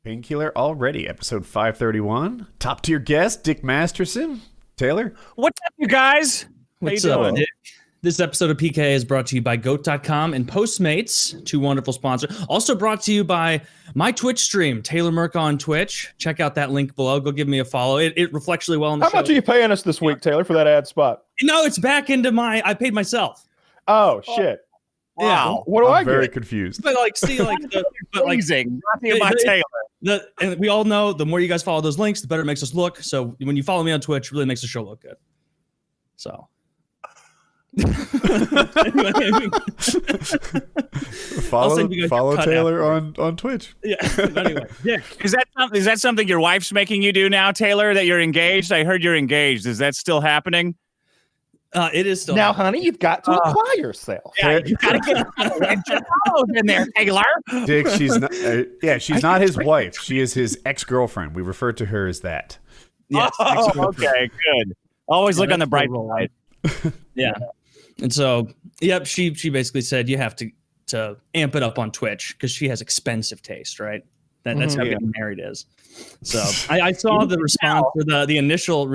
Painkiller already, episode 531. Top tier guest, Dick Masterson. Taylor? What's up, you guys? What's up, Dick? This episode of PKA is brought to you by GOAT.com and Postmates, two wonderful sponsors. Also brought to you by my Twitch stream, Taylor Merck on Twitch. Check out that link below. Go give me a follow. It reflects really well on the show. How much are you paying us this week, Taylor, for that ad spot? No, it's back into I paid myself. Oh, shit. Wow. Yeah. What do I I'm very get? confused. But see, Amazing. Nothing about Taylor. And we all know the more you guys follow those links, the better it makes us look. So when you follow me on Twitch, it really makes the show look good. So. follow Taylor on Twitch. Yeah. Anyway, yeah. Is that something your wife's making you do now, Taylor? That you're engaged? I heard you're engaged. Is that still happening? It is still Now, happening. honey, you've got to apply yourself. Yeah, you gotta get in there, Taylor. Dick, she's not. She's not his wife. She is his ex-girlfriend. We refer to her as that. Yes. Okay, good. Always look on the bright side. Yeah. And so, yep, she basically said you have to amp it up on Twitch because she has expensive taste, right? That's how getting married is. So I saw the response for the initial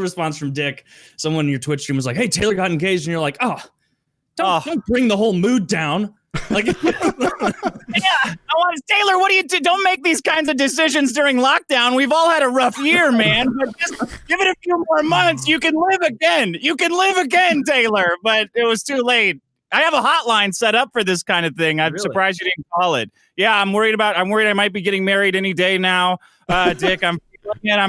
response from Dick. Someone in your Twitch stream was like, "Hey, Taylor got engaged," and you're like, don't bring the whole mood down." Like, yeah, Taylor, what do you do? Don't make these kinds of decisions during lockdown. We've all had a rough year, man. But just give it a few more months. You can live again. You can live again, Taylor. But it was too late. I have a hotline set up for this kind of thing. I'm surprised you didn't call it. Yeah, I'm worried I might be getting married any day now, Dick. I'm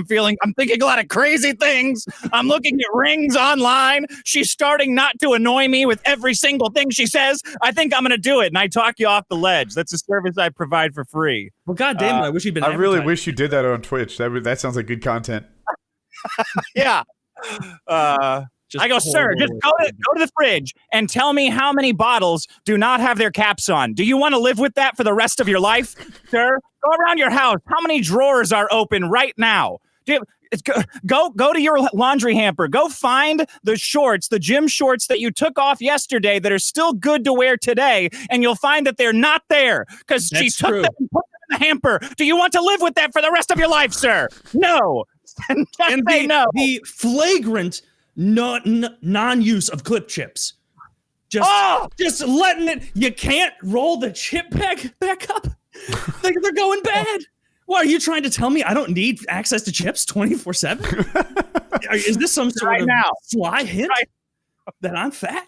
thinking a lot of crazy things. I'm looking at rings online. She's starting not to annoy me with every single thing she says. I think I'm going to do it. And I talk you off the ledge. That's a service I provide for free. Well, God damn it. I wish you'd been. I really wish you did that on Twitch. That sounds like good content. Yeah. I go, sir, just go to the fridge and tell me how many bottles do not have their caps on. Do you want to live with that for the rest of your life, sir? Go around your house. How many drawers are open right now? Go to your laundry hamper. Go find the shorts, the gym shorts that you took off yesterday that are still good to wear today, and you'll find that they're not there because she took them and put them in the hamper. Do you want to live with that for the rest of your life, sir? No. And the flagrant non-use of clip chips. Just letting it. You can't roll the chip back up. They're going bad. What, are you trying to tell me I don't need access to chips 24/7? Is this some sort of sly hint that I'm fat?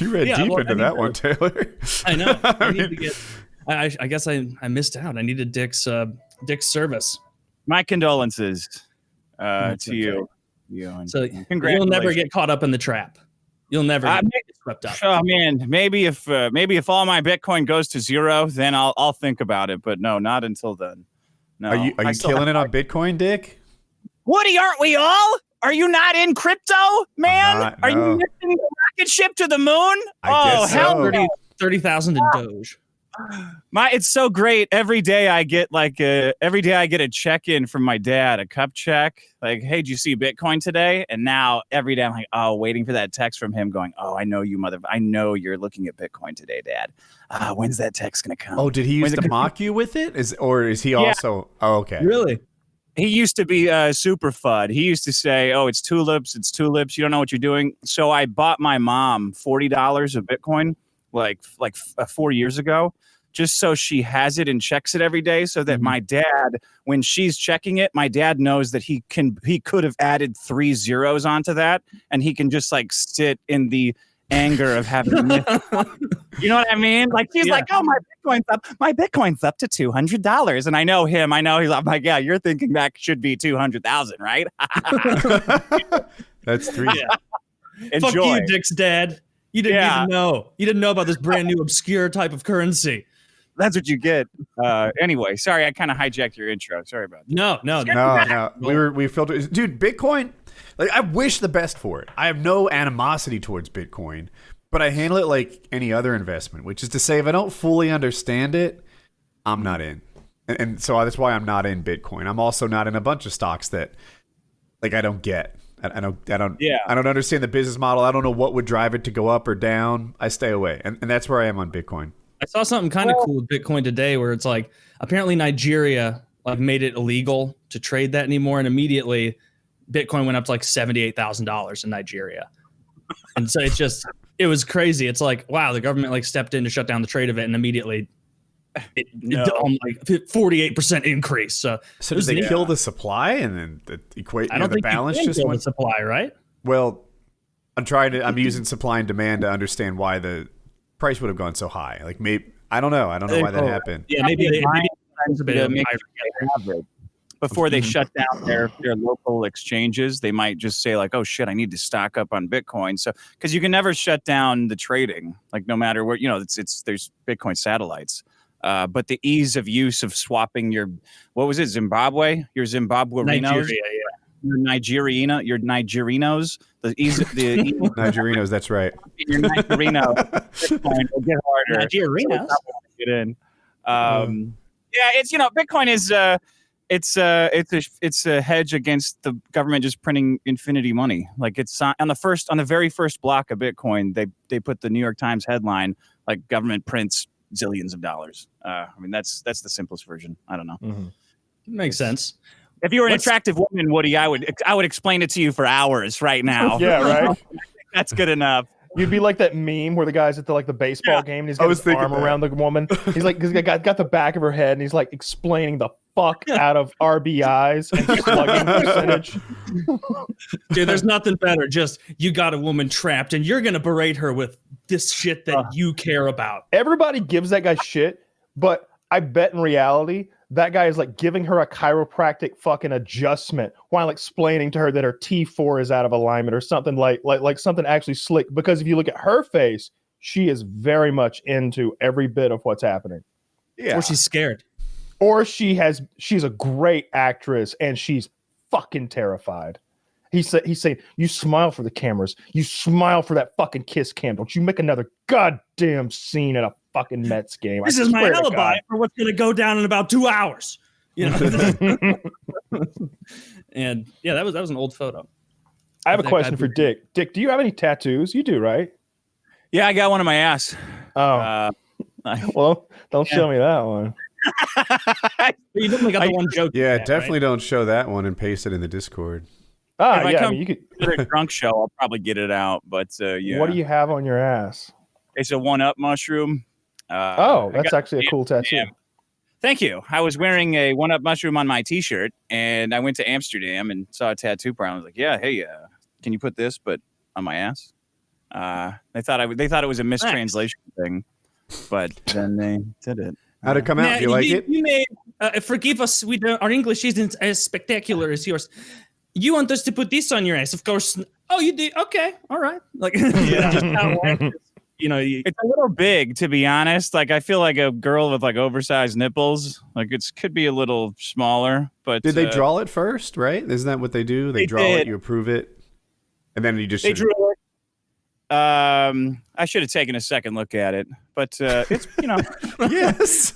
You read deep into that one, Taylor. I know. I guess I missed out. I needed Dick's service. My condolences to you. So you'll never get caught up in the trap. You'll never get swept up. Oh man, maybe if all my Bitcoin goes to zero, then I'll think about it. But no, not until then. No. Are you killing it on Bitcoin, Dick? Woody, aren't we all? Are you not in crypto, man? Are you missing the rocket ship to the moon? I guess hell, so. 30,000 in Doge. It's so great. Every day I get a check-in from my dad, a cup check. Like, hey, did you see Bitcoin today? And now every day I'm like, waiting for that text from him going, I know you I know you're looking at Bitcoin today, Dad. When's that text gonna come? Oh, did he used to mock you with it? Is he also? Oh, okay. Really? He used to be super FUD. He used to say, it's tulips. You don't know what you're doing. So I bought my mom $40 of Bitcoin like 4 years ago, just so she has it and checks it every day, so that my dad, when she's checking it, my dad knows that he could have added 3 zeros onto that, and he can just like sit in the anger of having you know what I mean? Like she's like, my Bitcoin's up to $200, and I know him. I know he's like, yeah, you're thinking that should be 200,000, right? That's 3. Yeah. Fuck you, Dick's dad. You didn't even know. You didn't know about this brand new obscure type of currency. That's what you get. Anyway, sorry, I kind of hijacked your intro. Sorry about that. No. We filtered. Dude, Bitcoin. Like, I wish the best for it. I have no animosity towards Bitcoin, but I handle it like any other investment, which is to say, if I don't fully understand it, I'm not in. And so that's why I'm not in Bitcoin. I'm also not in a bunch of stocks that, like, I don't get. I don't understand the business model. I don't know what would drive it to go up or down. I stay away. And that's where I am on Bitcoin. I saw something kind of cool with Bitcoin today where it's like apparently Nigeria like made it illegal to trade that anymore, and immediately Bitcoin went up to like $78,000 in Nigeria. And so it was crazy. It's like, wow, the government like stepped in to shut down the trade of it, and immediately like 48% increase. So did they kill the supply and then the I don't think the balance you can just kill went the supply, right? Well, I'm using supply and demand to understand why the price would have gone so high. Like maybe I don't know why that happened. Yeah, maybe before they shut down their local exchanges, they might just say like, oh shit, I need to stock up on Bitcoin. So because you can never shut down the trading, like no matter where, there's Bitcoin satellites. But the ease of use of swapping your Zimbabwe, your Zimbabweanos, Nigeria, your Nigerinos, the ease of the Nigerinos, that's right. Your Nigerino Bitcoin will get harder. Nigerinos get in. Bitcoin is it's a hedge against the government just printing infinity money. Like it's on the very first block of Bitcoin, they put the New York Times headline like government prints zillions of dollars. That's the simplest version. I don't know. Mm-hmm. Makes sense. If you were an attractive woman, Woody, I would explain it to you for hours right now. Yeah, right. That's good enough. You'd be like that meme where the guy's at the baseball game and he's got his arm around the woman. He's like, he's got the back of her head and he's like explaining the fuck out of RBIs and slugging percentage. Dude, there's nothing better. Just you got a woman trapped and you're gonna berate her with this shit that you care about. Everybody gives that guy shit, but I bet in reality that guy is like giving her a chiropractic fucking adjustment while explaining to her that her T4 is out of alignment or something like something actually slick. Because if you look at her face, she is very much into every bit of what's happening. Yeah. Or she's scared. Or she's a great actress and she's fucking terrified. He's saying, you smile for the cameras. You smile for that fucking kiss cam. Don't you make another goddamn scene at a fucking Mets game. This is my alibi for what's going to go down in about 2 hours. And yeah, that was an old photo. I have a question for Dick. Dick, do you have any tattoos? You do, right? Yeah, I got one on my ass. Oh, well, don't show me that one. You definitely got the one joke. Yeah, definitely don't show that one and paste it in the Discord. You could. For a drunk show, I'll probably get it out. But yeah. What do you have on your ass? It's a 1-up mushroom. That's actually a cool tattoo. Yeah. Thank you. I was wearing a 1-up mushroom on my T-shirt, and I went to Amsterdam and saw a tattoo parlor. I was like, "Yeah, hey, can you put this, but on my ass?" They thought it was a mistranslation thing, but then they did it. How'd it come out? Do you like it? You may forgive us. Our English isn't as spectacular as yours. You want us to put this on your ass, of course. Oh, you do? Okay, all right. Like, just how it works. It's a little big, to be honest. Like, I feel like a girl with like oversized nipples. Like, could be a little smaller. But did they draw it first? Right? Isn't that what they do? They draw it, you approve it, and then you just drew it. I should have taken a second look at it, but it's yes.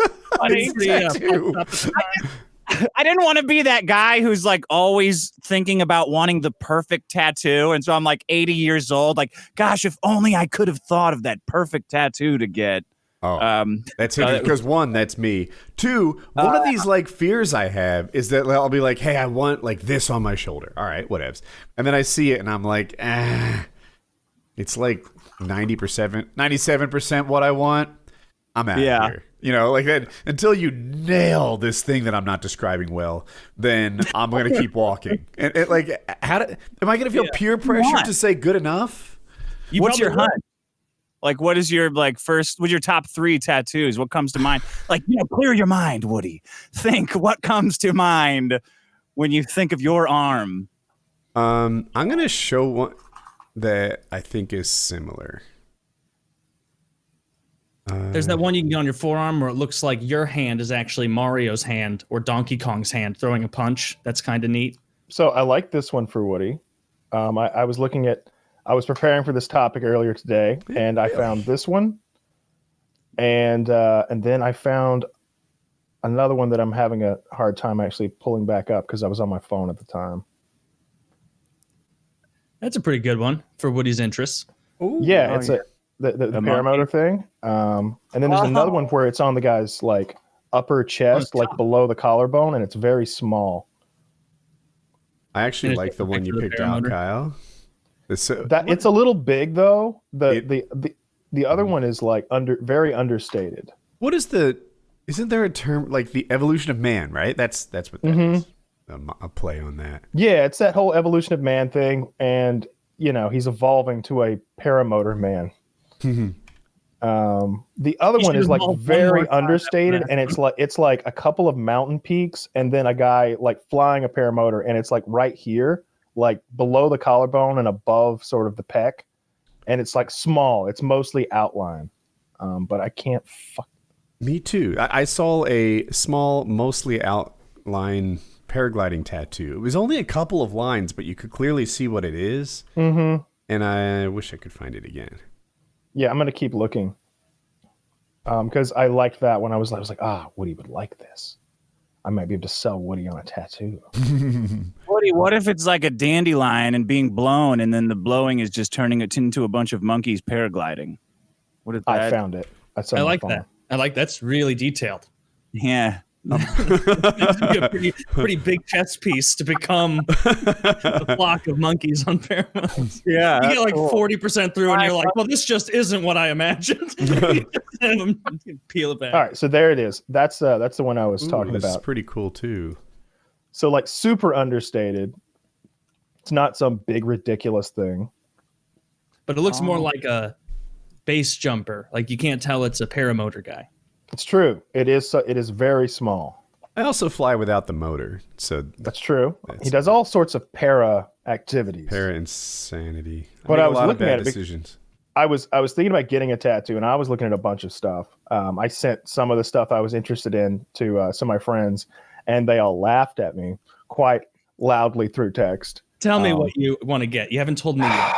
I didn't want to be that guy who's like always thinking about wanting the perfect tattoo. And so I'm like 80 years old. Like, gosh, if only I could have thought of that perfect tattoo to get. That's it. Because one, that's me. Two, one of these like fears I have is that I'll be like, hey, I want like this on my shoulder. All right, whatevs. And then I see it and I'm like, it's like 90%, 97% what I want. I'm out of here. Like that, until you nail this thing that I'm not describing well, then I'm going to keep walking. And am I going to feel peer pressure to say good enough? What's your hunt? Like, what is your what's your top 3 tattoos? What comes to mind? Like, clear your mind, Woody. Think what comes to mind when you think of your arm. I'm going to show one that I think is similar. There's that one you can get on your forearm where it looks like your hand is actually Mario's hand or Donkey Kong's hand throwing a punch. That's kind of neat. So I like this one for Woody. I was preparing for this topic earlier today, and I found this one, and then I found another one that I'm having a hard time actually pulling back up because I was on my phone at the time. That's a pretty good one for Woody's interests. Ooh, the paramotor thing. And then there's another one where it's on the guy's like upper chest, like below the collarbone, and it's very small. I actually like the one you picked out, Kyle. It's a little big though. The other one is like very understated. What is isn't there a term like the evolution of man, right? That's what that is. A play on that. Yeah, it's that whole evolution of man thing, and he's evolving to a paramotor man. The other one is like very understated, and it's like a couple of mountain peaks, and then a guy like flying a paramotor, and it's like right here, like below the collarbone and above sort of the pec, and it's like small. It's mostly outline, but I can't. Me too. I saw a small, mostly outline paragliding tattoo. It was only a couple of lines, but you could clearly see what it is. And I wish I could find it again. Yeah, I'm gonna keep looking. Because I liked that when I was like, Woody would like this. I might be able to sell Woody on a tattoo. Woody, what if it's like a dandelion and being blown, and then the blowing is just turning it into a bunch of monkeys paragliding? What if that? I found it. I like that. That's really detailed. Yeah. A pretty big chess piece to become a flock of monkeys on paramount. Yeah, you get like 40% through, and you're like, "Well, this just isn't what I imagined." Peel it back. All right, so there it is. That's the one I was talking about. It's pretty cool too. So like super understated. It's not some big ridiculous thing, but it looks more like a base jumper. Like you can't tell it's a paramotor guy. It's true. It is very small. I also fly without the motor, so that's true. He does all sorts of para activities. Para insanity. But I was looking at it. Decisions. I was thinking about getting a tattoo, and I was looking at a bunch of stuff. I sent some of the stuff I was interested in to some of my friends, and they all laughed at me quite loudly through text. Tell me what you want to get. You haven't told me yet.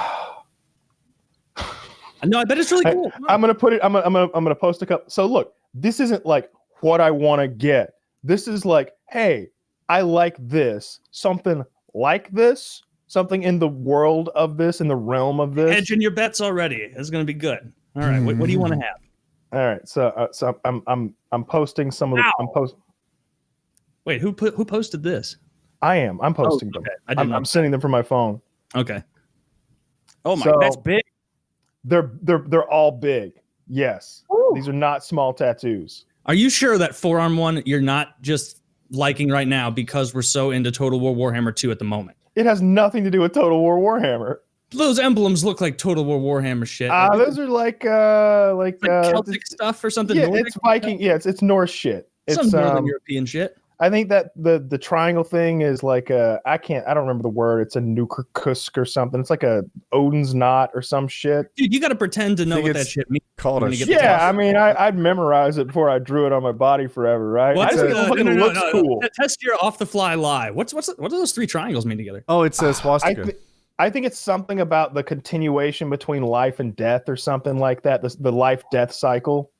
No, I bet it's really cool. I'm gonna put it. I'm gonna post a couple. So look. This isn't like what I want to get. This is like, hey, I like this. Something like this. Something in the world of this, in the realm of this. Hedging your bets already. It's going to be good. All right. What do you want to have? All right. So I'm posting some of the. Wait, who posted this? I am. I'm posting them. I'm sending them from my phone. Okay. Oh my, that's big. They're all big. Yes. Ooh. These are not small tattoos. Are you sure that forearm one you're not just liking right now because we're so into Total War Warhammer 2 at the moment? It has nothing to do with Total War Warhammer. Those emblems look like Total War Warhammer shit. Those are like Celtic stuff or something. Yeah, Nordic? It's Viking. Yeah, it's Norse shit. It's some Northern European shit. I think that the triangle thing is like I don't remember the word. It's a nukerkusk or something. It's like a Odin's knot or some shit. Dude, you got to pretend to know what that shit means. I mean, I'd memorize it before I drew it on my body forever, right? Looks cool. Test your off the fly lie. What do those three triangles mean together? Oh, it's a swastika. I think it's something about the continuation between life and death or something like that. The life-death cycle.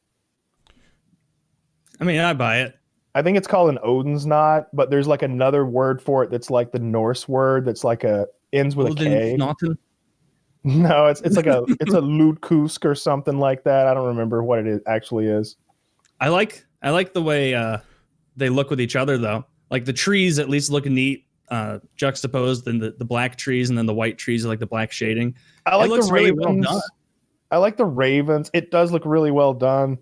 I mean, I buy it. I think it's called an Odin's knot, but there's like another word for it that's like the Norse word that's like ends with a K. No, it's like it's a lutkusk or something like that. I don't remember what it actually is. I like the way they look with each other though. Like the trees at least look neat, juxtaposed, and the black trees and then the white trees are like the black shading. I like the ravens. Really well done. I like the ravens. It does look really well done.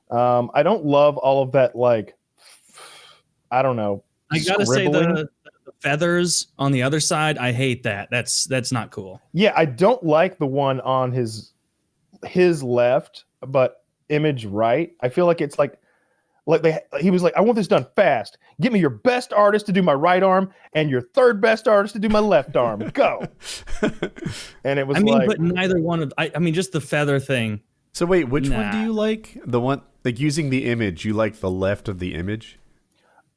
I don't love all of that like. I don't know. I gotta say the feathers on the other side. I hate that. That's not cool. Yeah, I don't like the one on his left, but image right. I feel like it's like he was like, I want this done fast. Get me your best artist to do my right arm and your third best artist to do my left arm. Go. And it was. But neither one of. I mean, just the feather thing. So wait, which one do you like? The one like using the image. You like the left of the image?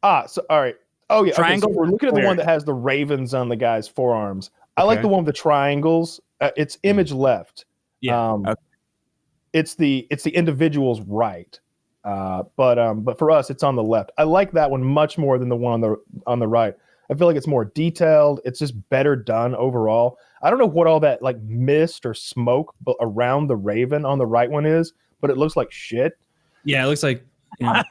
So all right. Oh yeah. Triangle. Okay, so we're looking at the one that has the ravens on the guy's forearms. I like the one with the triangles. It's image left. Yeah. It's the individual's right. But for us, it's on the left. I like that one much more than the one on the right. I feel like it's more detailed. It's just better done overall. I don't know what all that like mist or smoke around the Raven on the right one is, but it looks like shit. Yeah, it looks like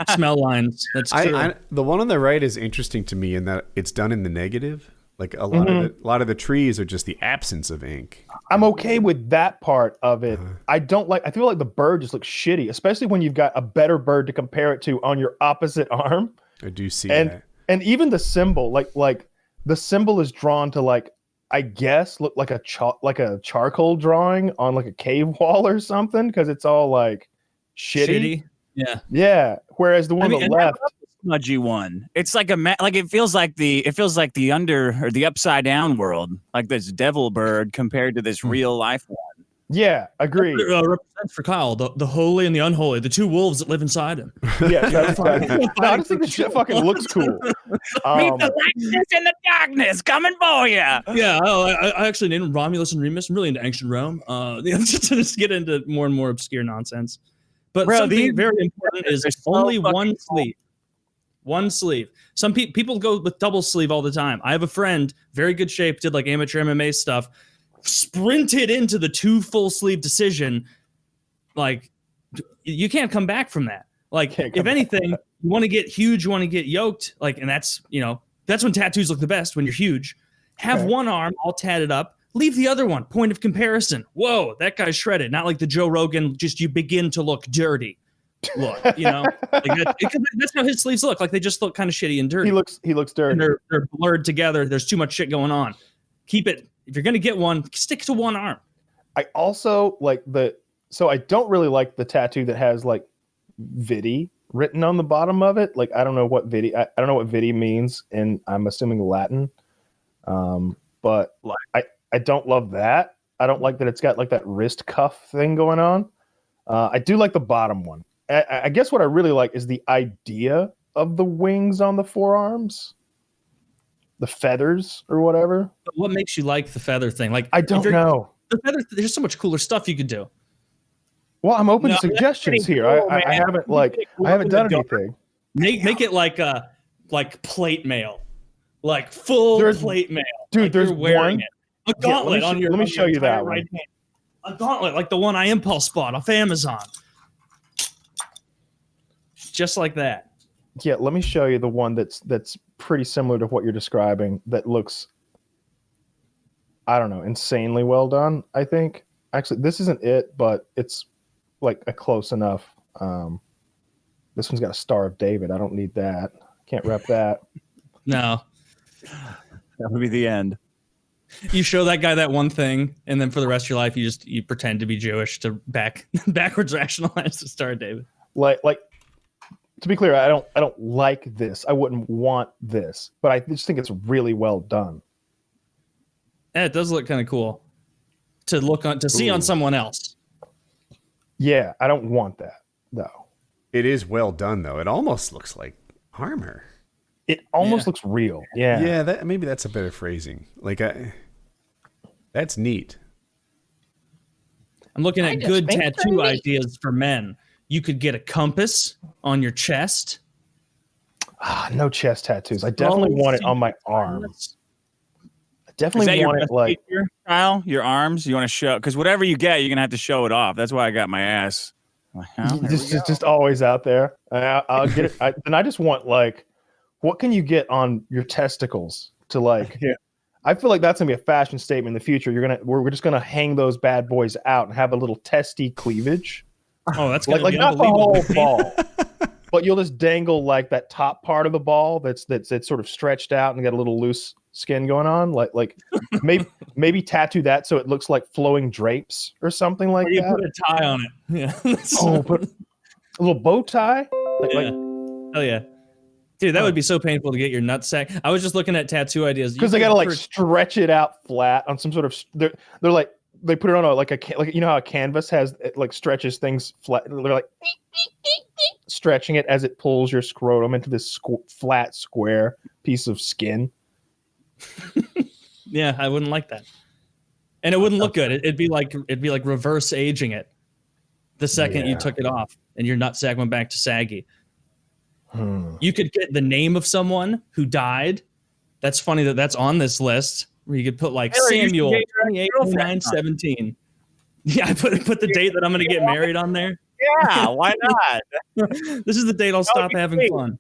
smell lines. That's true. The one on the right is interesting to me in that it's done in the negative. Like a lot of the trees are just the absence of ink. I'm okay with that part of it. I feel like the bird just looks shitty, especially when you've got a better bird to compare it to on your opposite arm. I do see that. And even the symbol, like the symbol is drawn to like, I guess look like a charcoal drawing on like a cave wall or something, because it's all like shitty. Yeah. Whereas the one on the left, smudgy one. It's like it feels like the under or the upside down world, like this devil bird compared to this real life one. Yeah, agree. It represents for Kyle the holy and the unholy, the two wolves that live inside him. Yeah, that's fine. I just think the shit fucking looks cool. Meet the lightness and the darkness coming for you. Yeah, I actually named Romulus and Remus. I'm really into ancient Rome. Just get into more and more obscure nonsense. But something very important is only one sleeve. One sleeve. Some people go with double sleeve all the time. I have a friend, very good shape, did like amateur MMA stuff, sprinted into the 2 full sleeve decision. Like, you can't come back from that. Like, if anything, you want to get huge, you want to get yoked. Like, and that's when tattoos look the best, when you're huge. Have one arm all tatted up. Leave the other one. Point of comparison. Whoa, that guy's shredded. Not like the Joe Rogan, just you begin to look dirty. Look, like that's how his sleeves look. Like they just look kind of shitty and dirty. He looks dirty. And they're blurred together. There's too much shit going on. Keep it. If you're gonna get one, stick to one arm. I also like I don't really like the tattoo that has like Vidi written on the bottom of it. Like I don't know what Vidi. I don't know what Vidi means, and I'm assuming Latin. But I don't love that. I don't like that it's got like that wrist cuff thing going on. I do like the bottom one. I guess what I really like is the idea of the wings on the forearms, the feathers or whatever. But what makes you like the feather thing? Like I don't know. The feather. There's so much cooler stuff you could do. Well, I'm open to suggestions here. Cool, I haven't done anything. Make it like plate mail, like full plate mail. Dude, like there's wearing one. It. A gauntlet on your. Let me show you that right one. Hand. A gauntlet like the one I impulse bought off Amazon. Just like that. Yeah, let me show you the one that's pretty similar to what you're describing. That looks, I don't know, insanely well done. I think actually this isn't it, but it's like a close enough. This one's got a Star of David. I don't need that. Can't rep that. No, that would be the end. You show that guy that one thing, and then for the rest of your life, you pretend to be Jewish to backwards rationalize the Star of David. Like. To be clear, I don't like this. I wouldn't want this, but I just think it's really well done. Yeah, it does look kind of cool to see on someone else. Yeah, I don't want that though. It is well done though. It almost looks like armor. It almost looks real. Yeah. Yeah, maybe that's a better phrasing. Like that's neat. I'm looking at good tattoo ideas for men. You could get a compass on your chest. No chest tattoos. I definitely want it on my arms. I definitely want it like Kyle, your arms. You want to show because whatever you get, you're gonna have to show it off. That's why I got my ass. Just always out there. I'll get it. And I just want like, what can you get on your testicles to like? Yeah. I feel like that's gonna be a fashion statement in the future. We're just gonna hang those bad boys out and have a little testy cleavage. Oh, that's like not the whole ball, but you'll just dangle like that top part of the ball that's sort of stretched out and got a little loose skin going on. Like maybe tattoo that so it looks like flowing drapes or something like that. Put a tie on it. Yeah. Put a little bow tie. Hell yeah. Dude, that would be so painful to get your nutsack. I was just looking at tattoo ideas because they gotta like stretch it out flat on some sort of. They're like. They put it on like you know how a canvas has it like stretches things flat. They're like stretching it as it pulls your scrotum into this flat square piece of skin. Yeah, I wouldn't like that, and it wouldn't look good. It'd be like reverse aging it. The second you took it off and your nutsack went back to saggy. You could get the name of someone who died That's funny that that's on this list where you could put like Taylor, you should Samuel get your 28 girlfriend 09 17. Yeah, I put the date that I'm going to get married on there. Yeah, why not? This is the date I'll stop having great. fun.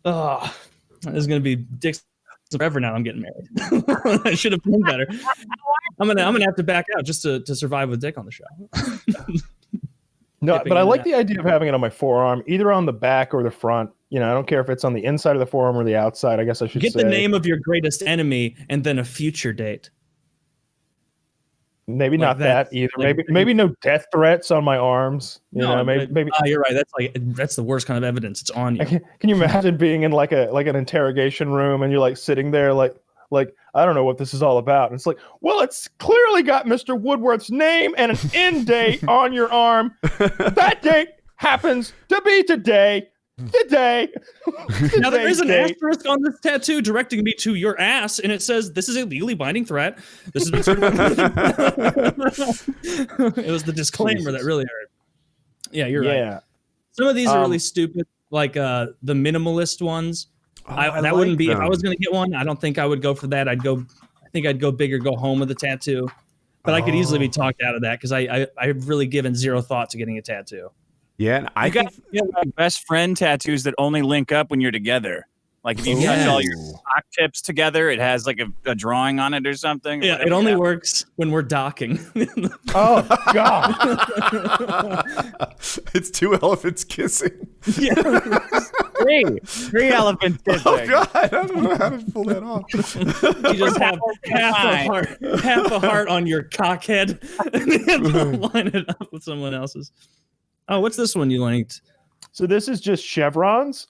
Oh, this is going to be Dick's forever now. I'm getting married. I should have known better. I'm gonna have to back out just to survive with Dick on the show. No, Dipping but I into like that. the idea of having it on my forearm, either on the back or the front. You know, I don't care if it's on the inside of the forearm or the outside. I guess I should Get say. the name of your greatest enemy and then a future date. Maybe like not that, that either. like- Maybe no death threats on my arms. You know, maybe. You're right. That's the worst kind of evidence. It's on you. Can you imagine being in like an interrogation room and you're like sitting there like I don't know what this is all about. And it's like, well, it's clearly got Mr. Woodworth's name and an end date on your arm. That date happens to be today. Today. Now there is an Today's date. asterisk on this tattoo directing me to your ass, and it says, "This is a legally binding threat. This has been certified." It was the disclaimer that really hurt. Yeah, you're right. Yeah. Some of these are really stupid, like the minimalist ones. That wouldn't be if I was going to get one. I don't think I would go for that. I think I'd go big or go home with a tattoo. But I could easily be talked out of that because I've really given zero thought to getting a tattoo. Yeah, and I You got think like best friend tattoos that only link up when you're together. Like if you touch all your sock tips together, it has like a drawing on it or something. Yeah, it only works when we're docking. Oh God. it's two elephants kissing. Three elephants kissing. Oh God, I don't know how to pull that off. You just have half a heart on your cockhead, and then line it up with someone else's. Oh, what's this one you linked? So this is just chevrons.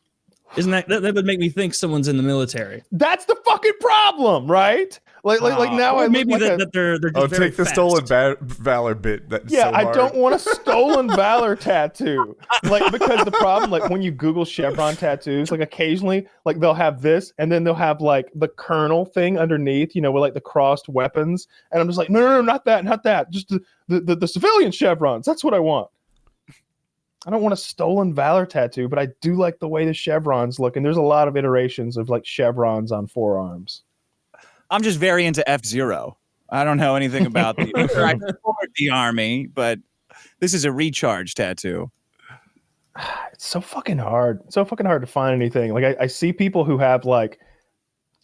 Isn't that would make me think someone's in the military? That's the fucking problem, right? Like now Or I maybe look like that they're just Oh, very take the fast. stolen valor bit. That's yeah, so I hard. don't want a stolen valor tattoo. Like because the problem, like when you Google chevron tattoos, like occasionally, like they'll have this, and then they'll have like the colonel thing underneath, you know, with like the crossed weapons, and I'm just like, no, not that, just the civilian chevrons. That's what I want. I don't want a stolen valor tattoo, but I do like the way the chevrons look, and there's a lot of iterations of like chevrons on forearms. I'm just very into F-Zero. I don't know anything about the I support the army, but this is a recharge tattoo. It's so fucking hard. It's so fucking hard to find anything. Like I see people who have like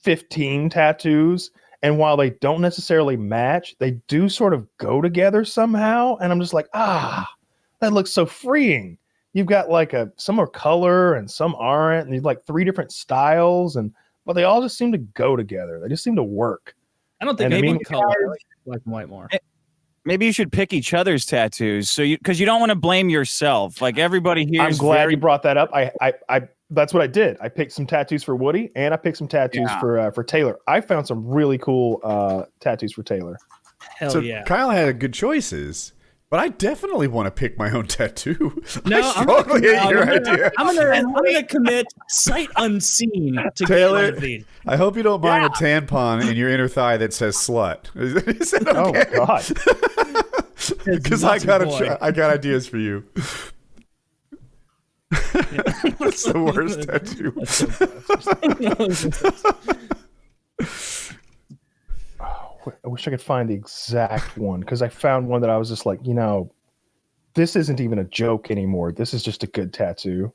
15 tattoos, and while they don't necessarily match, they do sort of go together somehow. And I'm just like, that looks so freeing. You've got like some are color and some aren't, and you've like 3 different styles, but they all just seem to go together. They just seem to work. I don't think And I anyone mean- color. I like black and white more. Maybe you should pick each other's tattoos, because you don't want to blame yourself. Like everybody here. I'm glad you brought that up. I that's what I did. I picked some tattoos for Woody, and I picked some tattoos for Taylor. I found some really cool tattoos for Taylor. Hell So yeah. Kyle had good choices, but I definitely want to pick my own tattoo. No, I strongly hate your idea. I'm gonna commit sight unseen to get one Taylor, of these. I hope you don't mind a tampon in your inner thigh that says "slut." Is that okay? Oh God. Because I got ideas for you. That's the worst tattoo. I wish I could find the exact one, because I found one that I was just like, you know, this isn't even a joke anymore. This is just a good tattoo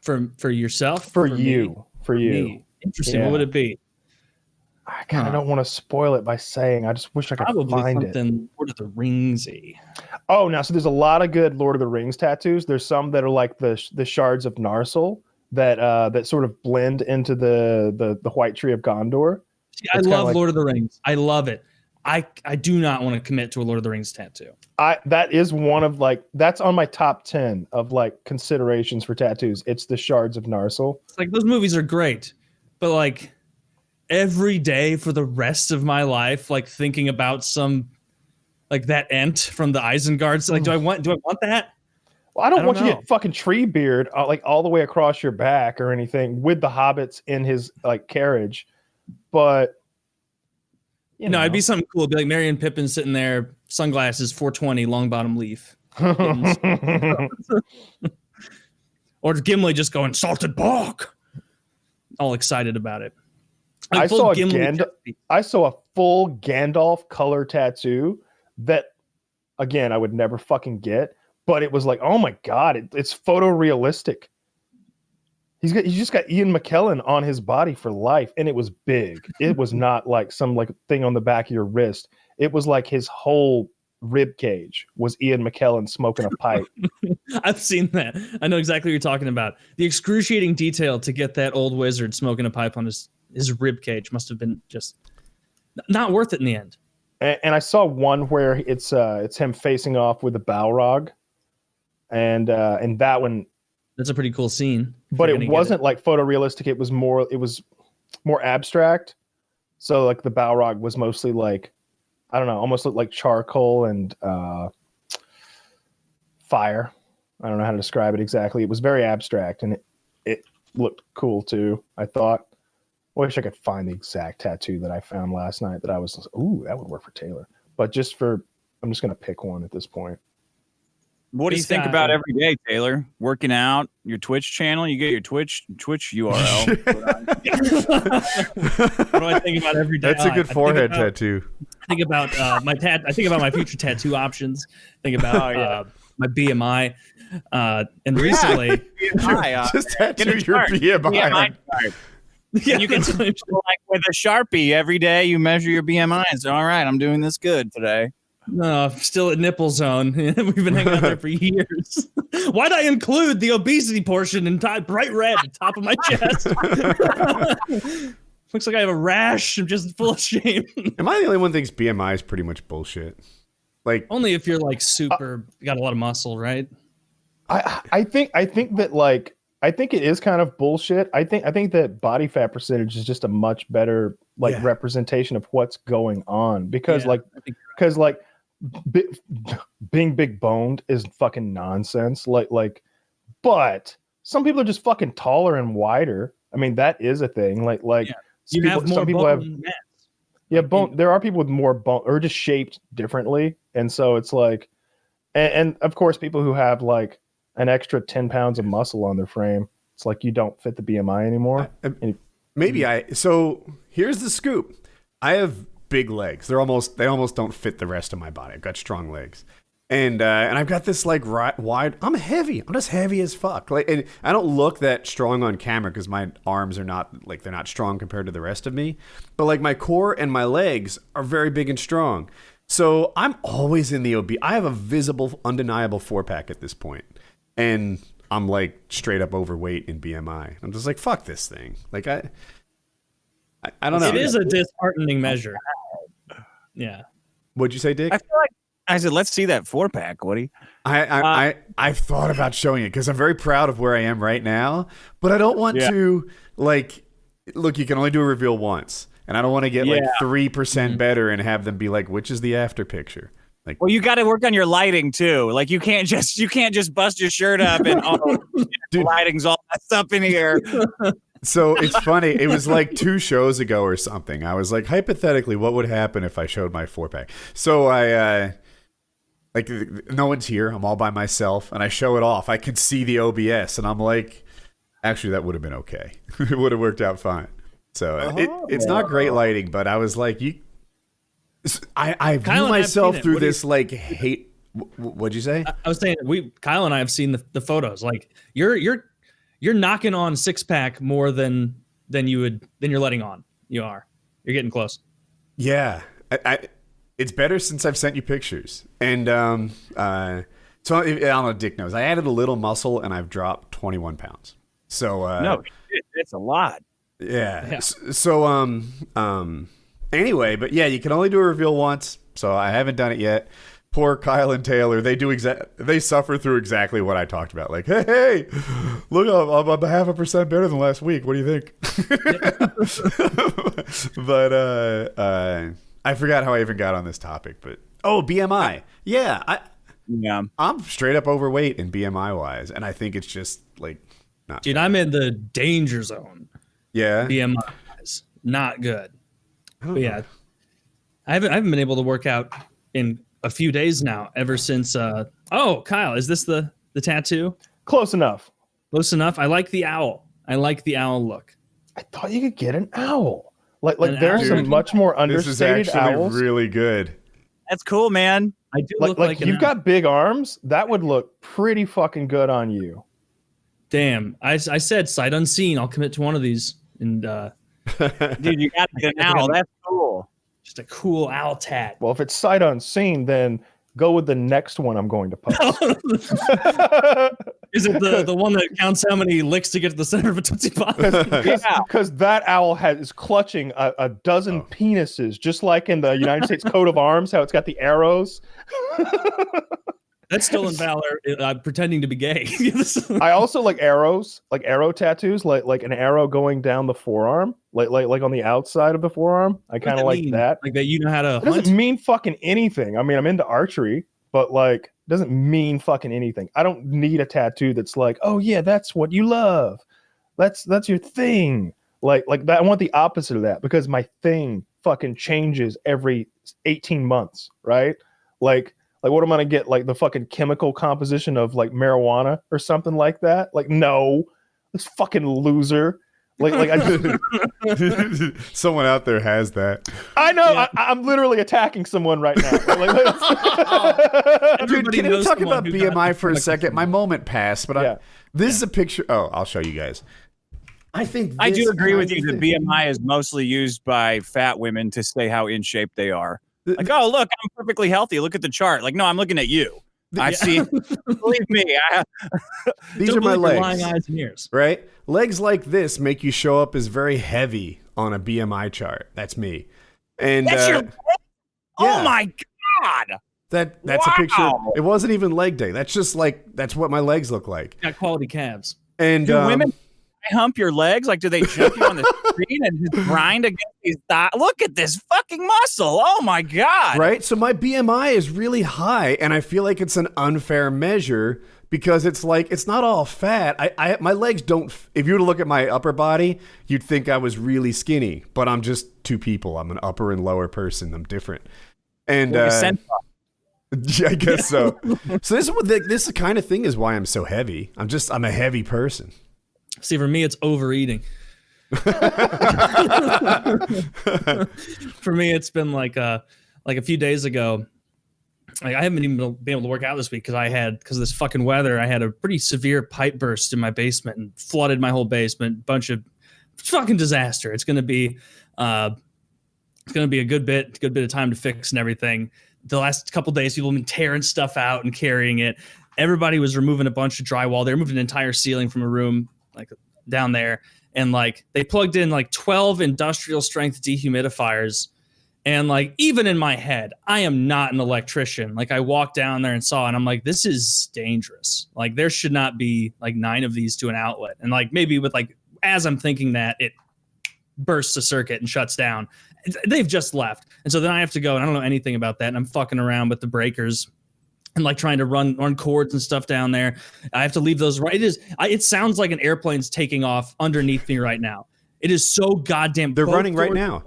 For yourself? for me? you. For you. Me. Interesting. Yeah. What would it be? I kind of don't want to spoil it by saying. I just wish I could Probably find it. something Lord of the Ringsy. Oh, now so there's a lot of good Lord of the Rings tattoos. There's some that are like the shards of Narsil that sort of blend into the White Tree of Gondor. See, I It's kinda love like- Lord of the Rings. I love it. I do not want to commit to a Lord of the Rings tattoo. That is one of that's on my top 10 of like considerations for tattoos. It's the shards of Narsil. It's like those movies are great, but like every day for the rest of my life, like thinking about some like that Ent from the Isenguards. Like, do I want that? Well, I don't want you to know. get fucking tree beard like all the way across your back or anything with the hobbits in his like carriage, but you know, It'd be something cool. It'd be like Merry and Pippin sitting there, sunglasses, 420, long bottom leaf. Or Gimli just going salted pork, all excited about it. I saw a full Gandalf color tattoo that, again, I would never fucking get, but it was like, oh my god, it's photorealistic. He's just got Ian McKellen on his body for life, and it was big. It was not like some like thing on the back of your wrist. It was like his whole rib cage was Ian McKellen smoking a pipe. I've seen that. I know exactly what you're talking about. The excruciating detail to get that old wizard smoking a pipe on his rib cage must have been just not worth it in the end. And I saw one where it's him facing off with a Balrog, and that one. That's a pretty cool scene. But it wasn't like photorealistic. It was more abstract. So like the Balrog was mostly like, I don't know, almost looked like charcoal and fire. I don't know how to describe it exactly. It was very abstract, and it looked cool too, I thought. Wish I could find the exact tattoo that I found last night that I was, ooh, that would work for Taylor. But I'm just going to pick one at this point. What do you think about every day, Taylor? Working out, your Twitch channel? You get your Twitch URL. What do I think about every day? That's a good forehead tattoo. I think about I think about my future tattoo options. Think about my BMI. And recently, BMI, just tattoo your BMI. Yeah, you can like with a Sharpie every day. You measure your BMI and say, "All right, I'm doing this good today." No, still at nipple zone. We've been hanging out there for years. Why'd I include the obesity portion in bright red at the top of my chest? Looks like I have a rash. I'm just full of shame. Am I the only one who thinks BMI is pretty much bullshit? Like only if you're like super, got a lot of muscle, right? I think that like I think it is kind of bullshit. I think that body fat percentage is just a much better representation of what's going on because being big boned is fucking nonsense. But some people are just fucking taller and wider. I mean, that is a thing. Some people have mass. Yeah, bone. There are people with more bone or just shaped differently, and so it's like, and of course, people who have like an extra 10 pounds of muscle on their frame, it's like you don't fit the BMI anymore. So here's the scoop. I have big legs. They almost don't fit the rest of my body. I've got strong legs. And I've got this like wide. I'm heavy. I'm just heavy as fuck. Like, and I don't look that strong on camera because my arms are not like they're not strong compared to the rest of me. But like my core and my legs are very big and strong. So I'm always in the obese. I have a visible, undeniable 4-pack at this point, and I'm like straight up overweight in BMI. I'm just like fuck this thing. Like I don't know. It is a disheartening measure. Yeah. What'd you say, Dick? I feel like I said, let's see that 4-pack, Woody. I've thought about showing it because I'm very proud of where I am right now, but I don't want to like look. You can only do a reveal once, and I don't want to get like 3% better and have them be like, which is the after picture. Like, well, you got to work on your lighting too. Like you can't just bust your shirt up and the lighting's all messed up in here. So it's funny. It was like 2 shows ago or something. I was like, hypothetically, what would happen if I showed my 4-pack? So I. Like, no one's here. I'm all by myself, and I show it off. I can see the OBS, and I'm like, actually, that would have been okay. It would have worked out fine. So it's not great lighting, but I was like, I view myself through this like hate. What'd you say? I was saying Kyle and I have seen the photos. Like you're knocking on 6-pack more than you're letting on. You're getting close. Yeah, it's better since I've sent you pictures. And so I don't know, Dick knows. I added a little muscle and I've dropped 21 pounds. So no, it's a lot. Yeah. So anyway, but yeah, you can only do a reveal once. So I haven't done it yet. Poor Kyle and Taylor, they suffer through exactly what I talked about. Like, hey, look, I'm 0.5% better than last week. What do you think? But I forgot how I even got on this topic, but BMI. Yeah, I'm straight up overweight in BMI wise, and I think it's just like not. Dude, I'm in the danger zone. Yeah, BMI wise, not good. But yeah, I haven't been able to work out in a few days now. Ever since Kyle, is this the tattoo? Close enough. Close enough. I like the owl. I like the owl look. I thought you could get an owl. Like An there's owl? some much more This is understated actually owls. really good. That's cool, man. I do Like, look like an you've owl. got big arms. That would look pretty fucking good on you. Damn. I said sight unseen. I'll commit to one of these. And Dude, you got an owl. That's cool. just a cool owl tat. Well, if it's sight unseen, then go with the next one I'm going to post. Is it the one that counts how many licks to get to the center of a Tootsie Pop? Because that owl is clutching a dozen penises, just like in the United States coat of arms, how it's got the arrows. That's stolen valor pretending to be gay. I also like arrows, like arrow tattoos, like an arrow going down the forearm, like on the outside of the forearm. I kind of like that. Like that you know how to It doesn't mean fucking anything. I mean, I'm into archery, but like, it doesn't mean fucking anything. I don't need a tattoo that's like, oh yeah, that's what you love. That's your thing. Like that. I want the opposite of that because my thing fucking changes every 18 months, right? Like what am I gonna get? Like the fucking chemical composition of like marijuana or something like that? Like, no, this fucking loser. Like I Someone out there has that. I know. Yeah. I'm literally attacking someone right now. Dude, can we talk about BMI for a second? My moment passed, but this is a picture. Oh, I'll show you guys. I do agree with you that BMI is mostly used by fat women to say how in shape they are. Like, oh, look, I'm perfectly healthy. Look at the chart. Like, no, I'm looking at you. I see. Believe me. These are my legs. Lying eyes and ears. Right? Legs like this make you show up as very heavy on a BMI chart. That's me. And that's your leg? Oh my God. That's a picture. It wasn't even leg day. That's just like, that's what my legs look like. Got quality calves. And do women hump your legs? Like, do they jump you on the street and just grind against these thighs? Look at this fucking muscle. Oh my God. Right? So my BMI is really high, and I feel like it's an unfair measure because it's like, it's not all fat. My legs don't, if you were to look at my upper body, you'd think I was really skinny, but I'm just two people. I'm an upper and lower person. I'm different. And yeah, I guess so. So this is the kind of thing is why I'm so heavy. I'm a heavy person. See, for me, it's overeating. For me, it's been like a few days ago. Like, I haven't even been able to work out this week because of this fucking weather. I had a pretty severe pipe burst in my basement and flooded my whole basement. Bunch of fucking disaster. It's gonna be a good bit of time to fix and everything. The last couple of days, people have been tearing stuff out and carrying it. Everybody was removing a bunch of drywall. They removed an entire ceiling from a room like down there, and like they plugged in like 12 industrial strength dehumidifiers. And like, even in my head, I am not an electrician. Like, I walked down there and saw, and I'm like, this is dangerous. Like, there should not be like 9 of these to an outlet. And like, maybe with like, as I'm thinking that, it bursts a circuit and shuts down. They've just left. And so then I have to go, and I don't know anything about that. And I'm fucking around with the breakers and like trying to run cords and stuff down there. I have to leave those right. It sounds like an airplane's taking off underneath me right now. It is so goddamn. They're running right now.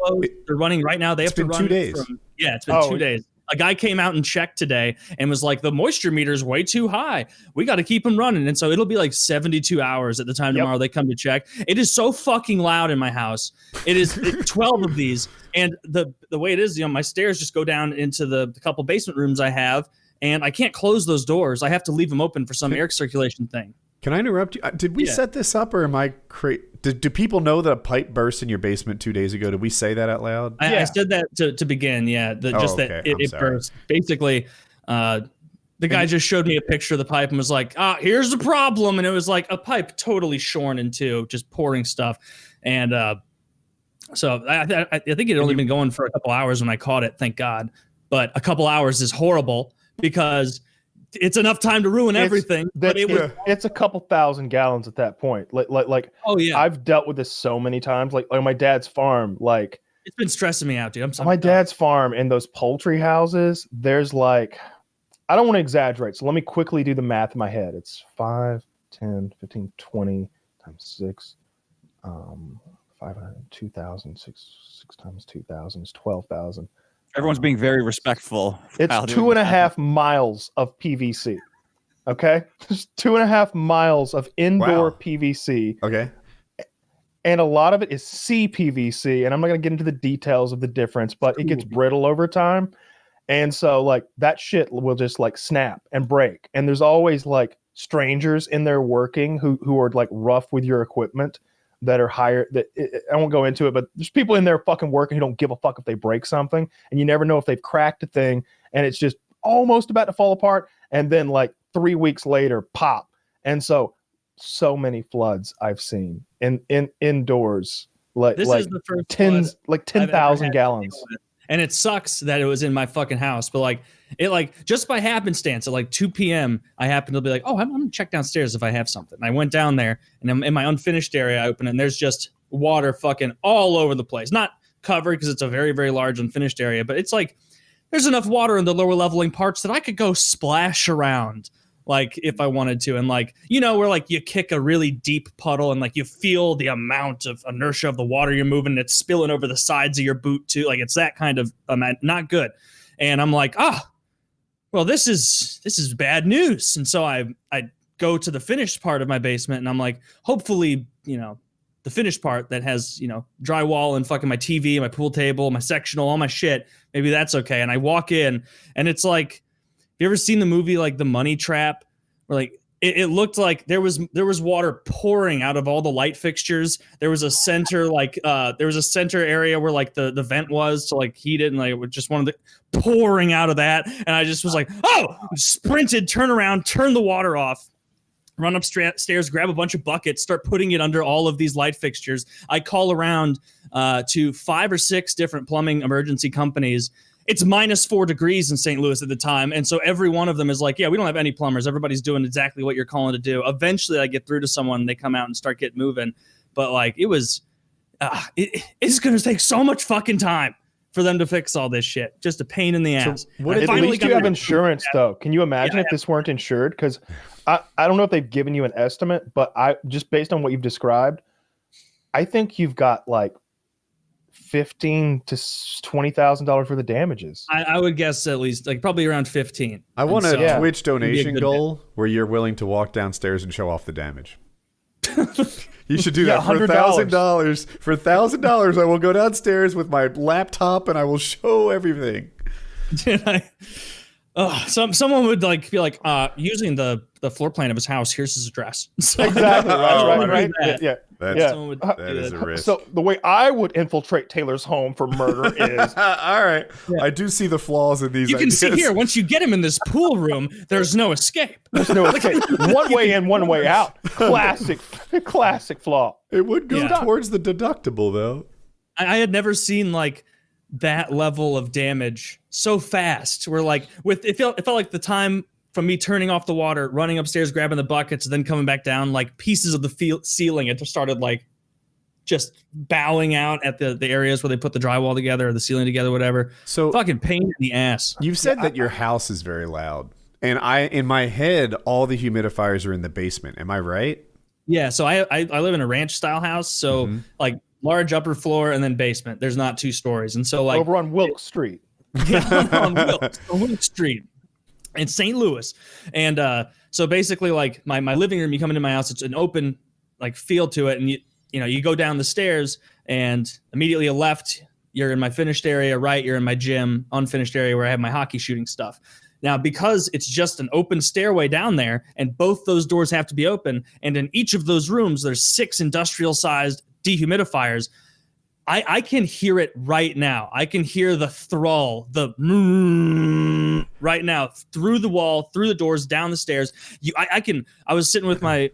They're running right now. They have to run 2 days. It's been 2 days. A guy came out and checked today and was like, the moisture meter is way too high. We got to keep them running. And so it'll be like 72 hours at the time tomorrow they come to check. It is so fucking loud in my house. It is 12 of these. And the way it is, my stairs just go down into the couple basement rooms I have. And I can't close those doors. I have to leave them open for some air circulation thing. Can I interrupt you? Did we set this up, or am I crazy? Do people know that a pipe burst in your basement 2 days ago? Did we say that out loud? I said that to begin. Yeah, it burst. Basically, the guy just showed me a picture of the pipe and was like, here's the problem. And it was like a pipe totally shorn in two, just pouring stuff. And so I think it had only been going for a couple hours when I caught it, thank God. But a couple hours is horrible because it's enough time to ruin everything. But it's a couple thousand gallons at that point. Like oh yeah, I've dealt with this so many times. Like on my dad's farm, like it's been stressing me out, dude. I'm sorry. On my dad's farm in those poultry houses, there's like, I don't want to exaggerate, so let me quickly do the math in my head. It's 5, 10, 15, 20 times 6, 500, 2,000, 6 times 2,000 is 12,000. Everyone's being very respectful. It's 2.5 miles of PVC. Okay, there's 2.5 miles of indoor Wow. PVC. Okay. And a lot of it is CPVC, and I'm not going to get into the details of the difference, but it gets brittle over time. And so like that shit will just like snap and break. And there's always like strangers in there working who are like rough with your equipment that are higher I won't go into it, but there's people in there fucking working who don't give a fuck if they break something, and you never know if they've cracked a thing and it's just almost about to fall apart, and then like 3 weeks later pop. And so many floods I've seen in indoors, like This is the first 10,000 gallons. And it sucks that it was in my fucking house, but like it, like just by happenstance at like 2 p.m. I happened to be like, oh, I'm gonna check downstairs if I have something. And I went down there, and I'm in my unfinished area. I open it, and there's just water fucking all over the place. Not covered because it's a very, very large unfinished area, but it's like there's enough water in the lower leveling parts that I could go splash around, like if I wanted to. And like, you know, where like you kick a really deep puddle and like you feel the amount of inertia of the water you're moving, and it's spilling over the sides of your boot too. Like it's that kind of not good. And I'm like, well, this is bad news. And so I go to the finished part of my basement, and I'm like, hopefully, you know, the finished part that has, you know, drywall and fucking my TV, my pool table, my sectional, all my shit, maybe that's okay. And I walk in, and it's like, have you ever seen the movie like The Money Trap, where like it looked like there was water pouring out of all the light fixtures. There was a center center area where like the vent was to like heat it, and like it was just one of the pouring out of that. And I just was like, oh, sprinted, turn around, turn the water off, run upstairs, grab a bunch of buckets, start putting it under all of these light fixtures. I call around to 5 or 6 different plumbing emergency companies. It's -4 degrees in St. Louis at the time. And so every one of them is like, yeah, we don't have any plumbers. Everybody's doing exactly what you're calling to do. Eventually I get through to someone, they come out and start getting moving. But like, it was, it's going to take so much fucking time for them to fix all this shit. Just a pain in the ass. What at least you have insurance though. Can you imagine if this weren't insured? Because I don't know if they've given you an estimate, but I just based on what you've described, I think you've got like $15,000 to $20,000 for the damages. I would guess at least like probably around 15. I want a Twitch donation goal where you're willing to walk downstairs and show off the damage. You should do that for $1,000. For $1,000, I will go downstairs with my laptop and I will show everything. Someone would like be like, using the floor plan of his house, here's his address. So exactly. Right. Yeah. That is a risk. So the way I would infiltrate Taylor's home for murder is all right. Yeah. I do see the flaws in these. You can see here, once you get him in this pool room, there's no escape. There's no escape. One way in, one way out. Classic flaw. It would go towards the deductible though. I had never seen like that level of damage so fast. Where like it felt like the time from me turning off the water, running upstairs, grabbing the buckets, and then coming back down, like pieces of the ceiling, it just started like just bowing out at the areas where they put the drywall together or the ceiling together, whatever. So fucking pain in the ass. You've said that your house is very loud, and in my head, all the humidifiers are in the basement. Am I right? Yeah. So I live in a ranch style house, so like large upper floor and then basement. There's not 2 stories, and so like over on Wilkes Street. Yeah, on Wilkes Street. In St. Louis. And so basically like my living room, you come into my house, it's an open like field to it. And you go down the stairs and immediately left, you're in my finished area, right? You're in my gym, unfinished area where I have my hockey shooting stuff. Now, because it's just an open stairway down there and both those doors have to be open. And in each of those rooms, there's 6 industrial sized dehumidifiers. I can hear it right now. I can hear the thrull, the right now through the wall, through the doors, down the stairs. I was sitting with my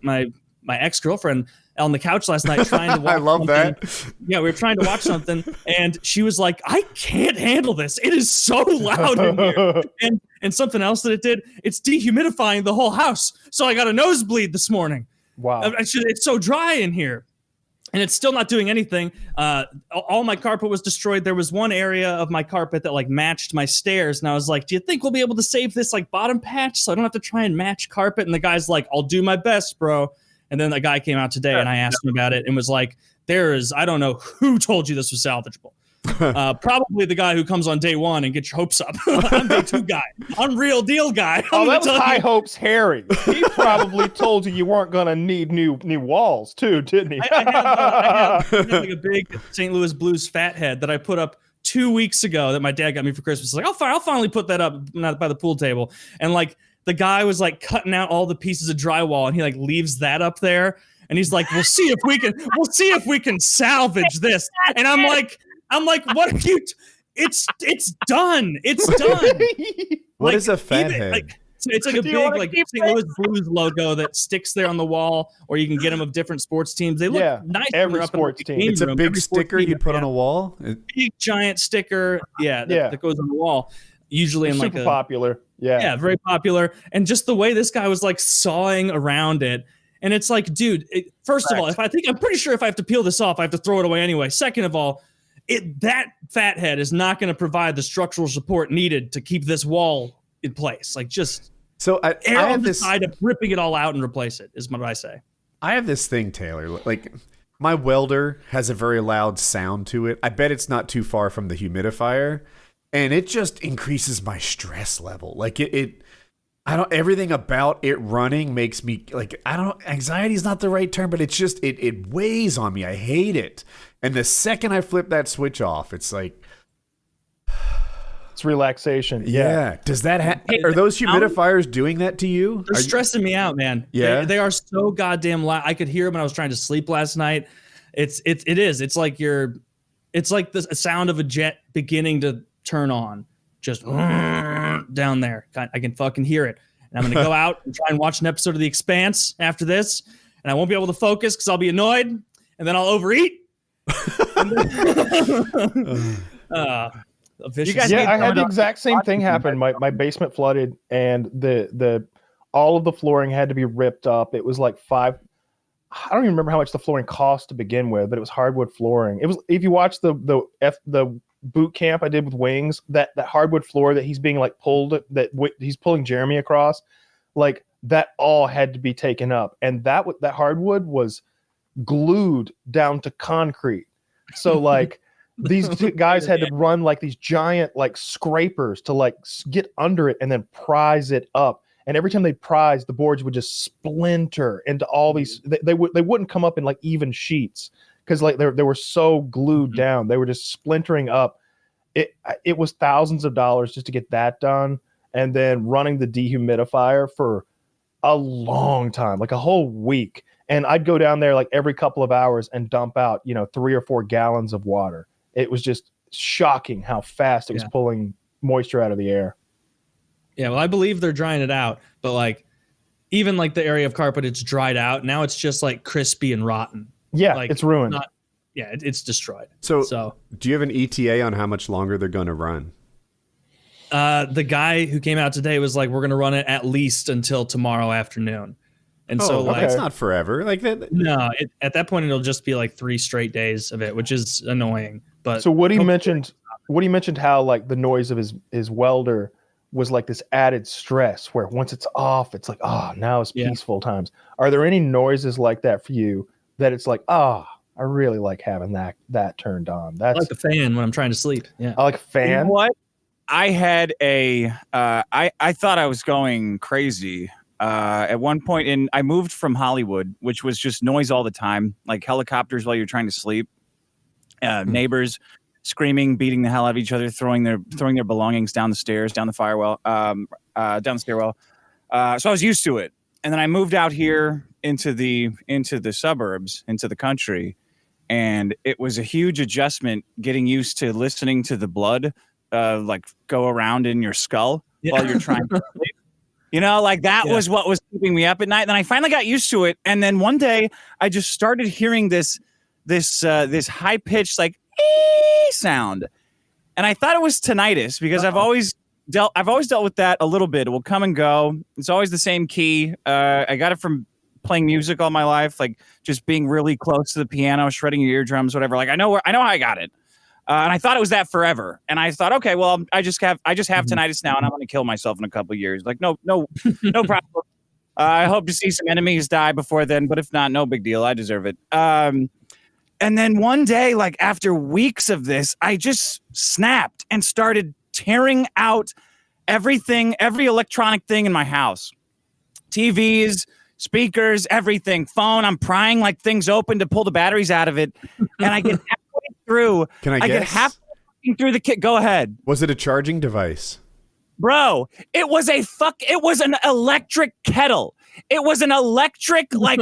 ex-girlfriend on the couch last night trying to watch I love something. that. Yeah, we were trying to watch something, and she was like, I can't handle this. It is so loud in here. And something else that it did, it's dehumidifying the whole house. So I got a nosebleed this morning. Wow. It's so dry in here. And it's still not doing anything. All my carpet was destroyed. There was one area of my carpet that like matched my stairs. And I was like, do you think we'll be able to save this like bottom patch so I don't have to try and match carpet? And the guy's like, I'll do my best, bro. And then the guy came out today and I asked him about it and was like, I don't know who told you this was salvageable. Probably the guy who comes on day one and gets your hopes up. I'm day two guy. I'm real deal guy. Oh, that was High Hopes Harry. He probably told you weren't going to need new walls too, didn't he? I have like a big St. Louis Blues fat head that I put up 2 weeks ago that my dad got me for Christmas. Like, I'll finally put that up by the pool table. And like the guy was like cutting out all the pieces of drywall, and he like leaves that up there, and he's like, we'll see if we can salvage this. And I'm like, what are you? It's done. It's done. What is a fat head? Like, it's like a big like St. Louis Blues logo that sticks there on the wall, or you can get them of different sports teams. They look nice. Every sports team. It's a big sticker you'd put on a wall. Big giant sticker, that goes on the wall. Usually in like super popular. Yeah, very popular. And just the way this guy was like sawing around it. And it's like, dude, first of all, I'm pretty sure if I have to peel this off, I have to throw it away anyway. Second of all, that fat head is not going to provide the structural support needed to keep this wall in place. Like, just I have this side of ripping it all out and replace it is what I say. I have this thing, Taylor. Like, my welder has a very loud sound to it. I bet it's not too far from the humidifier, and it just increases my stress level. Like everything about it running makes me like, anxiety is not the right term, but it's just, it weighs on me. I hate it. And the second I flip that switch off, it's like, it's relaxation. Yeah. Does that are those humidifiers doing that to you? They're stressing me out, man. Yeah. They are so goddamn loud. I could hear them when I was trying to sleep last night. It is. It's like the sound of a jet beginning to turn on. Just down there. I can fucking hear it. And I'm going to go out and try and watch an episode of The Expanse after this. And I won't be able to focus because I'll be annoyed. And then I'll overeat. I had the exact same thing happen. My basement flooded, and the all of the flooring had to be ripped up. It was like I don't even remember how much the flooring cost to begin with, but it was hardwood flooring. It was, if you watch the boot camp I did with Wings, that hardwood floor that he's being like pulled, he's pulling Jeremy across, like that all had to be taken up, and that hardwood was glued down to concrete. So like these guys had to run like these giant like scrapers to like get under it and then prise it up. And every time they prise, the boards would just splinter into all these. They wouldn't come up in like even sheets because like they were so glued down. They were just splintering up. It was thousands of dollars just to get that done, and then running the dehumidifier for a long time, like a whole week. And I'd go down there like every couple of hours and dump out 3 or 4 gallons of water. It was just shocking how fast it was pulling moisture out of the air. Yeah, well, I believe they're drying it out, but like even like the area of carpet, it's dried out. Now it's just like crispy and rotten. Yeah, like, it's ruined. It's destroyed. So do you have an ETA on how much longer they're going to run? The guy who came out today was like, we're going to run it at least until tomorrow afternoon. And that's not forever. Like that. No, at that point it'll just be like 3 straight days of it, which is annoying. But so Woody mentioned how like the noise of his welder was like this added stress where once it's off, it's like, now it's peaceful times. Are there any noises like that for you that it's like, I really like having that turned on? That's I like a fan when I'm trying to sleep. Yeah. I like a fan. You know what? I had I thought I was going crazy. At one point I moved from Hollywood, which was just noise all the time, like helicopters while you're trying to sleep, neighbors screaming, beating the hell out of each other, throwing their belongings down the stairs, down the stairwell. So I was used to it. And then I moved out here into the suburbs, into the country, and it was a huge adjustment getting used to listening to the blood like go around in your skull while you're trying to sleep. Like that was what was keeping me up at night. Then I finally got used to it. And then one day I just started hearing this high pitched like ee sound. And I thought it was tinnitus because I've always dealt with that a little bit. It will come and go. It's always the same key. I got it from playing music all my life, like just being really close to the piano, shredding your eardrums, whatever. Like I know how I got it. And I thought it was that forever. And I thought, okay, well, I just have tinnitus now, and I'm going to kill myself in a couple of years. Like, no problem. I hope to see some enemies die before then, but if not, no big deal. I deserve it. And And then one day, like after weeks of this, I just snapped and started tearing out everything, every electronic thing in my house. TVs, speakers, everything, phone. I'm prying like things open to pull the batteries out of it. And I get halfway through. Can I guess? get halfway through the kit. Go ahead. Was it a charging device? Bro, it was an electric kettle. It was an electric, like,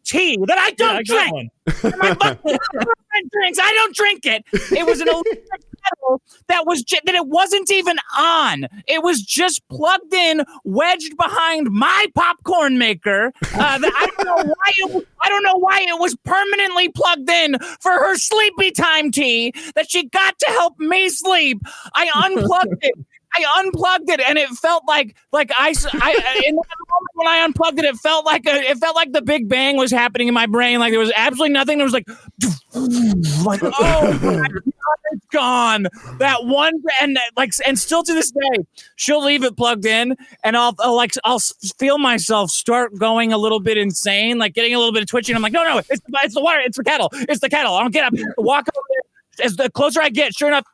tea that I don't drink. My girlfriend drinks. I don't drink it. It was an electric kettle that it wasn't even on. It was just plugged in, wedged behind my popcorn maker. I don't know why it was permanently plugged in for her sleepy time tea that she got to help me sleep. I unplugged it, and it felt like in that moment when I unplugged it, it felt like the Big Bang was happening in my brain. Like there was absolutely nothing. There was like oh my God, it's gone. That one, and still to this day, she'll leave it plugged in, and I'll feel myself start going a little bit insane, like getting a little bit of twitching. I'm like, no, it's the water, it's the kettle. I don't get up, walk over there. As the closer I get, sure enough,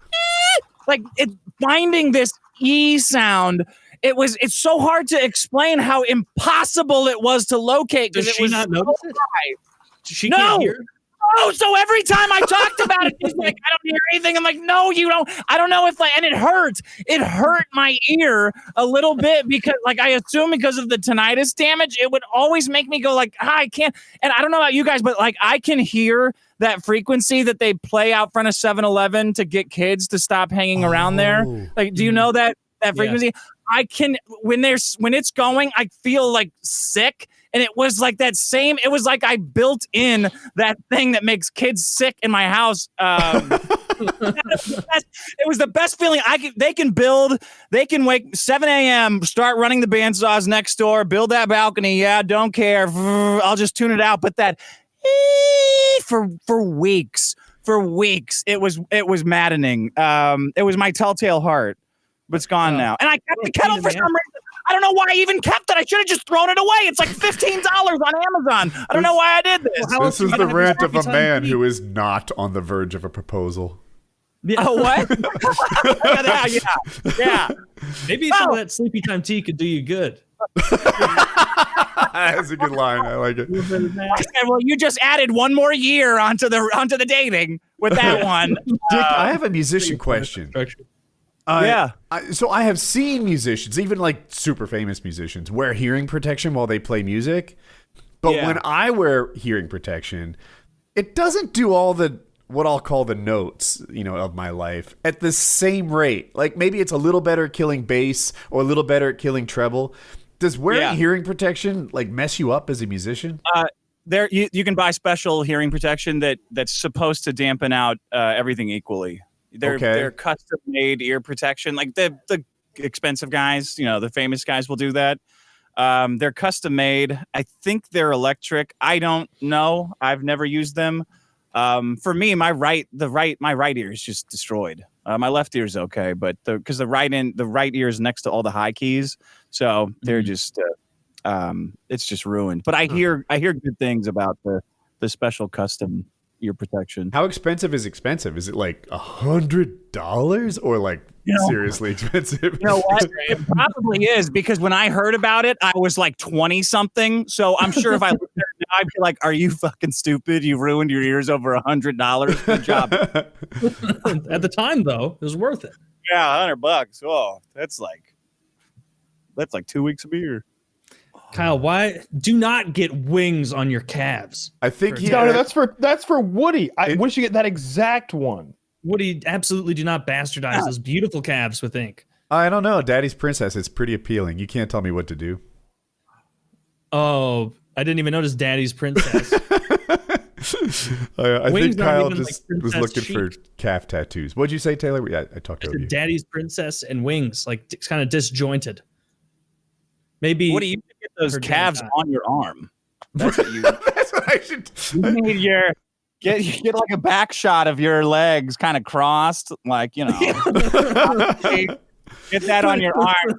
like it finding this sound. It's so hard to explain how impossible it was to locate. Does she not notice it? She no. can't hear? Oh, so every time I talked about it, she's like, I don't hear anything. I'm like, no, you don't. I don't know if and it hurt. It hurt my ear a little bit because I assume because of the tinnitus damage, it would always make me go like, I can't. And I don't know about you guys, but I can hear that frequency that they play out front of 7-Eleven to get kids to stop hanging around there. Like, do you know that frequency? Yeah. I can, when it's going, I feel like sick. And it was like that same, it was like I built in that thing that makes kids sick in my house. It was the best feeling. They can wake 7 a.m., start running the bandsaws next door, build that balcony. Yeah, don't care. I'll just tune it out. But that for weeks, it was maddening. It was my telltale heart, but it's gone now. And I kept the kettle for some reason. I don't know why I even kept it. I should have just thrown it away. It's like $15 on Amazon. I don't know why I did this. This is the rant of a man who is not on the verge of a proposal. Yeah. Oh, what? Yeah. Maybe some of that sleepy time tea could do you good. That's a good line. I like it. Well, you just added one more year onto the dating with that one. Dick, I have a musician question. So I have seen musicians, even like super famous musicians, wear hearing protection while they play music. But when I wear hearing protection, it doesn't do all the what I'll call the notes, of my life at the same rate. Like maybe it's a little better at killing bass or a little better at killing treble. Does wearing hearing protection like mess you up as a musician? There you can buy special hearing protection that's supposed to dampen out everything equally. They're custom made ear protection. Like the expensive guys, the famous guys will do that. They're custom made. I think they're electric. I don't know. I've never used them. For me, my right ear is just destroyed. My left ear is okay, but because the right ear is next to all the high keys, so they're just it's just ruined. But I hear good things about the special custom ear protection. How expensive is expensive? Is it like $100 or like seriously expensive? You know what? It probably is, because when I heard about it, I was like 20 something. So I'm sure if I looked there now, I'd be like, "Are you fucking stupid? You ruined your ears over $100. Good job." At the time, though, it was worth it. Yeah, $100. Oh, that's like 2 weeks of beer. Kyle, why do not get wings on your calves? I think no, that's for Woody. We should get that exact one. Woody, absolutely do not bastardize those beautiful calves with ink. I don't know. Daddy's Princess is pretty appealing. You can't tell me what to do. Oh, I didn't even notice Daddy's Princess. I think Kyle just was looking for calf tattoos. What'd you say, Taylor? Yeah, I talked over you. Daddy's Princess and wings, like it's kind of disjointed. Maybe. What do you get those calves on your arm? That's what you. That's what I should. You need get like a back shot of your legs kind of crossed, like get that on your arm.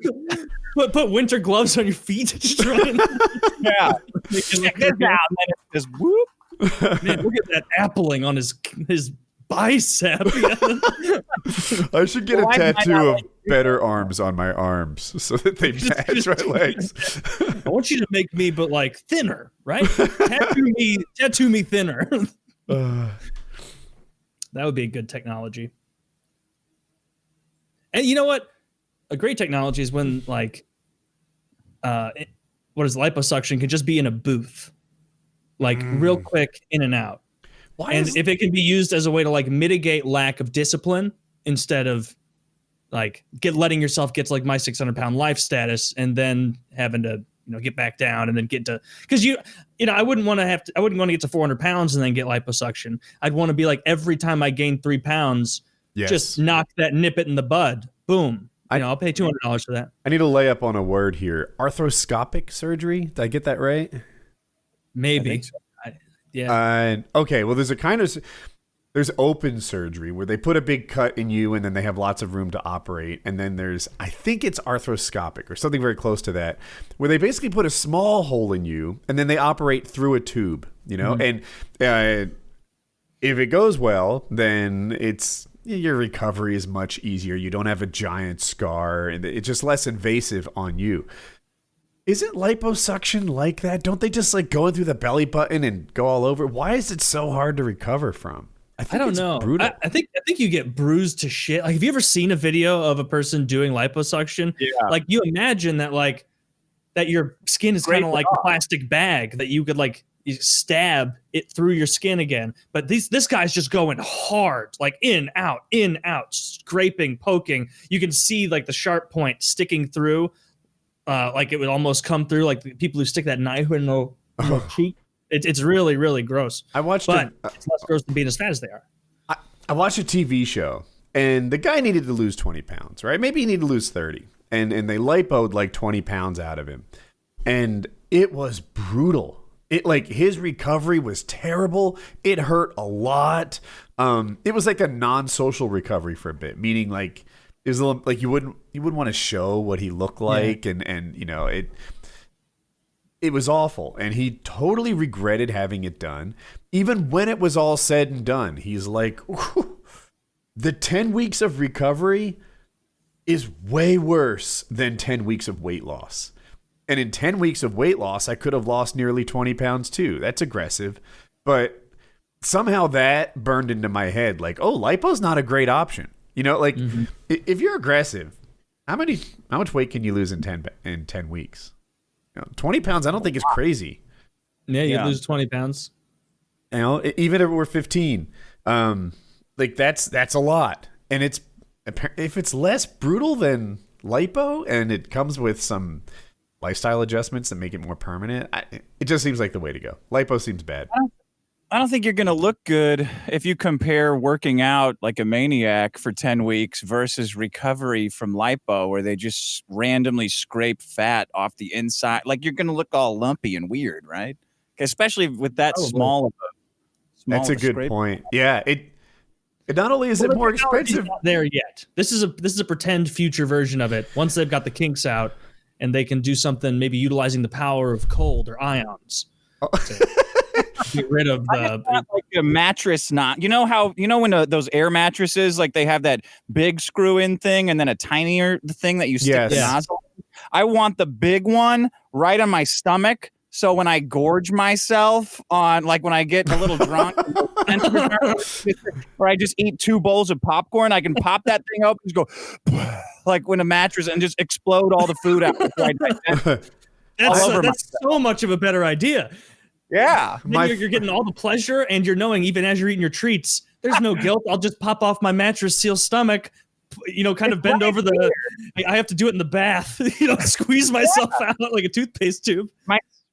Put winter gloves on your feet. Yeah. Check this out. And then it's just whoop. Man, look at that appling on his bicep. I should get a tattoo of better arms on my arms so that they match my legs. I want you to make me, but like thinner, right? Tattoo me thinner. That would be a good technology. And you know what? A great technology is when like, what is liposuction can just be in a booth, like real quick in and out. If it can be used as a way to like mitigate lack of discipline instead of like letting yourself get to like my 600-pound life status and then having to get back down and then get to, because I wouldn't want to get to 400 pounds and then get liposuction. I'd want to be like every time I gain 3 pounds, just nip it in the bud. Boom. I'll pay $200 for that. I need to lay up on a word here. Arthroscopic surgery. Did I get that right? Maybe. Yeah. Okay. Well, there's open surgery where they put a big cut in you and then they have lots of room to operate. And then I think it's arthroscopic or something very close to that, where they basically put a small hole in you and then they operate through a tube, and if it goes well, then your recovery is much easier. You don't have a giant scar and it's just less invasive on you. Isn't liposuction like that? Don't they just like go in through the belly button and go all over? Why is it so hard to recover from? I don't know. Brutal. I think you get bruised to shit. Like, have you ever seen a video of a person doing liposuction? Yeah. Like, you imagine that that your skin is kind of like a plastic bag that you could you stab it through your skin again. But this guy's just going hard, like in, out, scraping, poking. You can see like the sharp point sticking through. Like it would almost come through, like the people who stick that knife in the cheek. It's really, really gross. It's less gross than being as fat as they are. I watched a TV show, and the guy needed to lose 20 pounds, right? Maybe he needed to lose 30. And they lipoed like 20 pounds out of him. And it was brutal. His recovery was terrible. It hurt a lot. It was like a non-social recovery for a bit, meaning like, it was a little, like you wouldn't want to show what he looked like, and it was awful, and he totally regretted having it done. Even when it was all said and done, he's like, the 10 weeks of recovery is way worse than 10 weeks of weight loss. And in 10 weeks of weight loss, I could have lost nearly 20 pounds too. That's aggressive, but somehow that burned into my head. Like, oh, lipo's not a great option. If you're aggressive, how much weight can you lose in 10 weeks? 20 pounds, I don't think is crazy. Yeah, you lose 20 pounds. Even if it were 15, that's a lot. And if it's less brutal than lipo and it comes with some lifestyle adjustments that make it more permanent, it just seems like the way to go. Lipo seems bad. I don't think you're going to look good if you compare working out like a maniac for 10 weeks versus recovery from lipo, where they just randomly scrape fat off the inside. Like, you're going to look all lumpy and weird, right? Especially with that small. That's a good point. Yeah. It not only is it more expensive. Not there yet. This is a pretend future version of it. Once they've got the kinks out and they can do something, maybe utilizing the power of cold or ions. Get rid of like a mattress knot. When those air mattresses, like they have that big screw in thing and then a tinier thing that you stick the nozzle. I want the big one right on my stomach. So when I gorge myself on, like when I get a little drunk or I just eat 2 bowls of popcorn, I can pop that thing open and just go like when a mattress and just explode all the food out. That's so much of a better idea. Yeah. You're getting all the pleasure, and you're knowing even as you're eating your treats, there's no guilt. I'll just pop off my mattress, seal stomach, kind of bend over I have to do it in the bath, squeeze myself out like a toothpaste tube.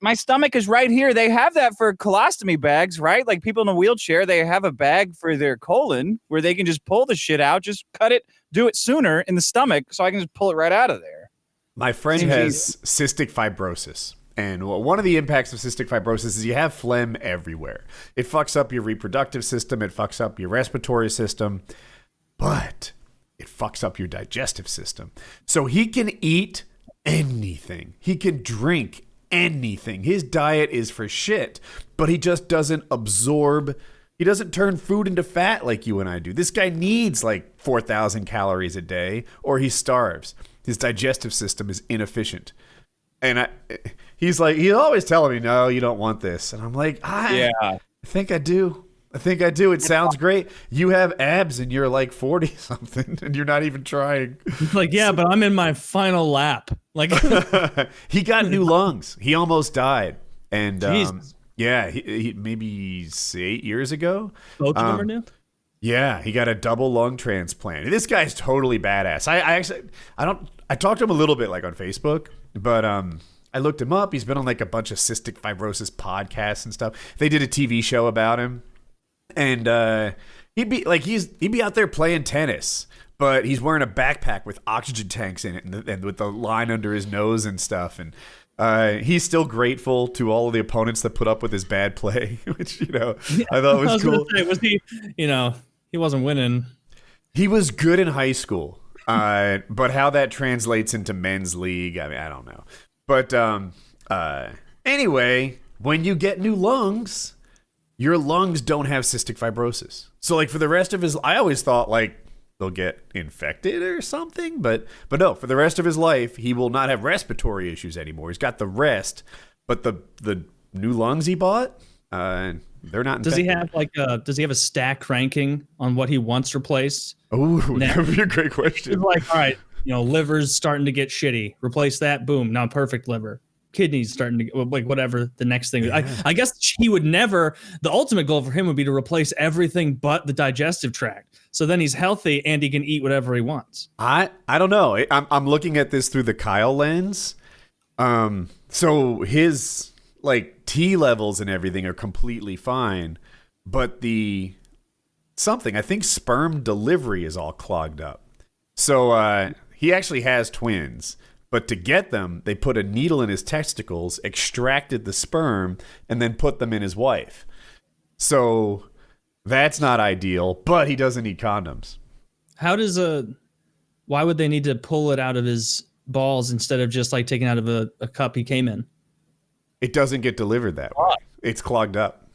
My stomach is right here. They have that for colostomy bags, right? Like people in a wheelchair, they have a bag for their colon where they can just pull the shit out, just cut it, do it sooner in the stomach, so I can just pull it right out of there. My friend has cystic fibrosis. And one of the impacts of cystic fibrosis is you have phlegm everywhere. It fucks up your reproductive system. It fucks up your respiratory system. But it fucks up your digestive system. So he can eat anything. He can drink anything. His diet is for shit, but he just doesn't absorb. He doesn't turn food into fat like you and I do. This guy needs like 4,000 calories a day or he starves. His digestive system is inefficient. And he's always telling me, no, you don't want this. And I'm like, I think I do. It sounds great. You have abs and you're like 40 something and you're not even trying. Like, yeah, but I'm in my final lap. Like, he got new lungs. He almost died. And Jesus. he maybe 8 years ago. Both of them are new? Yeah, he got a double lung transplant. This guy's totally badass. I talked to him a little bit like on Facebook, but I looked him up. He's been on like a bunch of cystic fibrosis podcasts and stuff. They did a TV show about him. And he'd be out there playing tennis, but he's wearing a backpack with oxygen tanks in it and with the line under his nose and stuff. And he's still grateful to all of the opponents that put up with his bad play, which, I thought was cool. Say, was he, he wasn't winning. He was good in high school, but how that translates into men's league, I mean, I don't know. But anyway, when you get new lungs, your lungs don't have cystic fibrosis. So like for the rest of his, I always thought like they'll get infected or something, but no, for the rest of his life, he will not have respiratory issues anymore. He's got the rest, but the new lungs he bought, they're not infected. Does he have a stack ranking on what he wants replaced? Oh, that would be a great question. He's like, all right, liver's starting to get shitty. Replace that, boom, now perfect liver. Kidneys starting to like whatever the next thing. Yeah. I guess he would never. The ultimate goal for him would be to replace everything but the digestive tract. So then he's healthy and he can eat whatever he wants. I don't know. I'm looking at this through the Kyle lens. So his like T levels and everything are completely fine, but I think sperm delivery is all clogged up. So he actually has twins. But to get them, they put a needle in his testicles, extracted the sperm, and then put them in his wife. So that's not ideal, but he doesn't need condoms. Why would they need to pull it out of his balls instead of just like taking out of a cup he came in? It doesn't get delivered that way. It's clogged up.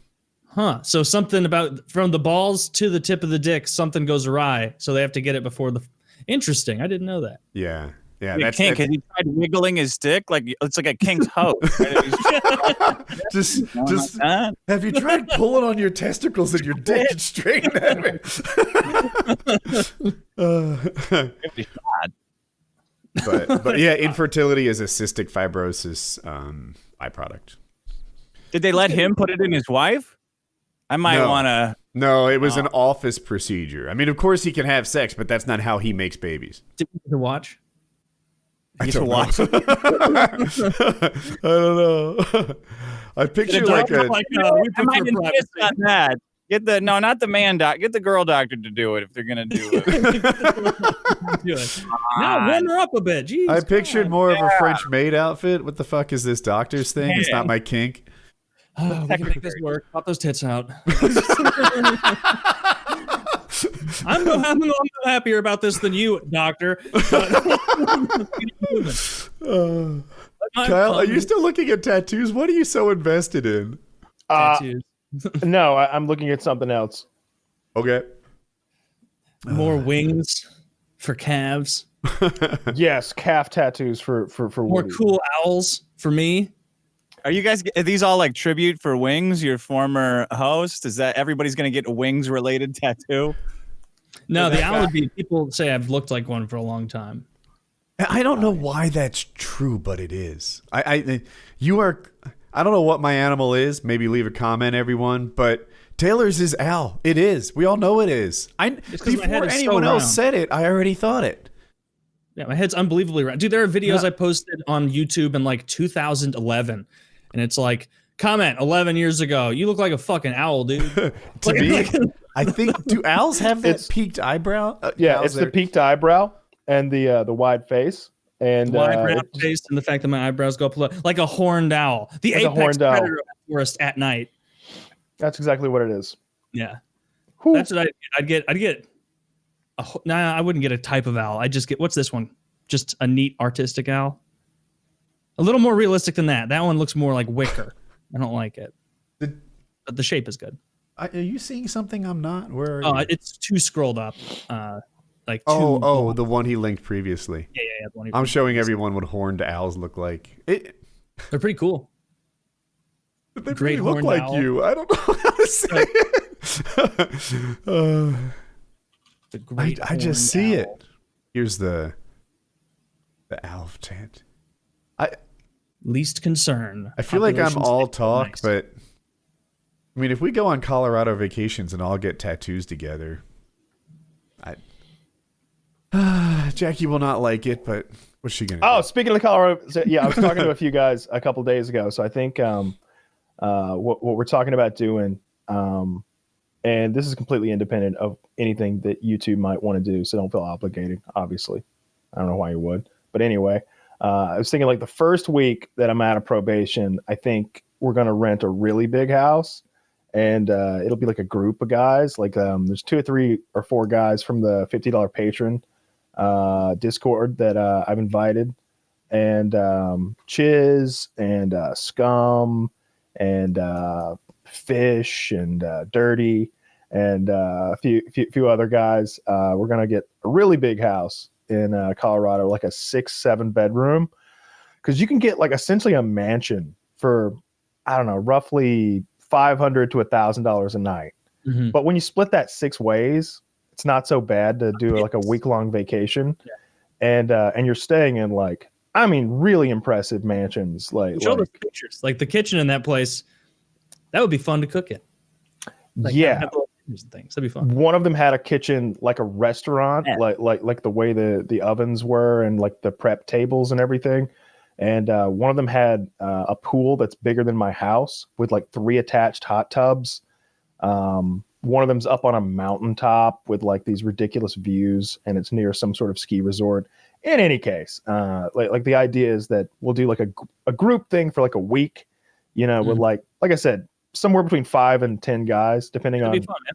Huh. So something about from the balls to the tip of the dick, something goes awry. So they have to get it before Interesting. I didn't know that. Yeah. Yeah, that's kink. Has he tried wiggling his dick? Like it's like a kink's hoe. just have you tried pulling on your testicles and your dick and straighten at it? But yeah, infertility is a cystic fibrosis byproduct. Did they let him put it in his wife? I might want to. No, it was an office procedure. I mean, of course he can have sex, but that's not how he makes babies. Did you watch? I don't know. I picture like a. I might insist on that. Get not the man doc. Get the girl doctor to do it if they're gonna do it. Now warm her up a bit. Jeez, I pictured more of a French maid outfit. What the fuck is this doctor's thing? It's not my kink. Oh, we can make this work. Pop those tits out. I'm no happier about this than you, doctor. Kyle, are you still looking at tattoos? What are you so invested in? Tattoos. No, I'm looking at something else. Okay. More wings for calves. Yes, calf tattoos for more Woody. Cool owls for me. Are these all like tribute for Wings, your former host? Is that everybody's going to get a Wings related tattoo? No, the owl would be, people say I've looked like one for a long time. I don't know why that's true, but it is. I don't know what my animal is. Maybe leave a comment, everyone. But Taylor's is owl. It is. We all know it is. Before anyone else said it, I already thought it. Yeah, my head's unbelievably round. Dude, there are videos I posted on YouTube in like 2011. And it's like, comment 11 years ago. You look like a fucking owl, dude. To me, I think, do owls have that peaked eyebrow? Yeah, it's the peaked eyebrow and the wide face. And wide round face and the fact that my eyebrows go up like a horned owl. The like apex predator of the forest at night. That's exactly what it is. Yeah. Whew. That's what I'd get. I wouldn't get a type of owl. I'd just get, what's this one? Just a neat artistic owl. A little more realistic than that. That one looks more like wicker. I don't like it. But the shape is good. Are you seeing something I'm not? Where are you? It's too scrolled up. Like the one he linked previously. Yeah. The one I'm showing everyone what horned owls look like. They're pretty cool. They Great really look horned like owl. you. I don't know how to say it. The great I just horned see owl. it. Here's the owl tent. Least concern. I feel like I'm Population all stays talk, nice. but I mean, if we go on Colorado vacations and all get tattoos together, Jackie will not like it, but what's she gonna do? Speaking of Colorado, I was talking to a few guys a couple days ago. So I think what we're talking about doing, and this is completely independent of anything that you two might want to do, so don't feel obligated. Obviously, I don't know why you would, but anyway, I was thinking like the first week that I'm out of probation, I think we're gonna rent a really big house, and it'll be like a group of guys. Like there's 2 or 3 or 4 guys from the $50 Patron Discord that I've invited, and Chiz and Scum and Fish and Dirty and a few other guys. We're gonna get a really big house in Colorado, like a 6-7 bedroom, because you can get like essentially a mansion for, I don't know, roughly $500 to $1,000 a night. Mhm. But when you split that 6 ways, it's not so bad to do like a week-long vacation. Yeah. And you're staying in like, I mean, really impressive mansions. Show those pictures. Like the kitchen in that place, that would be fun to cook in. Like, yeah. have little pictures and things. That'd be fun. One of them had a kitchen like a restaurant, Yeah. like the way the ovens were and like the prep tables and everything. And one of them had a pool that's bigger than my house with like 3 attached hot tubs. One of them's up on a mountaintop with like these ridiculous views, and it's near some sort of ski resort. In any case, like the idea is that we'll do like a group thing for like a week, with like I said, somewhere between 5 and 10 guys, depending on That'd be fun, man.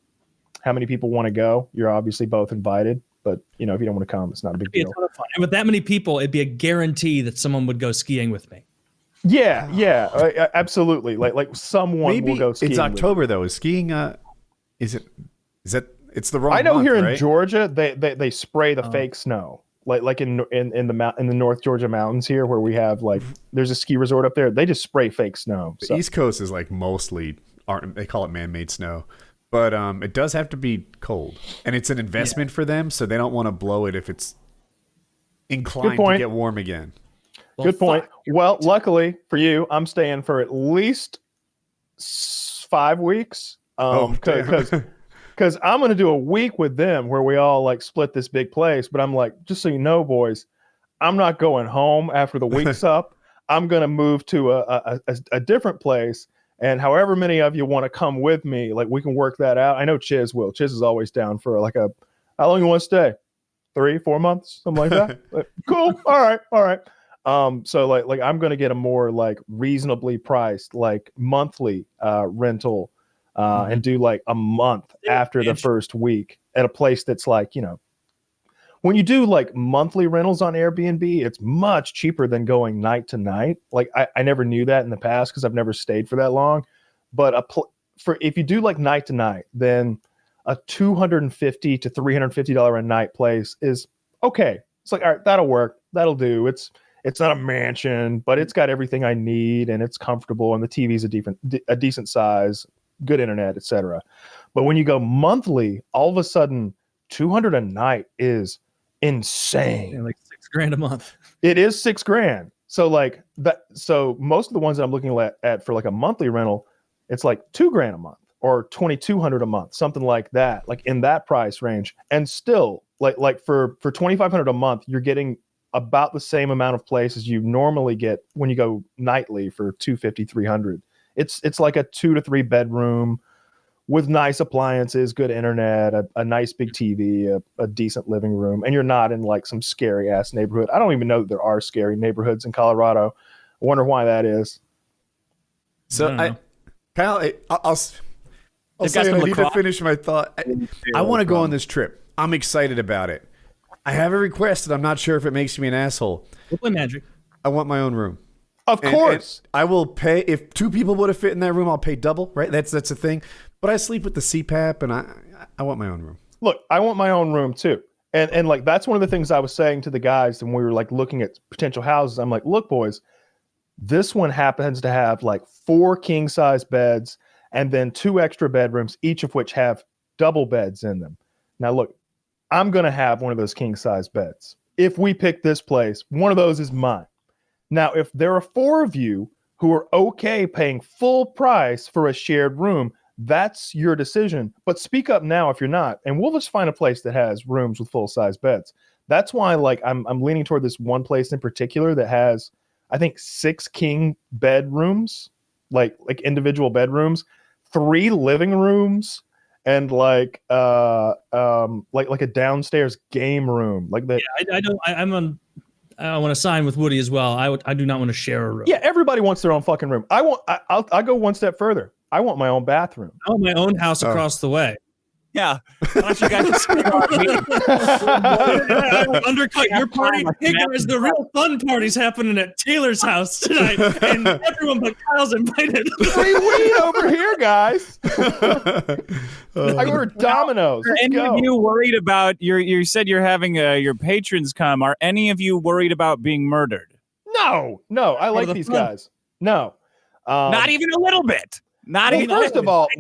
how many people want to go. You're obviously both invited, but if you don't want to come, it's not a big It'd be a deal. ton of fun. And with that many people, it'd be a guarantee that someone would go skiing with me. Yeah, absolutely. Like someone Maybe will go skiing. it's with October though. Is skiing? Is that? It's the wrong. I know month, here in right? Georgia, they spray the fake snow. Like in the North Georgia mountains here, where we have like there's a ski resort up there. They just spray fake snow. The East Coast is like mostly they call it man-made snow, but it does have to be cold, and it's an investment for them, so they don't want to blow it if it's inclined to get warm again. Good point. Well, luckily for you, I'm staying for at least 5 weeks. Because I'm going to do a week with them where we all like split this big place. But I'm like, just so you know, boys, I'm not going home after the week's up. I'm going to move to a different place. And however many of you want to come with me, like we can work that out. I know Chiz will. Chiz is always down for like how long you want to stay? 3-4 months, something like that. Like, cool. All right. So like I'm going to get a more like reasonably priced, like monthly rental and do like a month after the first week at a place that's like, when you do like monthly rentals on Airbnb, it's much cheaper than going night to night. Like I never knew that in the past because I've never stayed for that long. But if you do like night to night, then a $250 to $350 a night place is okay. It's like, all right, that'll work. That'll do. It's not a mansion, but it's got everything I need and it's comfortable and the TV's a decent size, good internet, etc. But when you go monthly, all of a sudden $200 a night is insane. Yeah, like $6,000 a month. It is $6,000. So like that. So most of the ones that I'm looking at for like a monthly rental, it's like $2,000 a month or $2,200 a month, something like that, like in that price range. And still like for $2,500 a month, you're getting about the same amount of place as you normally get when you go nightly for $250, $300. It's like a 2 to 3 bedroom with nice appliances, good internet, a nice big TV, a decent living room, and you're not in like some scary ass neighborhood. I don't even know that there are scary neighborhoods in Colorado. I wonder why that is. So Kyle, I'll say got I some need to lacrosse. finish my thought. I want to go on this trip. I'm excited about it. I have a request, and I'm not sure if it makes me an asshole. We'll play Magic. I want my own room. Of course. And I will pay. If 2 people would have fit in that room, I'll pay double, right? That's a thing. But I sleep with the CPAP, and I want my own room. Look, I want my own room too. And like, that's one of the things I was saying to the guys when we were like looking at potential houses. I'm like, look, boys, this one happens to have like 4 king size beds and then 2 extra bedrooms, each of which have double beds in them. Now, look, I'm going to have one of those king size beds. If we pick this place, one of those is mine. Now, if there are 4 of you who are okay paying full price for a shared room, that's your decision. But speak up now if you're not, and we'll just find a place that has rooms with full size beds. That's why, like, I'm leaning toward this one place in particular that has, I think, 6 king bedrooms, like individual bedrooms, 3 living rooms, and like a downstairs game room, like that. Yeah, I want to sign with Woody as well. I do not want to share a room. Yeah, everybody wants their own fucking room. I'll go one step further. I want my own bathroom. I want my own house across the way. Yeah. Why don't you guys undercut your party? Hey guys, the real fun party's happening at Taylor's house tonight, and everyone but Kyle's invited. Free weed over here, guys. I ordered Domino's. Are any of you worried about you said you're having your patrons come? Are any of you worried about being murdered? No. I like these guys. No. Not even a little bit.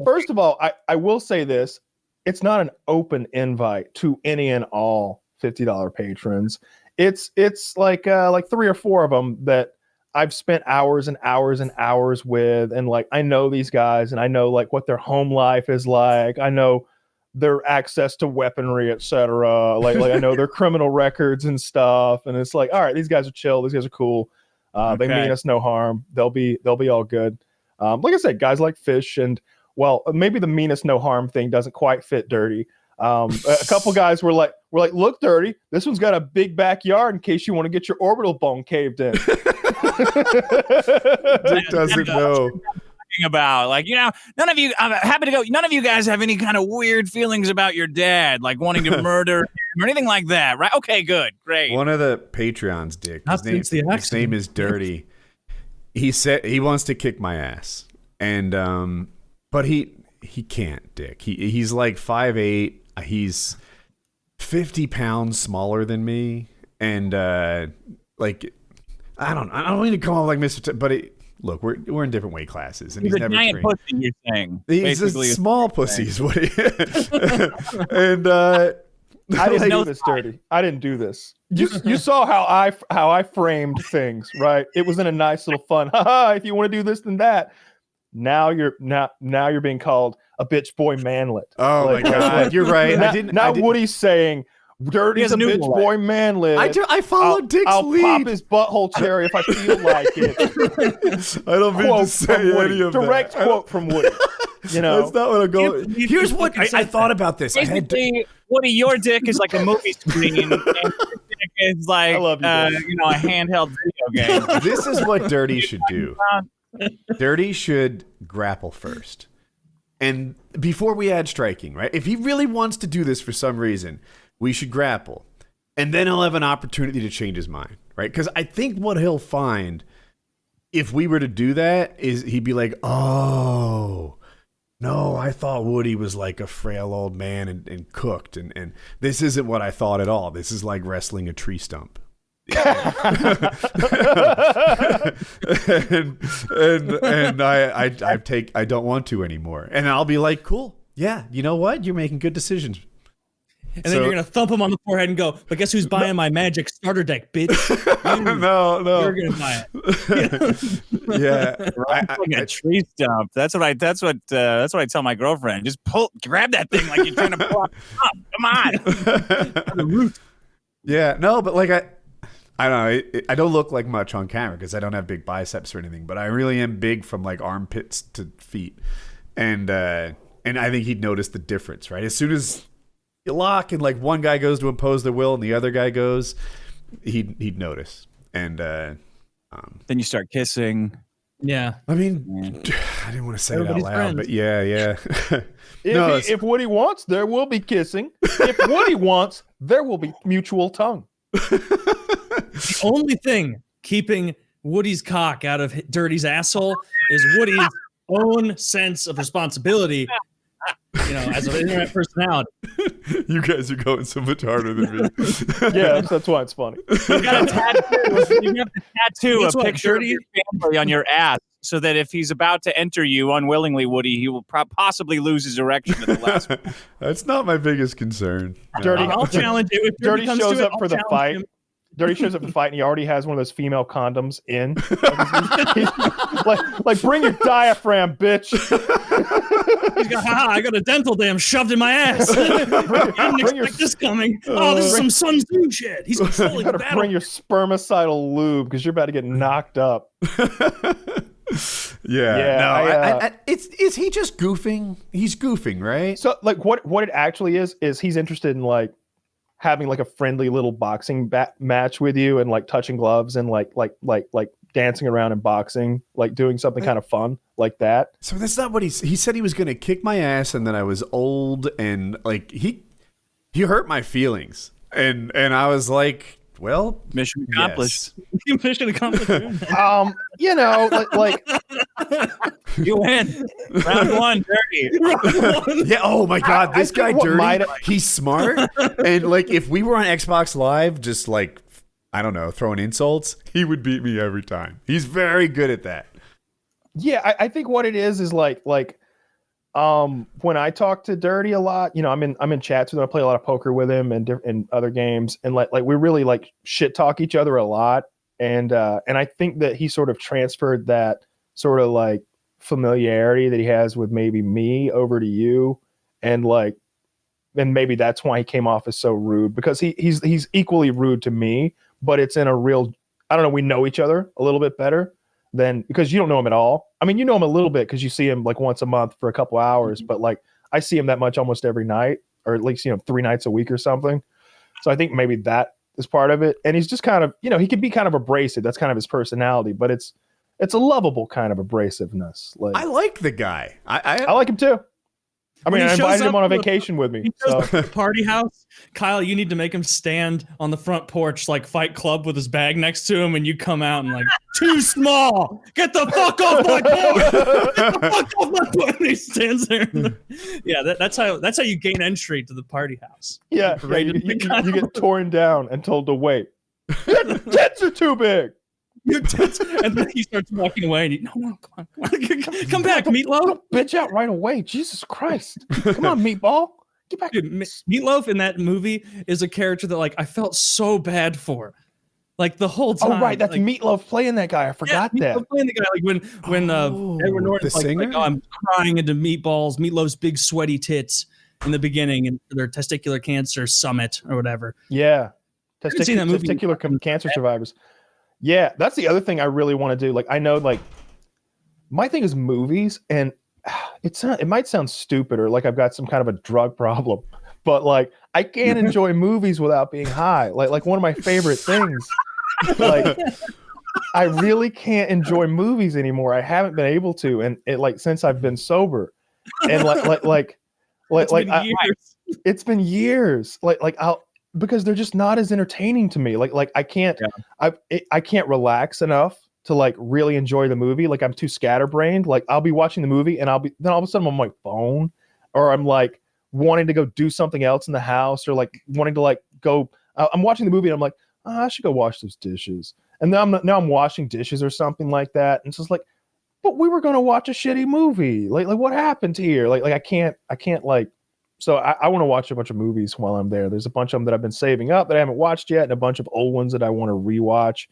First of all, I will say this. It's not an open invite to any and all $50 patrons. It's like 3 or 4 of them that I've spent hours and hours and hours with, and like I know these guys, and I know like what their home life is like. I know their access to weaponry, etc. Like I know their criminal records and stuff. And it's like, all right, these guys are chill. These guys are cool. They mean us no harm. They'll be all good. Like I said, guys like fish, and well, maybe the meanest no harm thing doesn't quite fit Dirty. A couple guys were like, look, Dirty, this one's got a big backyard in case you want to get your orbital bone caved in. Dick doesn't know. About none of you, I'm happy to go. None of you guys have any kind of weird feelings about your dad, like wanting to murder him or anything like that, right? Okay, good, great. One of the Patreons, Dick, his name is Dirty. He said he wants to kick my ass, and but he can't, Dick. He's like 5'8". He's 50 pounds smaller than me, and like I don't mean to call him like Mr. But look, we're in different weight classes, and he's never giant trained. Pussy, you're saying. He's a small pussy, is what he and I didn't do this, Dirty. I didn't do this. You saw how I framed things, right? It was in a nice little fun. If you want to do this, then that. Now you're being called a bitch boy manlet. Oh my god, you're right. Woody's saying Dirty's a bitch boy manlet. I follow Dick's lead. I'll pop his butthole cherry if I feel like it. I don't mean to say any of that. Direct quote from Woody. You know, that's not what I'm going. Here's what I thought about this. Basically, Woody, your dick is like a movie screen, and your dick is like a handheld video game. This is what Dirty should do. Dirty should grapple first, and before we add striking, right? If he really wants to do this for some reason, we should grapple, and then he'll have an opportunity to change his mind, right? Because I think what he'll find if we were to do that is he'd be like, oh no, I thought Woody was like a frail old man and cooked, and this isn't what I thought at all. This is like wrestling a tree stump. and I don't want to anymore, and I'll be like, cool, yeah, you know what, you're making good decisions, and then you're gonna thump him on the forehead and go, but guess who's buying my magic starter deck, bitch? No, you're gonna buy it. Yeah, a tree stump. That's what I tell my girlfriend. Just grab that thing like you're trying to pull up. Come on. The root. Yeah, no, but like I don't know. I don't look like much on camera because I don't have big biceps or anything, but I really am big from like armpits to feet, and I think he'd notice the difference, right? As soon as you lock and like one guy goes to impose their will and the other guy goes, he'd notice, and then you start kissing. Yeah, I mean, I didn't want to say it out loud, friends. but yeah. If Woody wants, there will be kissing. If Woody wants, there will be mutual tongue. The only thing keeping Woody's cock out of Dirty's asshole is Woody's own sense of responsibility, as an internet personality. You guys are going so much harder than me. Yeah, that's why it's funny. You got a tattoo. You have to tattoo Guess a what, picture Dirty? of your family on your ass, so that if he's about to enter you unwillingly, Woody, he will possibly lose his erection at the last moment. That's not my biggest concern. Dirty. I'll challenge you. If Dirty comes shows to it, up I'll for the challenge fight. him. Dirty shows up for the fight, and he already has one of those female condoms in. like bring your diaphragm, bitch. He's got, I got a dental dam shoved in my ass. I didn't expect this coming. Oh, this is some Sun Tzu shit. He's controlling You the gotta battle. bring your spermicidal lube because you're about to get knocked up. Yeah. Is he just goofing? He's goofing, right? So like what it actually is he's interested in like having like a friendly little boxing match with you and like touching gloves and like dancing around and boxing, like doing something kind of fun like that. So that's not what he said. He was going to kick my ass and then I was old and like he hurt my feelings. And I was like, well, Mission accomplished. yes. Mission accomplished. Like You win. Round one, Dirty. Yeah. Oh my God, this guy think what Dirty. He's smart. And like, if we were on Xbox Live, just like, I don't know, throwing insults, he would beat me every time. He's very good at that. yeah, I think what it is like when I talk to Dirty a lot, I'm in chats with him. I play a lot of poker with him and other games, and like we really like shit talk each other a lot. And I think that he sort of transferred that sort of like familiarity that he has with maybe me over to you, and maybe that's why he came off as so rude, because he's equally rude to me, but it's in a real, I don't know, we know each other a little bit better than, because you don't know him at all. I mean, you know him a little bit because you see him like once a month for a couple hours, but like I see him that much almost every night, or at least 3 nights a week or something. So I think maybe that is part of it. And he's just kind of, he can be kind of abrasive. That's kind of his personality, but it's a lovable kind of abrasiveness. Like I like the guy. I like him too. I mean, When he I shows invited him up on a to the- vacation with me. He goes So. to the party house. Kyle, you need to make him stand on the front porch like Fight Club with his bag next to him, and you come out and like, too small. Get the fuck off my porch. Get the fuck off my porch. And he stands there. Yeah, that's how you gain entry to the party house. Yeah, Right, you get torn down and told to wait. Your tits are too big. And then he starts walking away, and you, no, come on. Come back, Meatloaf. Don't bitch out right away. Jesus Christ. Come on, Meatball. Get back. Dude, Meatloaf in that movie is a character that like I felt so bad for, like the whole time. Oh, right. That's like, Meatloaf playing that guy. I forgot that. Meatloaf playing the guy, like when Edward Norton's the singer? like, oh, I'm crying into Meatloaf's big sweaty tits in the beginning and their testicular cancer summit or whatever. Yeah. haven't seen that movie. Testicular cancer survivors. Yeah, that's the other thing I really want to do. Like, I know, like, my thing is movies, and it might sound stupid or like I've got some kind of a drug problem, but like I can't enjoy movies without being high. Like one of my favorite things. Like, I really can't enjoy movies anymore. I haven't been able to, and it like since I've been sober, and it's been years. Like I'll. Because they're just not as entertaining to me. Like I can't, I can't relax enough to like really enjoy the movie. Like I'm too scatterbrained. Like I'll be watching the movie and then all of a sudden I'm on my phone, or I'm like wanting to go do something else in the house, or like wanting to like go. I'm watching the movie and I'm like, I should go wash those dishes. And then I'm washing dishes or something like that. And it's just like, but we were gonna watch a shitty movie. Like what happened here? Like I can't like. So I want to watch a bunch of movies while I'm there. There's a bunch of them that I've been saving up that I haven't watched yet, and a bunch of old ones that I want to rewatch.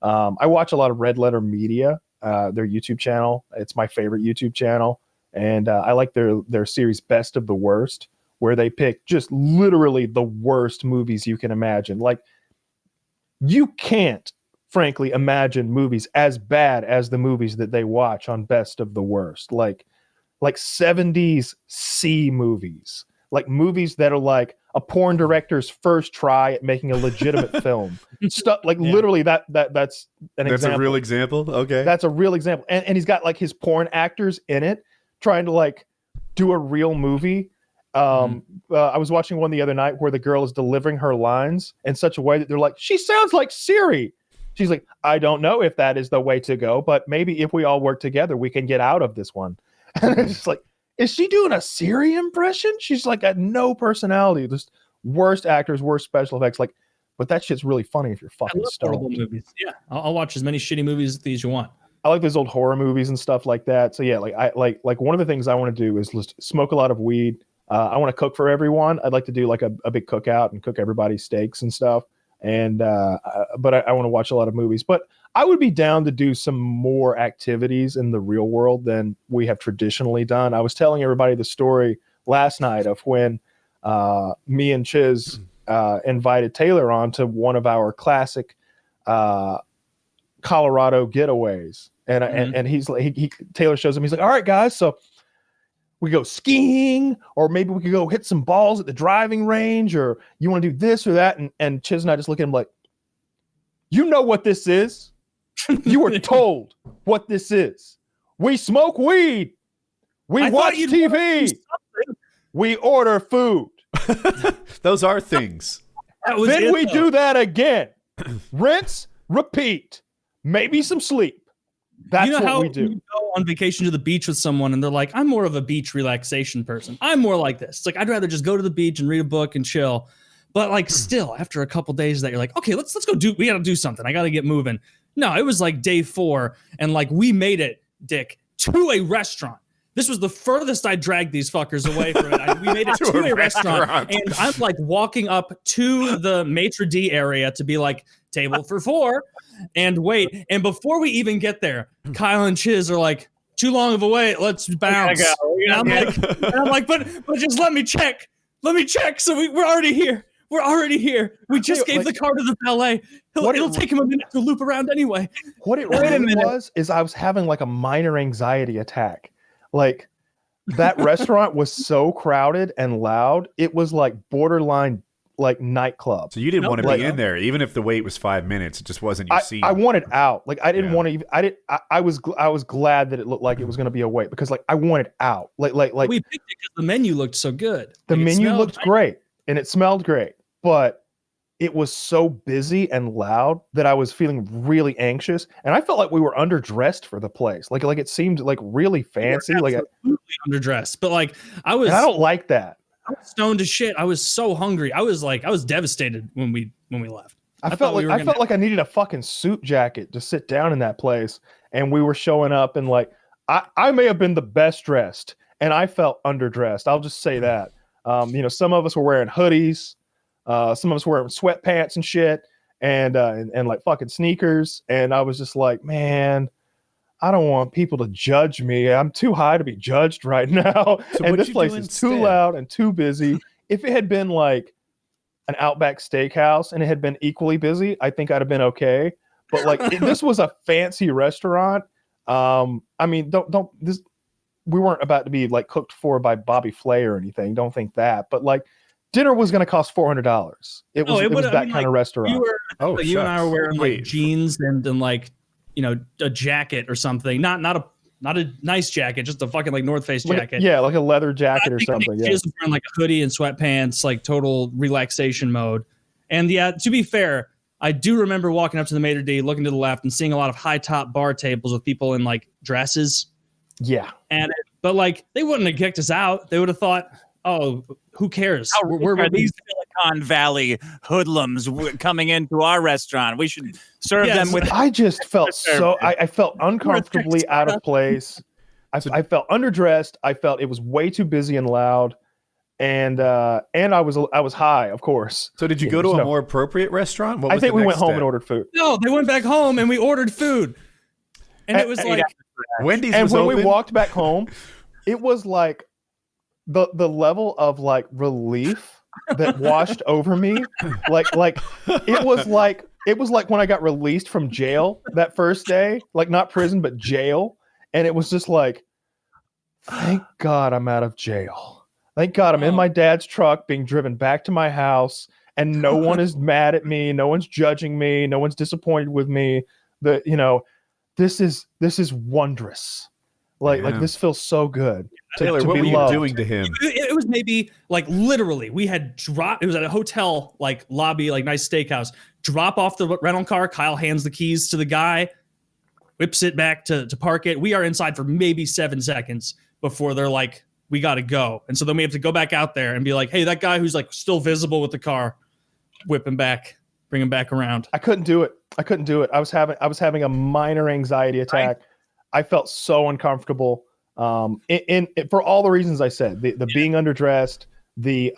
I watch a lot of Red Letter Media, their YouTube channel. It's my favorite YouTube channel, and I like their series Best of the Worst, where they pick just literally the worst movies you can imagine. Like, you can't, frankly, imagine movies as bad as the movies that they watch on Best of the Worst. Like 70s C movies, like movies that are like a porn director's first try at making a legitimate film. Stuff like literally that's an example. That's a real example. Okay. That's a real example. And he's got like his porn actors in it trying to like do a real movie. I was watching one the other night where the girl is delivering her lines in such a way that they're like, she sounds like Siri. She's like, I don't know if that is the way to go, but maybe if we all work together, we can get out of this one. And it's just like, is she doing a Siri impression? She's like, got no personality. Just worst actors, worst special effects. Like, but that shit's really funny if you're fucking stoned. Movies. Yeah, I'll watch as many shitty movies as these you want. I like those old horror movies and stuff like that. So yeah, like one of the things I want to do is just smoke a lot of weed. I want to cook for everyone. I'd like to do like a big cookout and cook everybody's steaks and stuff. And but I want to watch a lot of movies. But I would be down to do some more activities in the real world than we have traditionally done. I was telling everybody the story last night of when me and Chiz invited Taylor on to one of our classic Colorado getaways. And he's like, Taylor shows him. He's like, all right, guys, so we go skiing, or maybe we could go hit some balls at the driving range, or you want to do this or that. And Chiz and I just look at him like, you know what this is? You were told what this is. We smoke weed. We watch TV. We order food. Those are things. Then we do that again. Rinse, repeat. Maybe some sleep. That's what we do. You go on vacation to the beach with someone and they're like, I'm more of a beach relaxation person. I'm more like this. It's like, I'd rather just go to the beach and read a book and chill. But like still, after a couple days that you're like, okay, let's go we got to do something. I got to get moving. No, it was like day 4. And like we made it, Dick, to a restaurant. This was the furthest I dragged these fuckers away from it. We made it to a restaurant. And I'm like walking up to the maitre d' area to be like, table for 4 and wait. And before we even get there, Kyle and Chiz are like, too long of a wait. Let's bounce. And I'm like, but just let me check. So we're already here. We just gave the car to the valet. It'll take him a minute to loop around anyway. What it really was is I was having like a minor anxiety attack. Like that restaurant was so crowded and loud. It was like borderline like nightclub. So you didn't want to be in there, even if the wait was 5 minutes. It just wasn't your scene. I wanted out. Like I didn't want to. I was glad that it looked like it was going to be a wait because like I wanted out. Like we picked it because the menu looked so good. The menu looked great and it smelled great, but it was so busy and loud that I was feeling really anxious, and I felt like we were underdressed for the place. Like it seemed like really fancy. Like absolutely underdressed, but like I don't like that. I was stoned as shit. I was so hungry. I was devastated when we left. I felt like I needed a fucking suit jacket to sit down in that place. And we were showing up and like I may have been the best dressed and I felt underdressed. I'll just say that. Some of us were wearing hoodies, some of us were wearing sweatpants and shit and like fucking sneakers. And I was just like, man, I don't want people to judge me. I'm too high to be judged right now. So and this place is too loud and too busy. If it had been like an Outback Steakhouse and it had been equally busy, I think I'd have been okay. But like this was a fancy restaurant. I mean, we weren't about to be like cooked for by Bobby Flay or anything. Don't think that. But like dinner was going to cost $400. It was that kind of restaurant. You and I were wearing like jeans and like, a jacket or something. Not a nice jacket, just a fucking like North Face jacket. Yeah, like a leather jacket or something. Yeah, just wearing like a hoodie and sweatpants, like total relaxation mode. And yeah, to be fair, I do remember walking up to the maitre d', looking to the left, and seeing a lot of high top bar tables with people in like dresses. Yeah, but like they wouldn't have kicked us out. They would have thought, oh, who cares? We're these Silicon Valley hoodlums coming into our restaurant. We should serve them with. I just felt I felt uncomfortably out of place. I felt underdressed. I felt it was way too busy and loud, and I was high, of course. So did you go to a more appropriate restaurant? I think we went home and ordered food. No, they went back home and we ordered food, and it was like Wendy's. And was when open. we walked back home, it was like the level of like relief that washed over me. Like it was like when I got released from jail that first day, like not prison, but jail. And it was just like, thank God I'm out of jail. Thank God I'm in my dad's truck being driven back to my house and no one is mad at me. No one's judging me. No one's disappointed with me. This is wondrous. Like Yeah. this feels so good. Taylor, what be were you loved. doing to him? It was maybe like literally we had dropped. It was at a hotel like lobby, like nice steakhouse. Drop off the rental car. Kyle hands the keys to the guy, whips it back to park it. We are inside for maybe 7 seconds before they're like, we got to go. And so then we have to go back out there and be like, hey, that guy who's like still visible with the car, whip him back, bring him back around. I couldn't do it. I was having a minor anxiety attack. Right. I felt so uncomfortable. For all the reasons I said, the being underdressed, the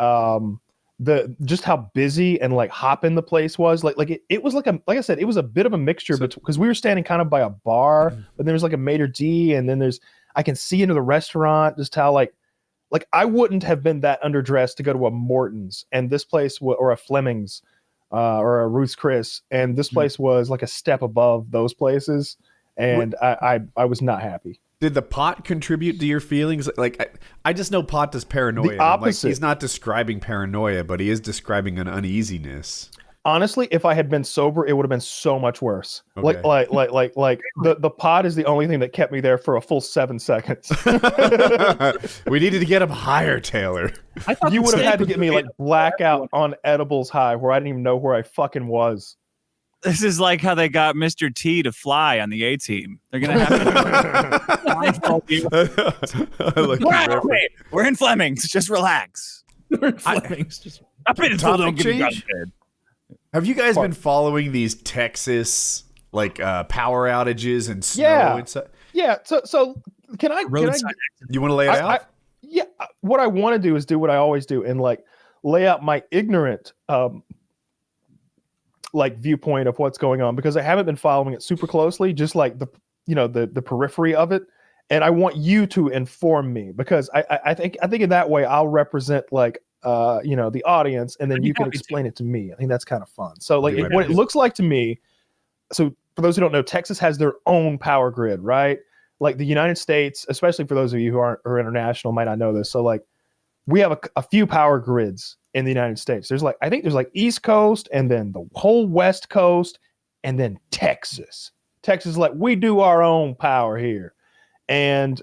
just how busy and like hopping the place was. It was like I said, it was a bit of a mixture because we were standing kind of by a bar, but there was like a maitre d', and then I can see into the restaurant just how like I wouldn't have been that underdressed to go to a Morton's, and this place or a Fleming's or a Ruth's Chris, and this place was like a step above those places, and I was not happy. Did the pot contribute to your feelings? Like, I just know pot does paranoia. The opposite. Like, he's not describing paranoia, but he is describing an uneasiness. Honestly, if I had been sober, it would have been so much worse. Okay. Like the pot is the only thing that kept me there for a full 7 seconds. We needed to get him higher, Taylor. You would have had to get me like blackout on edibles high, where I didn't even know where I fucking was. This is like how they got Mr. T to fly on the A team. They're gonna have blindfold you. We're in Fleming's. Just relax. We're in Fleming's. Just Topic change? Have you guys been following these Texas power outages and snow and stuff? Yeah. So can I you want to lay it out? What I want to do is do what I always do and like lay out my ignorant viewpoint of what's going on, because I haven't been following it super closely, just like the periphery of it. And I want you to inform me, because I think in that way I'll represent the audience, and then you can explain it to me. I think that's kind of fun. So what it looks like to me. So for those who don't know, Texas has their own power grid, right? Like the United States, especially for those of you who are international, might not know this. So like we have a few power grids in the United States. There's East Coast, and then the whole West Coast, and then Texas. Texas is like, we do our own power here. And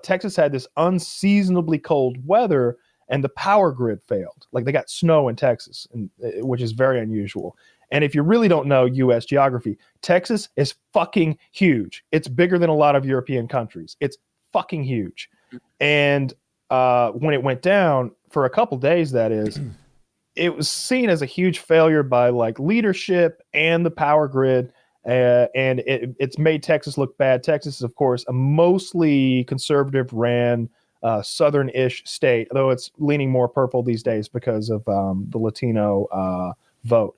Texas had this unseasonably cold weather, and the power grid failed. Like they got snow in Texas, which is very unusual. And if you really don't know U.S. geography, Texas is fucking huge. It's bigger than a lot of European countries. It's fucking huge. And when it went down for a couple days, that is, it was seen as a huge failure by like leadership and the power grid. And it's made Texas look bad. Texas is, of course, a mostly conservative ran southern-ish state, though it's leaning more purple these days because of the Latino vote.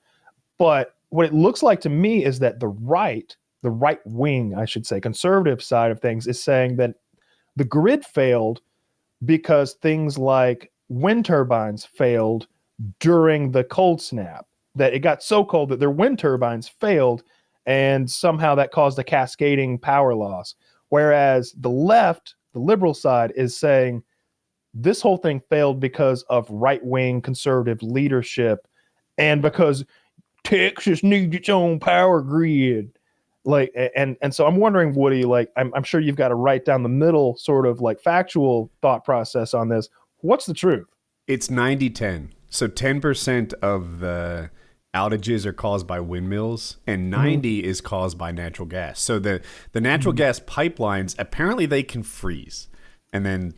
But what it looks like to me is that the right wing, I should say, conservative side of things, is saying that the grid failed because things like wind turbines failed during the cold snap, that it got so cold that their wind turbines failed, and somehow that caused a cascading power loss. Whereas the left, the liberal side, is saying this whole thing failed because of right-wing conservative leadership and because Texas needs its own power grid. And so I'm wondering, Woody, I'm sure you've got a right down the middle sort of like factual thought process on this. What's the truth? It's 90-10. So 10% of the outages are caused by windmills, and 90 is caused by natural gas. So the natural gas pipelines, apparently they can freeze, and then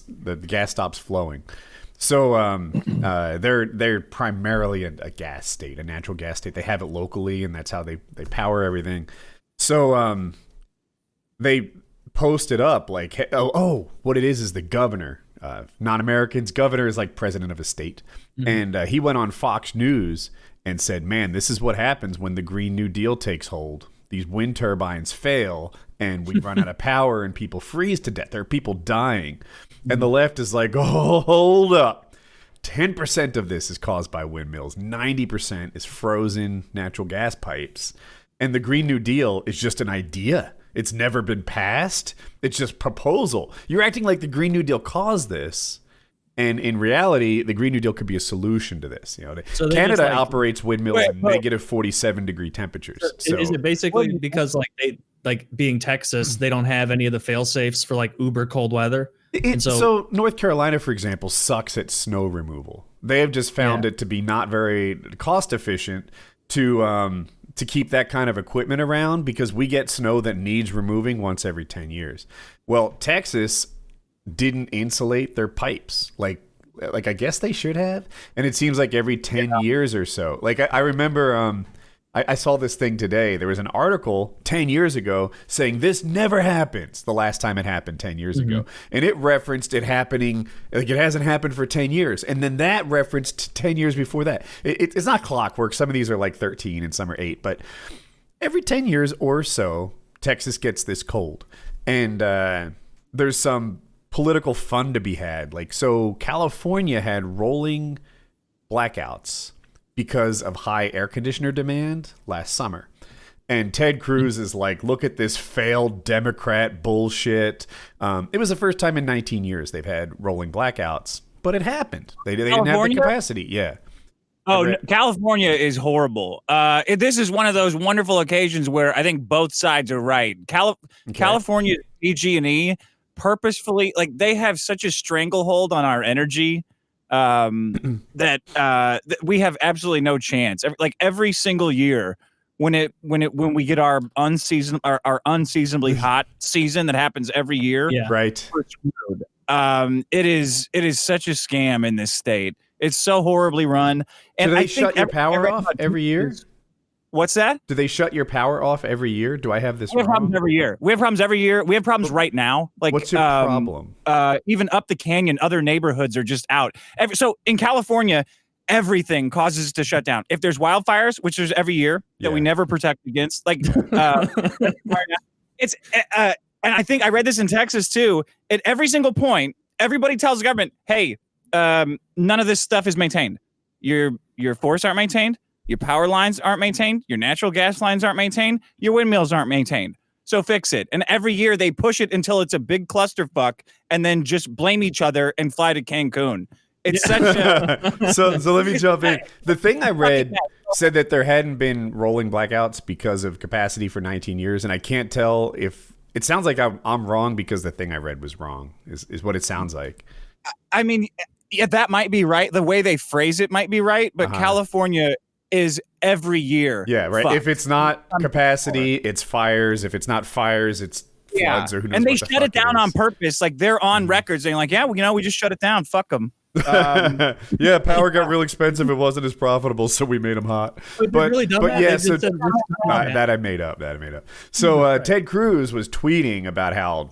the gas stops flowing. So they're primarily a gas state, a natural gas state. They have it locally, and that's how they power everything. So they posted up like, what it is the governor. Non-Americans, governor is like president of a state. And he went on Fox News and said, man, this is what happens when the Green New Deal takes hold. These wind turbines fail, and we run out of power, and people freeze to death. There are people dying. And the left is like, oh, hold up. 10% of this is caused by windmills. 90% is frozen natural gas pipes. And the Green New Deal is just an idea. It's never been passed. It's just proposal. You're acting like the Green New Deal caused this. And in reality, the Green New Deal could be a solution to this. So Canada operates windmills at negative 47 degree temperatures. So is it basically because like like being Texas, they don't have any of the fail safes for like uber cold weather. And so North Carolina, for example, sucks at snow removal. They have just found it to be not very cost efficient to keep that kind of equipment around because we get snow that needs removing once every 10 years. Well, Texas didn't insulate their pipes like I guess they should have. And it seems like every 10 years or so. Like I remember I saw this thing today. There was an article 10 years ago saying this never happens the last time it happened 10 years ago. And it referenced it happening, like it hasn't happened for 10 years. And then that referenced 10 years before that. It's not clockwork. Some of these are like 13 and some are 8. But every 10 years or so, Texas gets this cold. And there's some political fun to be had. Like, so California had rolling blackouts because of high air conditioner demand last summer. And Ted Cruz is like, look at this failed Democrat bullshit. It was the first time in 19 years they've had rolling blackouts, but it happened. They didn't have the capacity. Yeah. Oh, California is horrible. This is one of those wonderful occasions where I think both sides are right. California PG&E purposefully, like they have such a stranglehold on our energy that we have absolutely no chance. Like every single year, when we get our unseasonably hot season that happens every year, right? It is such a scam in this state. It's so horribly run. And do they shut your power off every year? What's that? Do they shut your power off every year? Do I have this wrong? We have problems every year. We have problems every year. We have problems right now. Like, what's your problem? Even up the canyon, other neighborhoods are just out. So in California, everything causes us to shut down. If there's wildfires, which there's every year that we never protect against, like it's and I think I read this in Texas too. At every single point, everybody tells the government, "Hey, none of this stuff is maintained. Your forests aren't maintained. Your power lines aren't maintained. Your natural gas lines aren't maintained. Your windmills aren't maintained. So fix it." And every year they push it until it's a big clusterfuck and then just blame each other and fly to Cancun. It's such a... So let me jump in. The thing I read said that there hadn't been rolling blackouts because of capacity for 19 years. And I can't tell if... It sounds like I'm wrong because the thing I read was wrong, is what it sounds like. I mean, yeah, that might be right. The way they phrase it might be right. But California is every year. Yeah, right. If it's not capacity, it's fires. If it's not fires, it's floods or who knows. And they what the shut it fuck down is. on purpose. Like they're on record saying like, yeah, well, we just shut it down. Fuck them. Yeah, power got real expensive. It wasn't as profitable, so we made them hot. But yeah, so that I made up. So Ted Cruz was tweeting about how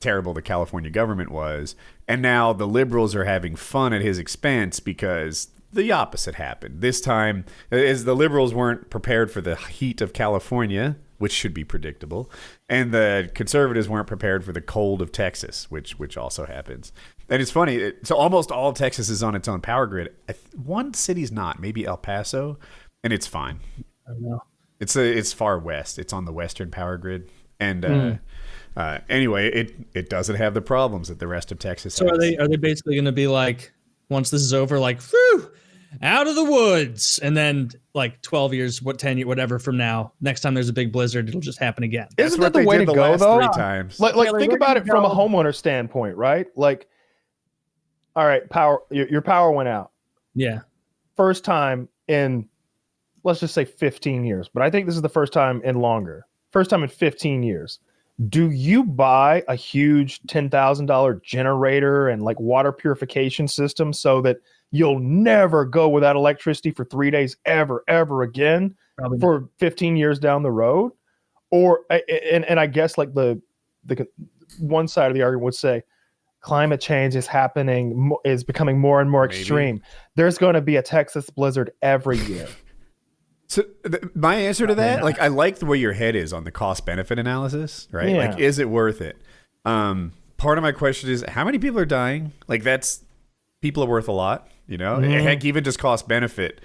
terrible the California government was, and now the liberals are having fun at his expense because the opposite happened. This time, as the liberals weren't prepared for the heat of California, which should be predictable, and the conservatives weren't prepared for the cold of Texas, which also happens. And it's funny. So almost all of Texas is on its own power grid. One city's not, maybe El Paso, and it's fine. I don't know. It's far west. It's on the western power grid, and anyway, it doesn't have the problems that the rest of Texas has. So are they basically going to be like, once this is over, like, phew, out of the woods, and then like 12 years, 10 years, whatever from now, next time there's a big blizzard, it'll just happen again. Isn't that the way to go though? 3 times. Like think about it from a homeowner standpoint, right? Like, all right, your power went out. Yeah. First time in, let's just say 15 years, but I think this is the first time in longer. First time in 15 years. Do you buy a huge $10,000 generator and like water purification system so that you'll never go without electricity for 3 days ever again for 15 years down the road? Or and I guess like the one side of the argument would say climate change is becoming more and more extreme. There's going to be a Texas blizzard every year. So my answer to that, like, I like the way your head is on the cost benefit analysis, right? Yeah. Like, is it worth it? Part of my question is how many people are dying? Like, people are worth a lot, you know? Mm-hmm. Heck, even just cost benefit.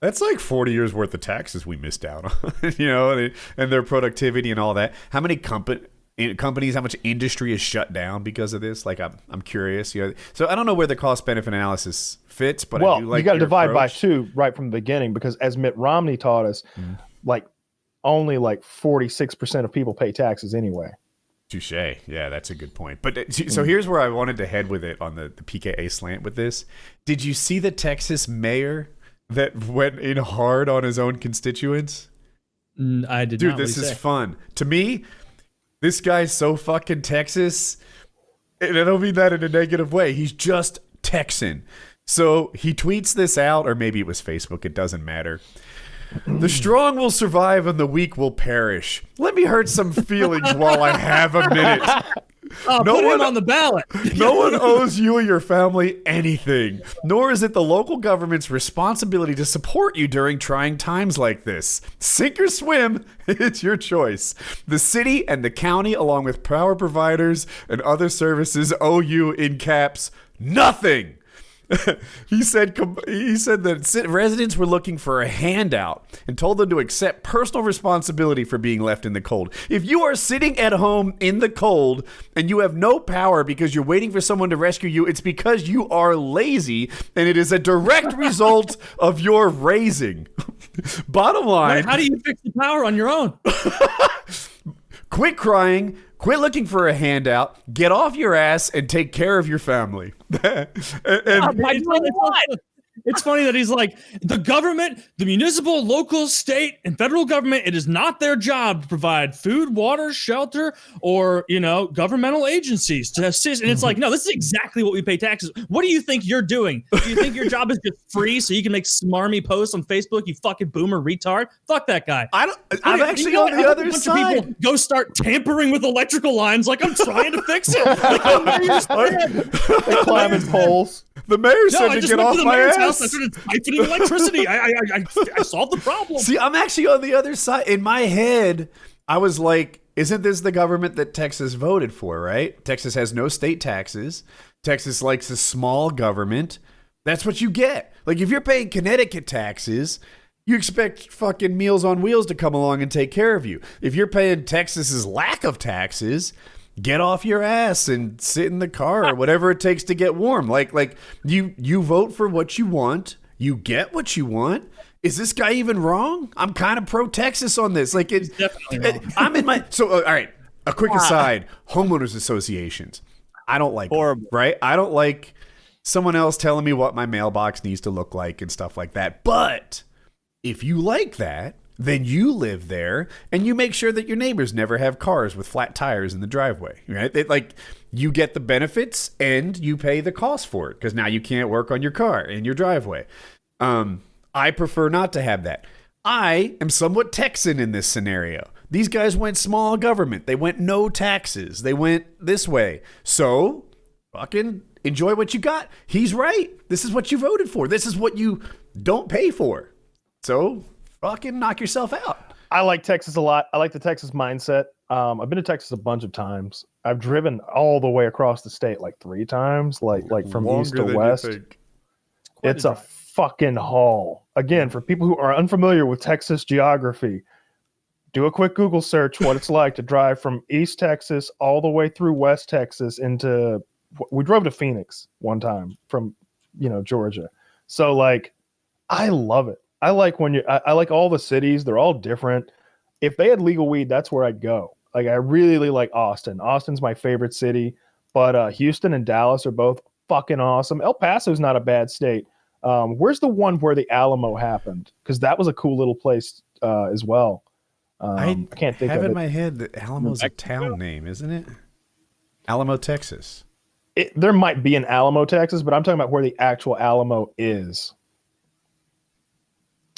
That's like 40 years worth of taxes we missed out on, you know, and their productivity and all that. How many companies, how much industry is shut down because of this? Like, I'm curious, you know. So I don't know where the cost benefit analysis fits, but I do like you got to divide by approach. 2 right from the beginning, because as Mitt Romney taught us, like only like 46% of people pay taxes anyway. Touche. Yeah, that's a good point. But so here's where I wanted to head with it on the PKA slant with this. Did you see the Texas mayor that went in hard on his own constituents? I did Dude, not. this is fun. To me, this guy's so fucking Texas. And I don't mean that in a negative way. He's just Texan. So he tweets this out, or maybe it was Facebook. It doesn't matter. The strong will survive and the weak will perish. Let me hurt some feelings while I have a minute. Put him on the ballot. No one owes you or your family anything, nor is it the local government's responsibility to support you during trying times like this. Sink or swim, it's your choice. The city and the county, along with power providers and other services, owe you, in caps, nothing. He said that residents were looking for a handout and told them to accept personal responsibility for being left in the cold. If you are sitting at home in the cold and you have no power because you're waiting for someone to rescue you, it's because you are lazy, and it is a direct result of your raising. Bottom line. How do you fix the power on your own? Quit crying. Quit looking for a handout. Get off your ass and take care of your family. It's funny that he's like, the government, the municipal, local, state, and federal government, it is not their job to provide food, water, shelter, or, governmental agencies to assist. And it's like, no, this is exactly what we pay taxes. What do you think you're doing? Do you think your job is just free so you can make smarmy posts on Facebook, you fucking boomer retard? Fuck that guy. I'm actually on the other side. People go start tampering with electrical lines like I'm trying to fix it. They climb in poles. The mayor said to get off my ass. I started siphoning electricity. I solved the problem. See, I'm actually on the other side. In my head, I was like, isn't this the government that Texas voted for, right? Texas has no state taxes. Texas likes a small government. That's what you get. Like, if you're paying Connecticut taxes, you expect fucking Meals on Wheels to come along and take care of you. If you're paying Texas's lack of taxes, get off your ass and sit in the car or whatever it takes to get warm. Like you vote for what you want, you get what you want. Is this guy even wrong? I'm kind of pro Texas on this. Like it's definitely wrong. I'm in my all right. A quick aside: homeowners associations. I don't like them, right? I don't like someone else telling me what my mailbox needs to look like and stuff like that. But if you like that, then you live there and you make sure that your neighbors never have cars with flat tires in the driveway, right? You get the benefits and you pay the cost for it because now you can't work on your car in your driveway. I prefer not to have that. I am somewhat Texan in this scenario. These guys went small government. They went no taxes. They went this way. So fucking enjoy what you got. He's right. This is what you voted for. This is what you don't pay for. So fucking knock yourself out. I like Texas a lot. I like the Texas mindset. I've been to Texas a bunch of times. I've driven all the way across the state like 3 times, like from east to west. It's a fucking haul. Again, for people who are unfamiliar with Texas geography, do a quick Google search what it's like to drive from East Texas all the way through West Texas into. We drove to Phoenix one time from, Georgia. So like, I love it. I like I like all the cities. They're all different. If they had legal weed, that's where I'd go. Like, I really like Austin. Austin's my favorite city, but Houston and Dallas are both fucking awesome. El Paso's not a bad state. Where's the one where the Alamo happened? Because that was a cool little place as well. I can't think of it. I have in my head that Alamo's a town name, isn't it? Alamo, Texas. There might be an Alamo, Texas, but I'm talking about where the actual Alamo is.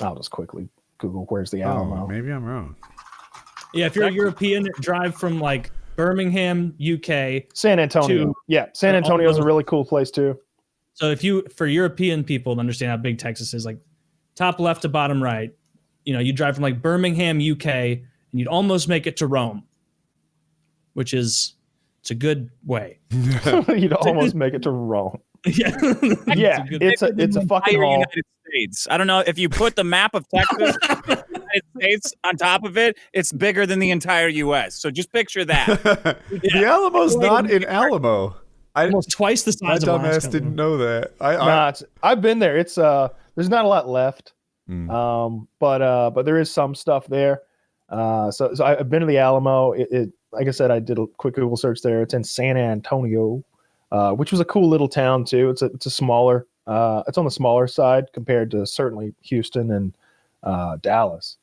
I'll just quickly Google where's the Alamo. Maybe I'm wrong. Yeah, if you're a European, drive from like Birmingham, UK, San Antonio. San Antonio is a really cool place too. So for European people to understand how big Texas is, like top left to bottom right, you drive from like Birmingham, UK, and you'd almost make it to Rome, which is it's a good way. You'd almost make it to Rome. Yeah, it's a fucking haul. United States. I don't know if you put the map of Texas, United States on top of it. It's bigger than the entire U.S. So just picture that. The Alamo's not in Alamo. Almost twice the size of Alaska. Dumbass didn't know that. I've been there. It's there's not a lot left, but there is some stuff there. So I've been to the Alamo. It like I said, I did a quick Google search there. It's in San Antonio, which was a cool little town too. It's a smaller. It's on the smaller side compared to certainly Houston and Dallas.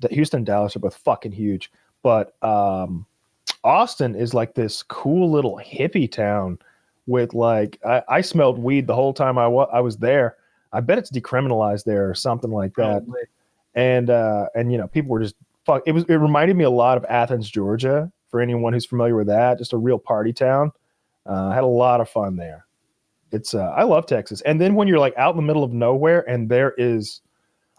Houston and Dallas are both fucking huge, but Austin is like this cool little hippie town with like I smelled weed the whole time I was there. I bet it's decriminalized there or something like that. Probably. And you know, people were just fuck. It reminded me a lot of Athens, Georgia. For anyone who's familiar with that, just a real party town. I had a lot of fun there. It's I love Texas. And then when you're like out in the middle of nowhere, and there is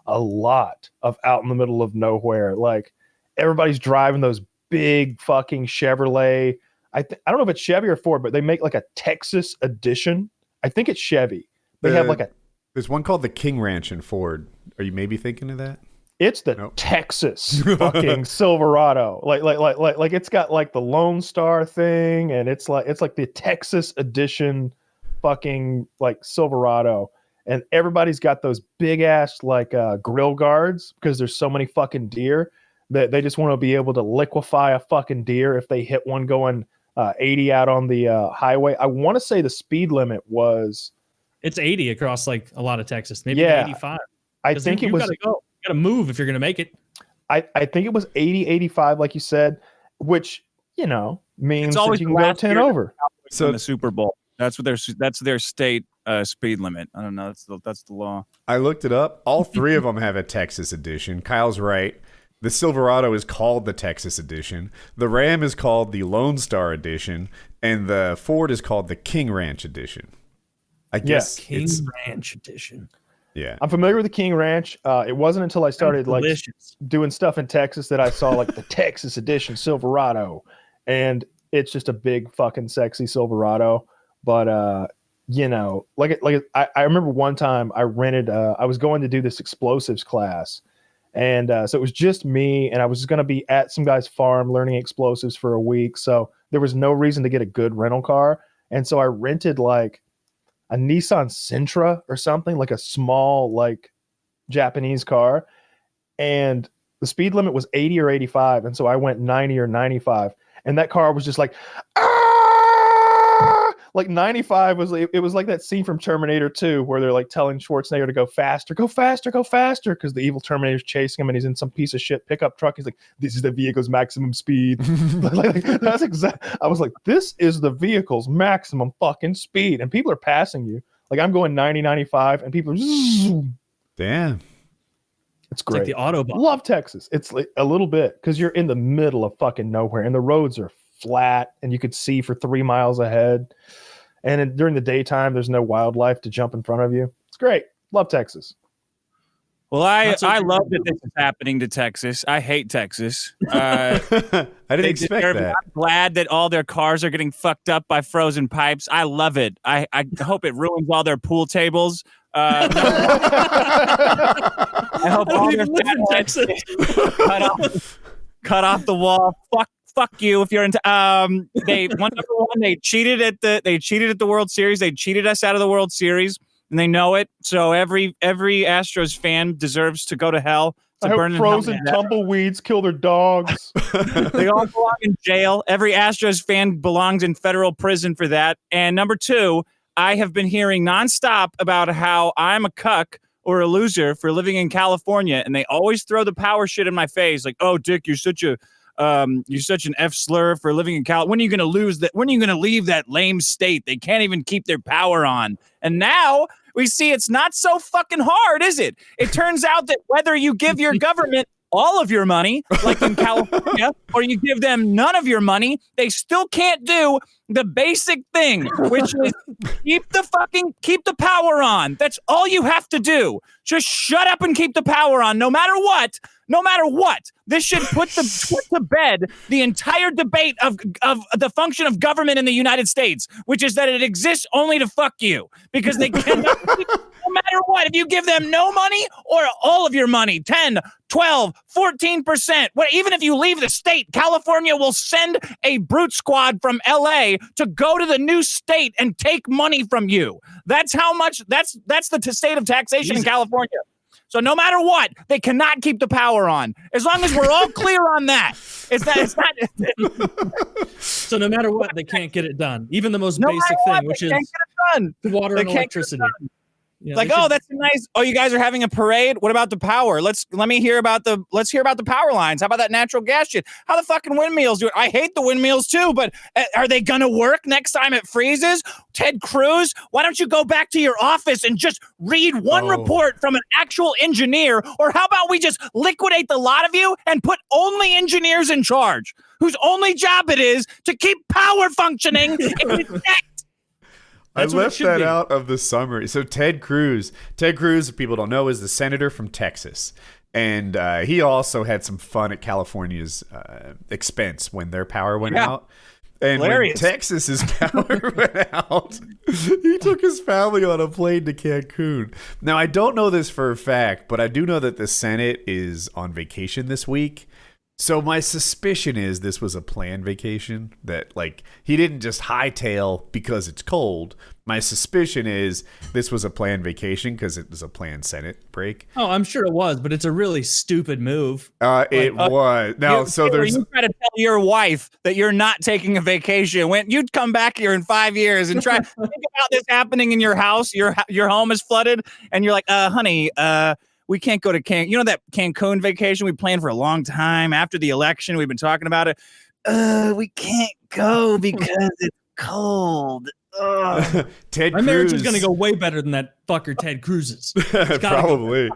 a lot of out in the middle of nowhere, like everybody's driving those big fucking Chevrolet. I don't know if it's Chevy or Ford, but they make like a Texas edition. I think it's Chevy. They have like there's one called the King Ranch in Ford. Are you maybe thinking of that? It's the Texas fucking Silverado. Like it's got like the Lone Star thing, and it's like the Texas edition fucking like Silverado. And everybody's got those big ass like grill guards because there's so many fucking deer that they just want to be able to liquefy a fucking deer if they hit one going 80 out on the highway. I want to say the speed limit was It's 80 across like a lot of Texas, maybe 85. I think it was. You gotta move if you're gonna make it. I think it was 80, 85, like you said, which you know means that you can go 10 over. So in the Super Bowl, that's their state speed limit. I don't know. That's the law. I looked it up. All three of them have a Texas edition. Kyle's right. The Silverado is called the Texas edition. The Ram is called the Lone Star edition, and the Ford is called the King Ranch edition. I guess King Ranch edition. Yeah, I'm familiar with the King Ranch. It wasn't until I started like doing stuff in Texas that I saw like the Texas edition Silverado, and it's just a big fucking sexy Silverado. But you know, I remember one time I rented. I was going to do this explosives class, and so it was just me, and I was going to be at some guy's farm learning explosives for a week. So there was no reason to get a good rental car, and so I rented like a Nissan Sentra or something, like a small, like Japanese car. And the speed limit was 80 or 85. And so I went 90 or 95. And that car was just like, like 95 was, it was like that scene from Terminator 2 where they're like telling Schwarzenegger to go faster, go faster, go faster. Cause the evil Terminator's chasing him and he's in some piece of shit pickup truck. He's like, this is the vehicle's maximum speed. That's exact. I was like, this is the vehicle's maximum fucking speed. And people are passing you. Like I'm going 90, 95 and people are zoom. Damn. It's great. It's like the Autobahn. Love Texas. It's like a little bit because you're in the middle of fucking nowhere and the roads are flat and you could see for 3 miles ahead. And during the daytime, there's no wildlife to jump in front of you. It's great. Love Texas. Well, I love that this is happening to Texas. I hate Texas. I didn't expect that. I'm glad that all their cars are getting fucked up by frozen pipes. I love it. I hope it ruins all their pool tables. I hope all their Texas cut off the wall. Fuck you if you're into they cheated at the World Series. They cheated us out of the World Series and they know it. So every Astros fan deserves to go to hell. I hope frozen tumbleweeds kill their dogs. They all belong in jail. Every Astros fan belongs in federal prison for that. And number 2, I have been hearing nonstop about how I'm a cuck or a loser for living in California, and they always throw the power shit in my face, like, "Oh, Dick, you're such an F slur for living in Cal. When are you going to lose that? When are you going to leave that lame state? They can't even keep their power on." And now we see it's not so fucking hard, is it? It turns out that whether you give your government all of your money, like in California, or you give them none of your money, they still can't do the basic thing, which is keep the power on. That's all you have to do. Just shut up and keep the power on, no matter what. No matter what. This should put to bed the entire debate of the function of government in the United States, which is that it exists only to fuck you, because they cannot, no matter what, if you give them no money or all of your money, 10, 12, 14%, even if you leave the state, California will send a brute squad from LA to go to the new state and take money from you. That's how much, that's the state of taxation in California. So no matter what, they cannot keep the power on. As long as we're all clear on that. It's not. So no matter what, they can't get it done. Even the most No basic matter thing, what, which they is can't get it done. water They and can't get it electricity. done. Yeah, Like, they should- that's a nice. Oh, you guys are having a parade. What about the power? Let's hear about the power lines. How about that natural gas shit? How the fucking windmills do it? I hate the windmills too, but are they gonna work next time it freezes? Ted Cruz, why don't you go back to your office and just read one report from an actual engineer? Or how about we just liquidate the lot of you and put only engineers in charge, whose only job it is to keep power functioning in its neck? I That's what it left should that be. out of the summary. So Ted Cruz, if people don't know, is the senator from Texas. And he also had some fun at California's expense when their power went out. And Hilarious. when Texas's power went out, he took his family on a plane to Cancun. Now, I don't know this for a fact, but I do know that the Senate is on vacation this week. So my suspicion is this was a planned vacation, that like he didn't just hightail because it's cold. My suspicion is this was a planned vacation because it was a planned Senate break. Oh, I'm sure it was, but it's a really stupid move. It was. Now, so there's You try to tell your wife that you're not taking a vacation when you'd come back here in 5 years and try think about this happening in your house. Your home is flooded, and you're like, honey, we can't go to Cancun. You know that Cancun vacation we planned for a long time after the election? We've been talking about it. We can't go because it's cold. Ted My marriage is Cruz. going to go way better than that fucker Ted Cruz's. Probably.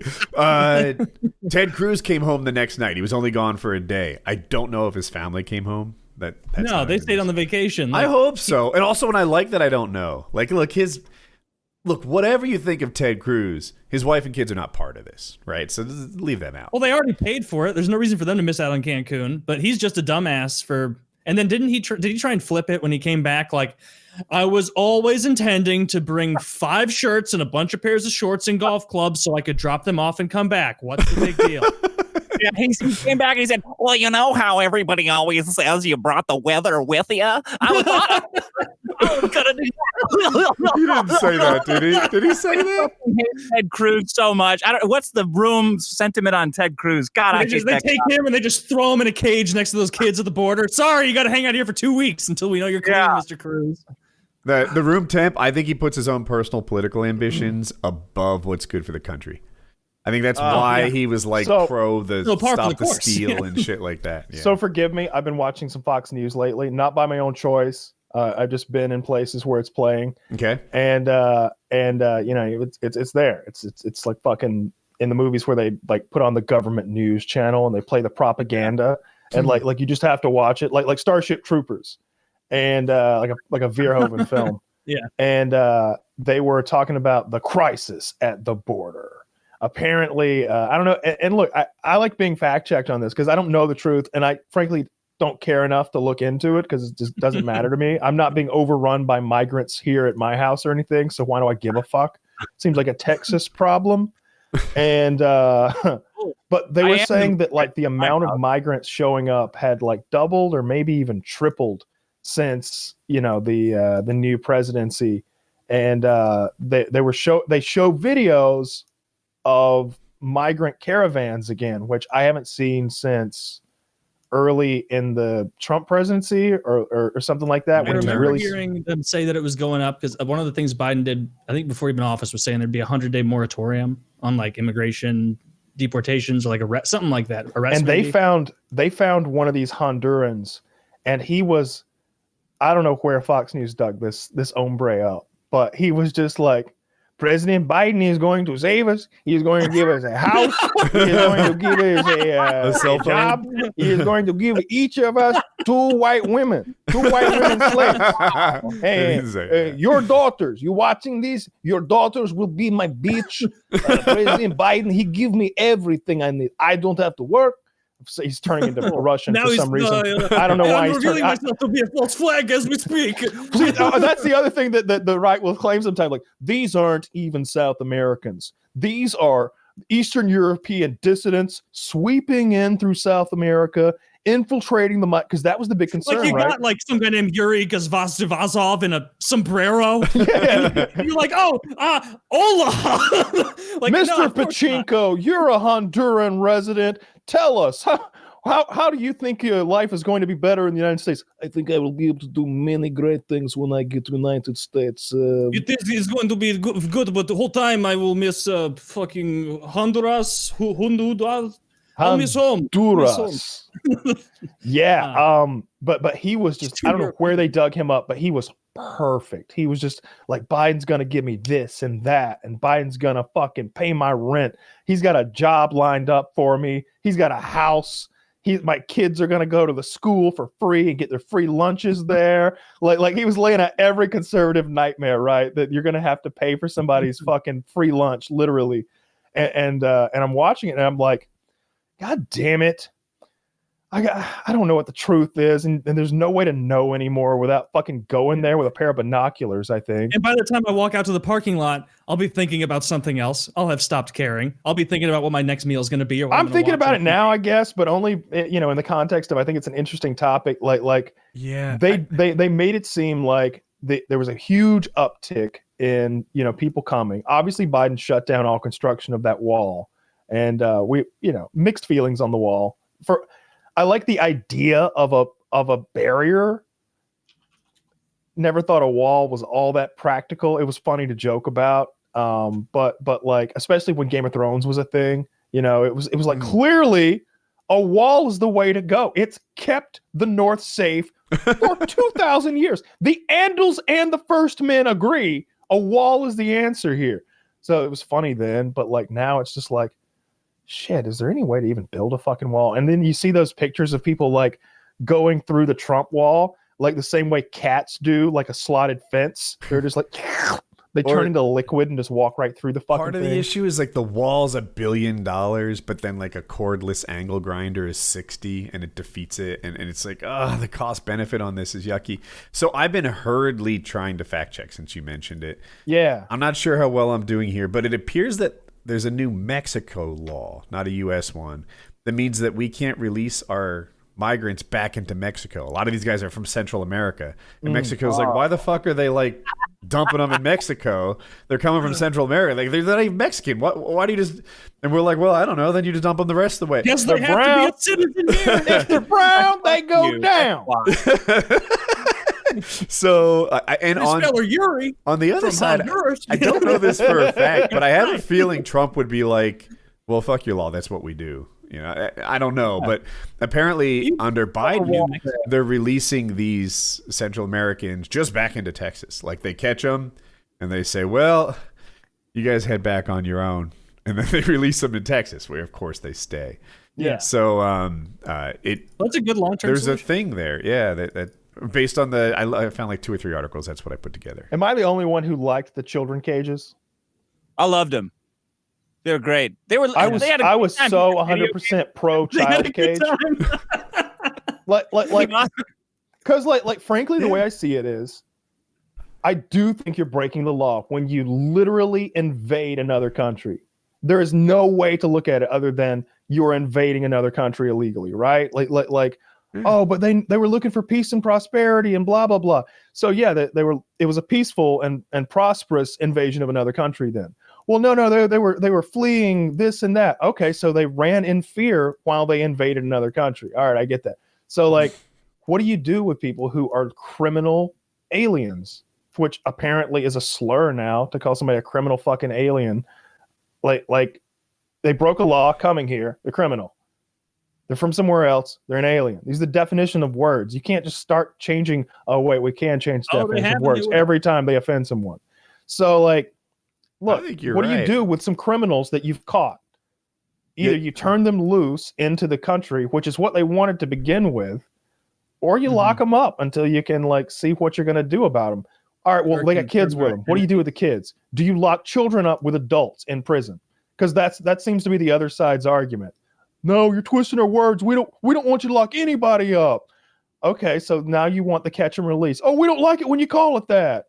Ted Cruz came home the next night. He was only gone for a day. I don't know if his family came home. That's No, not they in stayed this. on the vacation. I hope so. And also, when I like that, I don't know. Like, look, whatever you think of Ted Cruz, his wife and kids are not part of this, right? So leave them out. Well, they already paid for it. There's no reason for them to miss out on Cancun. But he's just a dumbass for. And then did he try and flip it when he came back? Like, I was always intending to bring 5 shirts and a bunch of pairs of shorts and golf clubs so I could drop them off and come back. What's the big deal? Yeah, he came back and he said, well, you know how everybody always says you brought the weather with you? I was going to do that. He didn't say that, did he? Did he say that? I hate Ted Cruz so much. What's the room sentiment on Ted Cruz? God, I They hate that take guy. him and they just throw him in a cage next to those kids at the border. Sorry, you got to hang out here for 2 weeks until we know you're clean, Yeah. Mr. Cruz. The room temp, I think he puts his own personal political ambitions above what's good for the country. I think that's why he was like So- pro the No, par for stop the the course. steal and shit like that. Yeah. So forgive me. I've been watching some Fox News lately, not by my own choice. I've just been in places where it's playing, okay. and you know, it's there. It's like fucking in the movies where they like put on the government news channel and they play the propaganda, and like you just have to watch it, like Starship Troopers, and like a Verhoeven film. Yeah. And they were talking about the crisis at the border. Apparently, I don't know. And look, I like being fact checked on this because I don't know the truth, and I frankly don't care enough to look into it because it just doesn't matter to me. I'm not being overrun by migrants here at my house or anything, so why do I give a fuck? Seems like a Texas problem. And but they were saying that like the amount of migrants showing up had like doubled or maybe even tripled since, you know, the new presidency. And they show videos of migrant caravans again, which I haven't seen since early in the Trump presidency or something like that. I When he remember really hearing them say that it was going up because one of the things Biden did, I think before he'd been in office, was saying there'd be a 100-day moratorium on like immigration deportations or like arrest, something like that. Arrest and maybe. they found one of these Hondurans, and he was, I don't know where Fox News dug this hombre up, but he was just like, President Biden is going to save us. He is going to give us a house. He is going to give us A cell a job. He is going to give each of us 2 white women slaves. Hey, your daughters, you watching this? Your daughters will be my bitch. President Biden, he give me everything I need. I don't have to work. So he's turning into Russian Now for he's some reason. I don't know why I'm he's revealing turning. myself to be a false flag as we speak. That's the other thing that the right will claim sometimes. Like, these aren't even South Americans. These are Eastern European dissidents sweeping in through South America infiltrating the because that was the big concern, like you right? got like some guy named Yuri Gazvazov in a sombrero. You're like, oh, hola. Like, Mr. no, of course not. Pachinko, you're a Honduran resident. Tell us, how do you think your life is going to be better in the United States? I think I will be able to do many great things when I get to the United States. It's going to be good, but the whole time I will miss fucking Honduras. Honduras. I'll miss home. Honduras. Yeah. But he was just, I don't know where they dug him up, but he was perfect. He was just like, Biden's gonna give me this and that, and Biden's gonna fucking pay my rent. He's got a job lined up for me. He's got a house. My kids are gonna go to the school for free and get their free lunches there. Like he was laying out every conservative nightmare, right? That you're gonna have to pay for somebody's fucking free lunch, literally. And I'm watching it and I'm like, God damn it. I don't know what the truth is, and there's no way to know anymore without fucking going there with a pair of binoculars, I think. And by the time I walk out to the parking lot, I'll be thinking about something else. I'll have stopped caring. I'll be thinking about what my next meal is going to be. Or what I'm thinking about it now, I guess, but only in the context of I think it's an interesting topic. They made it seem like there was a huge uptick in people coming. Obviously, Biden shut down all construction of that wall, and we mixed feelings on the wall. I like the idea of a barrier. Never thought a wall was all that practical. It was funny to joke about, but like especially when Game of Thrones was a thing, it was like clearly a wall is the way to go. It's kept the North safe for 2,000 years. The Andals and the First Men agree a wall is the answer here. So it was funny then, but like now it's just like, shit, is there any way to even build a fucking wall? And then you see those pictures of people like going through the Trump wall, like the same way cats do, like a slotted fence. They're just like, they turn into liquid and just walk right through the fucking Part of thing. the issue is like the wall's $1 billion, but then like a cordless angle grinder is 60 and it defeats it. And it's like, the cost benefit on this is yucky. So I've been hurriedly trying to fact check since you mentioned it. Yeah. I'm not sure how well I'm doing here, but it appears that there's a new Mexico law, not a U.S. one, that means that we can't release our migrants back into Mexico. A lot of these guys are from Central America. And Mexico's like, why the fuck are they like dumping them in Mexico? They're coming from Central America. Like, they're not even Mexican. Why do you just... And we're like, well, I don't know. Then you just dump them the rest of the way. Yes, they have to be a citizen here. If they're brown, they go down. So, and on the other side, Honduras. I don't know this for a fact, but I have a feeling Trump would be like, well, fuck your law. That's what we do. I don't know, but apparently under Biden, they're releasing these Central Americans just back into Texas. Like they catch them and they say, well, you guys head back on your own. And then they release them in Texas, where of course they stay. Yeah. So that's a good long-term There's solution. a thing there. Yeah. That based on I found like 2 or 3 articles. That's what I put together. Am I the only one who liked the children cages? I loved them. They were great. I was so 100% pro child cage. Like frankly, the way I see it is, I do think you're breaking the law when you literally invade another country. There is no way to look at it other than you're invading another country illegally, right? Oh, but they were looking for peace and prosperity and blah blah blah. So yeah, it was a peaceful and prosperous invasion of another country then. Well, no, they were fleeing this and that. Okay, so they ran in fear while they invaded another country. All right, I get that. So like, what do you do with people who are criminal aliens, which apparently is a slur now to call somebody a criminal fucking alien? Like they broke a law coming here, they're criminal. They're from somewhere else, they're an alien. These are the definition of words. You can't just start changing, oh wait, we can change the definition of words every time they offend someone. So like, look, what do you do with some criminals that you've caught? Either you turn them loose into the country, which is what they wanted to begin with, or you lock them up until you can like see what you're going to do about them. All right, well, they got kids with them. What do you do with the kids? Do you lock children up with adults in prison? Because that seems to be the other side's argument. No, you're twisting our words. We don't want you to lock anybody up. Okay, so now you want the catch and release. Oh, we don't like it when you call it that.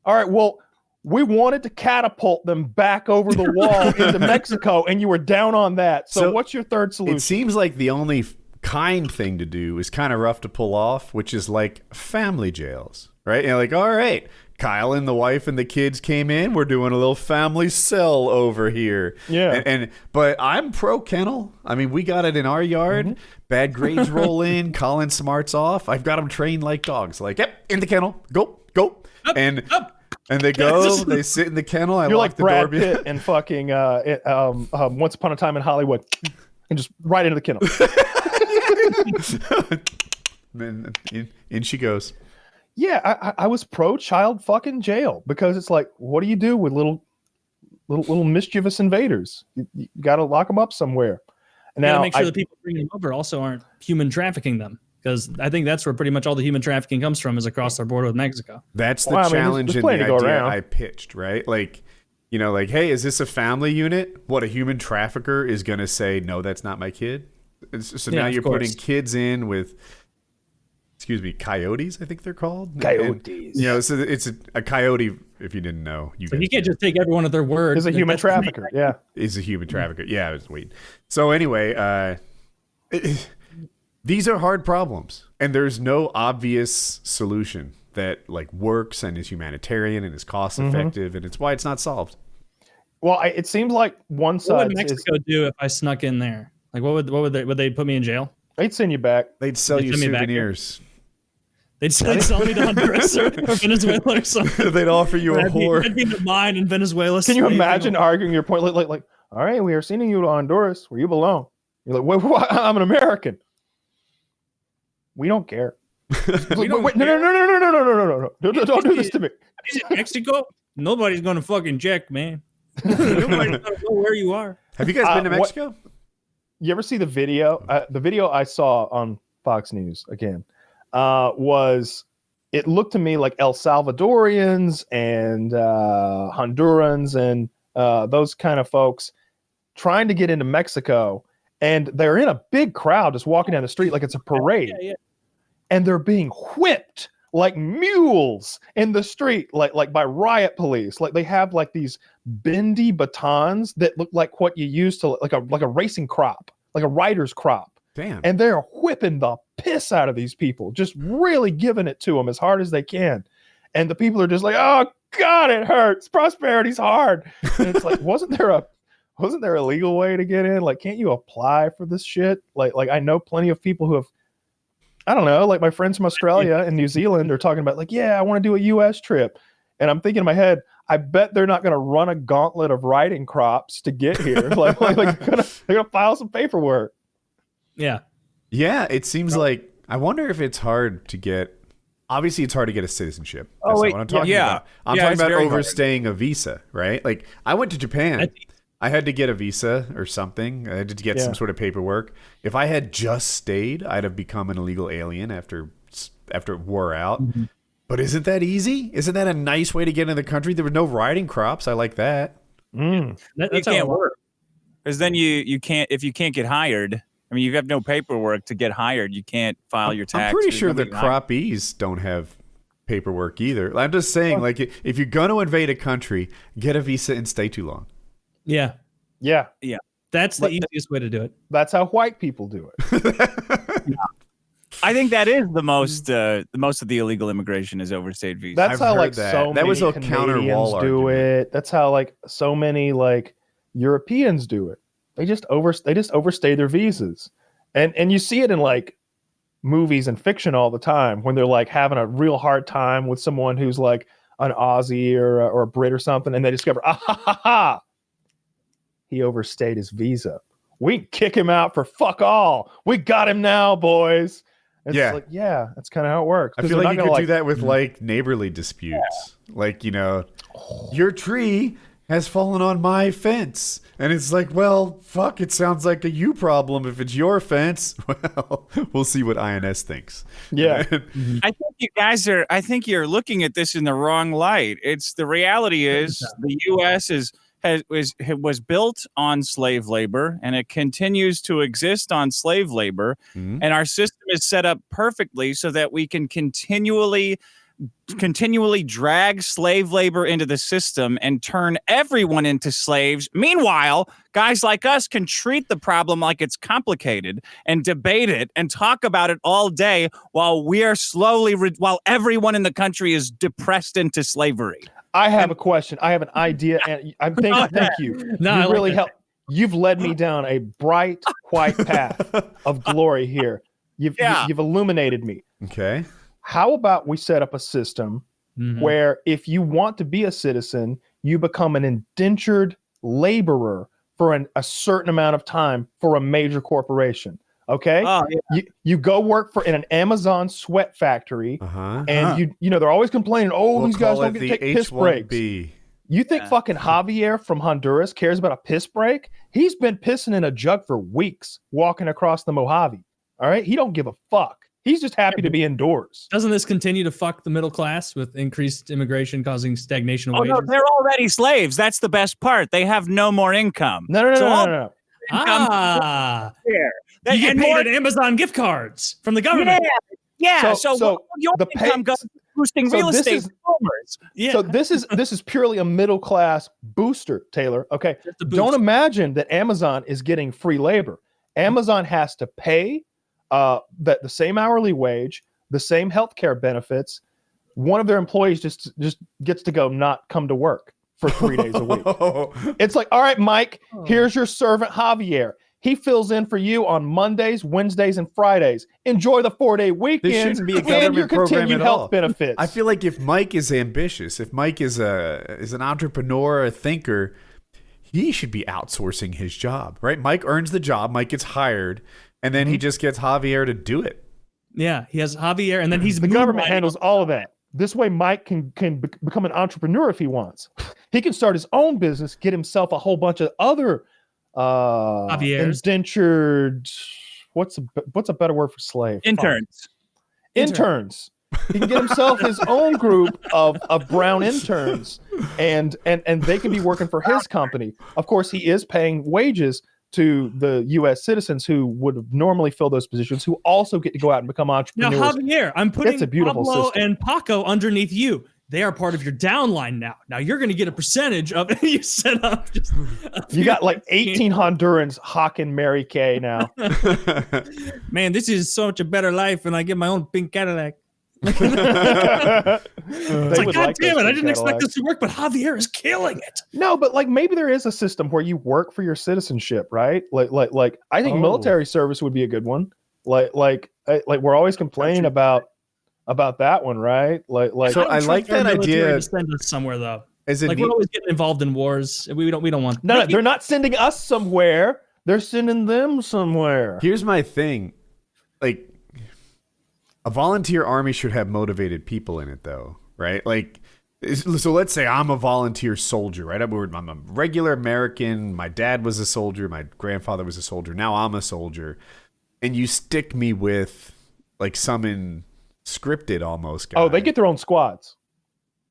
All right, well, We wanted to catapult them back over the wall into Mexico, and you were down on that. So what's your third solution? It seems like the only kind thing to do is kind of rough to pull off, which is like family jails, right? And like, all right, Kyle and the wife and the kids came in. We're doing a little family cell over here. Yeah. But I'm pro kennel. I mean, we got it in our yard. Mm-hmm. Bad grades roll in. Colin smarts off. I've got them trained like dogs. Like, yep, in the kennel. Go. Up, and up. And they go, they sit in the kennel. I You're lock like the Brad door Pitt and fucking Once Upon a Time in Hollywood, and just right into the kennel. And in she goes. Yeah, I was pro child fucking jail because it's like, what do you do with little mischievous invaders? You got to lock them up somewhere. And now make sure the people bringing them over also aren't human trafficking them. Because I think that's where pretty much all the human trafficking comes from is across our border with Mexico. That's the challenge and the idea I pitched, right? Like, you know, like, hey, is this a family unit? What, a human trafficker is going to say, no, that's not my kid? So now you're putting kids in with, coyotes, I think they're called. Coyotes. And, you know, so it's a coyote, if you didn't know. You can't just take everyone at their word. Is a human trafficker, yeah. Is a human trafficker. Yeah, I was waiting. So anyway, these are hard problems, and there's no obvious solution that like works and is humanitarian and is cost effective, and it's why it's not solved. Well, it seems like one side. What would Mexico do if I snuck in there? Like, would they put me in jail? They'd send you back. They'd sell you souvenirs. They'd sell me to Honduras or Venezuela or something. They'd offer you a whore. I'd be in mine in Venezuela. Can you imagine arguing your point like, all right, we are sending you to Honduras where you belong. You're like, wait, I'm an American. We don't care. Wait, no. Don't do this to me. Is it Mexico? Nobody's gonna fucking check, man. Nobody's gonna know where you are. Have you guys been to Mexico? You ever see the video? The video I saw on Fox News again it looked to me like El Salvadorians and Hondurans and those kind of folks trying to get into Mexico. And they're in a big crowd just walking down the street like it's a parade. Yeah. And they're being whipped like mules in the street, like by riot police. Like they have like these bendy batons that look like what you use to like a racing crop, like a rider's crop. Damn. And they're whipping the piss out of these people, just really giving it to them as hard as they can. And the people are just like, oh God, it hurts. Prosperity's hard. And it's like, wasn't there a legal way to get in? Like, can't you apply for this shit? Like I know plenty of people who have, I don't know, like my friends from Australia and New Zealand are talking about like, yeah, I want to do a US trip. And I'm thinking in my head, I bet they're not going to run a gauntlet of riding crops to get here. like they're gonna file some paperwork. Yeah. Yeah. It seems like, I wonder if it's hard to get, obviously it's hard to get a citizenship. That's not what I'm talking about. I'm talking about overstaying hard. A visa, right? Like I went to Japan. I had to get a visa or something. I had to get some sort of paperwork. If I had just stayed, I'd have become an illegal alien after it wore out. Mm-hmm. But isn't that easy? Isn't that a nice way to get into the country? There were no riding crops. I like that. That's how it works. Because then you can't, if you can't get hired, I mean, you have no paperwork to get hired. You can't file your taxes. I'm pretty sure the croppies don't have paperwork either. I'm just saying, like, if you're going to invade a country, get a visa and stay too long. Yeah. That's the easiest way to do it. That's how white people do it. I think that is the most of the illegal immigration is overstayed visas. That's how like so many was a Canadians do it. That's how like so many like Europeans do it. They just overstay their visas, and you see it in like movies and fiction all the time when they're like having a real hard time with someone who's like an Aussie or a Brit or something, and they discover he overstayed his visa. We can kick him out for fuck all. We got him now, boys. It's like, that's kind of how it works. I feel like you could do that with like neighborly disputes. Like, you know, your tree has fallen on my fence. And it's like, well, fuck, it sounds like a you problem. If it's your fence, well, we'll see what INS thinks. Yeah. I think you guys I think you're looking at this in the wrong light. The reality is the U.S. was built on slave labor, and it continues to exist on slave labor. Mm-hmm. And our system is set up perfectly so that we can continually continually drag slave labor into the system and turn everyone into slaves. Meanwhile, guys like us can treat the problem like it's complicated and debate it and talk about it all day while we are while everyone in the country is depressed into slavery. I have a question. I have an idea, and thank you. No, You really helped. You've led me down a bright white path of glory here. You've illuminated me. Okay. How about we set up a system where if you want to be a citizen, you become an indentured laborer for a certain amount of time for a major corporation. Okay. Oh, yeah. You go work in an Amazon sweat factory, and they're always complaining, these guys don't get to take piss breaks. You think fucking Javier from Honduras cares about a piss break? He's been pissing in a jug for weeks walking across the Mojave. All right. He don't give a fuck. He's just happy to be indoors. Doesn't this continue to fuck the middle class with increased immigration causing stagnation of wages? No, they're already slaves. That's the best part. They have no more income. No. You get paid in Amazon gift cards from the government. Yeah. So your income goes boosting real estate boomers. Yeah. So this is purely a middle class booster, Taylor. Okay. Don't imagine that Amazon is getting free labor. Amazon has to pay the same hourly wage, the same healthcare benefits. One of their employees just gets to not come to work for 3 days a week. It's like, all right, Mike, here's your servant Javier. He fills in for you on Mondays, Wednesdays, and Fridays. Enjoy the 4-day weekend. This shouldn't be a government program at all. Benefits. I feel like if Mike is ambitious, if Mike is an entrepreneur, a thinker, he should be outsourcing his job, right? Mike earns the job, Mike gets hired, and then he just gets Javier to do it. Yeah, he has Javier, and then the government handles all of that. This way, Mike can become an entrepreneur if he wants. He can start his own business, get himself a whole bunch of other indentured. What's a better word for slave? Interns. He can get himself his own group of brown interns, and they can be working for his company. Of course, he is paying wages to the U.S. citizens who would normally fill those positions, who also get to go out and become entrepreneurs. Now, Javier, I'm putting Pablo system. and Paco underneath you. They are part of your downline now. Now you're going to get a percentage of it. You set up. You got like 18 Hondurans hawking Mary Kay now. Man, this is such a better life, and I get my own pink Cadillac. It's like, God damn it, I didn't expect this to work, but Javier is killing it. No, but like maybe there is a system where you work for your citizenship, right? Like I think military service would be a good one. Like we're always complaining about that one, right? So I like that idea. To send us somewhere though. We're always getting involved in wars. We don't want. No, they're not sending us somewhere. They're sending them somewhere. Here's my thing, like. A volunteer army should have motivated people in it, though, right? Like, so let's say I'm a volunteer soldier, right? I'm a regular American. My dad was a soldier. My grandfather was a soldier. Now I'm a soldier. And you stick me with, like, some scripted almost guy. Oh, they get their own squads.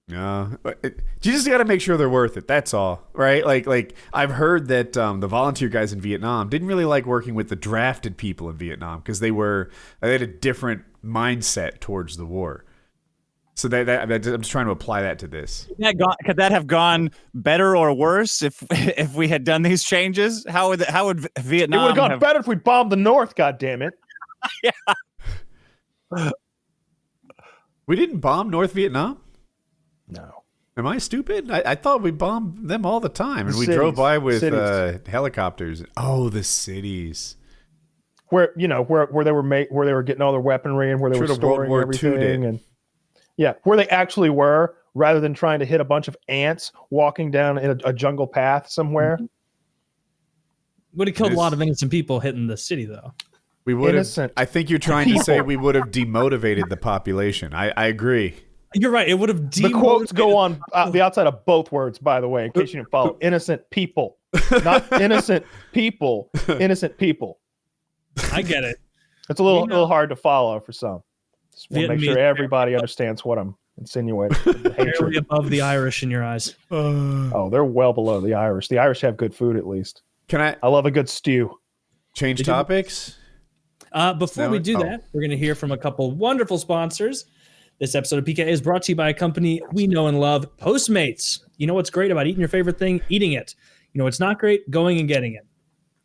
No, you just got to make sure they're worth it. That's all, right? Like I've heard that the volunteer guys in Vietnam didn't really like working with the drafted people in Vietnam because they had a different mindset towards the war. So that I'm just trying to apply that to this. Could that have gone better or worse if we had done these changes? How would Vietnam? It would have gone better if we bombed the North. God damn it! Yeah. We didn't bomb North Vietnam. No. Am I stupid? I thought we bombed them all the time, and we cities, drove by with helicopters. Oh, the cities. Where they were getting all their weaponry and where they were storing everything, and where they actually were, rather than trying to hit a bunch of ants walking down in a jungle path somewhere. Mm-hmm. Would have killed a lot of innocent people hitting the city, though. We would have. I think you're trying to say we would have demotivated the population. I agree. You're right. It would have demotivated. The quotes go on the outside of both words, by the way, in case you didn't follow. Innocent people, not innocent people. Innocent people. I get it. It's a little hard to follow for some. Just want to make sure everybody understands what I'm insinuating. Barely above the Irish in your eyes. They're well below the Irish. The Irish have good food, at least. I love a good stew. Change topics? Before we do that, we're going to hear from a couple wonderful sponsors. This episode of PKA is brought to you by a company we know and love, Postmates. You know what's great about eating your favorite thing? Eating it. You know what's not great? Going and getting it.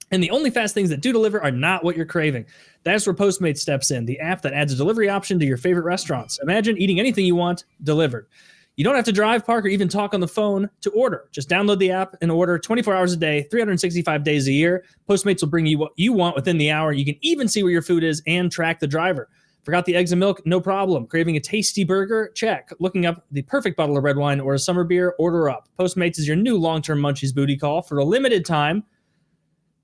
And the only fast things that do deliver are not what you're craving. That's where Postmates steps in, the app that adds a delivery option to your favorite restaurants. Imagine eating anything you want delivered. You don't have to drive, park, or even talk on the phone to order. Just download the app and order 24 hours a day, 365 days a year. Postmates will bring you what you want within the hour. You can even see where your food is and track the driver. Forgot the eggs and milk? No problem. Craving a tasty burger? Check. Looking up the perfect bottle of red wine or a summer beer? Order up. Postmates is your new long-term munchies booty call. For a limited time,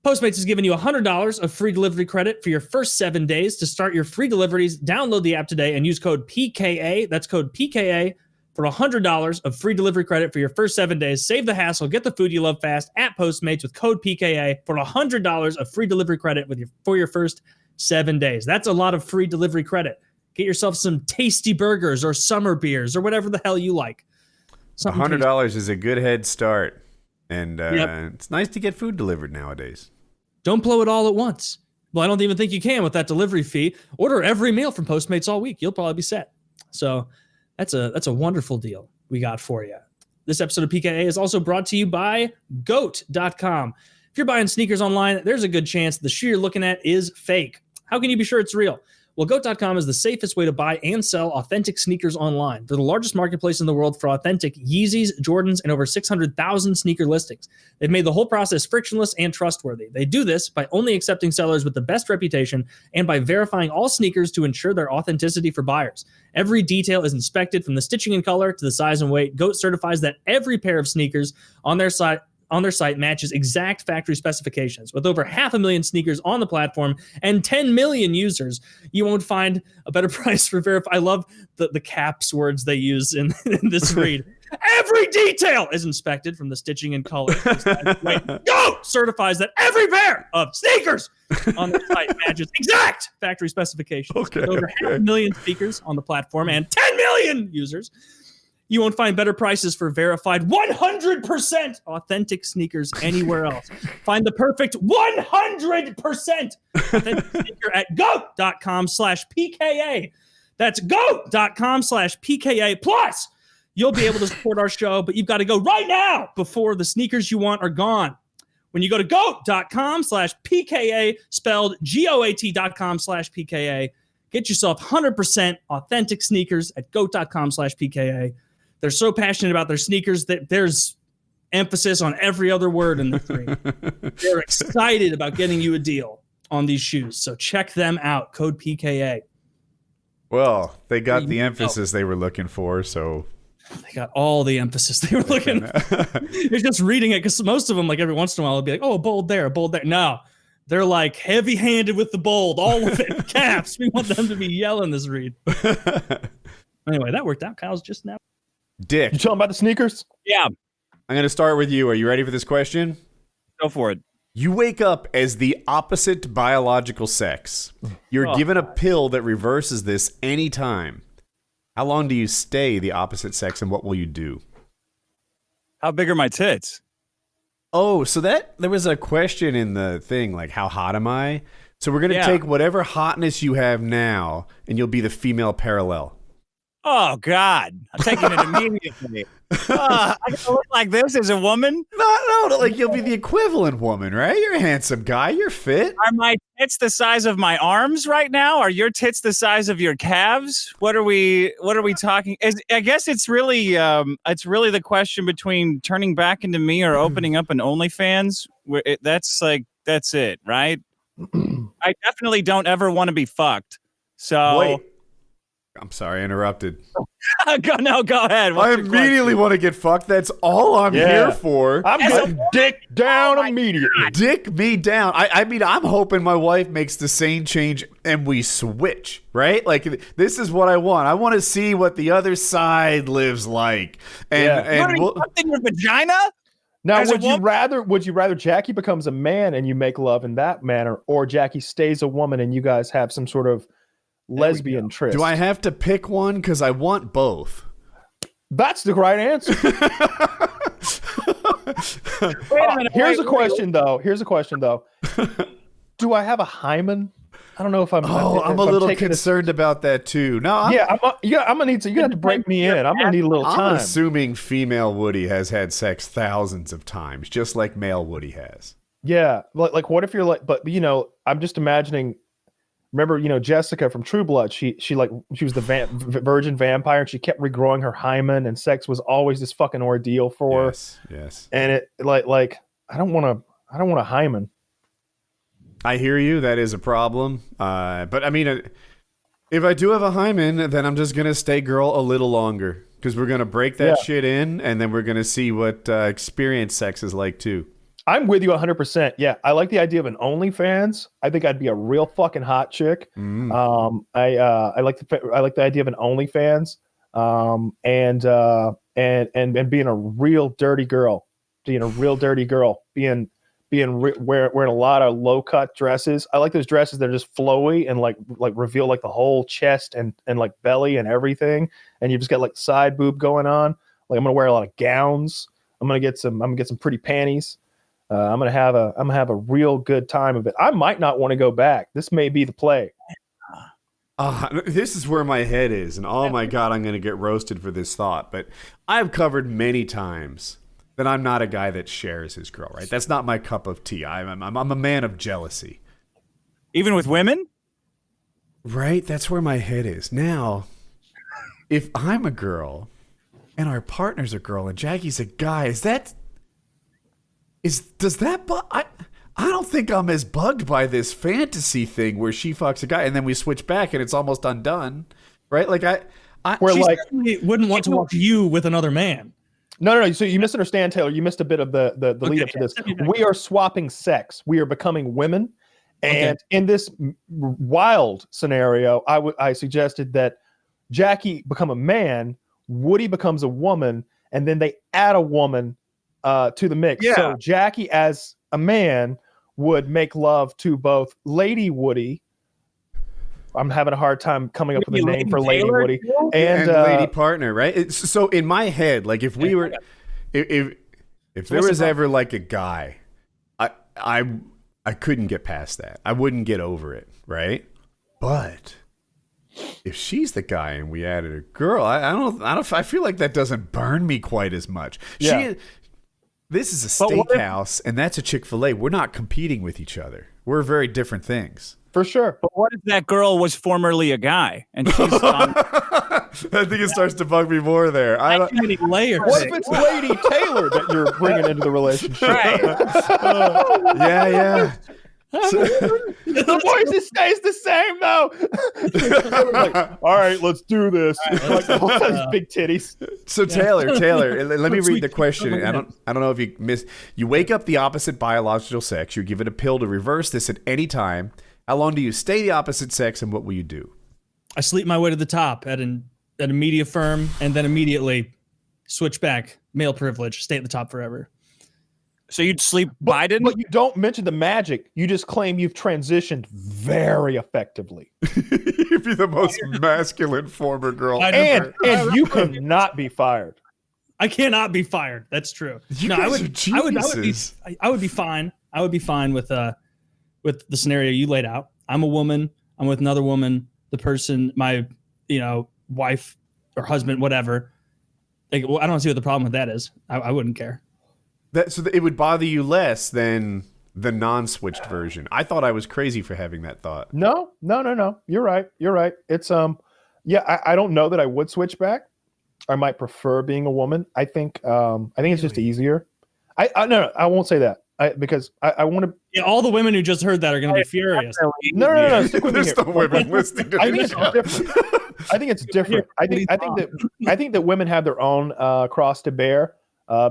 Postmates is giving you $100 of free delivery credit for your first 7 days. To start your free deliveries, download the app today and use code PKA. That's code PKA for $100 of free delivery credit for your first 7 days. Save the hassle. Get the food you love fast at Postmates with code PKA for $100 of free delivery credit for your first 7 days. That's a lot of free delivery credit. Get yourself some tasty burgers or summer beers or whatever the hell you like. $100 is a good head start. And It's nice to get food delivered nowadays. Don't blow it all at once. Well, I don't even think you can with that delivery fee. Order every meal from Postmates all week. You'll probably be set. So that's a wonderful deal we got for you. This episode of PKA is also brought to you by GOAT.com. If you're buying sneakers online, there's a good chance the shoe you're looking at is fake. How can you be sure it's real? Well, GOAT.com is the safest way to buy and sell authentic sneakers online. They're the largest marketplace in the world for authentic Yeezys, Jordans, and over 600,000 sneaker listings. They've made the whole process frictionless and trustworthy. They do this by only accepting sellers with the best reputation and by verifying all sneakers to ensure their authenticity for buyers. Every detail is inspected from the stitching and color to the size and weight. GOAT certifies that every pair of sneakers on their site matches exact factory specifications. With over 500,000 sneakers on the platform and 10 million users, you won't find a better price for verify. I love the caps words they use in this read. Every detail is inspected from the stitching and color. Go certifies that every pair of sneakers on the site matches exact factory specifications. With over 500,000 sneakers on the platform and 10 million users, you won't find better prices for verified 100% authentic sneakers anywhere else. Find the perfect 100% authentic sneaker at goat.com/PKA. That's goat.com/PKA. Plus, you'll be able to support our show, but you've got to go right now before the sneakers you want are gone. When you go to goat.com/PKA, spelled GOAT.com/PKA, get yourself 100% authentic sneakers at goat.com/PKA. They're so passionate about their sneakers that there's emphasis on every other word in the three. They're excited about getting you a deal on these shoes. So check them out. Code PKA. Well, they got the emphasis they were looking for, so they got all the emphasis they were looking for. You're just reading it because most of them, like every once in a while, will be like, oh, a bold there, a bold there. No, they're like heavy-handed with the bold, all of it. Caps. We want them to be yelling this read. Anyway, that worked out. Kyle's just now. Dick. You talking about the sneakers? Yeah, I'm going to start with you. Are you ready for this question? go for it. You wake up as the opposite biological sex. You're given a pill that reverses this anytime. How long do you stay the opposite sex, and what will you do? How big are my tits? Oh, so there was a question in the thing, like, how hot am I? So we're going to take whatever hotness you have now, and you'll be the female parallel. Oh, God. I'm taking it immediately. I gotta look like this as a woman? No, like you'll be the equivalent woman, right? You're a handsome guy. You're fit. Are my tits the size of my arms right now? Are your tits the size of your calves? What are we talking? I guess it's really the question between turning back into me or opening up an OnlyFans. That's it, right? I definitely don't ever want to be fucked. So wait. I'm sorry, I interrupted. Go ahead. I immediately want to get fucked. That's all I'm here for. I'm getting dick down immediately. Dick me down. I mean, I'm hoping my wife makes the same change and we switch, right? Like, this is what I want. I want to see what the other side lives like. And you want in your vagina? Now, would you rather Jackie becomes a man and you make love in that manner, or Jackie stays a woman and you guys have some sort of lesbian tryst? Do I have to pick one? Because I want both. That's the right answer. Here's a question though. Do I have a hymen? I don't know if I'm. I'm a little concerned about that too. No, I'm gonna need to. You're gonna have to break me in. I'm gonna need a little time. I'm assuming female Woody has had sex thousands of times, just like male Woody has. Yeah, like what if you're like, but I'm just imagining. Remember, Jessica from True Blood? She was the virgin vampire, and she kept regrowing her hymen, and sex was always this fucking ordeal for her. Yes. And it like I don't want a hymen. I hear you. That is a problem. But I mean, if I do have a hymen, then I'm just gonna stay girl a little longer because we're gonna break that shit in, and then we're gonna see what experienced sex is like too. I'm with you 100%. Yeah, I like the idea of an OnlyFans. I think I'd be a real fucking hot chick. I like the idea of an OnlyFans. And being a real dirty girl, wearing a lot of low cut dresses. I like those dresses that are just flowy and like reveal like the whole chest and like belly and everything. And you just got like side boob going on. Like I'm gonna wear a lot of gowns. I'm gonna get some pretty panties. I'm gonna have a real good time of it. I might not want to go back. This may be the play. This is where my head is, and oh my god, I'm gonna get roasted for this thought. But I've covered many times that I'm not a guy that shares his girl. Right? That's not my cup of tea. I'm a man of jealousy. Even with women? Right? That's where my head is. Now, if I'm a girl and our partner's a girl and Jackie's a guy, I don't think I'm as bugged by this fantasy thing where she fucks a guy and then we switch back and it's almost undone, right? Like she wouldn't want to watch you with another man. No. So you misunderstand, Taylor. You missed a bit of the lead up to this. We are swapping sex. We are becoming women, and in this wild scenario, I suggested that Jackie become a man, Woody becomes a woman, and then they add a woman to the mix. Yeah. So Jackie as a man would make love to both Lady Woody. I'm having a hard time coming up with a name for Lady Woody and lady partner, right? So in my head, like if we were, if there was ever like a guy, I couldn't get past that. I wouldn't get over it, right? But if she's the guy and we added a girl, I feel like that doesn't burn me quite as much. Yeah. This is a steakhouse, and that's a Chick-fil-A. We're not competing with each other. We're very different things. For sure. But what if that girl was formerly a guy and she's on? I think it starts to bug me more there. Too many layers. What if it's Lady Taylor that you're bringing into the relationship? Right. Yeah. The voice stays the same though. Like, all right, let's do this. Like the whole time, big titties. So Taylor, let me read the question. I don't know if you missed. You wake up the opposite biological sex. You're given a pill to reverse this at any time. How long do you stay the opposite sex, and what will you do? I sleep my way to the top at a media firm, and then immediately switch back. Male privilege. Stay at the top forever. So you'd sleep Biden? But you don't mention the magic. You just claim you've transitioned very effectively. You'd be the most masculine former girl ever. And you cannot be fired. I cannot be fired. That's true. I would be fine. I would be fine with the scenario you laid out. I'm a woman. I'm with another woman. The person, my wife or husband, whatever. Like, well, I don't see what the problem with that is. I wouldn't care. So it would bother you less than the non-switched version. I thought I was crazy for having that thought. No. You're right. It's I don't know that I would switch back. I might prefer being a woman. I think it's just easier. I won't say that. Because I want to. Yeah, all the women who just heard that are going to be furious. No. Stick with me here. There's no women listening to this. I think it's different. I think that women have their own cross to bear.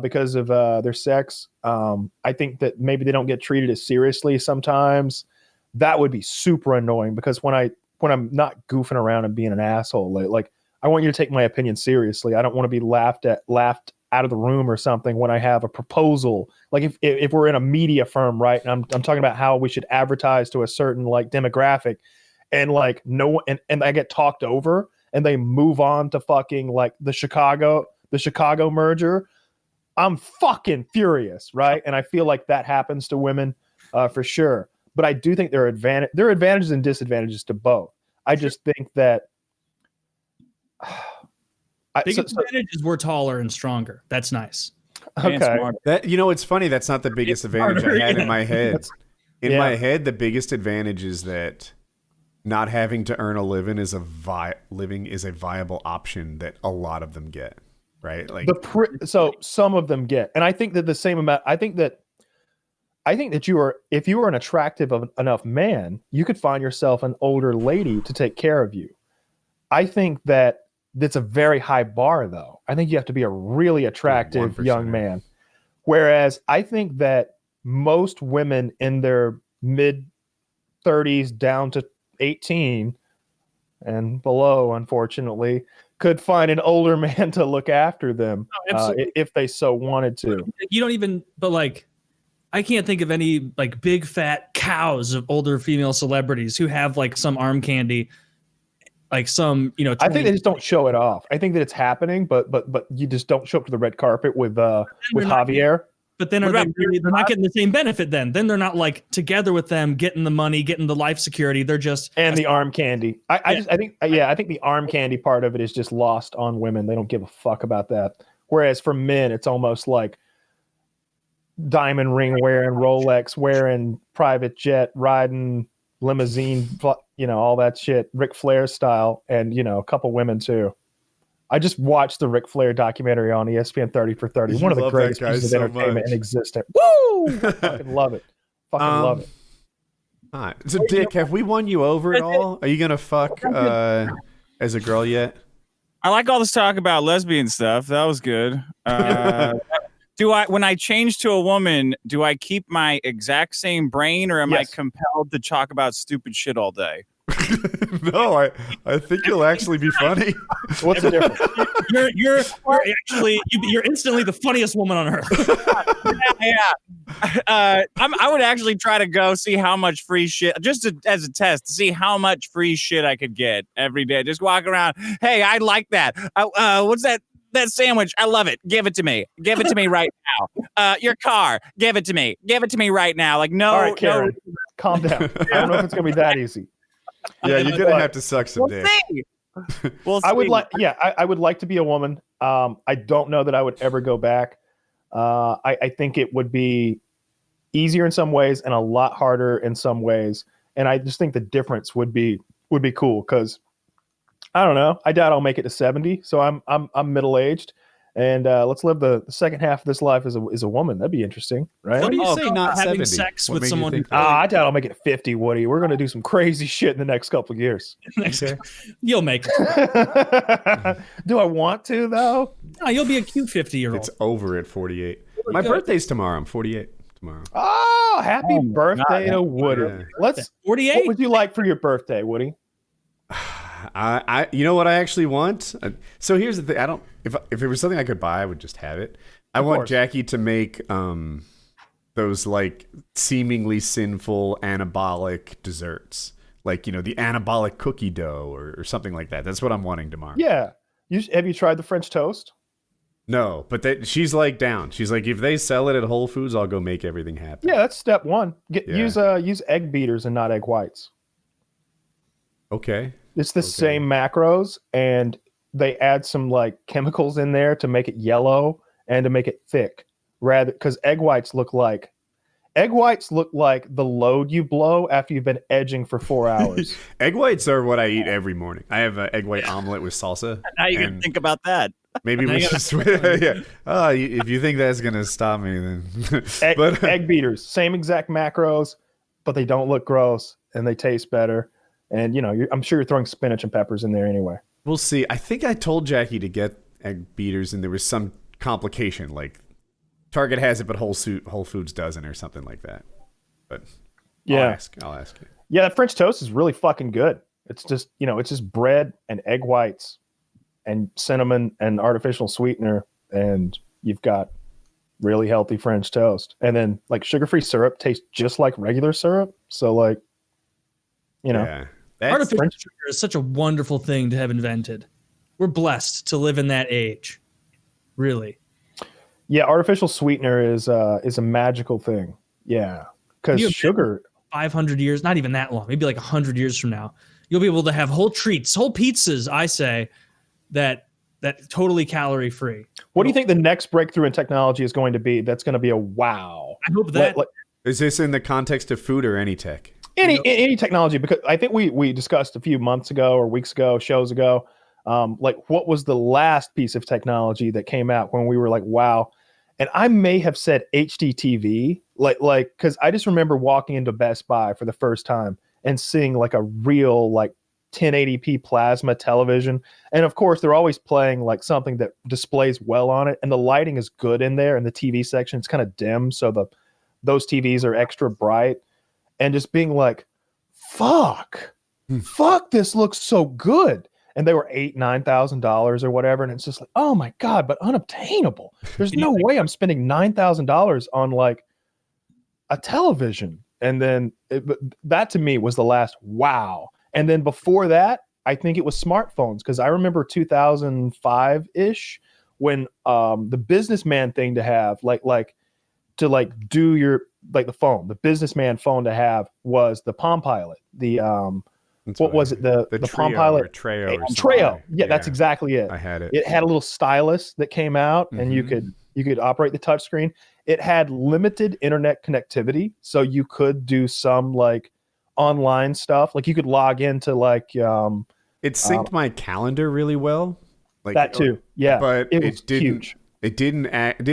Because of their sex. I think that maybe they don't get treated as seriously sometimes. That would be super annoying because when I'm not goofing around and being an asshole, like I want you to take my opinion seriously. I don't want to be laughed out of the room or something when I have a proposal. Like if we're in a media firm, right? And I'm talking about how we should advertise to a certain like demographic, and like and I get talked over and they move on to fucking like the Chicago merger. I'm fucking furious, right? And I feel like that happens to women for sure. but I do think there are advantages and disadvantages to both. I just think that biggest advantage is we're taller and stronger. That's nice. Okay. That it's funny. That's not the biggest advantage I had in my head. In my head, the biggest advantage is that not having to earn a living is a viable option that a lot of them get. Right? Like so some of them get, and I think that the same amount. I think that if you were an attractive enough man, you could find yourself an older lady to take care of you. I think that that's a very high bar, though. I think you have to be a really attractive young man. Whereas I think that most women in their mid 30s down to 18 and below, unfortunately, could find an older man to look after them if they so wanted to. You don't even, but like, I can't think of any like big fat cows of older female celebrities who have like some arm candy, like some, I think they just don't show it off. I think that it's happening, but you just don't show up to the red carpet with Javier. But then they're not getting the same benefit then. Then they're not like together with them, getting the money, getting the life security. They're just the arm candy. I think the arm candy part of it is just lost on women. They don't give a fuck about that. Whereas for men, it's almost like diamond ring wearing, Rolex wearing, private jet riding, limousine, all that shit, Ric Flair style, and a couple women too. I just watched the Ric Flair documentary on ESPN 30 for 30. One of the greatest pieces of entertainment in existence. Woo! I fucking love it. Love it. All right. So, Dick, have we won you over at all? Are you going to fuck as a girl yet? I like all this talk about lesbian stuff. That was good. When I change to a woman, do I keep my exact same brain, or am I compelled to talk about stupid shit all day? No, I think you'll actually be funny. What's the difference? You're instantly the funniest woman on earth. I would actually try to go see how much free shit, as a test, to see how much free shit I could get every day. Just walk around. Hey, I like that. What's that? That sandwich, I love it. Give it to me. Give it to me right now. Your car, give it to me. Give it to me right now. Like, no. All right, Karen, calm down. I don't know if it's going to be that easy. Yeah, you're going to have to suck some dick. We'll see. I would like to be a woman. I don't know that I would ever go back. I think it would be easier in some ways and a lot harder in some ways. And I just think the difference would be cool because I don't know. I doubt I'll make it to 70. So I'm middle aged, and let's live the second half of this life as a woman. That'd be interesting, right? What do you say? Not having 70? Sex What with made you someone. think I doubt I'll make it to 50, Woody. We're gonna do some crazy shit in the next couple of years. Okay. You'll make it. Do I want to though? No, you'll be a cute 50-year-old. It's over at 48. My birthday's tomorrow. I'm 48 tomorrow. Oh, happy birthday to Woody! Yeah. Let's. 48. What would you like for your birthday, Woody? You know what I actually want? So here's the thing. If it was something I could buy, I would just have it. I want Jackie to make those like seemingly sinful anabolic desserts, like the anabolic cookie dough or something like that. That's what I'm wanting tomorrow. Yeah. Have you tried the French toast? No, but she's like down. She's like, if they sell it at Whole Foods, I'll go make everything happen. Yeah, that's step one. Use egg beaters and not egg whites. Okay. It's the same macros, and they add some like chemicals in there to make it yellow and to make it thick. Rather, because egg whites look like the load you blow after you've been edging for 4 hours. Egg whites are what I eat every morning. I have an egg white omelet with salsa. Now you can think about that. Maybe we should switch. Yeah. Oh, if you think that's gonna stop me, then. Egg beaters, same exact macros, but they don't look gross and they taste better. And I'm sure you're throwing spinach and peppers in there anyway. We'll see. I think I told Jackie to get egg beaters, and there was some complication, like Target has it, but Whole Foods doesn't, or something like that. But yeah, I'll ask you. Yeah, that French toast is really fucking good. It's just it's just bread and egg whites and cinnamon and artificial sweetener, and you've got really healthy French toast. And then like sugar-free syrup tastes just like regular syrup. So like, Yeah. Artificial sugar is such a wonderful thing to have invented. We're blessed to live in that age. Really. Yeah, artificial sweetener is a magical thing. Yeah. Because sugar 500 years, not even that long, maybe like 100 years from now, you'll be able to have whole treats, whole pizzas, I say, that totally calorie free. What do you think the next breakthrough in technology is going to be? That's going to be a wow. I hope that is this in the context of food or any tech? Any technology, because I think we discussed a few months ago or weeks ago, shows ago, like what was the last piece of technology that came out when we were like, wow. And I may have said HDTV, like because I just remember walking into Best Buy for the first time and seeing like a real like 1080p plasma television. And of course, they're always playing like something that displays well on it. And the lighting is good in there in the TV section. It's kind of dim. So those TVs are extra bright. And just being like, fuck, this looks so good. And they were $8,000-$9,000 or whatever. And it's just like, oh my God, but unobtainable. There's no way I'm spending $9,000 on like a television. And then that to me was the last wow. And then before that, I think it was smartphones, because I remember 2005-ish when the businessman thing to have to do your like the phone, the businessman phone to have was the Palm Pilot. The what was it? The Palm Pilot Treo. Yeah, that's exactly it. I had it. It had a little stylus that came out, and you could operate the touchscreen. It had limited internet connectivity, so you could do some like online stuff. Like you could log into like it synced my calendar really well. Like that too. Yeah, but it was huge. It didn't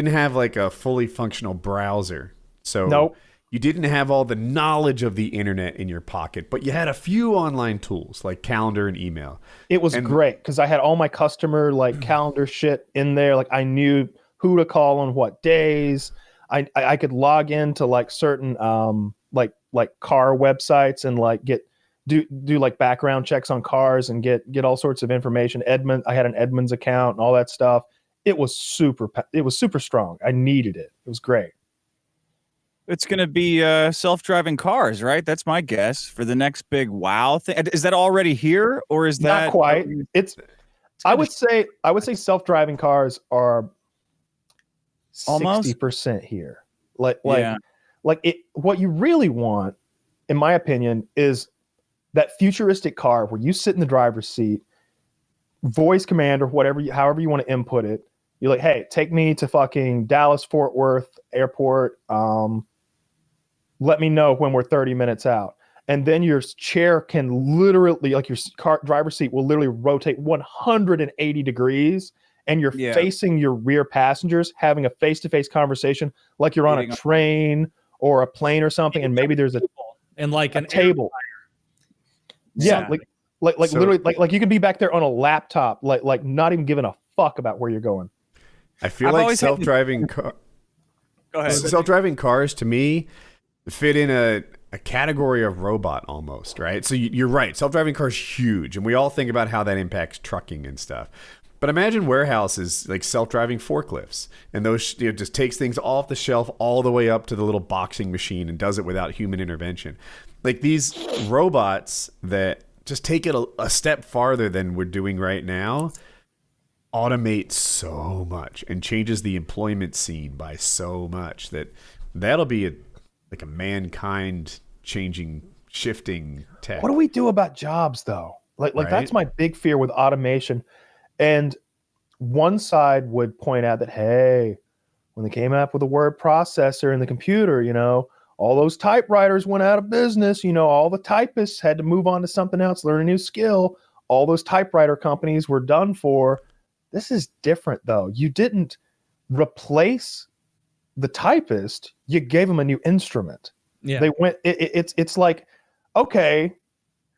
have like a fully functional browser. So nope. You didn't have all the knowledge of the internet in your pocket, but you had a few online tools like calendar and email. It was great because I had all my customer like calendar shit in there. Like I knew who to call on what days. I could log into like certain like car websites and like do like background checks on cars and get all sorts of information. I had an Edmunds account and all that stuff. It was super strong. I needed it. It was great. It's going to be self-driving cars, right? That's my guess for the next big wow thing. Is that already here, or is that not quite? I would say self-driving cars are almost 60% here. What you really want, in my opinion, is that futuristic car where you sit in the driver's seat, voice command or however you want to input it. You're like, hey, take me to fucking Dallas Fort Worth airport. Let me know when we're 30 minutes out. And then your chair can literally, like your driver's seat will literally rotate 180 degrees, and you're facing your rear passengers, having a face-to-face conversation like you're on a train or a plane or something, and maybe there's a table. Yeah, like literally like you could be back there on a laptop, like not even giving a fuck about where you're going. I feel like self-driving cars to me fit in a category of robot almost, right? So you're right. Self-driving cars huge, and we all think about how that impacts trucking and stuff. But imagine warehouses like self-driving forklifts, and those just takes things off the shelf all the way up to the little boxing machine and does it without human intervention. Like these robots that just take it a step farther than we're doing right now, automate so much and changes the employment scene by so much that'll be a mankind changing, shifting tech. What do we do about jobs though? Like right? That's my big fear with automation. And one side would point out that, hey, when they came up with a word processor in the computer, all those typewriters went out of business. All the typists had to move on to something else, learn a new skill. All those typewriter companies were done for. This is different, though. You didn't replace the typist. You gave them a new instrument. Yeah. They went. It's like, okay,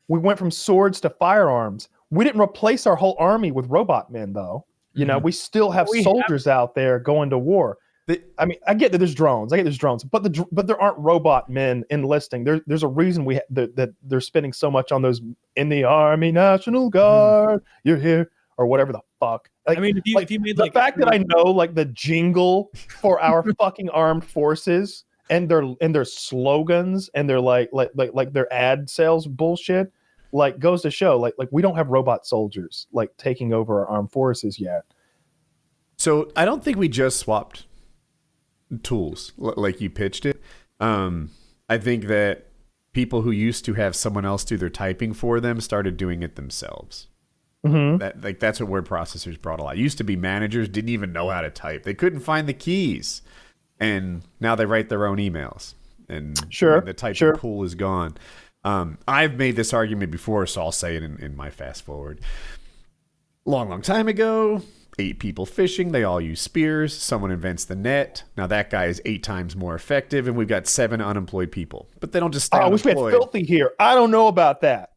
we went from swords to firearms. We didn't replace our whole army with robot men, though. We still have soldiers out there going to war. I mean, I get that there's drones. But there aren't robot men enlisting. There's a reason that they're spending so much on those in the Army National Guard. You're here or whatever the fuck. Like, I mean, if you made the fact that I know like the jingle for our fucking armed forces and their slogans and their like their ad sales bullshit, like goes to show like we don't have robot soldiers like taking over our armed forces yet. So I don't think we just swapped tools like you pitched it. I think that people who used to have someone else do their typing for them started doing it themselves. That's what word processors brought a lot. It used to be managers didn't even know how to type. They couldn't find the keys. And now they write their own emails. And the typing pool is gone. I've made this argument before, so I'll say it in my fast forward. Long time ago, 8 people fishing. They all use spears. Someone invents the net. Now that guy is 8 times more effective, and we've got 7 unemployed people. But they don't just stay I wish we had Filthy here. I don't know about that.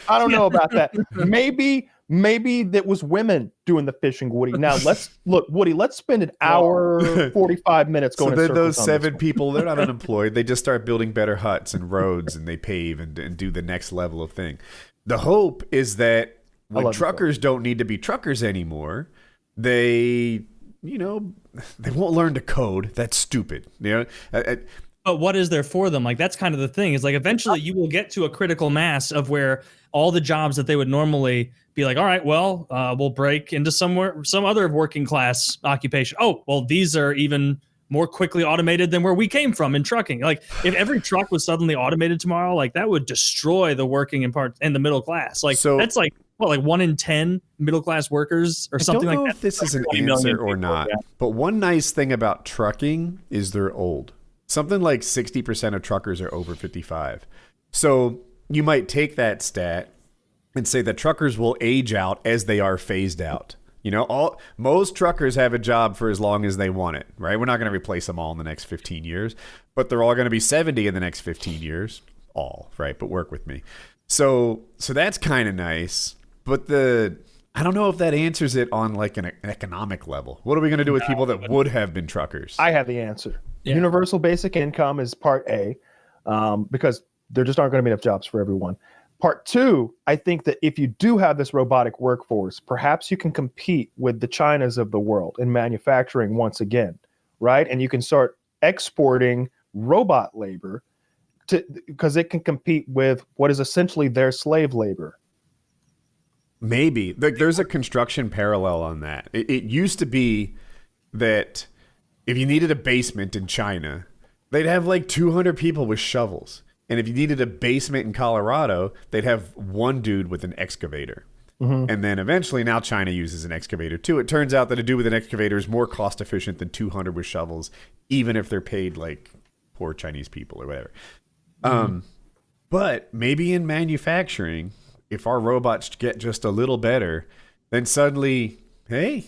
I don't know about that. Maybe that was women doing the fishing, Woody. Now Woody, let's spend an hour 45 minutes going. So then those 7 people, they're not unemployed. They just start building better huts and roads, and they pave and do the next level of thing. The hope is that when truckers don't need to be truckers anymore, they won't learn to code. That's stupid. But what is there for them? Like, that's kind of the thing, is like eventually you will get to a critical mass of where all the jobs that they would normally be like, all right, well, we'll break into some other working class occupation. Oh, well, these are even more quickly automated than where we came from in trucking. Like, if every truck was suddenly automated tomorrow, like that would destroy the working and the middle class. Like, so that's like, what, like 1 in 10 middle class workers or something like that? I don't know if this is an answer or not, but one nice thing about trucking is they're old. Something like 60% of truckers are over 55. So you might take that stat and say that truckers will age out as they are phased out. Most truckers have a job for as long as they want it, right? We're not going to replace them all in the next 15 years, but they're all going to be 70 in the next 15 years. All, right? But work with me. So that's kind of nice. But I don't know if that answers it on like an economic level. What are we going to do with people that would have been truckers? I have the answer. Yeah. Universal basic income is part A, because there just aren't going to be enough jobs for everyone. Part 2, I think that if you do have this robotic workforce, perhaps you can compete with the Chinas of the world in manufacturing once again, right? And you can start exporting robot labor because it can compete with what is essentially their slave labor. Maybe. There's a construction parallel on that. It used to be that if you needed a basement in China, they'd have like 200 people with shovels. And if you needed a basement in Colorado, they'd have one dude with an excavator. And then eventually now China uses an excavator too. It turns out that a dude with an excavator is more cost efficient than 200 with shovels, even if they're paid like poor Chinese people or whatever. But maybe in manufacturing, if our robots get just a little better, then suddenly, hey,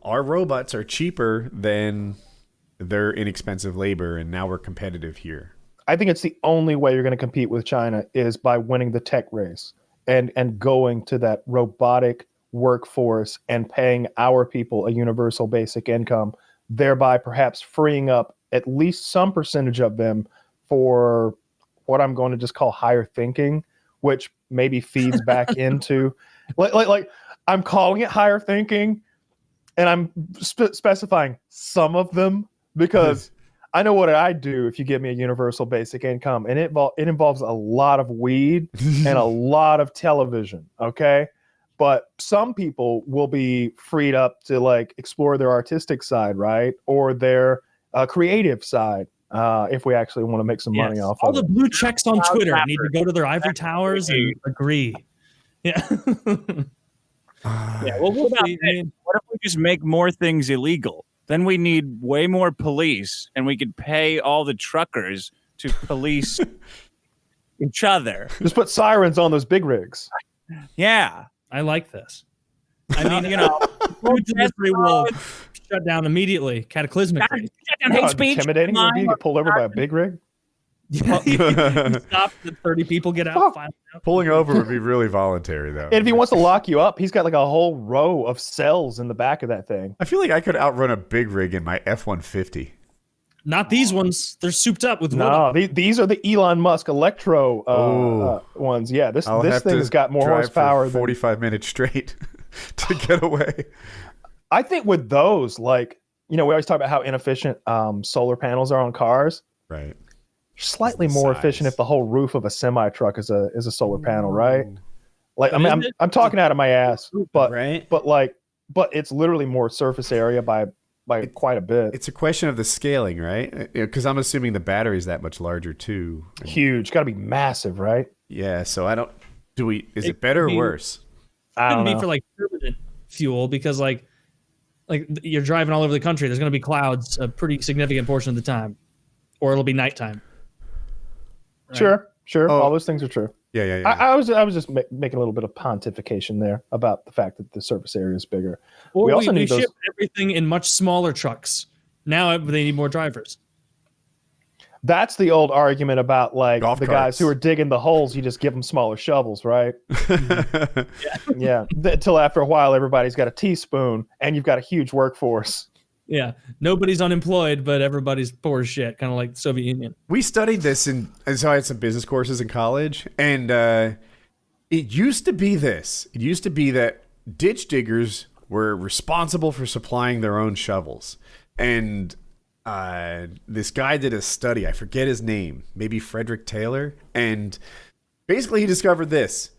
our robots are cheaper than their inexpensive labor, and now we're competitive here. I think it's the only way you're going to compete with China is by winning the tech race and going to that robotic workforce and paying our people a universal basic income, thereby perhaps freeing up at least some percentage of them for what I'm going to just call higher thinking, which maybe feeds back into like I'm calling it higher thinking, and I'm specifying some of them because I know what I'd do if you give me a universal basic income, and it involves a lot of weed and a lot of television, okay? But some people will be freed up to like explore their artistic side, right? Or their creative side, if we actually want to make some money off all of the it. blue checks on Twitter need to go to their ivory towers and agree. Yeah. Well, what about what if we just make more things illegal? Then we need way more police, and we could pay all the truckers to police each other. Just put sirens on those big rigs. Yeah. I like this. I mean, food delivery will shut down immediately, cataclysmically. Shut down hate speech. Intimidating would be to get pulled over by a big rig. Stop, the 30 people get out. Pulling over would be really voluntary, though. And if he wants to lock you up, he's got like a whole row of cells in the back of that thing. I feel like I could outrun a big rig in my F-150. Not these ones. They're souped up with wood. No, these are the Elon Musk Electro ones. Yeah, this thing has got more horsepower than 45 minutes straight to get away. I think with those, like, we always talk about how inefficient solar panels are on cars. Right. Slightly more efficient if the whole roof of a semi truck is a solar panel, right? Like, I mean, I'm talking out of my ass, but it's literally more surface area by by quite a bit. It's a question of the scaling, right? Because I'm assuming the battery's that much larger too. Huge. Got to be massive, right? Yeah. So I don't. Is it better or worse? I don't Couldn't be know. for like permanent fuel because like you're driving all over the country. There's going to be clouds a pretty significant portion of the time, or it'll be nighttime. Right? Sure. Oh. All those things are true. Yeah. I was just making a little bit of pontification there about the fact that the surface area is bigger. Or we also we need those. ship everything in much smaller trucks. Now they need more drivers. That's the old argument about like Golf the carts. guys who are digging the holes. You just give them smaller shovels, right? Yeah. Until after a while, everybody's got a teaspoon, and you've got a huge workforce. Yeah, nobody's unemployed, but everybody's poor as shit, kind of like the Soviet Union. We studied this and so I had some business courses in college, and it used to be this. It used to be that ditch diggers were responsible for supplying their own shovels, and this guy did a study. I forget his name, maybe Frederick Taylor, and basically he discovered this.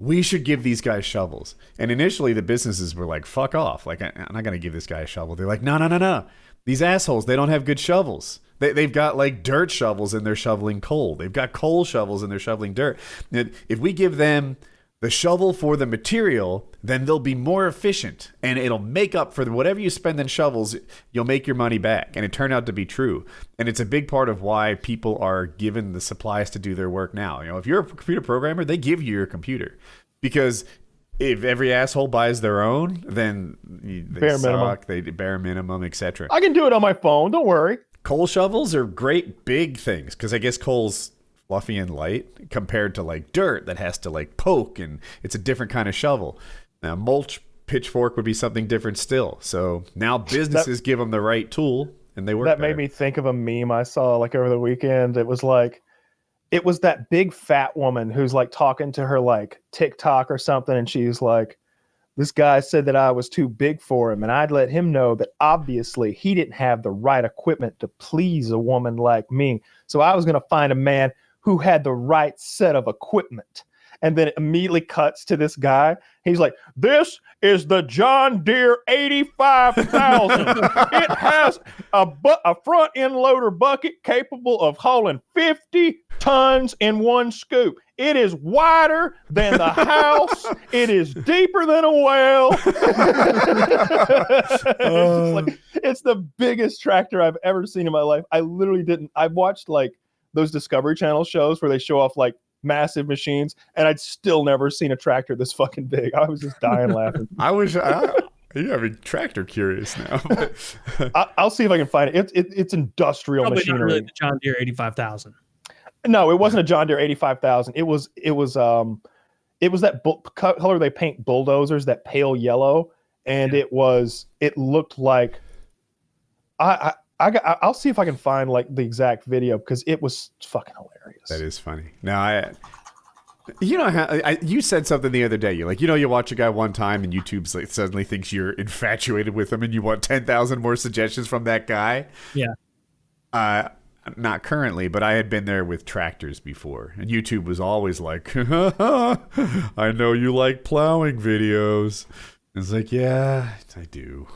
We should give these guys shovels. And initially the businesses were like, fuck off. Like, I'm not going to give this guy a shovel. They're like, no. These assholes, they don't have good shovels. They've got like dirt shovels and they're shoveling coal. They've got coal shovels and they're shoveling dirt. And if we give them the shovel for the material, then they'll be more efficient and it'll make up for whatever you spend in shovels. You'll make your money back. And it turned out to be true. And it's a big part of why people are given the supplies to do their work now. You know, if you're a computer programmer, they give you your computer because if every asshole buys their own, then they Bare suck. minimum. They bare minimum, etc. I can do it on my phone. Don't worry. Coal shovels are great big things because I guess coal's fluffy and light compared to like dirt that has to like poke, and it's a different kind of shovel. Now mulch pitchfork would be something different still. So now businesses give them the right tool and they work That better. made me think of a meme I saw like over the weekend. It was that big fat woman who's like talking to her like TikTok or something, and she's like, this guy said that I was too big for him, and I'd let him know that obviously he didn't have the right equipment to please a woman like me. So I was going to find a man who had the right set of equipment. And then it immediately cuts to this guy. He's like, this is the John Deere 85,000. It has a front end loader bucket capable of hauling 50 tons in one scoop. It is wider than the house. It is deeper than a well. It's the biggest tractor I've ever seen in my life. I've watched like those Discovery Channel shows where they show off like massive machines, and I'd still never seen a tractor this fucking big. I was just dying laughing. You're having tractor curious now. I'll see if I can find it. It's industrial Probably machinery. not really the John Deere 85,000. No, it wasn't a John Deere 85,000. It was that color they paint bulldozers, that pale yellow, and it looked like I'll see if I can find like the exact video because it was fucking hilarious. That is funny. Now, you said something the other day. You're like, you watch a guy one time and YouTube's like suddenly thinks you're infatuated with him and you want 10,000 more suggestions from that guy. Yeah. Not currently, but I had been there with tractors before, and YouTube was always like, I know you like plowing videos. It's like, yeah, I do.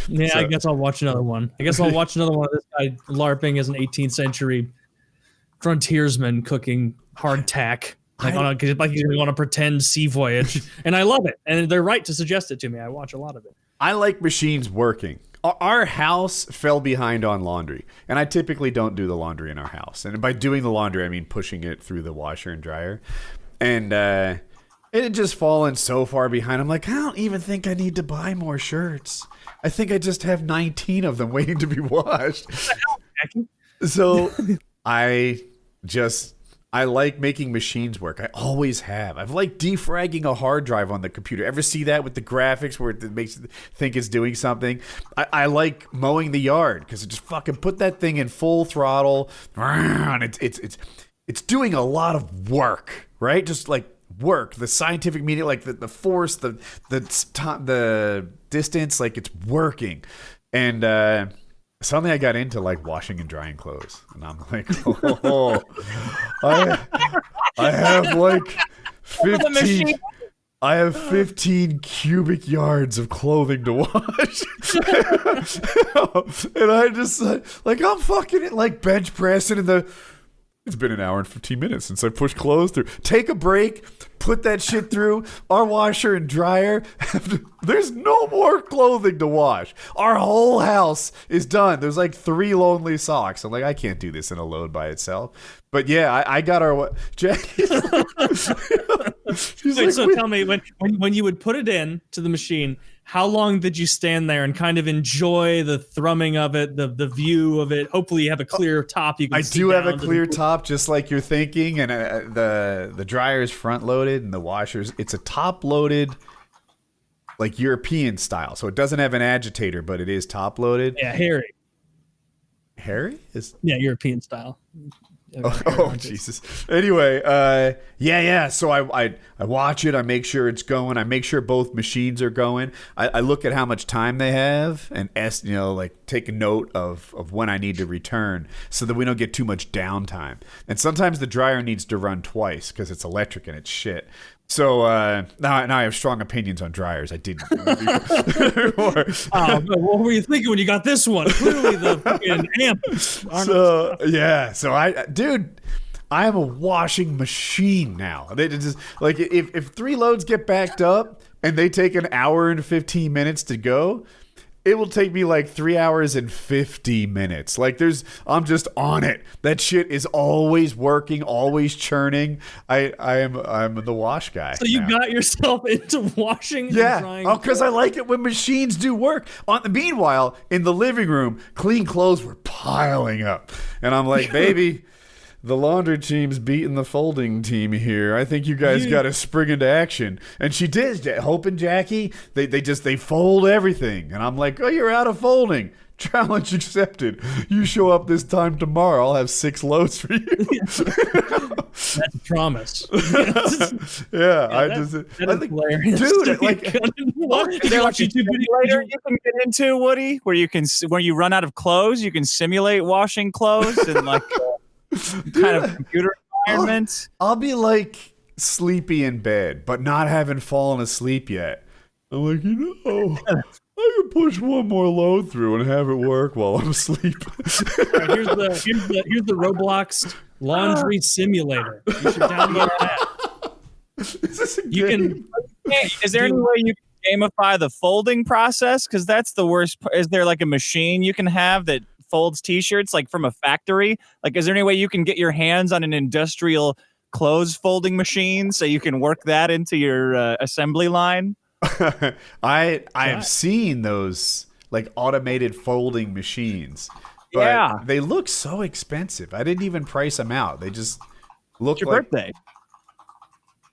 Yeah, So- I guess I'll watch another one. I guess I'll watch another one of this guy LARPing as an 18th century frontiersman cooking hardtack. Like he's going on a pretend sea voyage. And I love it. And they're right to suggest it to me. I watch a lot of it. I like machines working. Our house fell behind on laundry, and I typically don't do the laundry in our house. And by doing the laundry, I mean pushing it through the washer and dryer. And it had just fallen so far behind. I'm like, I don't even think I need to buy more shirts. I think I just have 19 of them waiting to be washed. So I like making machines work. I always have. I've liked defragging a hard drive on the computer. Ever see that with the graphics where it makes you think it's doing something? I like mowing the yard because it just fucking put that thing in full throttle. And it's doing a lot of work, right? Just like work. The scientific meaning, like the force, the distance, like it's working. And suddenly I got into like washing and drying clothes, and I'm like, I have like 15. I have 15 cubic yards of clothing to wash. And I just like I'm fucking it like bench pressing in the. It's been an hour and 15 minutes since I pushed clothes through. Take a break, put that shit through our washer and dryer. There's no more clothing to wash. Our whole house is done. There's like 3 lonely socks. I'm like, I can't do this in a load by itself. But yeah, I got our Jackie. Wait, so tell me, when you would put it in to the machine, how long did you stand there and kind of enjoy the thrumming of it, the view of it? Hopefully you have a clear top. You can I do have a clear top, just like you're thinking, and the dryer is front loaded, and the washers, it's a top loaded, like European style. So it doesn't have an agitator, but it is top loaded. Yeah, hairy. Hairy is European style. Oh Jesus. Anyway, yeah. So I watch it. I make sure it's going. I make sure both machines are going. I look at how much time they have and like take a note of when I need to return so that we don't get too much downtime. And sometimes the dryer needs to run twice because it's electric and it's shit. So now I have strong opinions on dryers. I didn't. What were you thinking when you got this one? Clearly the fucking amp. So yeah. So I am a washing machine now. They just like if 3 loads get backed up and they take an hour and 15 minutes to go, it will take me like 3 hours and 50 minutes. Like I'm just on it. That shit is always working, always churning. I'm the wash guy. So you got yourself into washing and drying. Oh, because I like it when machines do work. Meanwhile, in the living room, clean clothes were piling up. And I'm like, baby, the laundry team's beating the folding team here. I think you guys got to spring into action. And she did. Hope and Jackie, they fold everything. And I'm like, oh, you're out of folding. Challenge accepted. You show up this time tomorrow. I'll have 6 loads for you. That's a promise. I think, dude, like, simulator you can get into, Woody, where you run out of clothes, you can simulate washing clothes and like kind of computer environment. I'll be like sleepy in bed, but not having fallen asleep yet. I'm like, I can push one more load through and have it work while I'm asleep. Right, here's the Roblox laundry simulator. You should download that. Is this a game? Is there any way you can gamify the folding process? Because that's the worst. Is there like a machine you can have that folds t-shirts like from a factory? Like, is there any way you can get your hands on an industrial clothes folding machine so you can work that into your assembly line? I have seen those like automated folding machines, but they look so expensive. I didn't even price them out. They just look it's your like birthday.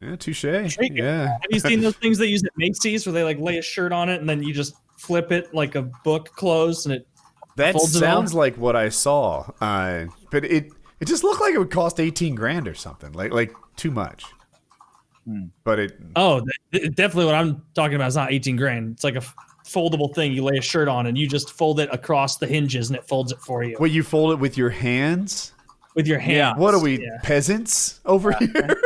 Yeah, touche. Yeah. Have you seen those things they use at Macy's where they like lay a shirt on it and then you just flip it like a book closed and that sounds like what I saw, but it just looked like it would cost $18,000 or something, like too much. But definitely what I'm talking about is not $18,000. It's like a foldable thing you lay a shirt on and you just fold it across the hinges and it folds it for you. Well, you fold it with your hands? With your hands. What are we, peasants over here?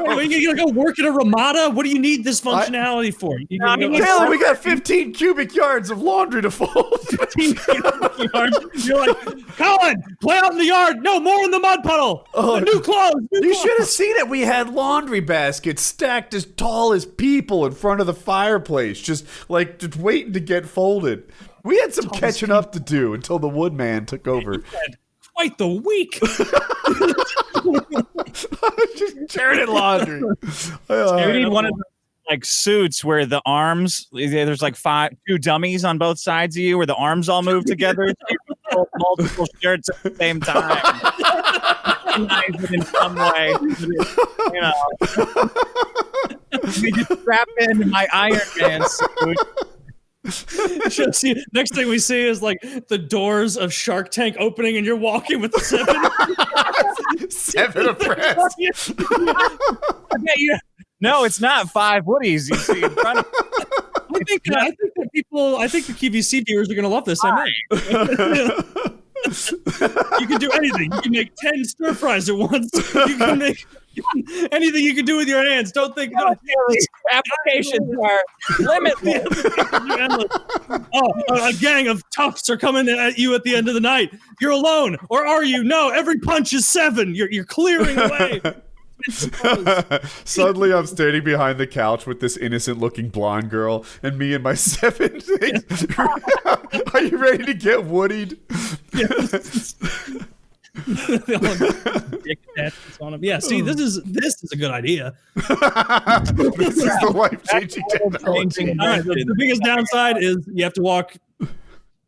Are you gonna go work at a Ramada? What do you need this functionality for? Taylor, we got 15 cubic yards of laundry to fold. 15 cubic yards. You're like, Colin, play out in the yard. No, more in the mud puddle. New clothes. You should have seen it. We had laundry baskets stacked as tall as people in front of the fireplace, just waiting to get folded. We had some catching up to do until the woodman took over. Quite the week. Just churning laundry. You need one of those like suits where the arms, there's like 2 dummies on both sides of you where the arms all move together. So you can fold multiple shirts at the same time. In some way. You just strap into my Iron Man suit. Next thing we see is like the doors of Shark Tank opening and you're walking with 7 abreast. No, it's not 5 Woodies you see in front of I think the QVC viewers are gonna love this. You can do anything. You can make 10 stir fries at once. You can make Anything you can do with your hands. Don't think. Applications are limitless. A gang of toughs are coming at you at the end of the night. You're alone, or are you? No, every punch is 7. You're clearing away. Suddenly, I'm standing behind the couch with this innocent-looking blonde girl, and me and my 7 things. Are you ready to get woodied? Yeah, see, this is a good idea. This is the life-changing technology. All right, the biggest downside is you have to walk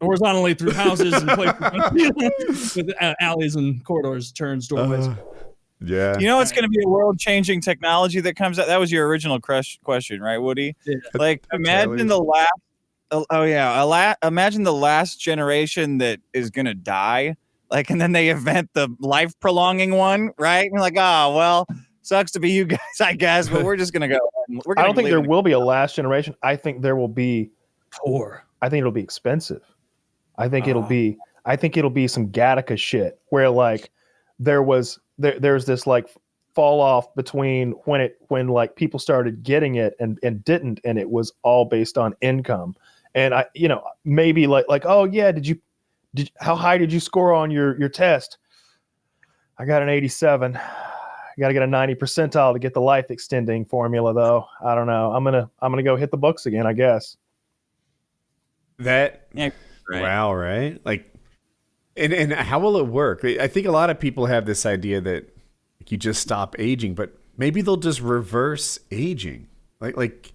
horizontally through houses and places with alleys and corridors, turns, doorways. Yeah. You know, it's going to be a world-changing technology that comes out. That was your original question, right, Woody? Yeah. Like, imagine the last. Imagine the last generation that is going to die. Like, and then they invent the life-prolonging one, right? And you're like, oh, well, sucks to be you guys, I guess, but we're just going to go. I don't think there will be a last generation. I think there will be poor. I think it'll be expensive. I think it'll be some Gattaca shit where like there's this like fall off between when like people started getting it and didn't, and it was all based on income. And I, maybe like, oh yeah, how high did you score on your test? I got an 87. I got to get a 90 percentile to get the life extending formula, though. I don't know. I'm gonna go hit the books again, I guess. That right. Wow, right? Like, and how will it work? I think a lot of people have this idea that you just stop aging, but maybe they'll just reverse aging. Like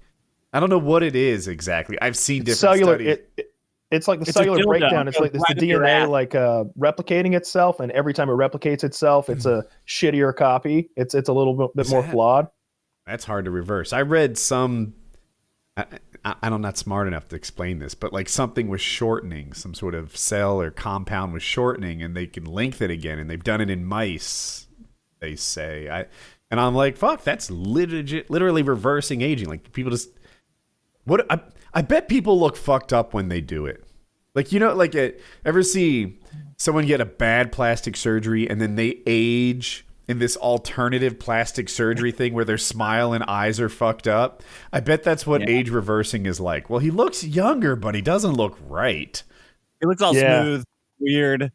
I don't know what it is exactly. I've seen different cellular. studies. It's like the cellular breakdown. It's like the DNA like replicating itself, and every time it replicates itself, it's a shittier copy. It's a little bit more flawed. That's hard to reverse. I read some. I'm not smart enough to explain this, but like something was shortening, some sort of cell or compound was shortening, and they can lengthen it again, and they've done it in mice. They say, and I'm like, fuck, that's literally reversing aging. Like people just I bet people look fucked up when they do it. Like, ever see someone get a bad plastic surgery and then they age in this alternative plastic surgery thing where their smile and eyes are fucked up? I bet that's what age reversing is like. Well, he looks younger, but he doesn't look right. He looks all smooth, weird.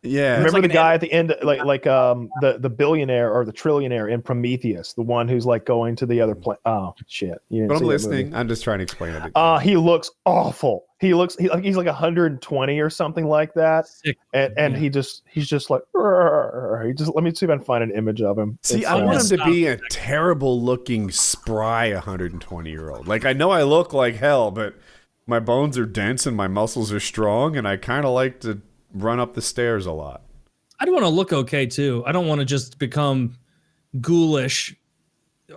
Yeah. Remember the guy at the end, the billionaire or the trillionaire in Prometheus, the one who's like going to the other planet. Oh shit! But I'm listening. I'm just trying to explain it. He looks awful. He's like 120 or something like that. Sick. And he's just like let me see if I can find an image of him. See, I want him to be a terrible looking, spry 120-year-old. Like, I know I look like hell, but my bones are dense and my muscles are strong, and I kind of like to run up the stairs a lot. I don't want to look okay too. I don't want to just become ghoulish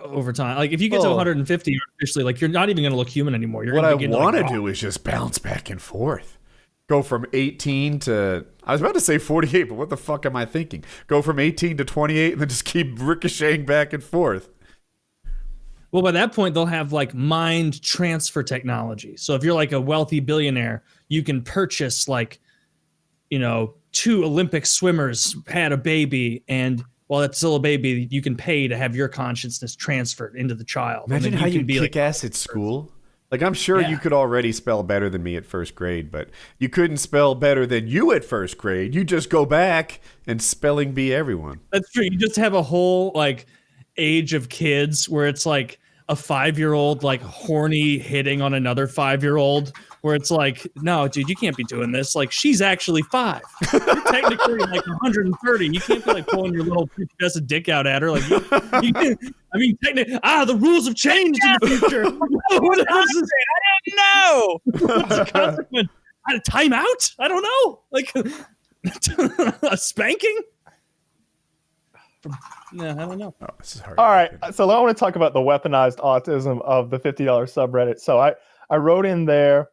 over time. Like if you get to 150, you're officially like you're not even going to look human anymore. You're what I want to do is just bounce back and forth. Go from 18 to I was about to say 48, but what the fuck am I thinking? Go from 18 to 28 and then just keep ricocheting back and forth. Well, by that point, they'll have like mind transfer technology. So if you're like a wealthy billionaire, you can purchase like 2 Olympic swimmers had a baby, and while that's still a baby, you can pay to have your consciousness transferred into the child. Imagine how you kick ass at school. Like, I'm sure you could already spell better than me at first grade, but you couldn't spell better than you at first grade. You just go back and spelling bee everyone. That's true. You just have a whole like age of kids where it's like a 5-year-old like horny hitting on another 5-year-old. Where it's like, no, dude, you can't be doing this. Like, she's actually 5. You're technically like 130. You can't be like pulling your little prepubescent dick out at her. Like, technically, the rules have changed in the future. What is this? I didn't know. What's the consequence? A timeout? I don't know. Like a spanking? No, I don't know. Oh, this is hard. All right, so I want to talk about the weaponized autism of the $50 subreddit. So I wrote in there.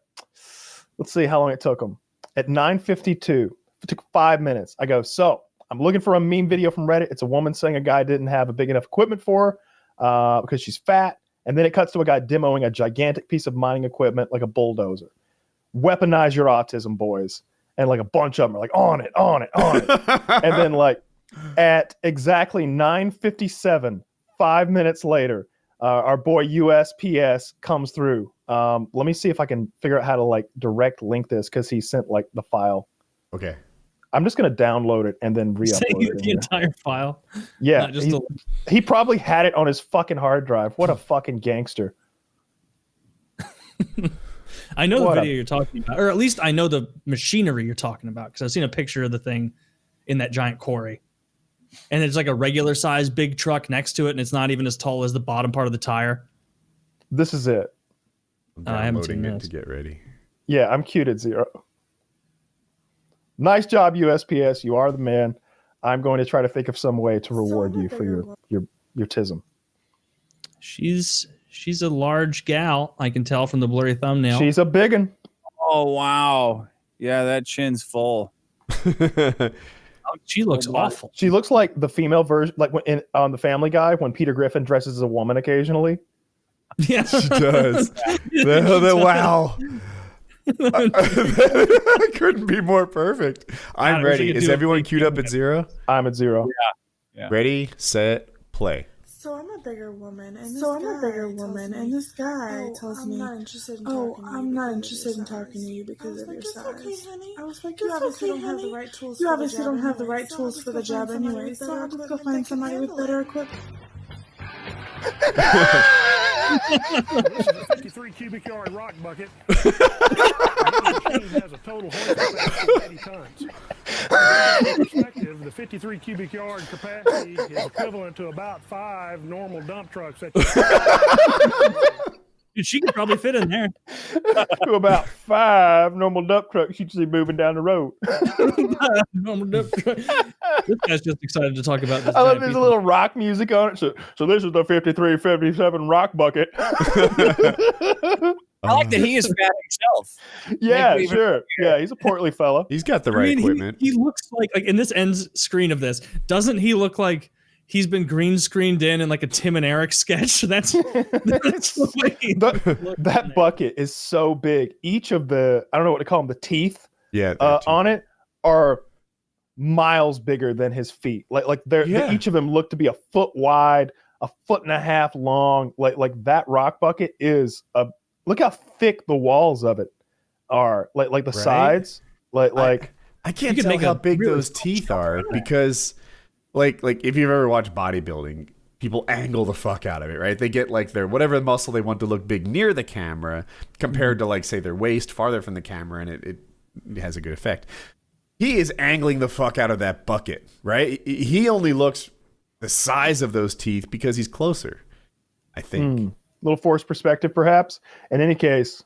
Let's see how long it took them. At 9:52, it took 5 minutes. I go, so I'm looking for a meme video from Reddit. It's a woman saying a guy didn't have a big enough equipment for her because she's fat. And then it cuts to a guy demoing a gigantic piece of mining equipment like a bulldozer. Weaponize your autism, boys. And like a bunch of them are like, on it. And then like at exactly 9:57, 5 minutes later, our boy USPS comes through. Let me see if I can figure out how to like direct link this because he sent like the file. Okay. I'm just gonna download it and then re-upload it. The entire file. Yeah, Just he probably had it on his fucking hard drive. What a fucking gangster. I know the video you're talking about, or at least I know the machinery you're talking about because I've seen a picture of the thing in that giant quarry. And it's like a regular size big truck next to it, and it's not even as tall as the bottom part of the tire. This is it. I haven't Downloading seen it this. to get ready. Yeah, I'm cute at 0. Nice job, USPS. You are the man. I'm going to try to think of some way to reward you for your tism. She's a large gal. I can tell from the blurry thumbnail. She's a biggin. Oh wow, yeah, that chin's full. She looks awful. She looks like the female version, like on the Family Guy when Peter Griffin dresses as a woman occasionally. Yeah, She does. Wow. That couldn't be more perfect. I'm ready. Is everyone queued up at 0? I'm at 0. Yeah. Ready, set, play. So I'm a bigger woman, and this guy tells me, I'm not interested in talking to you because of your size. Okay, honey. I was like, you obviously don't have the right tools. You obviously don't have the right tools for the job anyway. So I'll just go find somebody with better equipment. This is a 53 cubic yard rock bucket. The machine has a total hoist capacity of 80 tons. For perspective, the 53 cubic yard capacity is equivalent to about 5 normal dump trucks. Dude, she could probably fit in there. To about 5 normal dump trucks you'd see moving down the road. Normal dump truck. This guy's just excited to talk about this. I love there's a little rock music on it. So this is the 53-57 rock bucket. I like that he is fat himself. Yeah, sure. Yeah, he's a portly fella. He's got the right equipment. He looks like in this end screen of this, doesn't he look like he's been green screened in like a Tim and Eric sketch? That's the way he that bucket is so big. Each of the, I don't know what to call them, the teeth on it are miles bigger than his feet. Like each of them look to be a foot wide, a foot and a half long. Like that rock bucket is look how thick the walls of it are. Like the sides. I can't tell how big those teeth are because like if you've ever watched bodybuilding, people angle the fuck out of it, right? They get like their whatever muscle they want to look big near the camera compared to like say their waist farther from the camera, and it has a good effect. He is angling the fuck out of that bucket, right? He only looks the size of those teeth because he's closer, I think. Little forced perspective, perhaps. In any case.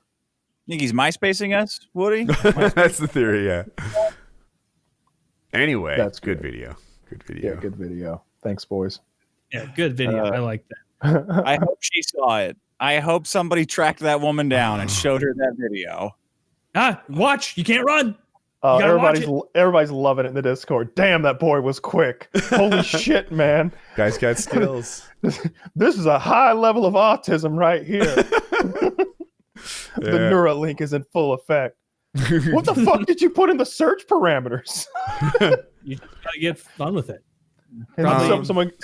Think he's MySpacing us, Woody? That's the theory, yeah. Anyway, that's good video. Good video. Yeah, good video. Thanks, boys. Yeah, good video. I like that. I hope she saw it. I hope somebody tracked that woman down and showed her that video. Watch. You can't run. Everybody's loving it in the Discord. Damn, that boy was quick. Holy shit, man. Guy's got skills. This is a high level of autism right here. The Neuralink is in full effect. What the fuck did you put in the search parameters? You just gotta get fun with it.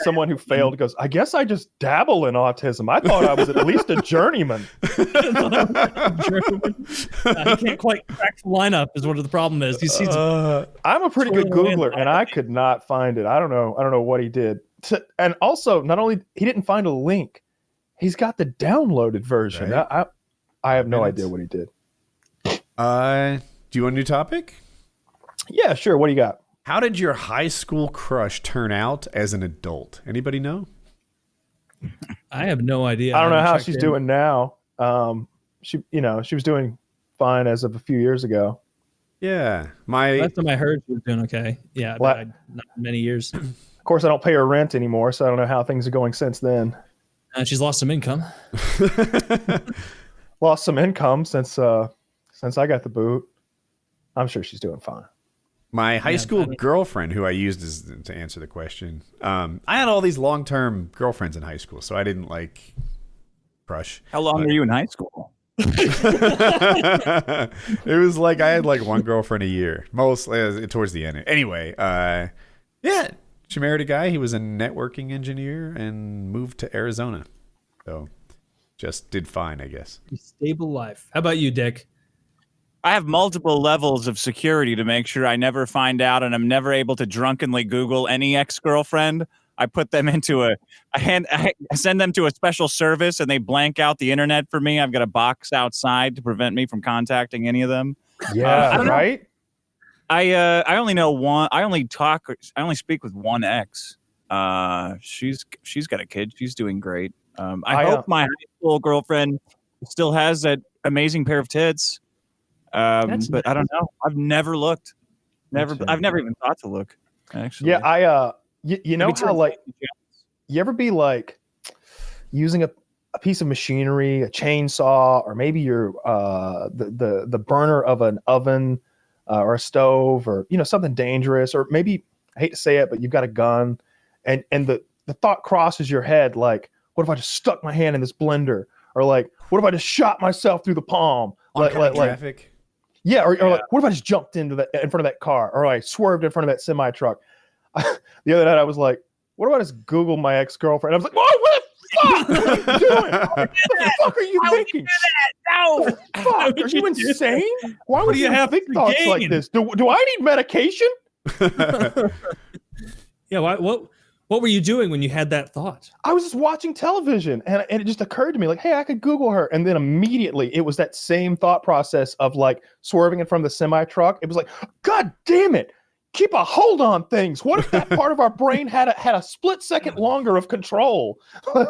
Someone who failed goes, I guess I just dabble in autism. I thought I was at least a journeyman. He can't quite crack the lineup is what the problem is. I'm a pretty good Googler, and I could not find it. I don't know what he did. And also, not only he didn't find a link, he's got the downloaded version. Right. I have no idea what he did. Do you want a new topic? Yeah, sure. What do you got? How did your high school crush turn out as an adult? Anybody know? I have no idea. I don't know how she's doing now. She was doing fine as of a few years ago. Yeah, last time I heard she was doing okay. Yeah, not many years. Of course, I don't pay her rent anymore, so I don't know how things are going since then. She's lost some income. Lost some income since I got the boot. I'm sure she's doing fine. My high school girlfriend, who I used to answer the question, I had all these long-term girlfriends in high school, so I didn't like crush. How long were you in high school? It was like I had like one girlfriend a year, mostly towards the end. Anyway, She married a guy. He was a networking engineer and moved to Arizona. So just did fine, I guess. Stable life. How about you, Dick? I have multiple levels of security to make sure I never find out, and I'm never able to drunkenly Google any ex-girlfriend. I put them into I send them to a special service, and they blank out the internet for me. I've got a box outside to prevent me from contacting any of them. Yeah, right. I only know one. I only speak with one ex. She's got a kid. She's doing great. I hope my high school girlfriend still has that amazing pair of tits. But nice. I don't know. I've never looked. I've never even thought to look. Actually, yeah. You know how like you ever be like using a piece of machinery, a chainsaw, or maybe you're the burner of an oven or a stove, or something dangerous, or maybe, I hate to say it, but you've got a gun, and the thought crosses your head like, what if I just stuck my hand in this blender, or like, what if I just shot myself through the palm, like traffic. Yeah, or like, what if I just jumped in front of that car, or I swerved in front of that semi truck? The other night I was like, what if I just Google my ex-girlfriend? I was like, whoa, what the fuck? What are you doing? What the fuck are you thinking? No. Fuck, are you insane? Why would you have think thoughts like this? Do I need medication? Yeah, what were you doing when you had that thought? I was just watching television, and it just occurred to me, like, hey, I could Google her. And then immediately it was that same thought process of like swerving in front of the semi truck. It was like, God damn it. Keep a hold on things. What if that part of our brain had a split second longer of control? What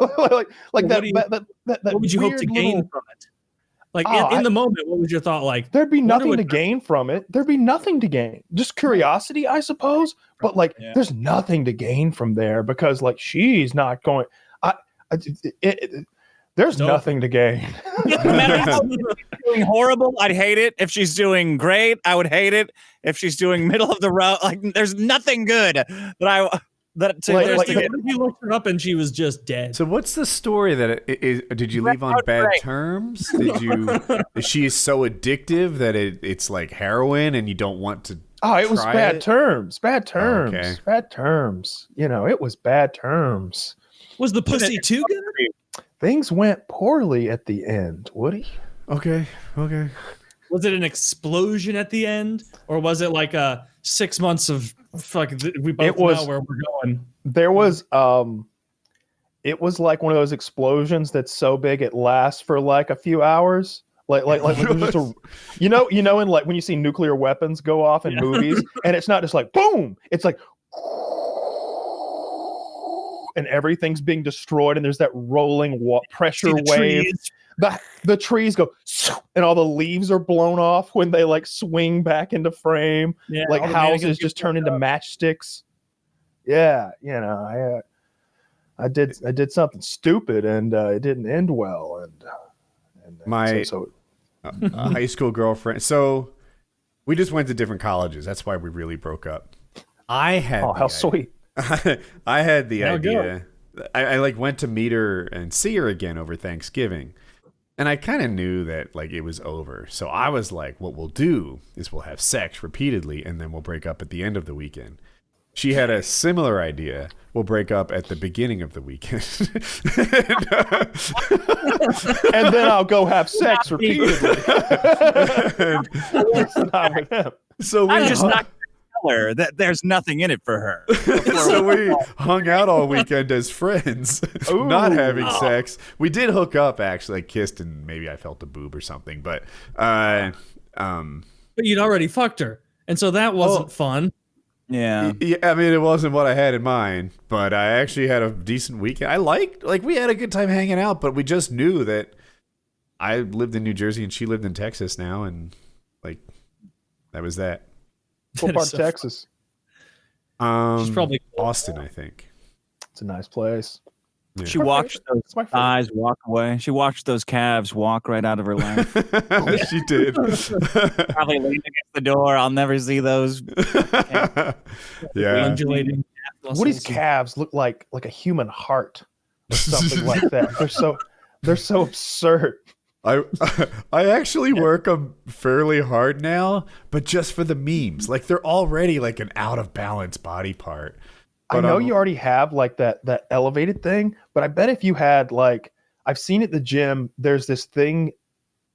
would you hope to gain from it? Like in the moment, what was your thought like? There'd be nothing to gain from it. There'd be nothing to gain. Just curiosity, I suppose. But like, there's nothing to gain from there, because like, she's not going. There's nothing to gain. No matter how she's doing horrible, I'd hate it. If she's doing great, I would hate it. If she's doing middle of the road, like, there's nothing good that you looked her up and she was just dead. So what's the story that did you leave on bad terms? Is she so addictive that it's like heroin and you don't want to? Oh, it was bad terms. Bad terms. Okay. Bad terms. It was bad terms. Was the pussy too good? Things went poorly at the end, Woody. Okay. Was it an explosion at the end, or was it like a 6 months of fuck? We both know where we're going. There was it was like one of those explosions that's so big it lasts for like a few hours. Like just a, in like when you see nuclear weapons go off in movies, and it's not just like boom, it's like, and everything's being destroyed, and there's that rolling pressure wave. The trees go, and all the leaves are blown off when they like swing back into frame. Yeah, like houses just turn into matchsticks. Yeah, I did something stupid, and it didn't end well. And my high school girlfriend. So we just went to different colleges. That's why we really broke up. I had how sweet. I had the idea. I like went to meet her and see her again over Thanksgiving. And I kind of knew that like it was over. So I was like, what we'll do is we'll have sex repeatedly and then we'll break up at the end of the weekend. She had a similar idea. We'll break up at the beginning of the weekend. And then I'll go have sex repeatedly. So I'm just not her that there's nothing in it for her. So we hung out all weekend as friends, not having sex. We did hook up, actually, like kissed, and maybe I felt a boob or something. But but you'd already fucked her, and so that wasn't fun. Yeah, I mean, it wasn't what I had in mind, but I actually had a decent weekend. I liked, like, we had a good time hanging out, but we just knew that I lived in New Jersey and she lived in Texas now, and like that was that. What part of Texas? She's probably Austin, I think. It's a nice place. Yeah. She watched those eyes walk away. She watched those calves walk right out of her lap. She did. Probably leaned against the door. I'll never see those. Yeah. Undulating. Woody's calves look like a human heart or something like that. They're so absurd. I actually work them fairly hard now, but just for the memes. Like, they're already like an out of balance body part. I know you already have like that elevated thing, but I bet if you had like, I've seen at the gym, there's this thing.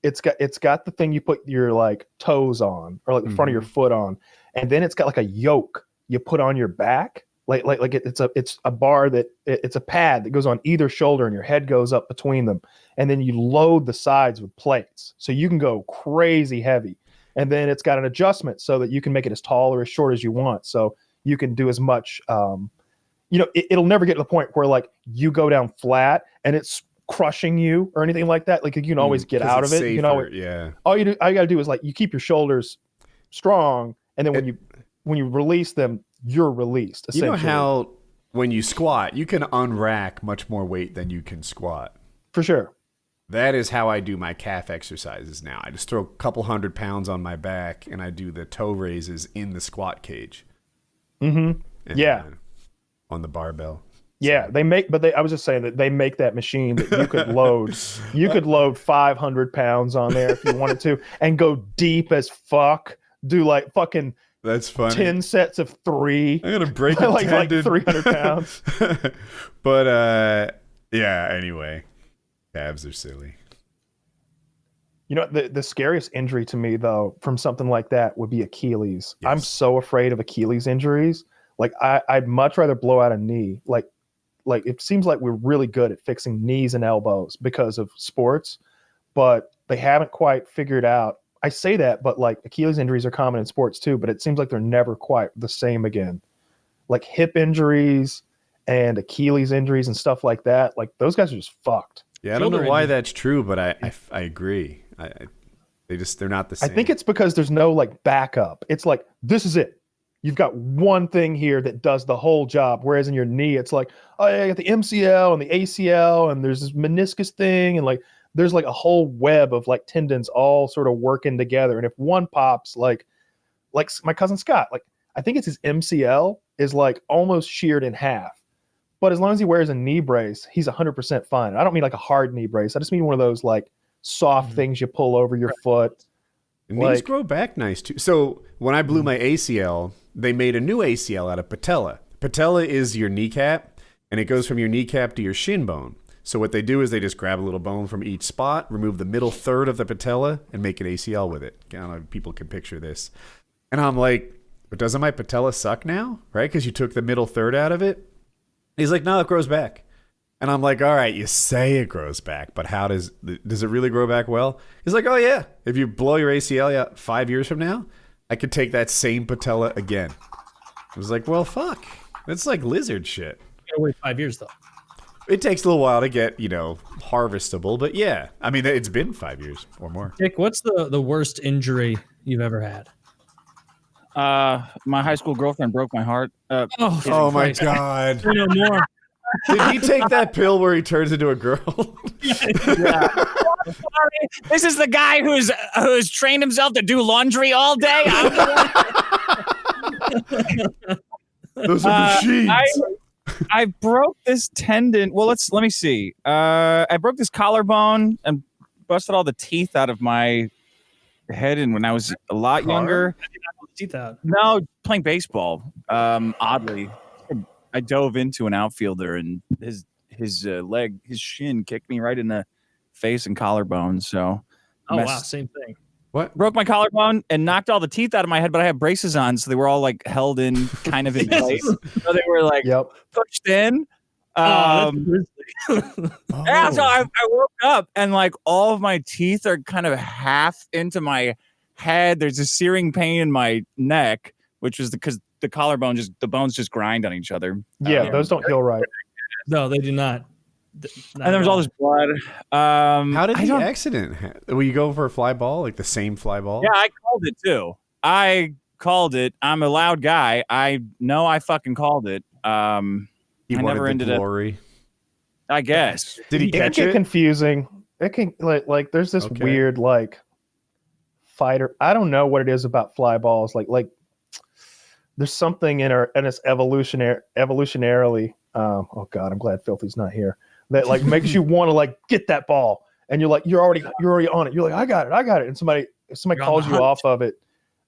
It's got the thing you put your like toes on or like the front of your foot on, and then it's got like a yoke you put on your back. It's a bar that it's a pad that goes on either shoulder and your head goes up between them, and then you load the sides with plates so you can go crazy heavy, and then it's got an adjustment so that you can make it as tall or as short as you want, so you can do as much. It'll never get to the point where like you go down flat and it's crushing you or anything like that. Like you can always get out of it. You know, all you gotta do is like you keep your shoulders strong, and then when you release them, you're released. You know how when you squat, you can unrack much more weight than you can squat. For sure. That is how I do my calf exercises now. I just throw a couple 100 pounds on my back, and I do the toe raises in the squat cage. Mm-hmm. Yeah. On the barbell. Yeah, I was just saying that they make that machine that you could load. You could load 500 pounds on there if you wanted to, and go deep as fuck. Do like fucking. That's funny. 10 sets of 3. I'm gonna break a like 300 pounds. But yeah. Anyway, calves are silly. You know, the scariest injury to me though from something like that would be Achilles. Yes. I'm so afraid of Achilles injuries. Like I'd much rather blow out a knee. Like it seems like we're really good at fixing knees and elbows because of sports, but they haven't quite figured out. I say that, but like Achilles injuries are common in sports too, but it seems like they're never quite the same again. Like hip injuries and Achilles injuries and stuff like that. Like those guys are just fucked. Yeah, I don't know why that's true, but I agree. They're not the same. I think it's because there's no like backup. It's like, this is it. You've got one thing here that does the whole job. Whereas in your knee, it's like, oh yeah, I got the MCL and the ACL and there's this meniscus thing. And like, there's like a whole web of like tendons all sort of working together. And if one pops, like my cousin Scott, like I think it's his MCL is like almost sheared in half. But as long as he wears a knee brace, he's 100% fine. I don't mean like a hard knee brace. I just mean one of those like soft things you pull over your foot. And knees grow back nice too. So when I blew my ACL, they made a new ACL out of patella. Patella is your kneecap, and it goes from your kneecap to your shin bone. So what they do is they just grab a little bone from each spot, remove the middle third of the patella, and make an ACL with it. I don't know if people can picture this. And I'm like, but doesn't my patella suck now? Right? Because you took the middle third out of it? He's like, no, it grows back. And I'm like, all right, you say it grows back, but how does it really grow back well? He's like, oh yeah, if you blow your ACL out 5 years from now, I could take that same patella again. I was like, well, fuck. That's like lizard shit. You gotta wait 5 years though. It takes a little while to get, harvestable, but yeah. I mean, it's been 5 years or more. Dick, what's the worst injury you've ever had? My high school girlfriend broke my heart. Oh my God. No more. Did he take that pill where he turns into a girl? Yeah. This is the guy who's trained himself to do laundry all day. Those are machines. I broke this tendon. Well, let me see. I broke this collarbone and busted all the teeth out of my head. And when I was a lot younger, Teeth out. No, playing baseball. Oddly, I dove into an outfielder and his shin kicked me right in the face and collarbone. So, wow, same thing. What? Broke my collarbone and knocked all the teeth out of my head, but I have braces on, so they were all like held in, kind of in place. So they were like pushed in. Yeah, so I woke up and like all of my teeth are kind of half into my head. There's a searing pain in my neck, which was because the collarbone the bones just grind on each other. Yeah, those don't heal right. No, they do not. And there was all this blood. How did the accident? Will you go for a fly ball, like the same fly ball? Yeah, I called it too. I called it. I'm a loud guy. I know I fucking called it. He I wanted never the ended glory. I guess. Did he It can catch get it? confusing. It can like there's this weird like fighter. I don't know what it is about fly balls. Like there's something in us evolutionarily. Oh God, I'm glad Filthy's not here. That like makes you want to like get that ball, and you're already on it. You're like, I got it. And somebody calls you off of it.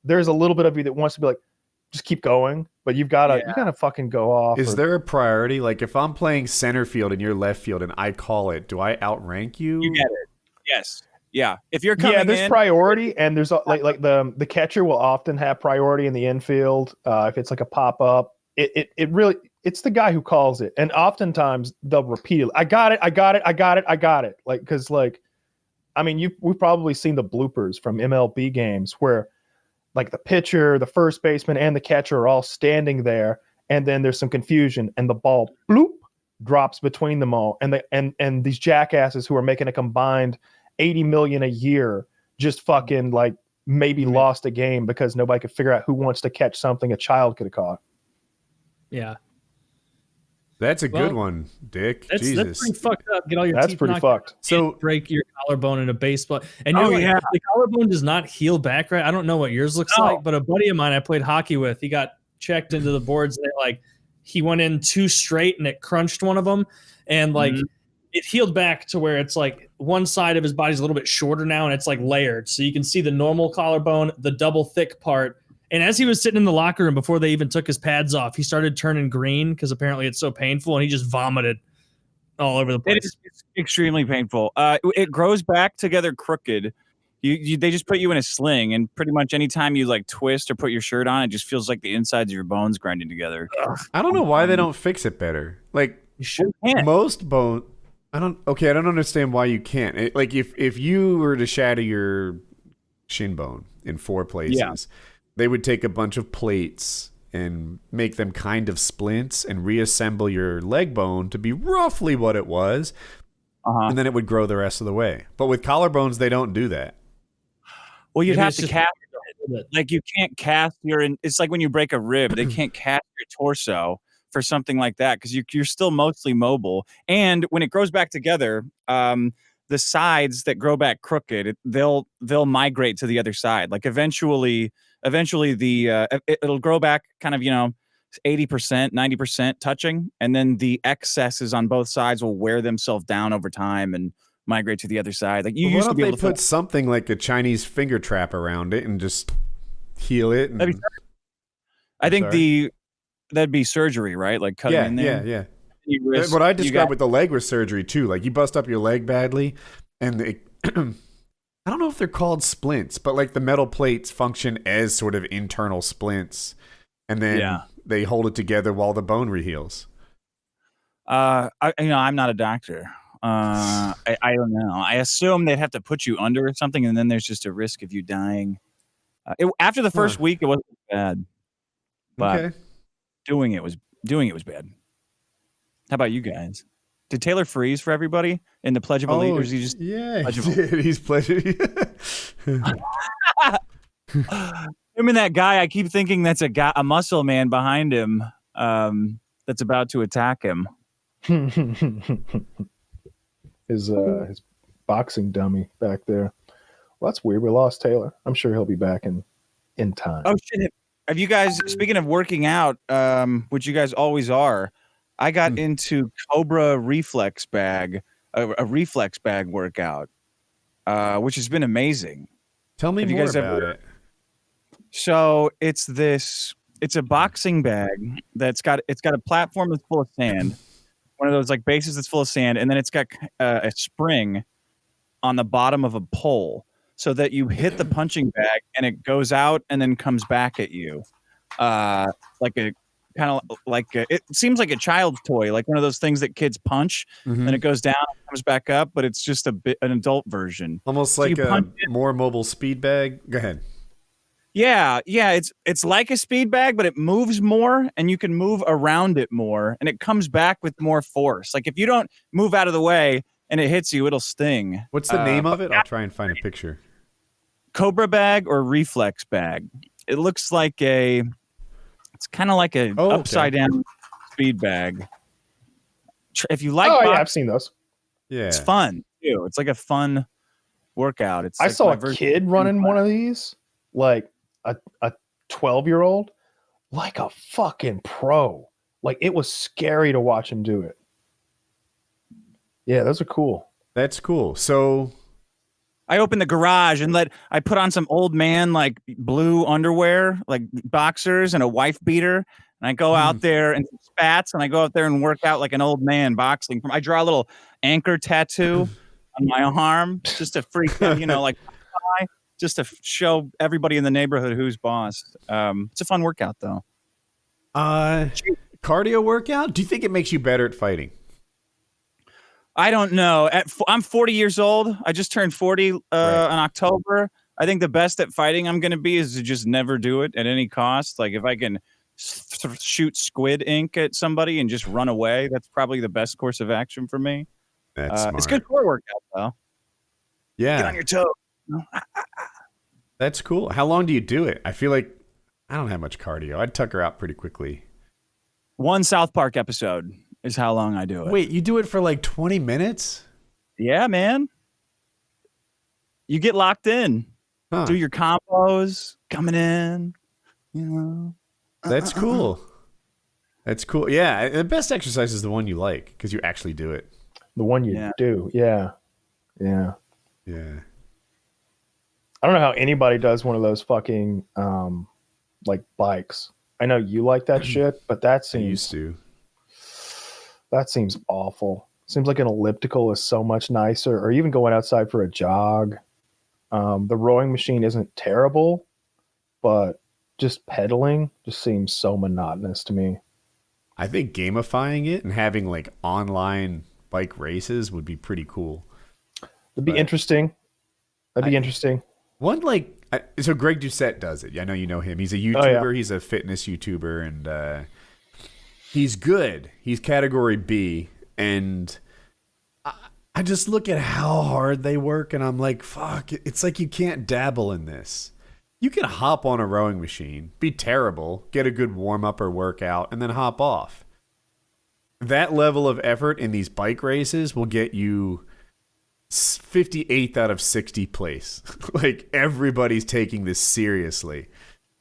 There's a little bit of you that wants to be like, just keep going. But you gotta fucking go off. Is there a priority? Like if I'm playing center field and you're left field and I call it, do I outrank you? You get it. Yes. Yeah. If you're coming there's priority, and there's like the catcher will often have priority in the infield. If it's like a pop up, it really, it's the guy who calls it, and oftentimes they'll repeat it. I got it. Like, because like, I mean, we've probably seen the bloopers from MLB games where like the pitcher, the first baseman, and the catcher are all standing there, and then there's some confusion, and the ball bloop drops between them all, and these jackasses who are making a combined $80 million a year just fucking like maybe lost a game because nobody could figure out who wants to catch something a child could have caught. Yeah. That's a good one, Dick. Jesus. That's pretty fucked up. Get all your That's teeth pretty knocked fucked. out, So break your collarbone in a baseball. And the collarbone does not heal back right. I don't know what yours looks like, but a buddy of mine I played hockey with, he got checked into the boards and he went in too straight and it crunched one of them, and it healed back to where it's like one side of his body's a little bit shorter now and it's like layered. So you can see the normal collarbone, the double thick part. And as he was sitting in the locker room before they even took his pads off, he started turning green because apparently it's so painful, and he just vomited all over the place. It is extremely painful. It grows back together crooked. They just put you in a sling, and pretty much anytime you like twist or put your shirt on, it just feels like the insides of your bones grinding together. I don't know why they don't fix it better. Like most bone, I don't understand why you can't. Like if you were to shatter your shin bone in 4 places, they would take a bunch of plates and make them kind of splints and reassemble your leg bone to be roughly what it was, and then it would grow the rest of the way. But with collarbones, they don't do that. Well, you'd have to cast, like you can't cast it's like when you break a rib, they can't cast your torso for something like that because you're still mostly mobile. And when it grows back together, the sides that grow back crooked, they'll migrate to the other side. Like eventually it'll grow back kind of 80%, 90% touching, and then the excesses on both sides will wear themselves down over time and migrate to the other side. Like you used to be able to put something like a Chinese finger trap around it and just heal it. I think that'd be surgery, right? Like cutting in there. Yeah. What I described with the leg was surgery too. Like you bust up your leg badly, and I don't know if they're called splints, but like the metal plates function as sort of internal splints, and then they hold it together while the bone reheals. I'm not a doctor. I don't know. I assume they'd have to put you under or something, and then there's just a risk of you dying. After the first week, it wasn't bad, but doing it was bad. How about you guys? Did Taylor freeze for everybody in the Pledge of Allegiance? He just did. He's pledging. Him and that guy, I keep thinking that's a muscle man behind him that's about to attack him. His boxing dummy back there. Well, that's weird. We lost Taylor. I'm sure he'll be back in time. Oh shit! Have you guys? Speaking of working out, which you guys always are, I got into Cobra reflex bag, a reflex bag workout, which has been amazing. Tell me more about it. So it's a boxing bag it's got a platform that's full of sand, one of those like bases that's full of sand, and then it's got a spring on the bottom of a pole so that you hit the punching bag and it goes out and then comes back at you, it seems like a child's toy, like one of those things that kids punch, and it goes down and comes back up, but it's just an adult version. Almost so like a more mobile speed bag. Go ahead. Yeah, it's like a speed bag, but it moves more, and you can move around it more, and it comes back with more force. Like if you don't move out of the way and it hits you, it'll sting. What's the name of it? I'll try and find a picture. Cobra bag or reflex bag. It looks like it's kind of like a upside down speed bag. If you like, I've seen those. Yeah, it's fun too. It's like a fun workout. I saw a kid running one of these, like a 12-year-old, like a fucking pro. Like it was scary to watch him do it. Yeah, those are cool. That's cool. So I open the garage and I put on some old man like blue underwear, like boxers and a wife beater. And I go out there and spats and I go out there and work out like an old man boxing. I draw a little anchor tattoo on my arm just to freak out, like just to show everybody in the neighborhood who's boss. It's a fun workout though. Cardio workout? Do you think it makes you better at fighting? I don't know. I'm 40 years old. I just turned 40 in October. I think the best at fighting I'm going to be is to just never do it at any cost. Like if I can shoot squid ink at somebody and just run away, that's probably the best course of action for me. That's smart. It's good core workout though. Yeah. Get on your toes. That's cool. How long do you do it? I feel like I don't have much cardio. I'd tuck her out pretty quickly. One South Park episode is how long I do it. Wait, you do it for like 20 minutes? Yeah, man. You get locked in. Huh. Do your combos coming in. That's cool. That's cool. Yeah, the best exercise is the one you like because you actually do it. The one you do. Yeah. Yeah. Yeah. I don't know how anybody does one of those fucking like bikes. I know you like that shit, but that seems awful. Seems like an elliptical is so much nicer, or even going outside for a jog. The rowing machine isn't terrible, but just pedaling just seems so monotonous to me. I think gamifying it and having like online bike races would be pretty cool. It'd be interesting. That'd be interesting. One so Greg Doucette does it. I know you know him. He's a YouTuber. Oh, yeah. He's a fitness YouTuber, and he's good. He's category B, and I just look at how hard they work, and I'm like, fuck. It's like you can't dabble in this. You can hop on a rowing machine, be terrible, get a good warm up or workout, and then hop off. That level of effort in these bike races will get you 58th out of 60 place. Like everybody's taking this seriously,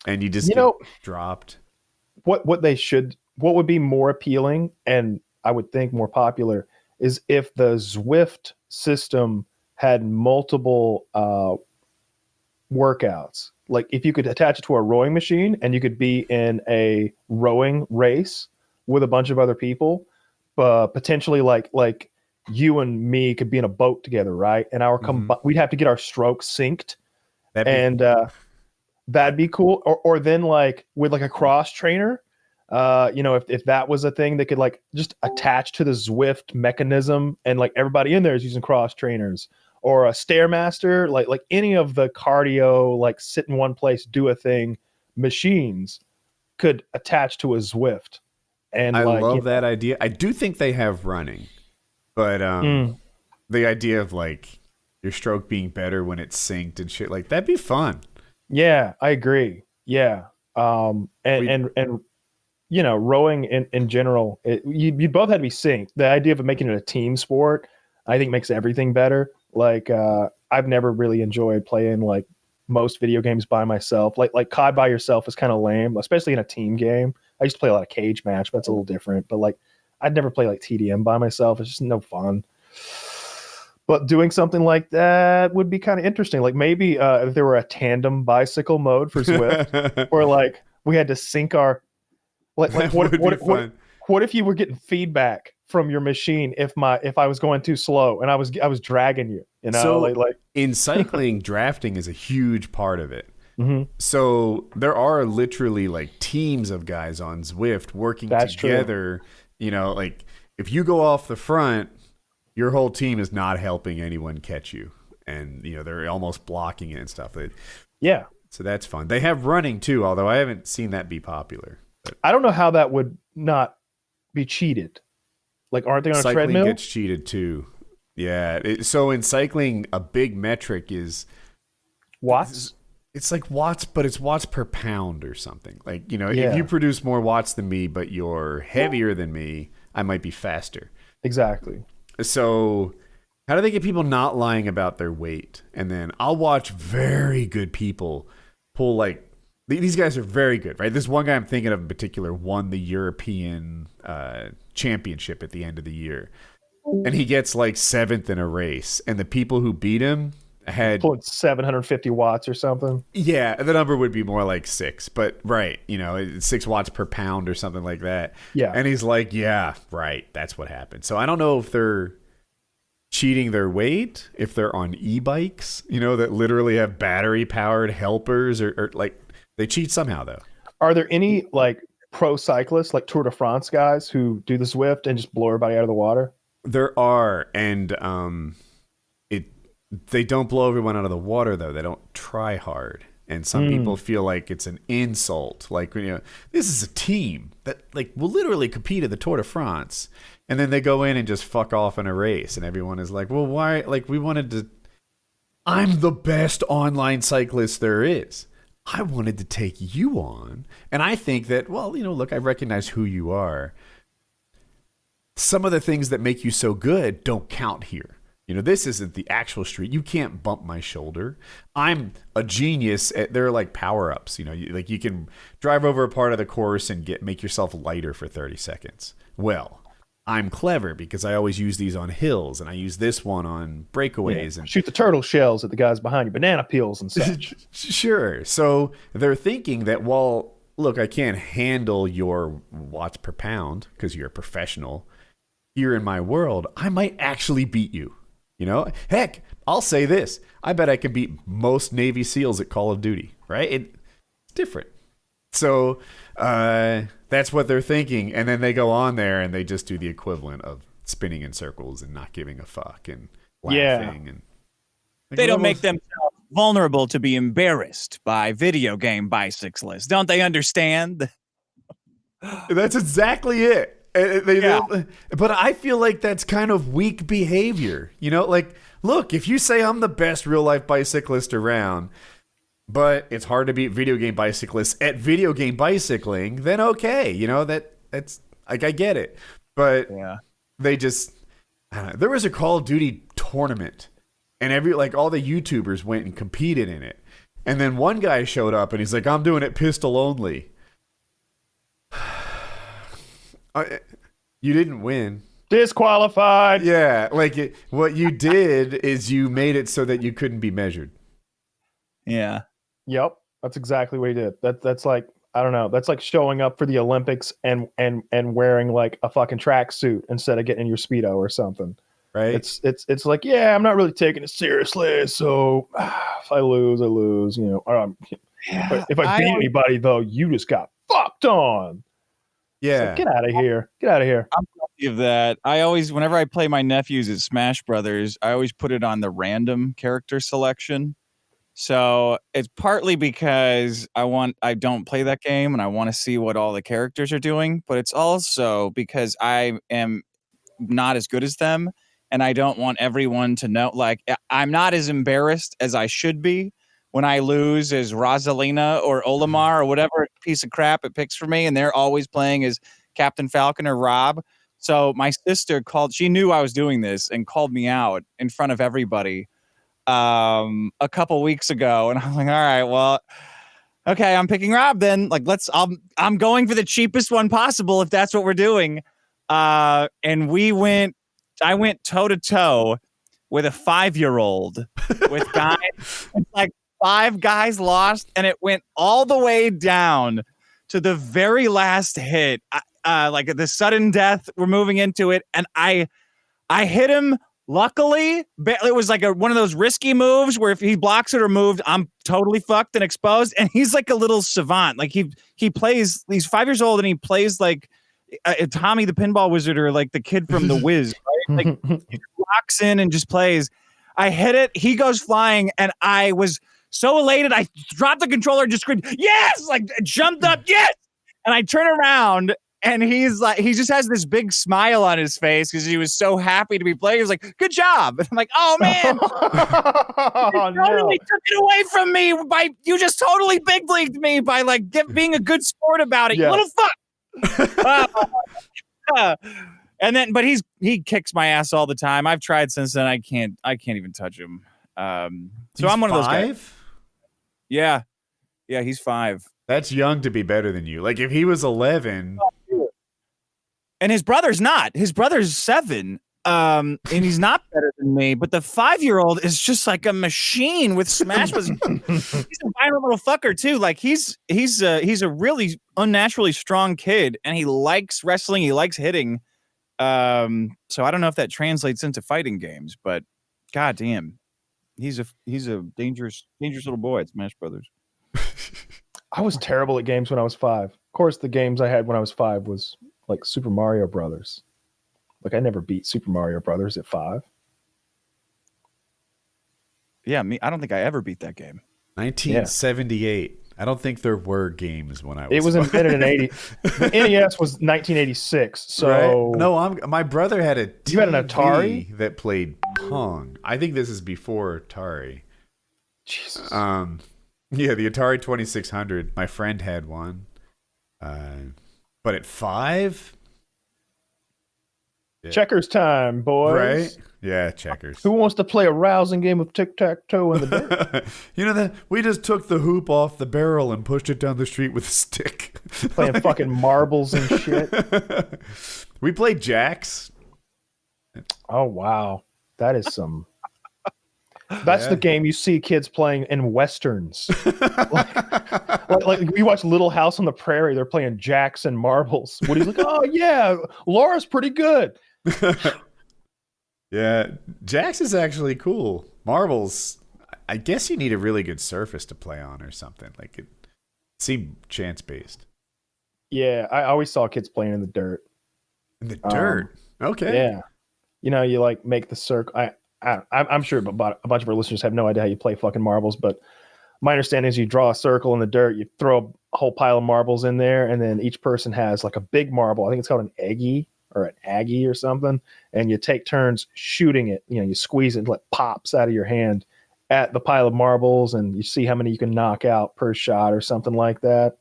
and you just get dropped. What would be more appealing, and I would think more popular, is if the Zwift system had multiple workouts. Like if you could attach it to a rowing machine and you could be in a rowing race with a bunch of other people, potentially like you and me could be in a boat together, right? And we'd have to get our strokes synced, that'd be cool. Or then like with like a cross trainer, if that was a thing that could like just attach to the Zwift mechanism, and like everybody in there is using cross trainers, or a Stairmaster, like any of the cardio, like sit in one place, do a thing machines could attach to a Zwift. And I love that idea. I do think they have running. But the idea of like your stroke being better when it's synced and shit, like that'd be fun. Yeah, I agree. Yeah. And rowing in general, you both had to be synced. The idea of making it a team sport, I think makes everything better. Like I've never really enjoyed playing like most video games by myself. Like COD by yourself is kind of lame, especially in a team game. I used to play a lot of Cage Match, but it's a little different. But like I'd never play like TDM by myself. It's just no fun. But doing something like that would be kind of interesting. Like maybe if there were a tandem bicycle mode for Zwift, or like we had to sync our what if you were getting feedback from your machine if I was going too slow and I was dragging you, So like in cycling, drafting is a huge part of it. Mm-hmm. So there are literally like teams of guys on Zwift working together. True. Like if you go off the front, your whole team is not helping anyone catch you, and they're almost blocking it and stuff. Yeah. So that's fun. They have running too, although I haven't seen that be popular. But I don't know how that would not be cheated. Like, aren't they on a treadmill? Cycling gets cheated too. Yeah. So in cycling, a big metric is watts. It's like watts, but it's watts per pound or something. Like, if you produce more watts than me, but you're heavier than me, I might be faster. Exactly. So how do they get people not lying about their weight? And then I'll watch very good people pull like, these guys are very good, right? This one guy I'm thinking of in particular won the European championship at the end of the year. And he gets like 7th in a race. And the people who beat him had pulling 750 watts or something. Yeah, the number would be more like 6, but right, it's 6 watts per pound or something like that. Yeah. And he's like, yeah, right, that's what happened. So I don't know if they're cheating their weight, if they're on e-bikes, that literally have battery powered helpers or like they cheat somehow though. Are there any like pro cyclists, like Tour de France guys who do the Zwift and just blow everybody out of the water? There are, and they don't blow everyone out of the water though. They don't try hard. And some people feel like it's an insult. Like, this is a team that like will literally compete at the Tour de France. And then they go in and just fuck off in a race. And everyone is like, well, why? Like, I'm the best online cyclist there is. I wanted to take you on. And I think that, well, look, I recognize who you are. Some of the things that make you so good don't count here. This isn't the actual street. You can't bump my shoulder. I'm a genius. They're like power-ups. Like you can drive over a part of the course and make yourself lighter for 30 seconds. Well, I'm clever because I always use these on hills, and I use this one on breakaways. And shoot the turtle shells at the guys behind you, banana peels and such. Sure. So they're thinking that, well, look, I can't handle your watts per pound because you're a professional. Here in my world, I might actually beat you. Heck, I'll say this. I bet I can beat most Navy SEALs at Call of Duty, right? It's different. So that's what they're thinking. And then they go on there and they just do the equivalent of spinning in circles and not giving a fuck and laughing. And they don't make themselves vulnerable to be embarrassed by video game bicyclists. Don't they understand? That's exactly it. But I feel like that's kind of weak behavior. Like, look, if you say I'm the best real life bicyclist around, but it's hard to beat video game bicyclists at video game bicycling, then okay, that's like, I get it. But they just, I don't know. There was a Call of Duty tournament, and all the YouTubers went and competed in it. And then one guy showed up and he's like, I'm doing it pistol only. You didn't win. Disqualified. Yeah, like what you did is you made it so that you couldn't be measured. Yeah. Yep, that's exactly what he did. That's like, I don't know. That's like showing up for the Olympics and wearing like a fucking tracksuit instead of getting in your Speedo or something. Right. It's like, yeah, I'm not really taking it seriously. So if I lose, I lose. If I beat anybody though, you just got fucked on. Yeah. Like, get out of here. Get out of here. I'm guilty of that. I always, whenever I play my nephews at Smash Brothers, I always put it on the random character selection. So it's partly because I don't play that game and I want to see what all the characters are doing, but it's also because I am not as good as them and I don't want everyone to know, like, I'm not as embarrassed as I should be when I lose as Rosalina or Olimar or whatever piece of crap it picks for me, and they're always playing as Captain Falcon or Rob. So my sister she knew I was doing this and called me out in front of everybody a couple weeks ago, and I'm like, all right, well, okay, I'm picking Rob then. Like, I'm going for the cheapest one possible if that's what we're doing. And I went toe to toe with a 5-year-old with guys. It's like 5 guys lost, and it went all the way down to the very last hit. Like the sudden death, we're moving into it, and I hit him. Luckily, it was like one of those risky moves where if he blocks it or moved, I'm totally fucked and exposed. And he's like a little savant. Like he plays. He's 5 years old, and he plays like Tommy the Pinball Wizard or like the kid from The Wiz. Right? Like he walks in and just plays. I hit it. He goes flying, and I was so elated. I dropped the controller, and just screamed, "Yes!" Like jumped up, yes. And I turn around. And he's like, he just has this big smile on his face because he was so happy to be playing. He was like, "Good job." And I'm like, "Oh man, you totally took it away from me you just totally big leagued me by like being a good sport about it, you little fuck." But he kicks my ass all the time. I've tried since then. I can't even touch him. So I'm one of those guys. Yeah, he's 5. That's young to be better than you. Like if he was 11. And his brother's not. His brother's 7. And he's not better than me, but the 5-year-old is just like a machine with Smash Bros. He's a violent little fucker too. Like he's a really unnaturally strong kid, and he likes wrestling. He likes hitting. So I don't know if that translates into fighting games, but goddamn, he's a dangerous little boy at Smash Brothers. I was terrible at games when I was 5. Of course, the games I had when I was 5 was like Super Mario Brothers. Like I never beat Super Mario Brothers at 5. Yeah, I don't think I ever beat that game. 1978. Yeah. I don't think there were games when I was. It was invented in 80. The NES was 1986. So right? No, my brother had a TV you had an Atari that played Pong. I think this is before Atari. Jesus. Yeah, the Atari 2600. My friend had one. But at 5. Yeah. Checkers time, boys. Right? Yeah, checkers. Who wants to play a rousing game of tic-tac-toe in the dirt? You know that we just took the hoop off the barrel and pushed it down the street with a stick. Playing fucking marbles and shit. We played jacks. Oh, wow. That is some... That's the game you see kids playing in Westerns. like we watch Little House on the Prairie. They're playing jacks and marbles. Woody's like, oh, yeah, Laura's pretty good. Yeah, jacks is actually cool. Marbles, I guess you need a really good surface to play on or something. Like it seemed chance-based. Yeah, I always saw kids playing in the dirt. In the dirt? Okay. Yeah. You know, you like make the circle. I'm sure a bunch of our listeners have no idea how you play fucking marbles, but my understanding is you draw a circle in the dirt, you throw a whole pile of marbles in there, and then each person has like a big marble. I think it's called an eggie or an aggie or something, and you take turns shooting it. You know, you squeeze it until it pops out of your hand at the pile of marbles, and you see how many you can knock out per shot or something like that.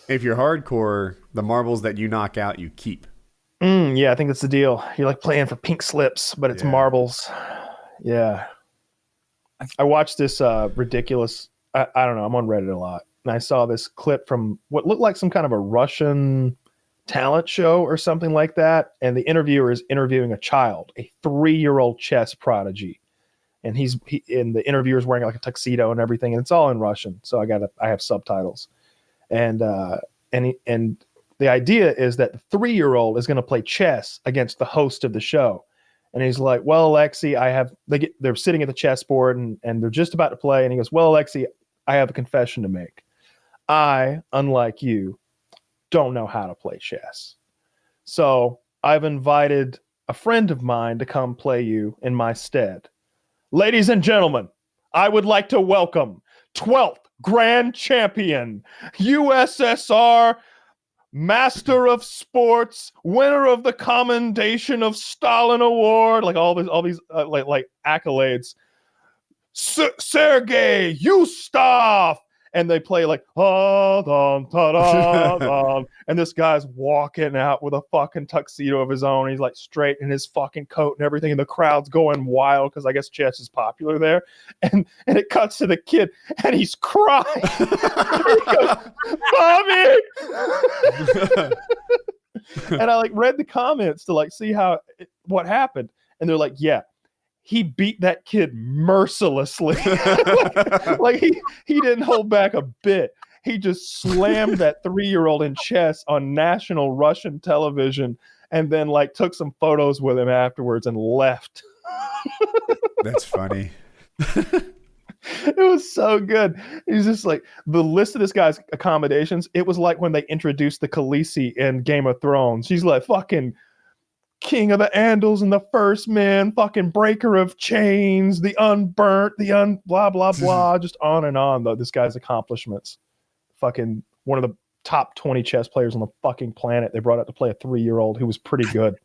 If you're hardcore, the marbles that you knock out, you keep. Yeah, I think that's the deal. You're like playing for pink slips, but it's marbles. Yeah. I watched this ridiculous, I don't know, I'm on Reddit a lot. And I saw this clip from what looked like some kind of a Russian talent show or something like that. And the interviewer is interviewing a child, a 3-year-old chess prodigy. And and the interviewer's wearing like a tuxedo and everything. And it's all in Russian. So I have subtitles. And the idea is that the 3-year-old is going to play chess against the host of the show. And he's like, well, Alexi, they're sitting at the chessboard and they're just about to play. And he goes, well, Alexi, I have a confession to make. I, unlike you, don't know how to play chess. So I've invited a friend of mine to come play you in my stead. Ladies and gentlemen, I would like to welcome 12th Grand Champion, USSR Master of Sports, winner of the Commendation of Stalin Award, like all these like accolades. Sergey Yustov, and they play like and this guy's walking out with a fucking tuxedo of his own. He's like straight in his fucking coat and everything, and the crowd's going wild because I guess chess is popular there. And it cuts to the kid, and he's crying. He goes, Mommy! And I like read the comments to like see what happened, and they're like, yeah, he beat that kid mercilessly. like he didn't hold back a bit. He just slammed that 3-year-old in chess on national Russian television, and then like took some photos with him afterwards and left. That's funny. It was so good. He's just like, the list of this guy's accommodations, it was like when they introduced the Khaleesi in Game of Thrones. She's like fucking King of the Andals and the First Man, fucking breaker of chains, the unburnt, blah, blah, blah, just on and on, though, this guy's accomplishments. Fucking one of the top 20 chess players on the fucking planet. They brought out to play a 3-year-old who was pretty good.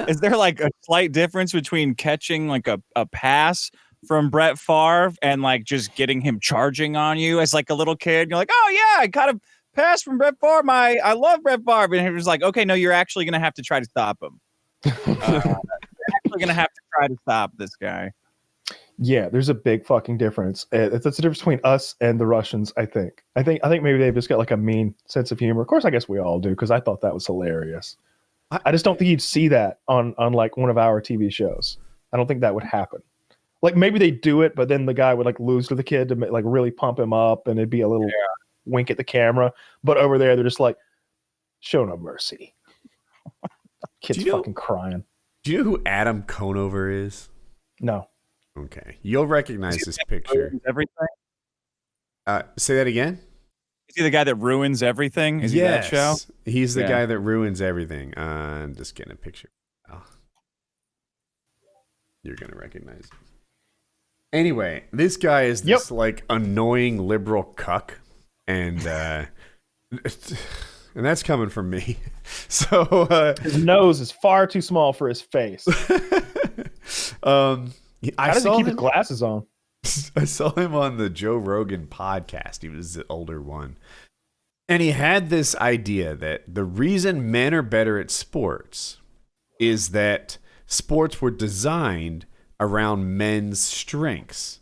Is there like a slight difference between catching like a pass from Brett Favre and like just getting him charging on you as like a little kid? You're like, oh yeah, I caught a pass from Brett Favre. I love Brett Favre. And he was like, okay, no, you're actually going to have to try to stop him. You're actually going to have to try to stop this guy. Yeah, there's a big fucking difference. That's the difference between us and the Russians, I think. I think maybe they've just got like a mean sense of humor. Of course, I guess we all do, because I thought that was hilarious. I just don't think you'd see that on like one of our TV shows. I don't think that would happen. Like maybe they do it, but then the guy would like lose to the kid to like really pump him up, and it'd be a little wink at the camera. But over there, they're just like, show no mercy. Kid's fucking crying. Do you know who Adam Conover is? No. Okay, you'll recognize this picture. Everything. Say that again. Is he the guy that ruins everything? Is he that show? He's the guy that ruins everything. I'm just getting a picture. Oh. You're gonna recognize it. Anyway, this guy is this like annoying liberal cuck, and that's coming from me. So his nose is far too small for his face. How does he keep his glasses on? I saw him on the Joe Rogan podcast. He was the older one. And he had this idea that the reason men are better at sports is that sports were designed around men's strengths.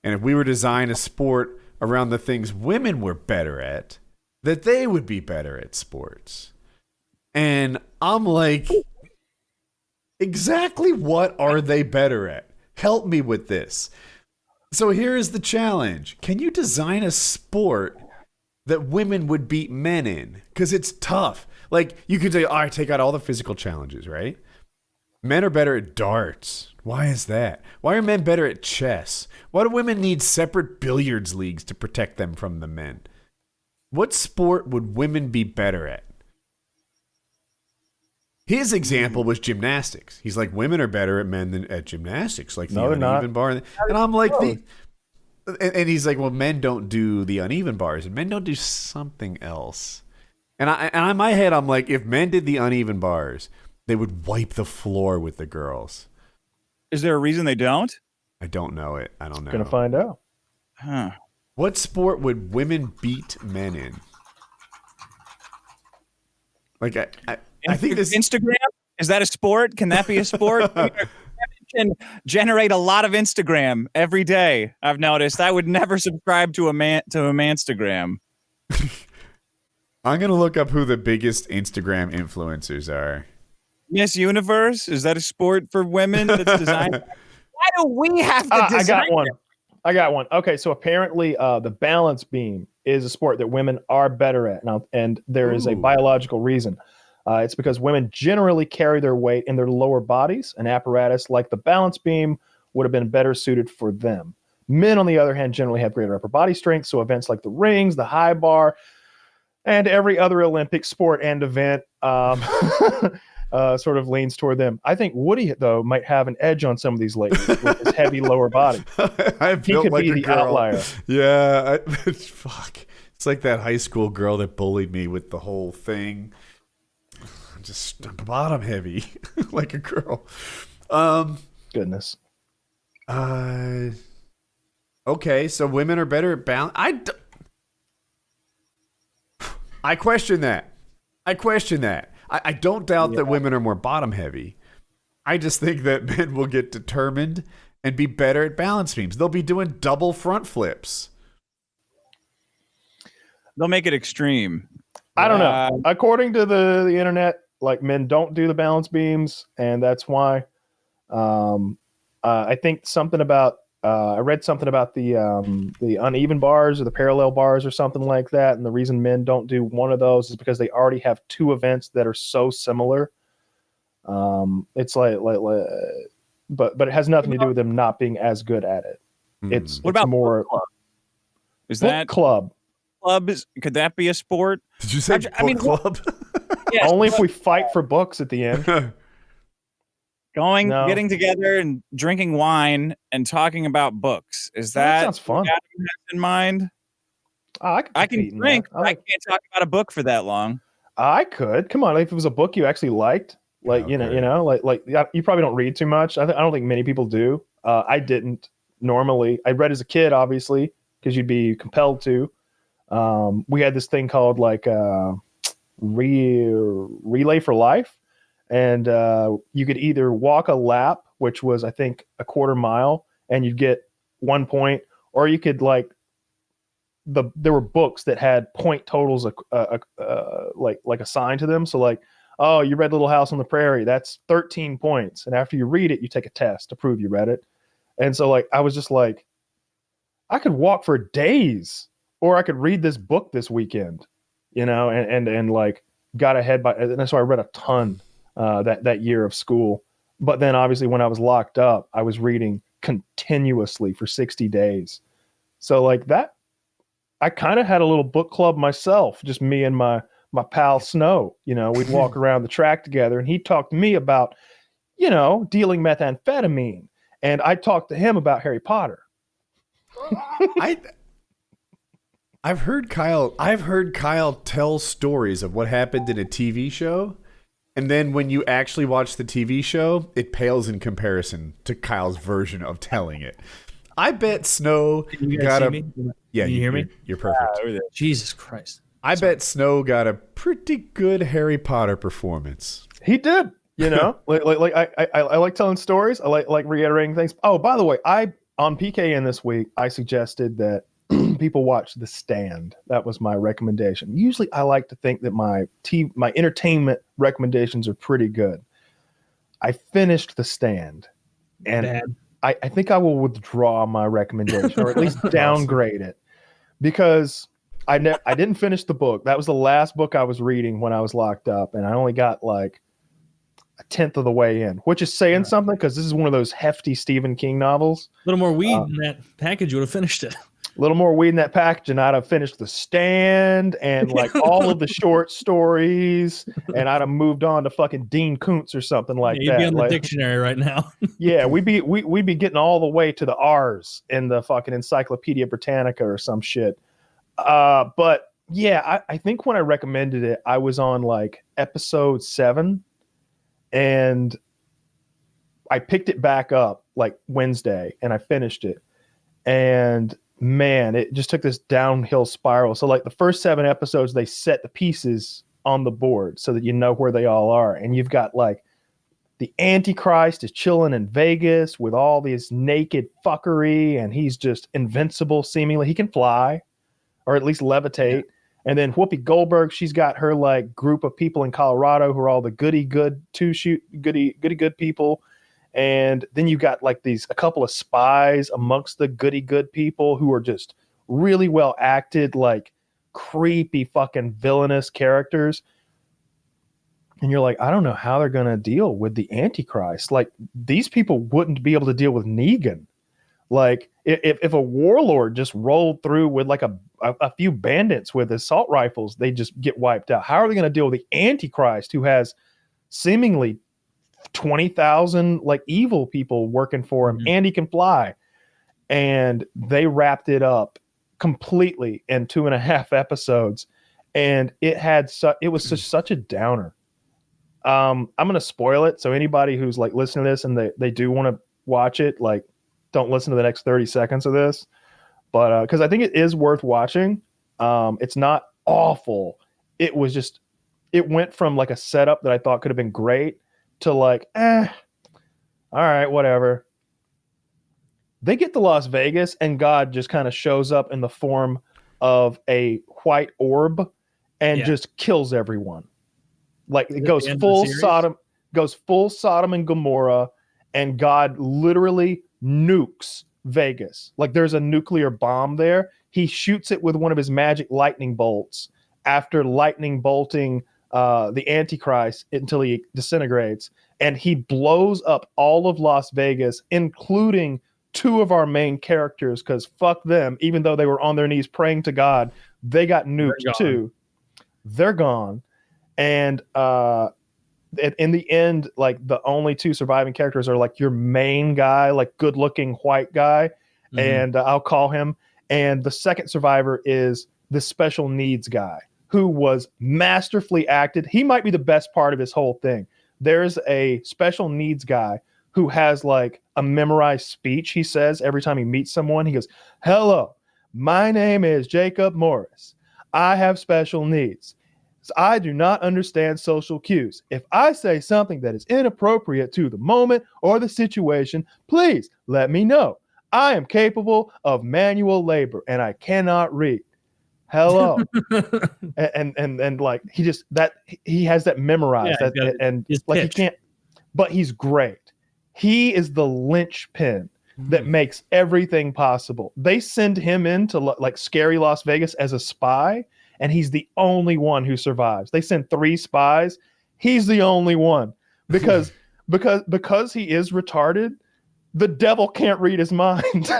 And if we were designing a sport around the things women were better at, that they would be better at sports. And I'm like, exactly what are they better at? Help me with this. So here is the challenge. Can you design a sport that women would beat men in? Because it's tough. Like, you could say, all right, take out all the physical challenges, right? Men are better at darts. Why is that? Why are men better at chess? Why do women need separate billiards leagues to protect them from the men? What sport would women be better at? His example was gymnastics. He's like, women are better at men than at gymnastics, like the uneven bar. And I'm like, and he's like, well, men don't do the uneven bars, and men don't do something else. And in my head, I'm like, if men did the uneven bars, they would wipe the floor with the girls. Is there a reason they don't? I don't know it. I don't know. Gonna find out. Huh. What sport would women beat men in? Like, I think this Instagram, is that a sport? Can that be a sport? Can generate a lot of Instagram every day. I've noticed. I would never subscribe to a Manstagram. I'm gonna look up who the biggest Instagram influencers are. Miss Universe, is that a sport for women that's designed? Why do we have to design? I got one. Okay, so apparently the balance beam is a sport that women are better at now, and there is a biological reason. It's because women generally carry their weight in their lower bodies. An apparatus like the balance beam would have been better suited for them. Men, on the other hand, generally have greater upper body strength, so events like the rings, the high bar, and every other Olympic sport and event sort of leans toward them. I think Woody, though, might have an edge on some of these ladies with his heavy lower body. He could be the outlier. Yeah, fuck. It's like that high school girl that bullied me with the whole thing. I'm bottom heavy like a girl. Goodness. Okay, so women are better at balance. I question that. I don't doubt that women are more bottom heavy. I just think that men will get determined and be better at balance beams. They'll be doing double front flips. They'll make it extreme. I don't know. According to the internet, like, men don't do the balance beams, and that's why. I think something about I read something about the uneven bars or the parallel bars or something like that, and the reason men don't do one of those is because they already have two events that are so similar. It's but it has nothing to do with them not being as good at it. It's more. Is that club? Could that be a sport? Did you say book club? Yes, only if we fight for books at the end. Getting together and drinking wine and talking about books. That sounds fun? What Adam has in mind? I can drink, but I can't talk about a book for that long. I could. Come on, if it was a book you actually liked, like you know, like you probably don't read too much. I don't think many people do. I didn't normally. I read as a kid, obviously, because you'd be compelled to. We had this thing called like Relay for Life, and you could either walk a lap, which was I think a quarter mile, and you'd get 1 point, or you could there were books that had point totals like assigned to them. So like oh, you read Little House on the Prairie. That's 13 points. And after you read it, you take a test to prove you read it. And so like, I was just like, I could walk for days, or I could read this book this weekend, you know, and like got ahead by, and so I read a ton that year of school. But then obviously when I was locked up, I was reading continuously for 60 days. So like that, I kind of had a little book club myself, just me and my pal Snow. You know, we'd walk around the track together, and he'd talk to me about, you know, dealing methamphetamine, and I talked to him about Harry Potter. I've heard Kyle tell stories of what happened in a TV show, and then when you actually watch the TV show, it pales in comparison to Kyle's version of telling it. I bet Snow got a... Yeah, you hear me? You're perfect. Jesus Christ. I bet Snow got a pretty good Harry Potter performance. He did, you know. I like telling stories. I like reiterating things. Oh, by the way, on PKN this week, I suggested that people watch The Stand. That was my recommendation. Usually I like to think that my entertainment recommendations are pretty good. I finished The Stand, and I think I will withdraw my recommendation, or at least downgrade it, because I didn't finish the book. That was the last book I was reading when I was locked up, and I only got like a 10th of the way in, which is saying something, because this is one of those hefty Stephen King novels. A little more weed in that package, you would have finished it. A little more weed in that package, and I'd have finished The Stand and like all of the short stories, and I'd have moved on to fucking Dean Koontz or something like that. You'd be on the like, dictionary right now. yeah, we'd be getting all the way to the R's in the fucking Encyclopedia Britannica or some shit. But yeah, I think when I recommended it, I was on like episode 7, and I picked it back up like Wednesday, and I finished it, and man, it just took this downhill spiral. So like the first 7 episodes, they set the pieces on the board so that you know where they all are. And you've got like the Antichrist is chilling in Vegas with all this naked fuckery, and he's just invincible seemingly. He can fly, or at least levitate. Yeah. And then Whoopi Goldberg, she's got her like group of people in Colorado who are all the goody good people. And then you got like a couple of spies amongst the goody good people who are just really well acted, like creepy fucking villainous characters. And you're like, I don't know how they're going to deal with the Antichrist. Like, these people wouldn't be able to deal with Negan. Like, if a warlord just rolled through with like a few bandits with assault rifles, they just get wiped out. How are they going to deal with the Antichrist, who has seemingly 20,000 like evil people working for him, and he can fly? And they wrapped it up completely in 2.5 episodes, and it was such a downer. I'm gonna spoil it, so anybody who's like listening to this and they do want to watch it, like, don't listen to the next 30 seconds of this, but because I think it is worth watching. It's not awful. It went from like a setup that I thought could have been great to like, all right, whatever. They get to Las Vegas, and God just kind of shows up in the form of a white orb and just kills everyone. Like, it goes full Sodom and Gomorrah, and God literally nukes Vegas. Like, there's a nuclear bomb there. He shoots it with one of his magic lightning bolts after lightning bolting the Antichrist until he disintegrates, and he blows up all of Las Vegas, including 2 of our main characters, because fuck them. Even though they were on their knees praying to God, they got nuked too. They're gone. And in the end, like, the only 2 surviving characters are like your main guy, like good looking white guy, and I'll call him. And the second survivor is the special needs guy, who was masterfully acted. He might be the best part of this whole thing. There's a special needs guy who has like a memorized speech he says every time he meets someone. He goes, "Hello, my name is Jacob Morris. I have special needs. I do not understand social cues. If I say something that is inappropriate to the moment or the situation, please let me know. I am capable of manual labor and I cannot read." hello. and like he has that memorized, and like he can't, but he's great. He is the linchpin that makes everything possible. They send him into like scary Las Vegas as a spy, and he's the only one who survives. They send 3 spies. He's the only one because he is retarded. The devil can't read his mind. That's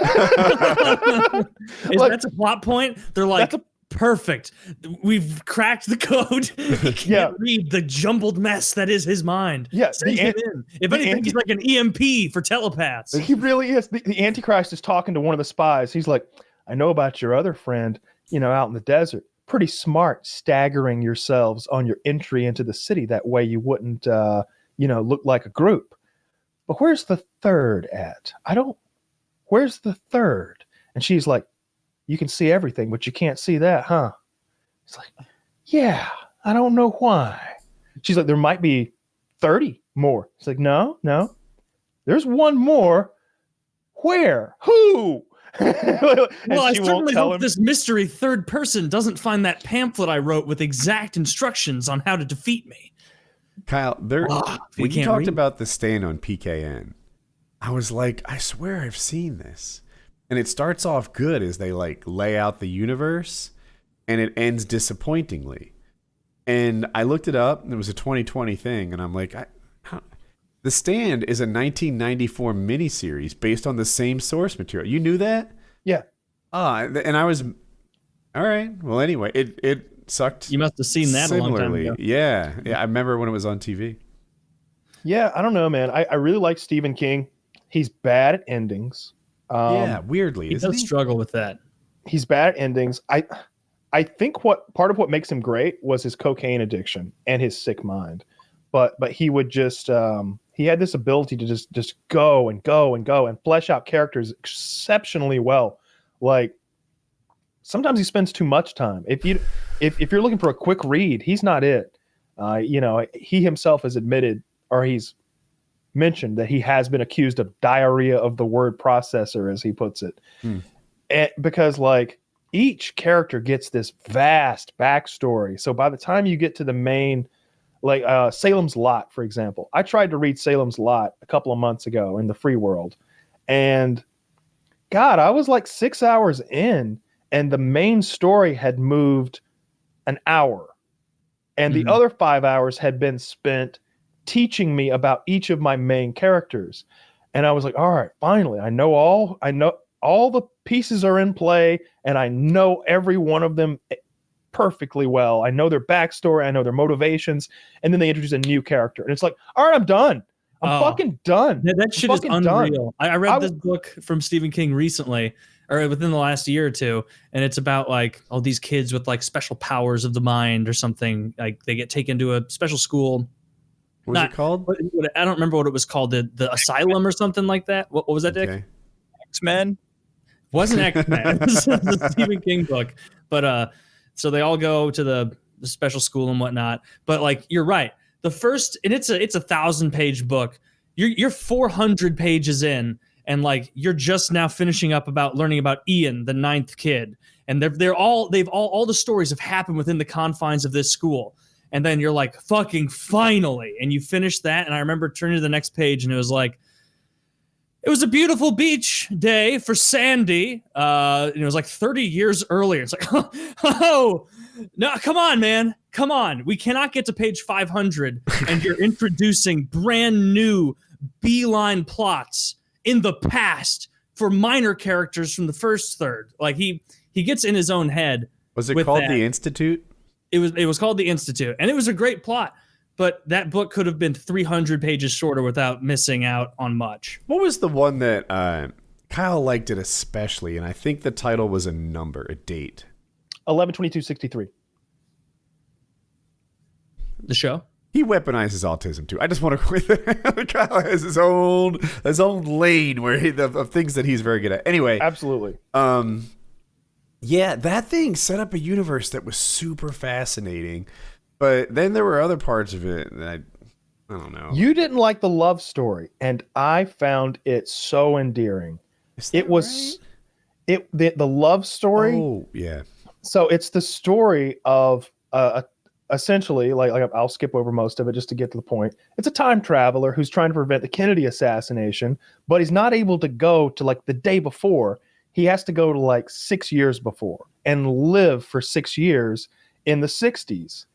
a plot point. They're like, perfect. We've cracked the code. He can't read the jumbled mess that is his mind. Yeah. If anything, he's like an EMP for telepaths. He really is. The Antichrist is talking to one of the spies. He's like, I know about your other friend, out in the desert. Pretty smart, staggering yourselves on your entry into the city. That way you wouldn't, look like a group. But where's the third at? Where's the third? And she's like, you can see everything, but you can't see that, huh? It's like, yeah, I don't know why. She's like, there might be 30 more. It's like, no, there's one more. Where? Who? Well, I certainly hope this mystery third person doesn't find that pamphlet I wrote with exact instructions on how to defeat me. Kyle, when you talked about the stand on PKN, I was like, I swear I've seen this. And it starts off good as they like lay out the universe, and it ends disappointingly. And I looked it up, and it was a 2020 thing, and I'm like, The Stand is a 1994 miniseries based on the same source material. You knew that? Yeah. And I was, all right. Well, anyway, it sucked. You must have seen that similarly. A long time ago. Yeah. I remember when it was on TV. Yeah, I don't know, man. I really like Stephen King. He's bad at endings. Weirdly, he does struggle with that. He's bad at endings. I think part of what makes him great was his cocaine addiction and his sick mind. But he would just he had this ability to just go and go and go and flesh out characters exceptionally well. Like sometimes he spends too much time. If you're looking for a quick read, he's not it. He himself has admitted, or he's mentioned, that he has been accused of diarrhea of the word processor, as he puts it. And because like each character gets this vast backstory. So by the time you get to the main, like Salem's Lot, for example, I tried to read Salem's Lot a couple of months ago in the free world, and God, I was like 6 hours in, and the main story had moved an hour, and the other 5 hours had been spent teaching me about each of my main characters. And I was like, all right, finally, I know all the pieces are in play, and I know every one of them perfectly well. I know their backstory, I know their motivations, and then they introduce a new character, and it's like, all right, I'm done. I'm fucking done. That shit is unreal. I read this book from Stephen King recently, or within the last year or two, and it's about like all these kids with like special powers of the mind or something. Like they get taken to a special school. What was it called? I don't remember what it was called. The Asylum or something like that. What was that, Dick? Okay. X-Men? Wasn't X-Men. It's a Stephen King book. But so they all go to the special school and whatnot. But like you're right. The first, and it's a 1,000-page book. You're 400 pages in, and like you're just now finishing up about learning about Ian, the 9th kid, and they've all the stories have happened within the confines of this school. And then you're like, fucking finally. And you finish that. And I remember turning to the next page, and it was like, it was a beautiful beach day for Sandy. And it was like 30 years earlier. It's like, oh, no, come on, man. Come on. We cannot get to page 500. And you're introducing brand new beeline plots in the past for minor characters from the first third. Like he gets in his own head. Was it called The Institute? It was called The Institute, and it was a great plot, but that book could have been 300 pages shorter without missing out on much. What was the one that Kyle liked it especially, and I think the title was a date? 11/22/63. The show? He weaponizes autism too. I just want to quit there. Kyle has his own lane where of things that he's very good at. Anyway, absolutely. Yeah, that thing set up a universe that was super fascinating, but then there were other parts of it that I don't know. You didn't like the love story, and I found it so endearing. It was right? the love story. Oh, yeah. So it's the story of essentially, like I'll skip over most of it just to get to the point. It's a time traveler who's trying to prevent the Kennedy assassination, but he's not able to go to like the day before. He has to go to like 6 years before and live for 6 years in the 60s.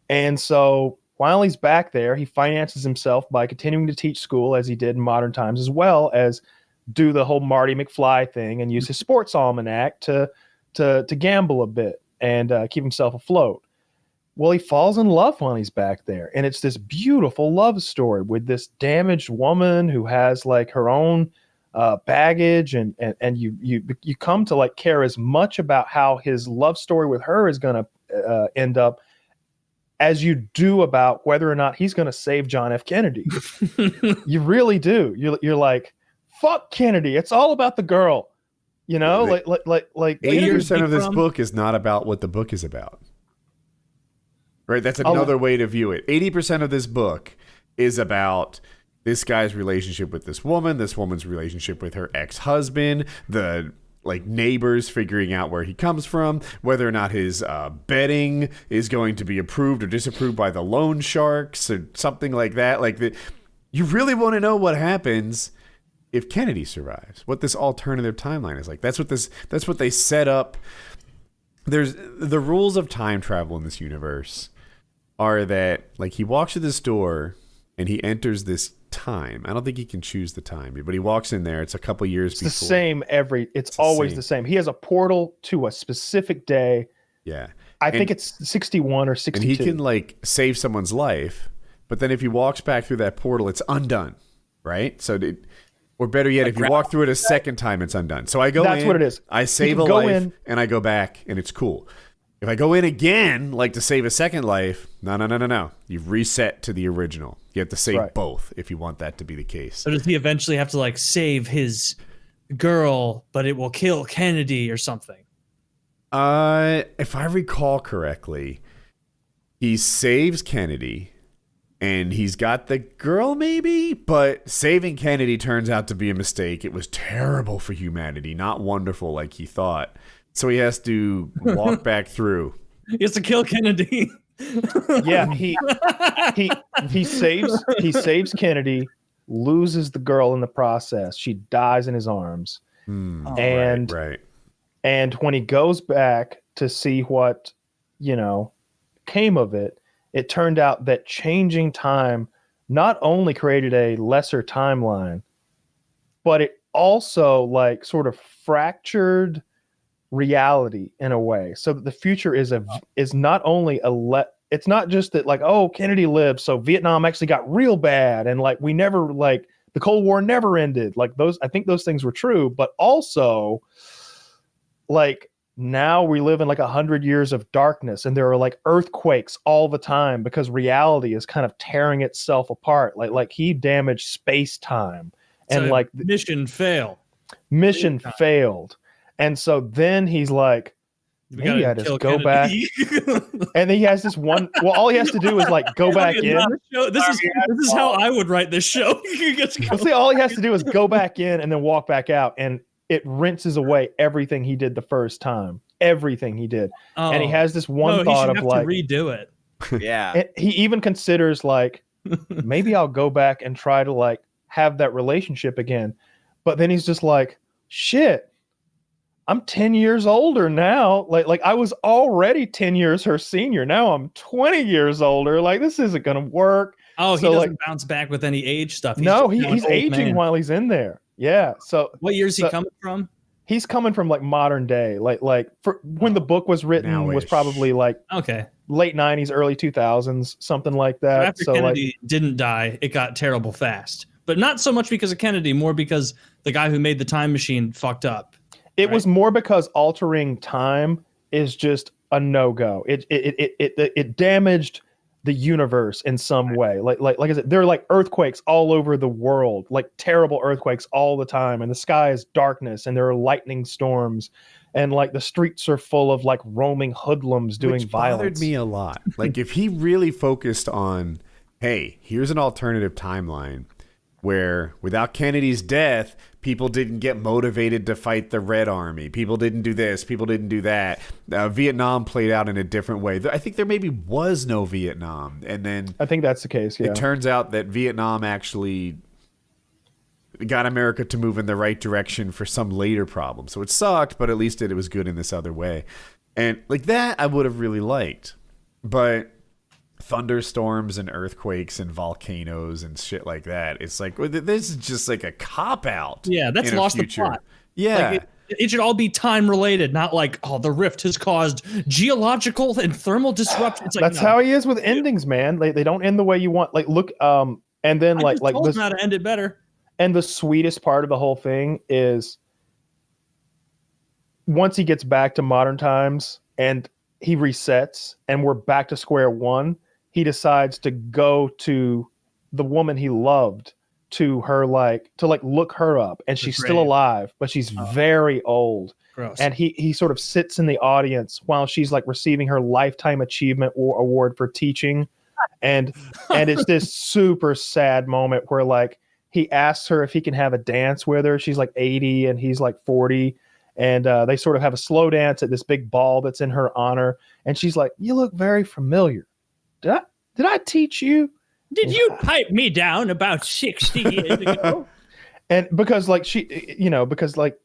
And so while he's back there, he finances himself by continuing to teach school as he did in modern times, as well as do the whole Marty McFly thing and use his sports almanac to gamble a bit and keep himself afloat. Well, he falls in love while he's back there. And it's this beautiful love story with this damaged woman who has like her own baggage. And you come to like care as much about how his love story with her is going to end up as you do about whether or not he's going to save John F. Kennedy. You really do. You're like, fuck Kennedy. It's all about the girl. You know, like 80% of this book is not about what the book is about. Right? That's another way to view it. 80% of this book is about this guy's relationship with this woman's relationship with her ex-husband, the like neighbors figuring out where he comes from, whether or not his betting is going to be approved or disapproved by the loan sharks or something like that. You really want to know what happens if Kennedy survives, what this alternative timeline is like. That's what they set up. There's the rules of time travel in this universe are that like he walks to this door and he enters this time. I don't think he can choose the time, but he walks in there. It's a couple years before. It's the same it's always the same. He has a portal to a specific day. Yeah. I think it's 61 or 62. And he can like save someone's life, but then if he walks back through that portal, it's undone, right? Or better yet, if you walk through it a second time, it's undone. So I go in. That's what it is. I save a life, and I go back, and it's cool. If I go in again, like to save a second life, no. You've reset to the original. You have to save both if you want that to be the case. So does he eventually have to like save his girl, but it will kill Kennedy or something? If I recall correctly, he saves Kennedy. And he's got the girl maybe, but saving Kennedy turns out to be a mistake. It was terrible for humanity, not wonderful like he thought. So he has to walk back through. He has to kill Kennedy. Yeah, he saves Kennedy, loses the girl in the process. She dies in his arms. And when he goes back to see what, came of it, it turned out that changing time not only created a lesser timeline, but it also like sort of fractured reality in a way, so that the future is not only it's not just that like, oh, Kennedy lived, so Vietnam actually got real bad, and like we never like the Cold War never ended. Like I think those things were true, but also like now we live in like 100 years of darkness, and there are like earthquakes all the time because reality is kind of tearing itself apart. Like he damaged space time, and so like mission failed. And so then he's like, maybe I just go back. And he has this one. Well, all he has to do is like go back in. This is how I would write this show. See, all he has to do is go back in and then walk back out, and it rinses away everything he did the first time. Everything he did. And he has this one thought of like, to redo it. Yeah. He even considers like, maybe I'll go back and try to like have that relationship again. But then he's just like, shit, I'm 10 years older now. Like I was already 10 years her senior. Now I'm 20 years older. Like this isn't going to work. Oh, he doesn't bounce back with any age stuff. He's aging while he's in there. Yeah. So what year is he coming from? He's coming from like modern day, like for when the book was written was probably like late 90s, early 2000s, something like that. After Kennedy didn't die, it got terrible fast, but not so much because of Kennedy, more because the guy who made the time machine fucked up. It was more because altering time is just a no-go. It damaged the universe in some way. Like I said, there are like earthquakes all over the world, like terrible earthquakes all the time. And the sky is darkness, and there are lightning storms, and like the streets are full of like roaming hoodlums doing violence. Bothered me a lot. Like if he really focused on, hey, here's an alternative timeline. where without Kennedy's death, people didn't get motivated to fight the Red Army. People didn't do this. People didn't do that. Vietnam played out in a different way. I think there maybe was no Vietnam. And then I think that's the case, yeah. It turns out that Vietnam actually got America to move in the right direction for some later problem. So it sucked, but at least it was good in this other way. And like that, I would have really liked. But thunderstorms and earthquakes and volcanoes and shit like that. It's like, this is just like a cop-out. Yeah, that's lost the plot. Yeah. Like it should all be time related, not like, oh, the rift has caused geological and thermal disruption. It's like, that's how he is with endings, man. They don't end the way you want. Like, look, and then I like told this, him how to end it better. and the sweetest part of the whole thing is once he gets back to modern times and he resets and we're back to square one, he decides to go to the woman he loved to her, like, to like look her up, and she's still alive, but she's very old. Gross. And he sort of sits in the audience while she's like receiving her lifetime achievement award for teaching. And it's this super sad moment where like he asks her if he can have a dance with her. She's like 80 and he's like 40. And they sort of have a slow dance at this big ball that's in her honor. And she's like, "You look very familiar. Did I teach you? Did you pipe me down about 60 years ago?" And because like because like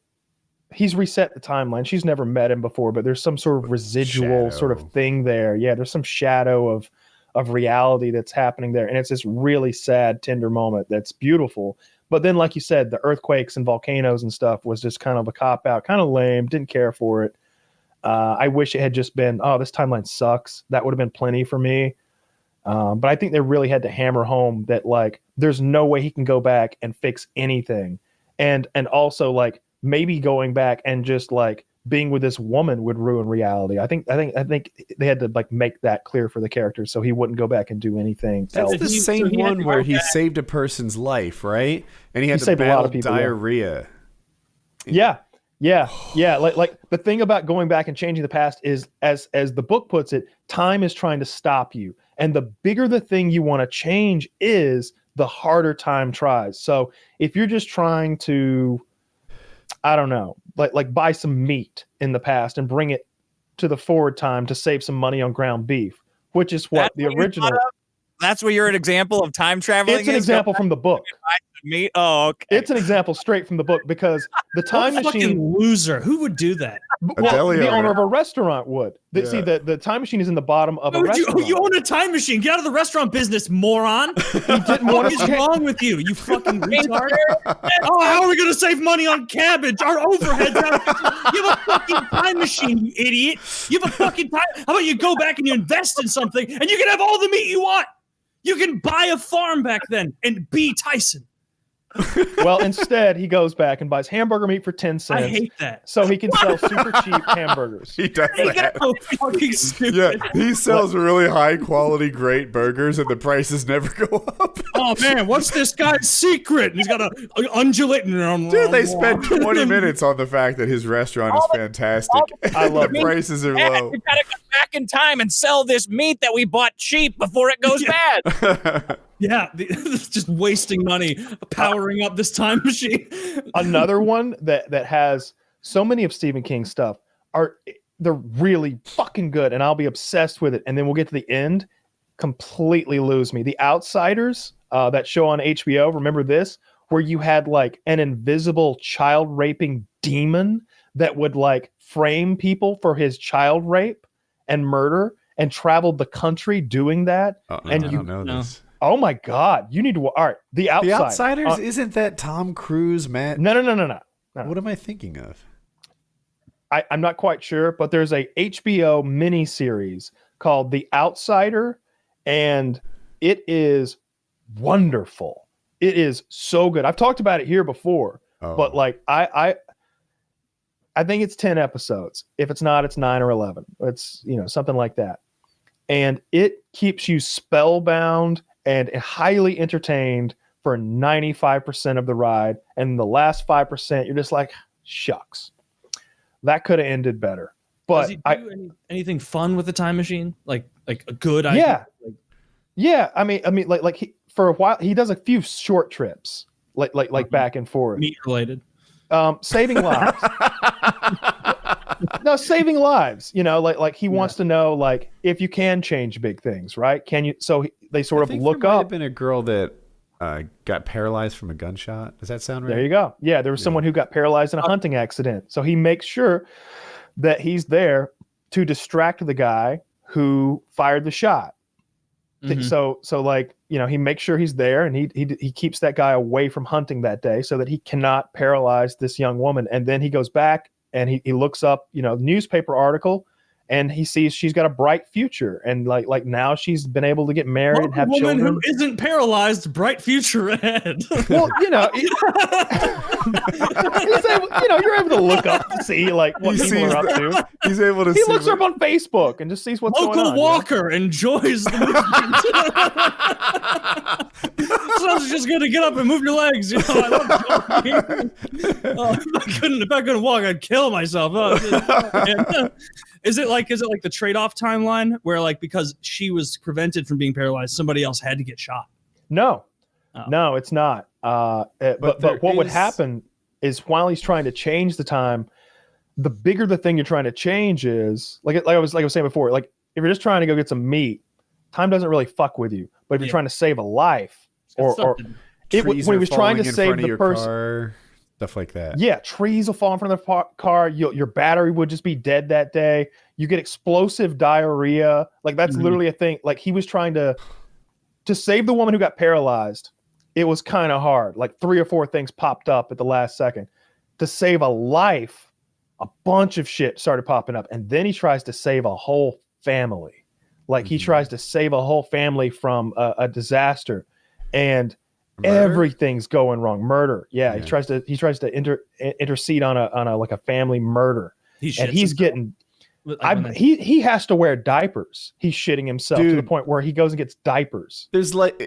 he's reset the timeline. She's never met him before, but there's some sort of residual sort of thing there. Yeah, there's some shadow of reality that's happening there. And it's this really sad, tender moment that's beautiful. But then, like you said, the earthquakes and volcanoes and stuff was just kind of a cop-out, kind of lame, didn't care for it. I wish it had just been, oh, this timeline sucks. That would have been plenty for me. But I think they really had to hammer home that, like, there's no way he can go back and fix anything. And also, like, maybe going back and just, like, being with this woman would ruin reality. I think they had to, like, make that clear for the character so he wouldn't go back and do anything else. That's the same one where he saved a person's life, right? And he had to battle a lot of people, diarrhea. Yeah. Like the thing about going back and changing the past is, as the book puts it, time is trying to stop you. And the bigger the thing you want to change is, the harder time tries. So if you're just trying to, I don't know, like buy some meat in the past and bring it to the forward time to save some money on ground beef, which is what the original. That's where you're an example of time traveling. It's an example from the book. Meat. Oh, okay. It's an example straight from the book, because the time machine. Fucking loser. Who would do that? Well, the owner of a restaurant would. See, the time machine is in the bottom of a restaurant. You own a time machine. Get out of the restaurant business, moron. What is wrong with you? You fucking retard. Oh, how are we going to save money on cabbage? Our overhead's out. You have a fucking time machine, you idiot. You have a fucking time. How about you go back and you invest in something and you can have all the meat you want? You can buy a farm back then and be Tyson. Well, instead, he goes back and buys hamburger meat for 10 cents. I hate that. So he can sell super cheap hamburgers. He does that. So fucking stupid. Yeah, he sells really high quality, great burgers, and the prices never go up. Oh man, what's this guy's secret? He's got a undulating. Dude, they spend 20 minutes on the fact that his restaurant is fantastic. I love the prices are low. We gotta go back in time and sell this meat that we bought cheap before it goes bad. Yeah, just wasting money, powering up this time machine. Another one that has so many of Stephen King's stuff, they're really fucking good, and I'll be obsessed with it. And then we'll get to the end, completely lose me. The Outsiders, that show on HBO, remember this? Where you had like an invisible child raping demon that would like frame people for his child rape and murder and traveled the country doing that. I don't know this. Oh my God! You need to. All right, The Outsiders. Isn't that Tom Cruise, Matt? No. What am I thinking of? I'm not quite sure, but there's a HBO miniseries called The Outsider, and it is wonderful. It is so good. I've talked about it here before, but like I think it's 10 episodes. If it's not, it's 9 or 11. It's something like that, and it keeps you spellbound and highly entertained for 95% of the ride. And the last 5%, you're just like, shucks, that could have ended better. But does he do anything fun with the time machine? Like a good idea? Yeah. I mean, like he, for a while, he does a few short trips. like back and forth. Meat related. Saving lives. No, saving lives. You know, like he wants to know, like, if you can change big things, right? Can you? So they sort of look there might up. have been a girl that got paralyzed from a gunshot. Does that sound right? There you go. Yeah, there was someone who got paralyzed in a hunting accident. So he makes sure that he's there to distract the guy who fired the shot. So like, you know, he makes sure he's there, and he keeps that guy away from hunting that day so that he cannot paralyze this young woman. And then he goes back and he looks up, you know, newspaper article, and he sees she's got a bright future, and like now she's been able to get married and have woman children. Who isn't paralyzed, bright future ahead. Well, you know, he's able, you know, you're able to look up to see like what people are up to. He's able to. He looks up on Facebook and just sees what's going on. Local walker enjoys the movement. Sounds just good to get up and move your legs. You know, I love jogging. If I couldn't walk, I'd kill myself. Is it like the trade-off timeline where, like, because she was prevented from being paralyzed, somebody else had to get shot? No, no, it's not. But what would happen is, while he's trying to change the time, the bigger the thing you're trying to change is, like I was saying before, like if you're just trying to go get some meat, time doesn't really fuck with you. But if you're trying to save a life, or when he was trying to save the person. Stuff like that. Yeah, trees will fall in front of the car. Your battery would just be dead that day. You get explosive diarrhea. Like that's literally a thing. Like he was trying to save the woman who got paralyzed. It was kind of hard. Like 3 or 4 things popped up at the last second. To save a life, a bunch of shit started popping up. And then he tries to save a whole family. Like he tries to save a whole family from a disaster. And everything's going wrong. Murder. Yeah. He tries to intercede on a like a family murder. He has to wear diapers. He's shitting himself to the point where he goes and gets diapers.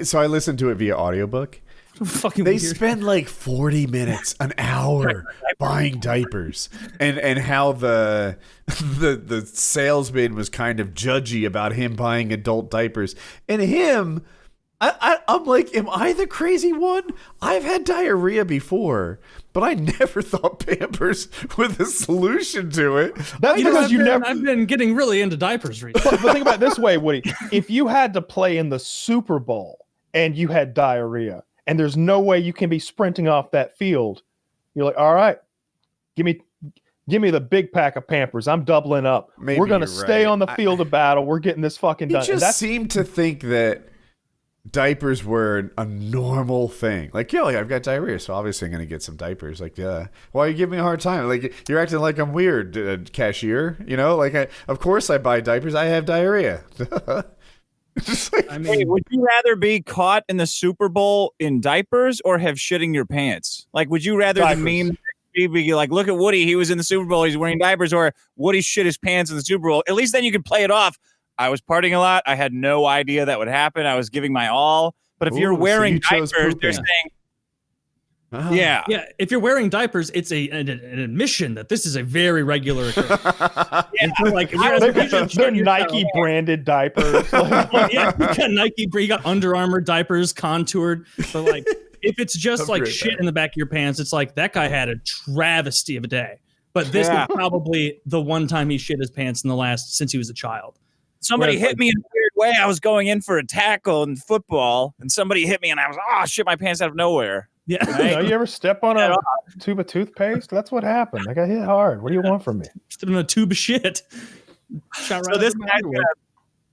So I listened to it via audiobook. They spend like 40 minutes, an hour buying diapers, and how the salesman was kind of judgy about him buying adult diapers, and him. I'm like, am I the crazy one? I've had diarrhea before, but I never thought Pampers were the solution to it. That's because I've been getting really into diapers recently. But think about it this way, Woody. If you had to play in the Super Bowl and you had diarrhea, and there's no way you can be sprinting off that field, you're like, all right, give me the big pack of Pampers. I'm doubling up. We're going to stay on the field of battle. We're getting this fucking done. He just seemed to think that diapers were a normal thing. Like, yeah, I've got diarrhea, so obviously I'm going to get some diapers. Like, why are you giving me a hard time? Like, you're acting like I'm weird, cashier. You know, like, of course I buy diapers. I have diarrhea. Hey, would you rather be caught in the Super Bowl in diapers or have shitting your pants? Like, would you rather the meme be like, look at Woody, he was in the Super Bowl, he's wearing diapers, or Woody shit his pants in the Super Bowl? At least then you could play it off. I was partying a lot. I had no idea that would happen. I was giving my all. But if you're wearing diapers, they're saying, yeah. If you're wearing diapers, it's an admission that this is a very regular occurrence. They're Nike branded diapers. You got Nike, you got Under Armour diapers, contoured. But like, if it's just like shit in the back of your pants, it's like that guy had a travesty of a day. But this is probably the one time he shit his pants since he was a child. Somebody hit me in a weird way. I was going in for a tackle in football, and somebody hit me, and I was, shit my pants out of nowhere. Yeah. Right? You ever step on a tube of toothpaste? That's what happened. I got hit hard. What do you want from me? Stepped on a tube of shit. So this guy's got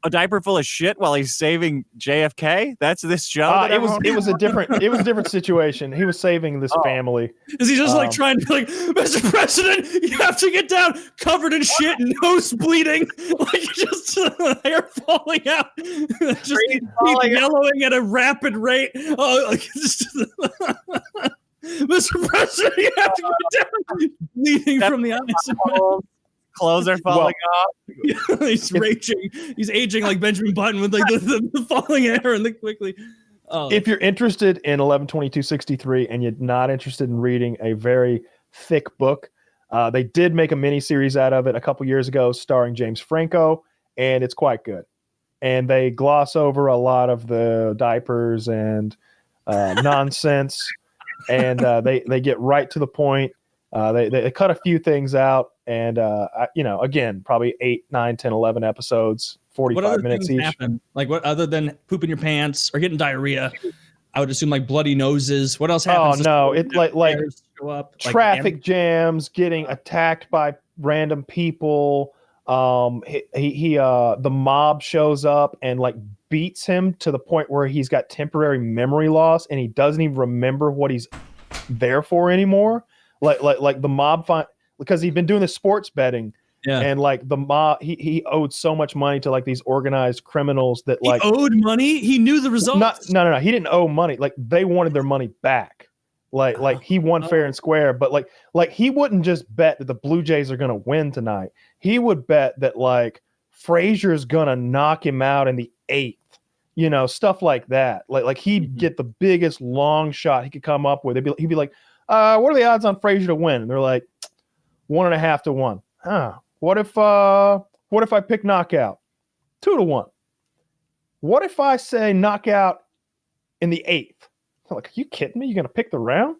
a diaper full of shit while he's saving JFK? That's this show? It was a different situation. He was saving this family. Is he just like trying to be like, Mr. President, you have to get down, covered in shit, nose bleeding, like just hair falling out, just yellowing at a rapid rate. Mr. President, you have to get down, bleeding from the eyes. Clothes are falling off. He's raging. He's aging like Benjamin Button with like the falling hair and the quickly. If you're interested in 11/22/63 and you're not interested in reading a very thick book, they did make a mini series out of it a couple years ago, starring James Franco, and it's quite good. And they gloss over a lot of the diapers and nonsense. and they get right to the point. They cut a few things out, and again, probably 8, 9, 10, 11 episodes, 45 minutes each. Happen? Like what other than pooping your pants or getting diarrhea? I would assume like bloody noses. What else happens? Oh no, it's like show up, traffic jams, getting attacked by random people. The mob shows up and like beats him to the point where he's got temporary memory loss and he doesn't even remember what he's there for anymore. Like the mob because he'd been doing the sports betting. Yeah. And like the mob, he owed so much money to like these organized criminals that like he owed money. He knew the results. No. He didn't owe money. Like they wanted their money back. Like he won fair and square, but like he wouldn't just bet that the Blue Jays are gonna win tonight. He would bet that like Frazier's gonna knock him out in the 8th, stuff like that. Like he'd get the biggest long shot he could come up with. He'd be like, what are the odds on Frazier to win? And they're like 1.5 to 1. Huh. What if I pick knockout? 2 to 1. What if I say knockout in the 8th? I'm like, are you kidding me? You're gonna pick the round?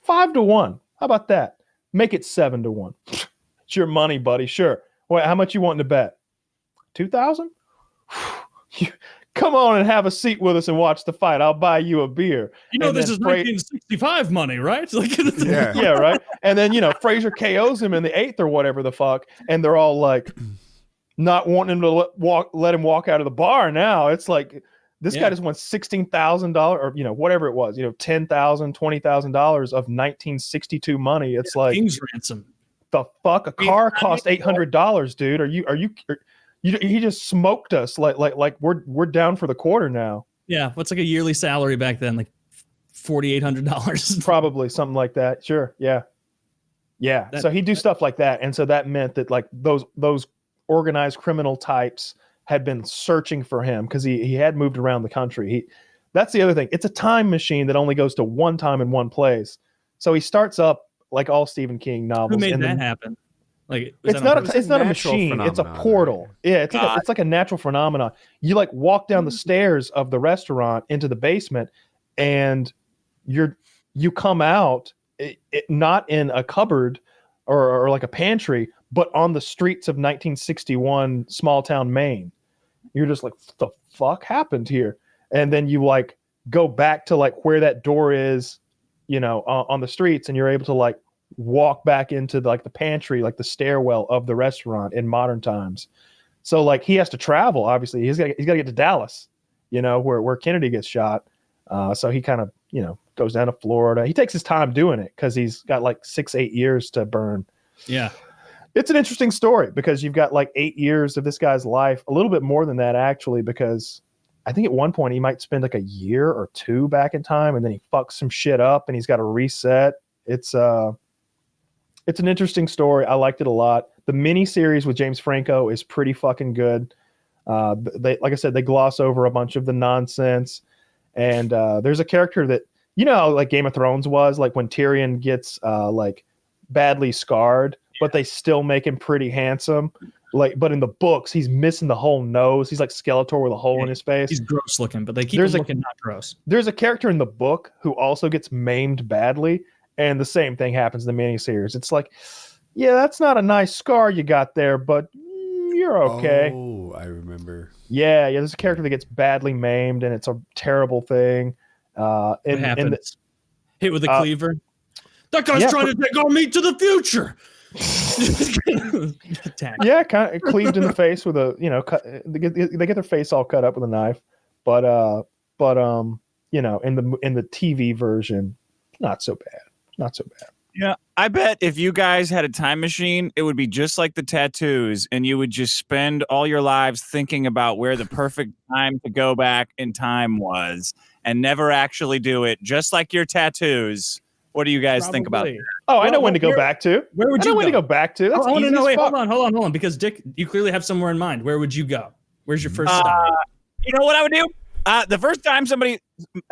5 to 1. How about that? Make it 7 to 1. It's your money, buddy. Sure. Wait, how much you wanting to bet? 2,000? Come on and have a seat with us and watch the fight. I'll buy you a beer. This is 1965 money, right? Yeah, right. And then Frazier KOs him in the 8th or whatever the fuck, and they're all like not wanting him to let him walk out of the bar. Now it's like this guy just won $16,000 or whatever it was, $10,000, $20,000 of 1962 money. It's like king's ransom. The fuck, a car cost $800, dude. Are you? He just smoked us. Like we're down for the quarter now. Yeah, what's like a yearly salary back then? Like $4,800. Probably something like that. Sure. Yeah. So he'd do stuff like that, and so that meant that like those organized criminal types had been searching for him because he had moved around the country. That's the other thing. It's a time machine that only goes to one time in one place. So he starts up like all Stephen King novels. Who made that happen? Like it's not a machine. It's a portal. Yeah, it's like a natural phenomenon. You like walk down the stairs of the restaurant into the basement, and you come out not in a cupboard or like a pantry, but on the streets of 1961 small town Maine. You're just like, what the fuck happened here? And then you like go back to like where that door is, on the streets, and you're able to like walk back into the pantry, like the stairwell of the restaurant in modern times. So like he has to travel. Obviously, he's got to get to Dallas, where Kennedy gets shot. So he kind of goes down to Florida. He takes his time doing it because he's got like 6-8 years to burn. Yeah, it's an interesting story because you've got like 8 years of this guy's life, a little bit more than that actually, because I think at one point he might spend like a year or 2 back in time, and then he fucks some shit up and he's got to reset. It's an interesting story. I liked it a lot. The mini series with James Franco is pretty fucking good. They, like I said, they gloss over a bunch of the nonsense. And there's a character that, like Game of Thrones was, like when Tyrion gets like badly scarred, but they still make him pretty handsome. But in the books, he's missing the whole nose. He's like Skeletor with a hole in his face. He's gross looking, but they keep him looking not gross. There's a character in the book who also gets maimed badly. And the same thing happens in the miniseries. It's like, yeah, that's not a nice scar you got there, but you're okay. Oh, I remember. Yeah. There's a character that gets badly maimed, and it's a terrible thing. What happens? Hit with a cleaver. That guy's trying to take our meat to the future. Yeah, kind of cleaved in the face with a, they get their face all cut up with a knife, but in the TV version, not so bad. Yeah, I bet if you guys had a time machine, it would be just like the tattoos, and you would just spend all your lives thinking about where the perfect time to go back in time was and never actually do it, just like your tattoos. What do you guys think about that? Oh, I know when to go back to. Where would you go? When to go back to. That's easy as fuck. Wait, hold on. Because Dick, you clearly have somewhere in mind. Where would you go? Where's your first stop? You know what I would do? The first time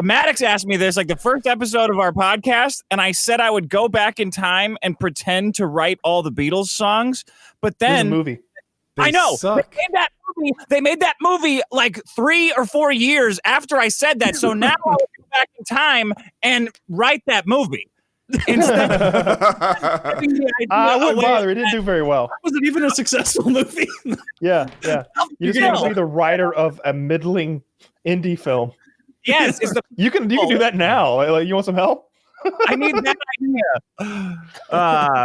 Maddox asked me this, like the first episode of our podcast, and I said I would go back in time and pretend to write all the Beatles songs. But then movie. I know they made that movie like 3 or 4 years after I said that. So now I would go back in time and write that movie. Instead I wouldn't bother. It didn't do very well. Was it even a successful movie? Yeah. You just want to be the writer of a middling indie film. Yes, You can do that now. Like, you want some help? I need that idea.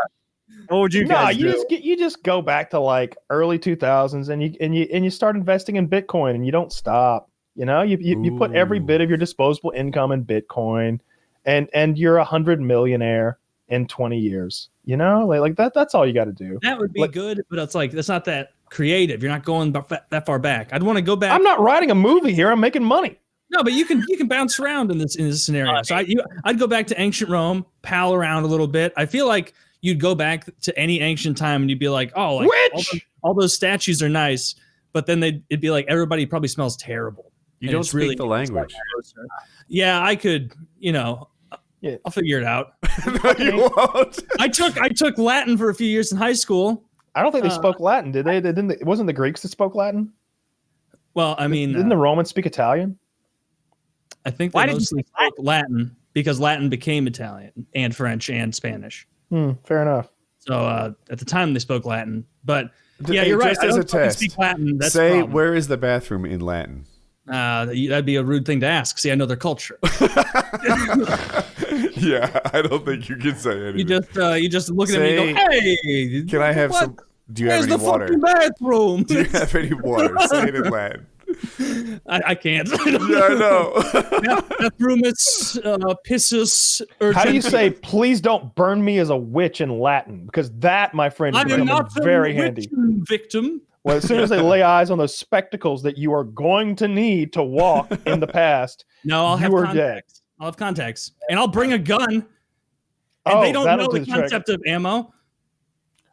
What would you guys do? You just go back to like early 2000s and you start investing in Bitcoin and you don't stop. You put every bit of your disposable income in Bitcoin, and you're 100 millionaire in 20 years. Like that. That's all you got to do. That would be good, but it's like that's not that creative. You're not going that far back. I'd want to go back. I'm not writing a movie here. I'm making money. No, but you can bounce around in this scenario. So I'd go back to ancient Rome, pal around a little bit. I feel like you'd go back to any ancient time and you'd be like, oh, like all those statues are nice, but then it'd be like everybody probably smells terrible. You don't speak the language. Yeah, I could. I'll figure it out. No, you won't. I took Latin for a few years in high school. I don't think they spoke Latin, did they? It wasn't the Greeks that spoke Latin. Well, I mean, didn't the Romans speak Italian? I think they mostly spoke Latin because Latin became Italian and French and Spanish. Fair enough. So at the time they spoke Latin, but Just you're right. as a test, speak Latin. That's say where is the bathroom in Latin? That'd be a rude thing to ask. See, I know their culture. Yeah, I don't think you can say anything. You just look at me and go, "Hey, can I have some? Do you have any water? Fucking bathroom? Do you have any water? Say it in Latin." I can't. Yeah, I know. Bathroomist, pissus. How do you say, please don't burn me as a witch in Latin? Because that, my friend, is becoming very handy. Victim. Well, as soon as they lay eyes on those spectacles that you are going to need to walk in the past, I'll have contacts. And I'll bring a gun. And they don't know the concept of ammo.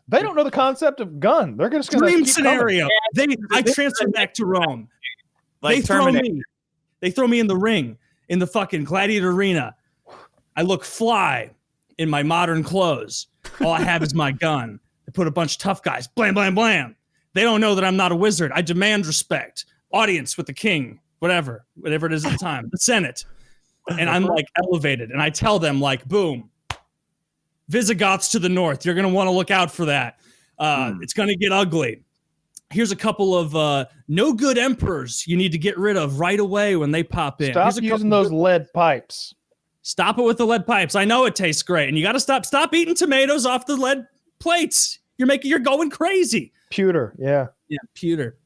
They don't know the concept of gun. They're just going to dream scenario. I transfer back to Rome. They throw me in the ring, in the fucking gladiator arena. I look fly in my modern clothes. All I have is my gun. They put a bunch of tough guys. Blam, blam, blam. They don't know that I'm not a wizard. I demand respect. Audience with the king, whatever it is at the time, the Senate. And I'm like elevated. And I tell them like, boom, Visigoths to the north. You're going to want to look out for that. It's going to get ugly. Here's a couple of no good emperors you need to get rid of right away when they pop in. Stop using those lead pipes. Stop it with the lead pipes. I know it tastes great. And you got to stop eating tomatoes off the lead plates. You're going crazy. Pewter, yeah. Yeah, pewter.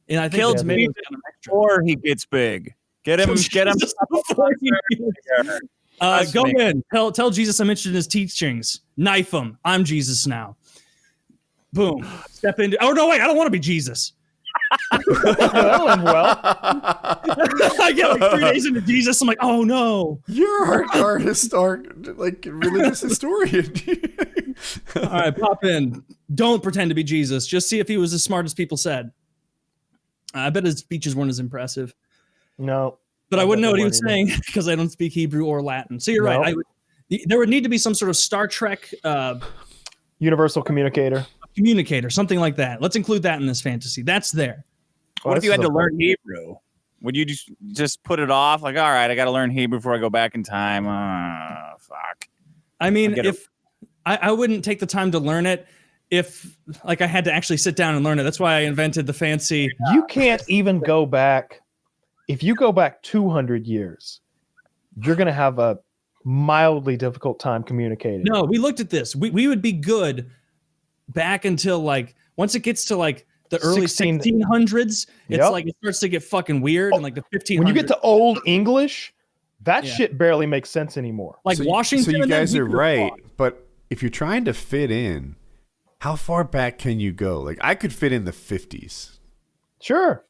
And I think kills me before he gets big. Get him. Go in. Tell Jesus I'm interested in his teachings. Knife him. I'm Jesus now. Boom. Step into. Oh no! Wait, I don't want to be Jesus. Well, I get like 3 days into Jesus. I'm like, oh no. You're our religious historian. All right, pop in. Don't pretend to be Jesus. Just see if he was as smart as people said. I bet his speeches weren't as impressive. No. But I wouldn't know what he was saying because I don't speak Hebrew or Latin. So you're right. There would need to be some sort of Star Trek universal communicator, something like that. Let's include that in this fantasy. That's there. What if you had to learn Hebrew? Would you just put it off? Like, all right, I got to learn Hebrew before I go back in time. Fuck. I mean, if I wouldn't take the time to learn it if like I had to actually sit down and learn it. That's why I invented the fancy. You can't even go back. If you go back 200 years, you're going to have a mildly difficult time communicating. No, we looked at this. We would be good back until like once it gets to like the early 1600s, it's like it starts to get fucking weird. And like the 1500s. When you get to Old English, that shit barely makes sense anymore. Like Washington. So you guys are right. But if you're trying to fit in, how far back can you go? Like I could fit in the 50s. Sure.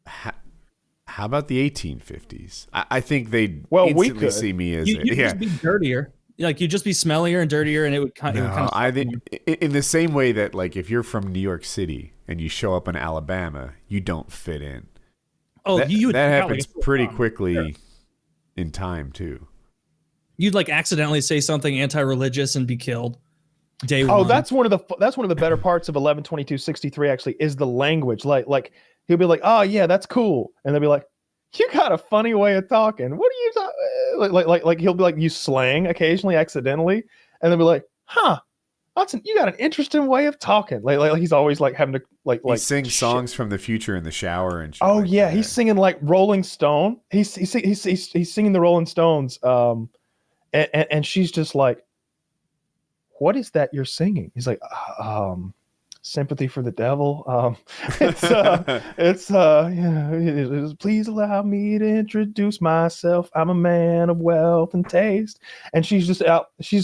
How about the 1850s? I think they'd instantly see me as you'd just be dirtier. Like you'd just be smellier and dirtier, and it would kind of. I think in the same way that like if you're from New York City and you show up in Alabama, you don't fit in. Oh, that happens pretty quickly in time too. You'd like accidentally say something anti-religious and be killed. Day one. Oh, that's one of the better parts of 11/22/63. Actually, is the language. Like he'll be like, "Oh yeah, that's cool," and they'll be like, you got a funny way of talking. What are you like he'll be like, you slang occasionally accidentally, and then be like, huh, you got an interesting way of talking. Like he's always like having to like he sings songs from the future in the shower and shit. Oh like yeah, that. he's singing like Rolling Stone. He's singing the Rolling Stones. And she's just like, what is that you're singing? He's like, Sympathy for the Devil. Please allow me to introduce myself. I'm a man of wealth and taste. And she's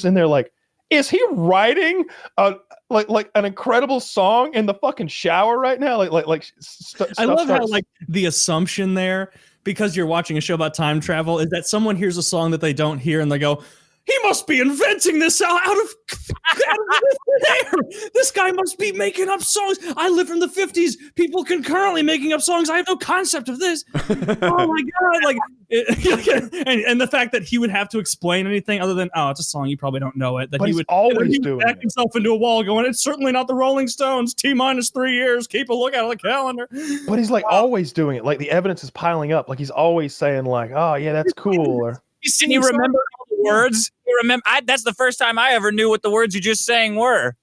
in there like, is he writing like an incredible song in the fucking shower right now? I love how like the assumption there, because you're watching a show about time travel, is that someone hears a song that they don't hear and they go, he must be inventing this out of there. This guy must be making up songs. I live from the 50s. People concurrently making up songs. I have no concept of this. Oh my God. Like, and the fact that he would have to explain anything other than, it's a song, you probably don't know it. That but he he's would always doing back himself into a wall going, it's certainly not the Rolling Stones. T-3 years. Keep a look out of the calendar. But he's like always doing it. Like the evidence is piling up. Like he's always saying like, oh yeah, that's cool. Or you remember all the words? You remember? That's the first time I ever knew what the words you just sang were.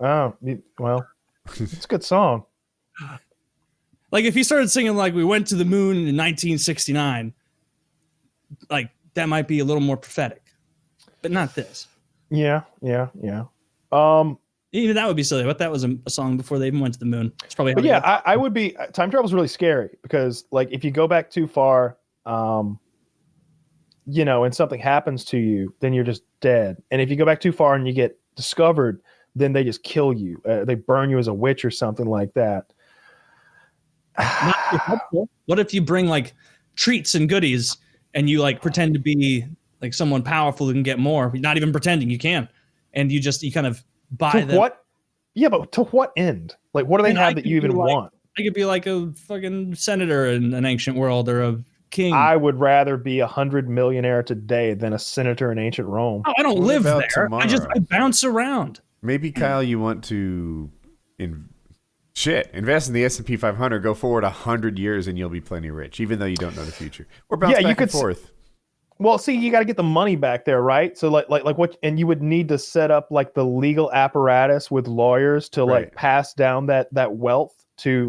Oh, well, it's a good song. Like if he started singing like we went to the moon in 1969, like that might be a little more prophetic, but not this. Yeah. Even that would be silly. But that was a song before they even went to the moon. It's probably. But yeah, I would be. Time travel is really scary because like if you go back too far, and something happens to you, then you're just dead. And if you go back too far and you get discovered, then they just kill you. They burn you as a witch or something like that. What if you bring like treats and goodies and you like pretend to be like someone powerful who can get more? Not even pretending, you can. And you kind of buy them. What? Yeah, but to what end? Like, what do they have that you even want? I could be like a fucking senator in an ancient world or a king. I would rather be 100 millionaire today than a senator in ancient Rome. Oh, I don't live there. I bounce around. Maybe Kyle, you want to invest in the S&P 500, go forward 100 years and you'll be plenty rich, even though you don't know the future. Or bounce back and forth. Well, see, you got to get the money back there, right? So like what, and you would need to set up like the legal apparatus with lawyers to like pass down that wealth to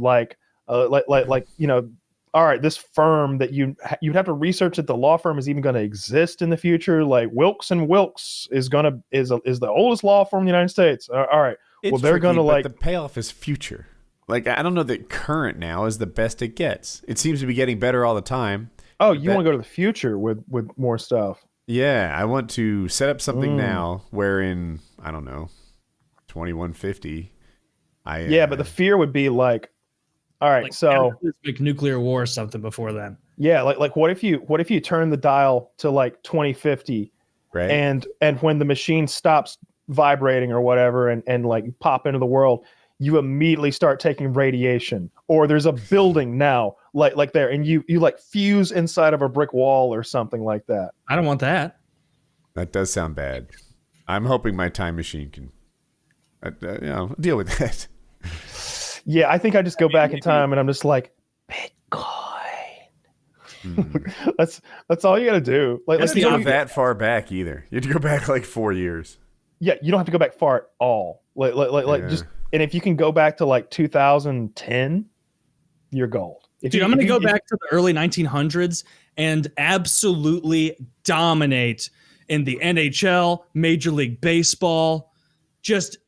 all right, this firm that you'd have to research that the law firm is even going to exist in the future. Like Wilkes and Wilkes is the oldest law firm in the United States. All right, they're going to like the payoff is future. Like I don't know that current now is the best it gets. It seems to be getting better all the time. Oh, you want to go to the future with more stuff? Yeah, I want to set up something now wherein I don't know, 2150. But the fear would be like. All right, like, so like nuclear war or something before then. Yeah, like what if you turn the dial to like 2050, right? And when the machine stops vibrating or whatever, and like pop into the world, you immediately start taking radiation, or there's a building now like there, and you like fuse inside of a brick wall or something like that. I don't want that. That does sound bad. I'm hoping my time machine can, deal with that. Yeah, I think I just go back in time and I'm just like, Bitcoin. That's all you got to do. Like, let's not that far back either. You have to go back like 4 years. Yeah, you don't have to go back far at all. Just, and if you can go back to like 2010, you're gold. I'm going to go back to the early 1900s and absolutely dominate in the NHL, Major League Baseball. Just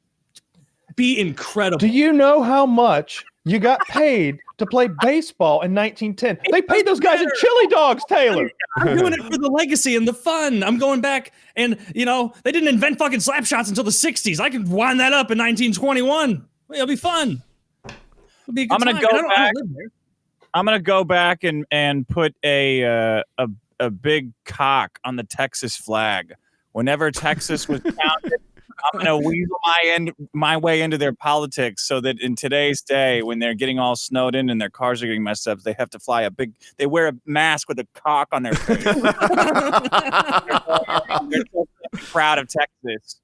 be incredible. Do you know how much you got paid to play baseball in 1910? They paid those guys in chili dogs, Taylor. I'm doing it for the legacy and the fun. I'm going back and, they didn't invent fucking slap shots until the 60s. I can wind that up in 1921. It'll be fun. It'll be a good I'm going to time. go back. I'm going to go back and put a big cock on the Texas flag. Whenever Texas was founded, I'm going to weasel my way into their politics so that in today's day, when they're getting all snowed in and their cars are getting messed up, they have to they wear a mask with a cock on their face. They're so proud of Texas.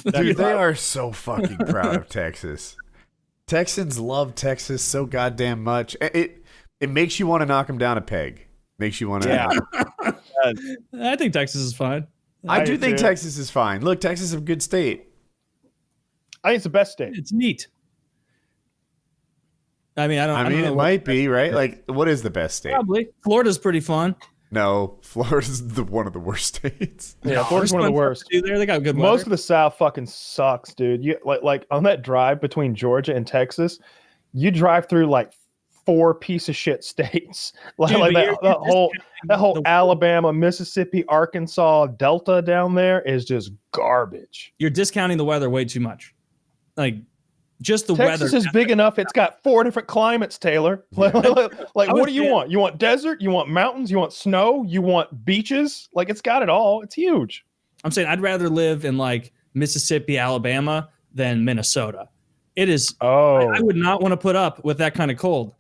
Dude, they are so fucking proud of Texas. Texans love Texas so goddamn much. It makes you want to knock them down a peg. Makes you want to. Yeah. I think Texas is fine. I do do think too. Texas is fine. Look, Texas is a good state. I think it's the best state. It's neat. I mean, I don't know it might be, right? Like, what is the best state? Probably. Florida's pretty fun. No, Florida's one of the worst states. Yeah, Florida's one of the worst. There, they got good Most weather. of the South fucking sucks, dude. You like on that drive between Georgia and Texas, you drive through like 4 piece of shit states. Like, Dude, like but that, you're that whole the- Alabama, Mississippi, Arkansas Delta down there is just garbage. You're discounting the weather way too much. Like, just the Texas weather. is big enough. It's got 4 different climates, Taylor. Like, what do you want? You want desert? You want mountains? You want snow? You want beaches? Like, it's got it all. It's huge. I'm saying I'd rather live in like Mississippi, Alabama than Minnesota. It is. Oh, I would not want to put up with that kind of cold.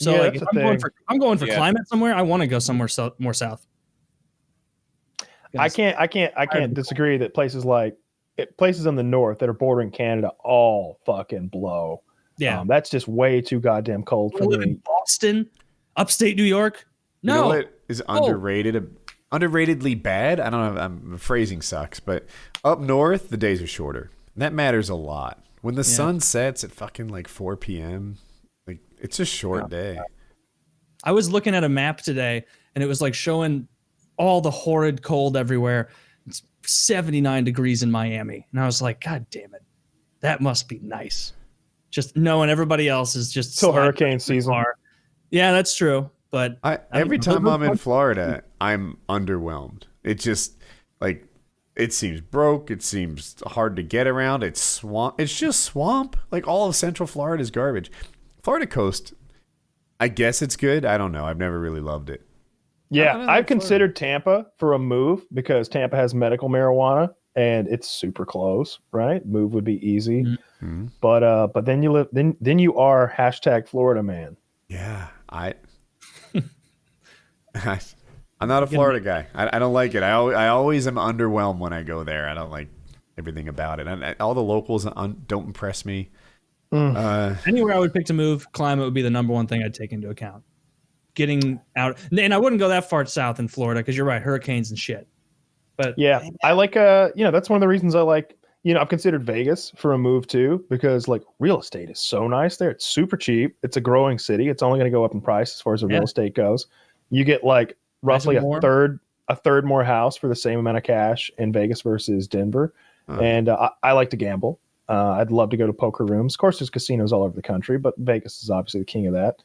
So Yeah, like, that's if the I'm going for Yeah. climate somewhere, I want to go somewhere more south. I can't disagree that places in the north that are bordering Canada all fucking blow. Yeah. That's just way too goddamn cold for live in me. Boston, upstate New York. You No. know what is underrated? Underratedly bad? I don't know. I'm phrasing sucks, but up north, the days are shorter. And that matters a lot. When the sun sets at fucking like 4 p.m., like it's a short day. I was looking at a map today, and it was like showing all the horrid cold everywhere. It's 79 degrees in Miami, and I was like, God damn it, that must be nice. Just knowing everybody else is just Till sliding hurricane in the season. car. Yeah, that's true. But Every time I'm in Florida, I'm underwhelmed. It just like it seems broke. It seems hard to get around. It's swamp. It's just swamp. Like all of Central Florida is garbage. Florida coast, I guess it's good. I don't know. I've never really loved it. Yeah, like I've considered Tampa for a move because Tampa has medical marijuana and it's super close, right? Move would be easy. Mm-hmm. But then you live then you are hashtag Florida man. Yeah, I'm not a Florida guy. I don't like it. I always am underwhelmed when I go there. I don't like everything about it. And all the locals don't impress me. anywhere I would pick to move, climate would be the number one thing I'd take into account. Getting out, and I wouldn't go that far south in Florida because you're right, hurricanes and shit. But Yeah, I like that's one of the reasons I like, I've considered Vegas for a move too because like real estate is so nice there. It's super cheap. It's a growing city. It's only going to go up in price as far as the real estate goes. You get like roughly a third more house for the same amount of cash in Vegas versus Denver. And I like to gamble. I'd love to go to poker rooms. Of course, there's casinos all over the country, but Vegas is obviously the king of that.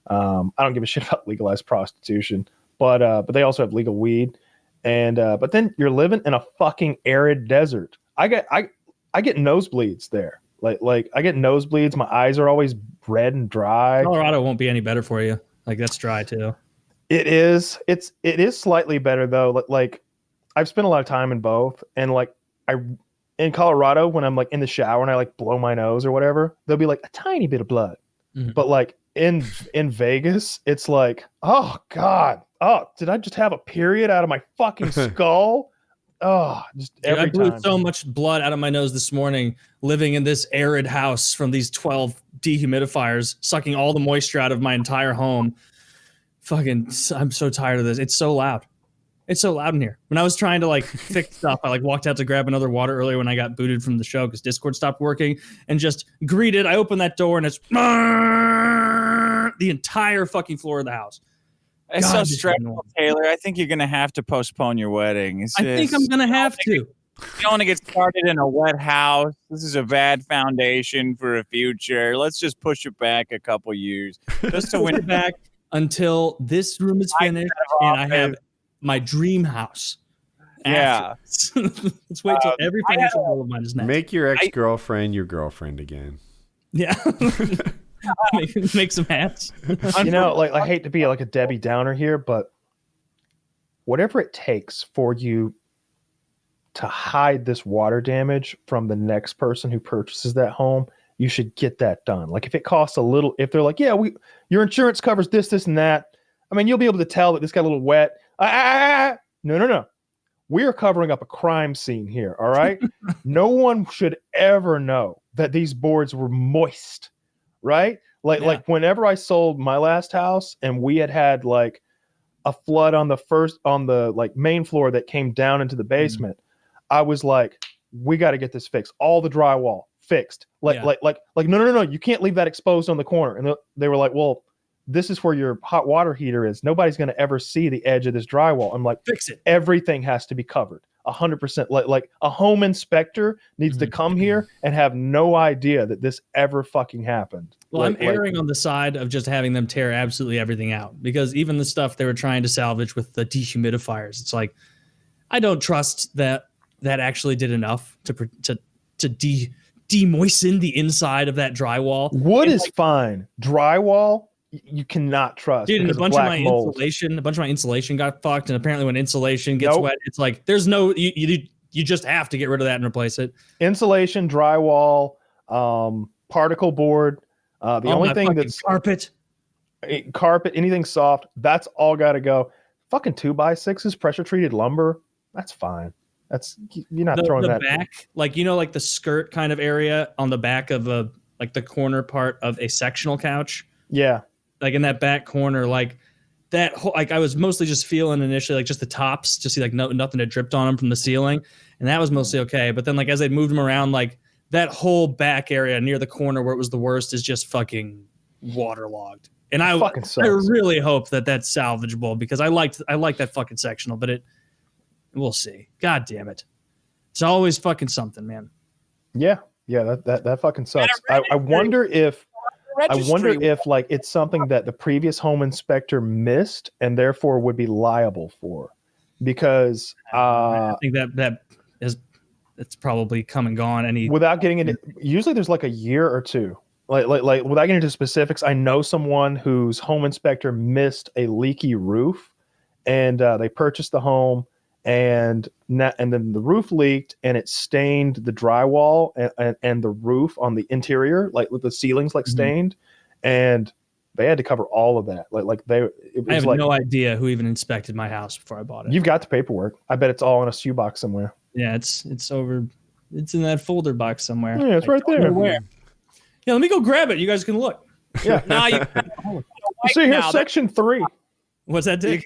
I don't give a shit about legalized prostitution, but they also have legal weed. And but then you're living in a fucking arid desert. I get nosebleeds there. Like I get nosebleeds. My eyes are always red and dry. Colorado won't be any better for you. Like that's dry too. It is. It is slightly better though. Like I've spent a lot of time in both, and like in Colorado when I'm like in the shower and I like blow my nose or whatever, there'll be like a tiny bit of blood. Mhm. But like in Vegas, it's like, oh God, oh, did I just have a period out of my fucking skull? Oh, just Dude, I every blew time. so much blood out of my nose this morning living in this arid house from these 12 dehumidifiers, sucking all the moisture out of my entire home. Fucking, I'm so tired of this. It's so loud. It's so loud in here. When I was trying to like fix stuff, I like walked out to grab another water earlier when I got booted from the show because Discord stopped working and just greeted. I opened that door and it's the entire fucking floor of the house. It's God, so this is stressful, annoying. Taylor. I think you're going to have to postpone your wedding. I think I'm going to have to. You don't want to get started in a wet house. This is a bad foundation for a future. Let's just push it back a couple years. Just to Push win it back until this room is finished and I have my dream house. Yeah. Let's wait till every financial goal of mine is met. Make your ex-girlfriend your girlfriend again. Yeah. make some hats. Like I hate to be like a Debbie Downer here, but whatever it takes for you to hide this water damage from the next person who purchases that home, you should get that done. Like if it costs a little, if they're like, yeah, your insurance covers this, and that. I mean, you'll be able to tell that this got a little wet. No. We are covering up a crime scene here. All right. No one should ever know that these boards were moist. Right. Like whenever I sold my last house and we had like a flood on the like main floor that came down into the basement. I was like, we got to get this fixed. All the drywall fixed. Like, no, you can't leave that exposed on the corner. And they were like, well, this is where your hot water heater is. Nobody's going to ever see the edge of this drywall. I'm like, fix it. Everything has to be covered 100%. Like a home inspector needs to come here and have no idea that this ever fucking happened. Well, I'm erring on the side of just having them tear absolutely everything out, because even the stuff they were trying to salvage with the dehumidifiers, it's like, I don't trust that actually did enough to demoisten the inside of that drywall. Wood is fine. Drywall, you cannot trust. Dude, and a bunch of my insulation got fucked, and apparently when insulation gets wet, it's like there's no you just have to get rid of that and replace it. Insulation, drywall, particle board. The only thing that's carpet, anything soft, that's all got to go. Fucking 2x6s, pressure treated lumber, that's fine. That's you're not throwing that back, like like the skirt kind of area on the back of like the corner part of a sectional couch. Yeah, like in that back corner, like that whole, like I was mostly just feeling initially like just the tops, just see like nothing had dripped on them from the ceiling, and that was mostly okay. But then like as they moved them around, like that whole back area near the corner where it was the worst is just fucking waterlogged. And I really hope that that's salvageable, because I like that fucking sectional, but we'll see. God damn it. It's always fucking something, man. Yeah. That fucking sucks. I wonder if like it's something that the previous home inspector missed and therefore would be liable for, because I think that is, it's probably come and gone. Without getting into, usually there's like a year or two. Like without getting into specifics, I know someone whose home inspector missed a leaky roof, and they purchased the home, and then the roof leaked and it stained the drywall and the roof on the interior, like with the ceilings stained, and they had to cover all of that. I have no idea who even inspected my house before I bought it. You've got the paperwork. I bet it's all in a shoebox somewhere. Yeah, it's over. It's in that folder box somewhere. Yeah, it's right there. Where? Yeah, let me go grab it. You guys can look. Yeah. No, you see here, section 3. What's that, Dick?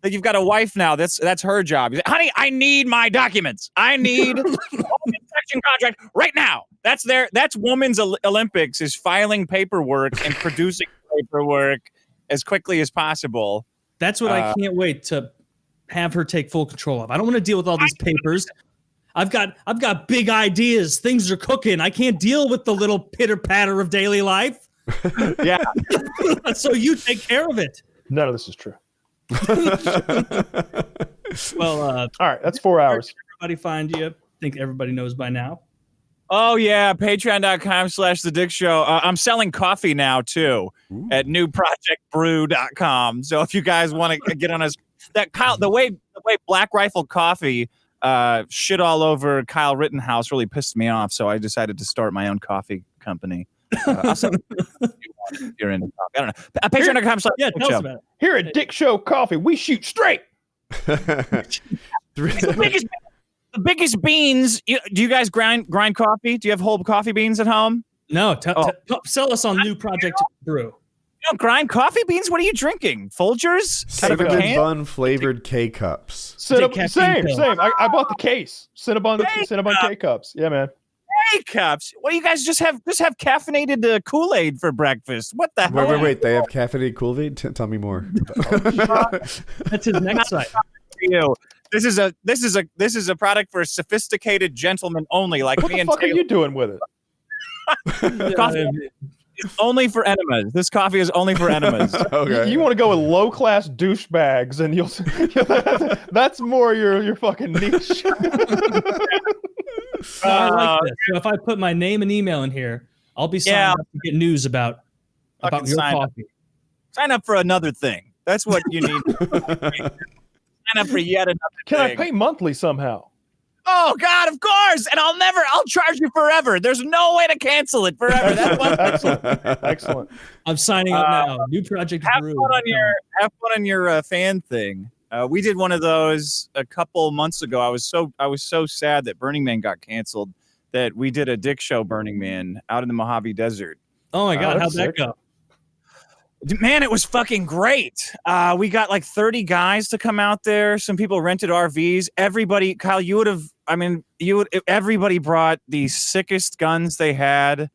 You've got a wife now. That's her job. Honey, I need my documents. I need a inspection contract right now. That's women's Olympics, is filing paperwork and producing paperwork as quickly as possible. That's what I can't wait to have her take full control of. I don't want to deal with all these papers. I've got big ideas. Things are cooking. I can't deal with the little pitter patter of daily life. Yeah. So you take care of it. None of this is true. Well, all right, that's 4 hours. Everybody find you. I think everybody knows by now. Oh yeah, patreon.com/The Dick Show. I'm selling coffee now too. Ooh. At newprojectbrew.com. So if you guys want to get on us, the way Black Rifle Coffee shit all over Kyle Rittenhouse really pissed me off, so I decided to start my own coffee company. I'll sell you're in. I don't know. Patreon.com. Yeah, tell us about it. Here at Dick Show Coffee, we shoot straight. The biggest beans. Do you guys grind coffee? Do you have whole coffee beans at home? No. Sell us on New Project Brew. You don't grind coffee beans? What are you drinking? Folgers? Cinnamon bun flavored K cups. Same. I bought the case. Cinnabon K cups. Yeah, man. K cups. Well, you guys just have caffeinated Kool-Aid for breakfast. What the hell? Wait. They have caffeinated Kool-Aid? Tell me more. That's his next site. This is a product for sophisticated gentlemen only, like me and What the fuck are you doing with it? Coffee is only for enemas. This coffee is only for enemas. Okay. You want to go with low class douchebags, and that's more your fucking niche. I like this. So if I put my name and email in here, I'll be signed up to get news about your coffee. Sign up for another thing. That's what you need. Sign up for yet another thing. Can I pay monthly somehow? Oh God, of course. And I'll charge you forever. There's no way to cancel it forever. That's one. Excellent. I'm signing up now. New Project Brew. Have fun on your fan thing. We did one of those a couple months ago. I was so sad that Burning Man got canceled that we did a Dick Show Burning Man out in the Mojave Desert. Oh my God, how'd that go? Man, it was fucking great. We got like 30 guys to come out there. Some people rented RVs. Everybody, Kyle, everybody brought the sickest guns they had.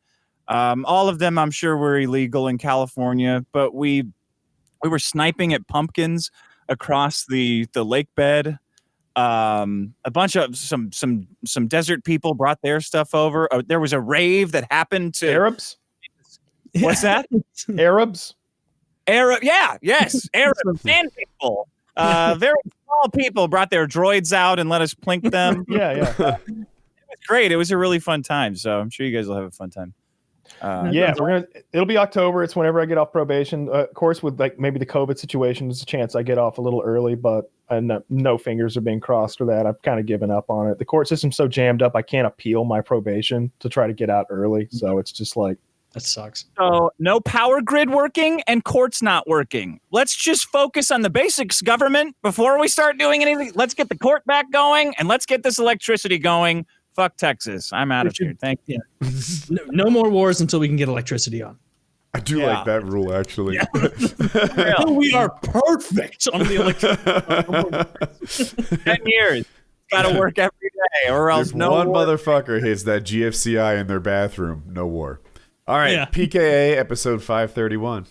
All of them, I'm sure, were illegal in California, but we were sniping at pumpkins across the lake bed. A bunch of some desert people brought their stuff over. There was a rave that happened to Arabs. What's that? Arabs. Yes, Arabs and people. Very small people brought their droids out and let us plink them. Yeah. It was great. It was a really fun time. So I'm sure you guys will have a fun time. It'll be October. It's whenever I get off probation. Of course, with like maybe the COVID situation, there's a chance I get off a little early, but no fingers are being crossed for that. I've kind of given up on it. The court system's so jammed up, I can't appeal my probation to try to get out early. So it's just like, that sucks. So no power grid working and courts not working. Let's just focus on the basics, government, before we start doing anything. Let's get the court back going and let's get this electricity going. Fuck Texas. I'm out of here. Thank you. No more wars until we can get electricity on. I do like that rule, actually. Yeah. We are perfect on the electricity. 10 years. Got to work every day or else if no one war. motherfucker hits that GFCI in their bathroom, no war. All right, Yeah. PKA episode 531.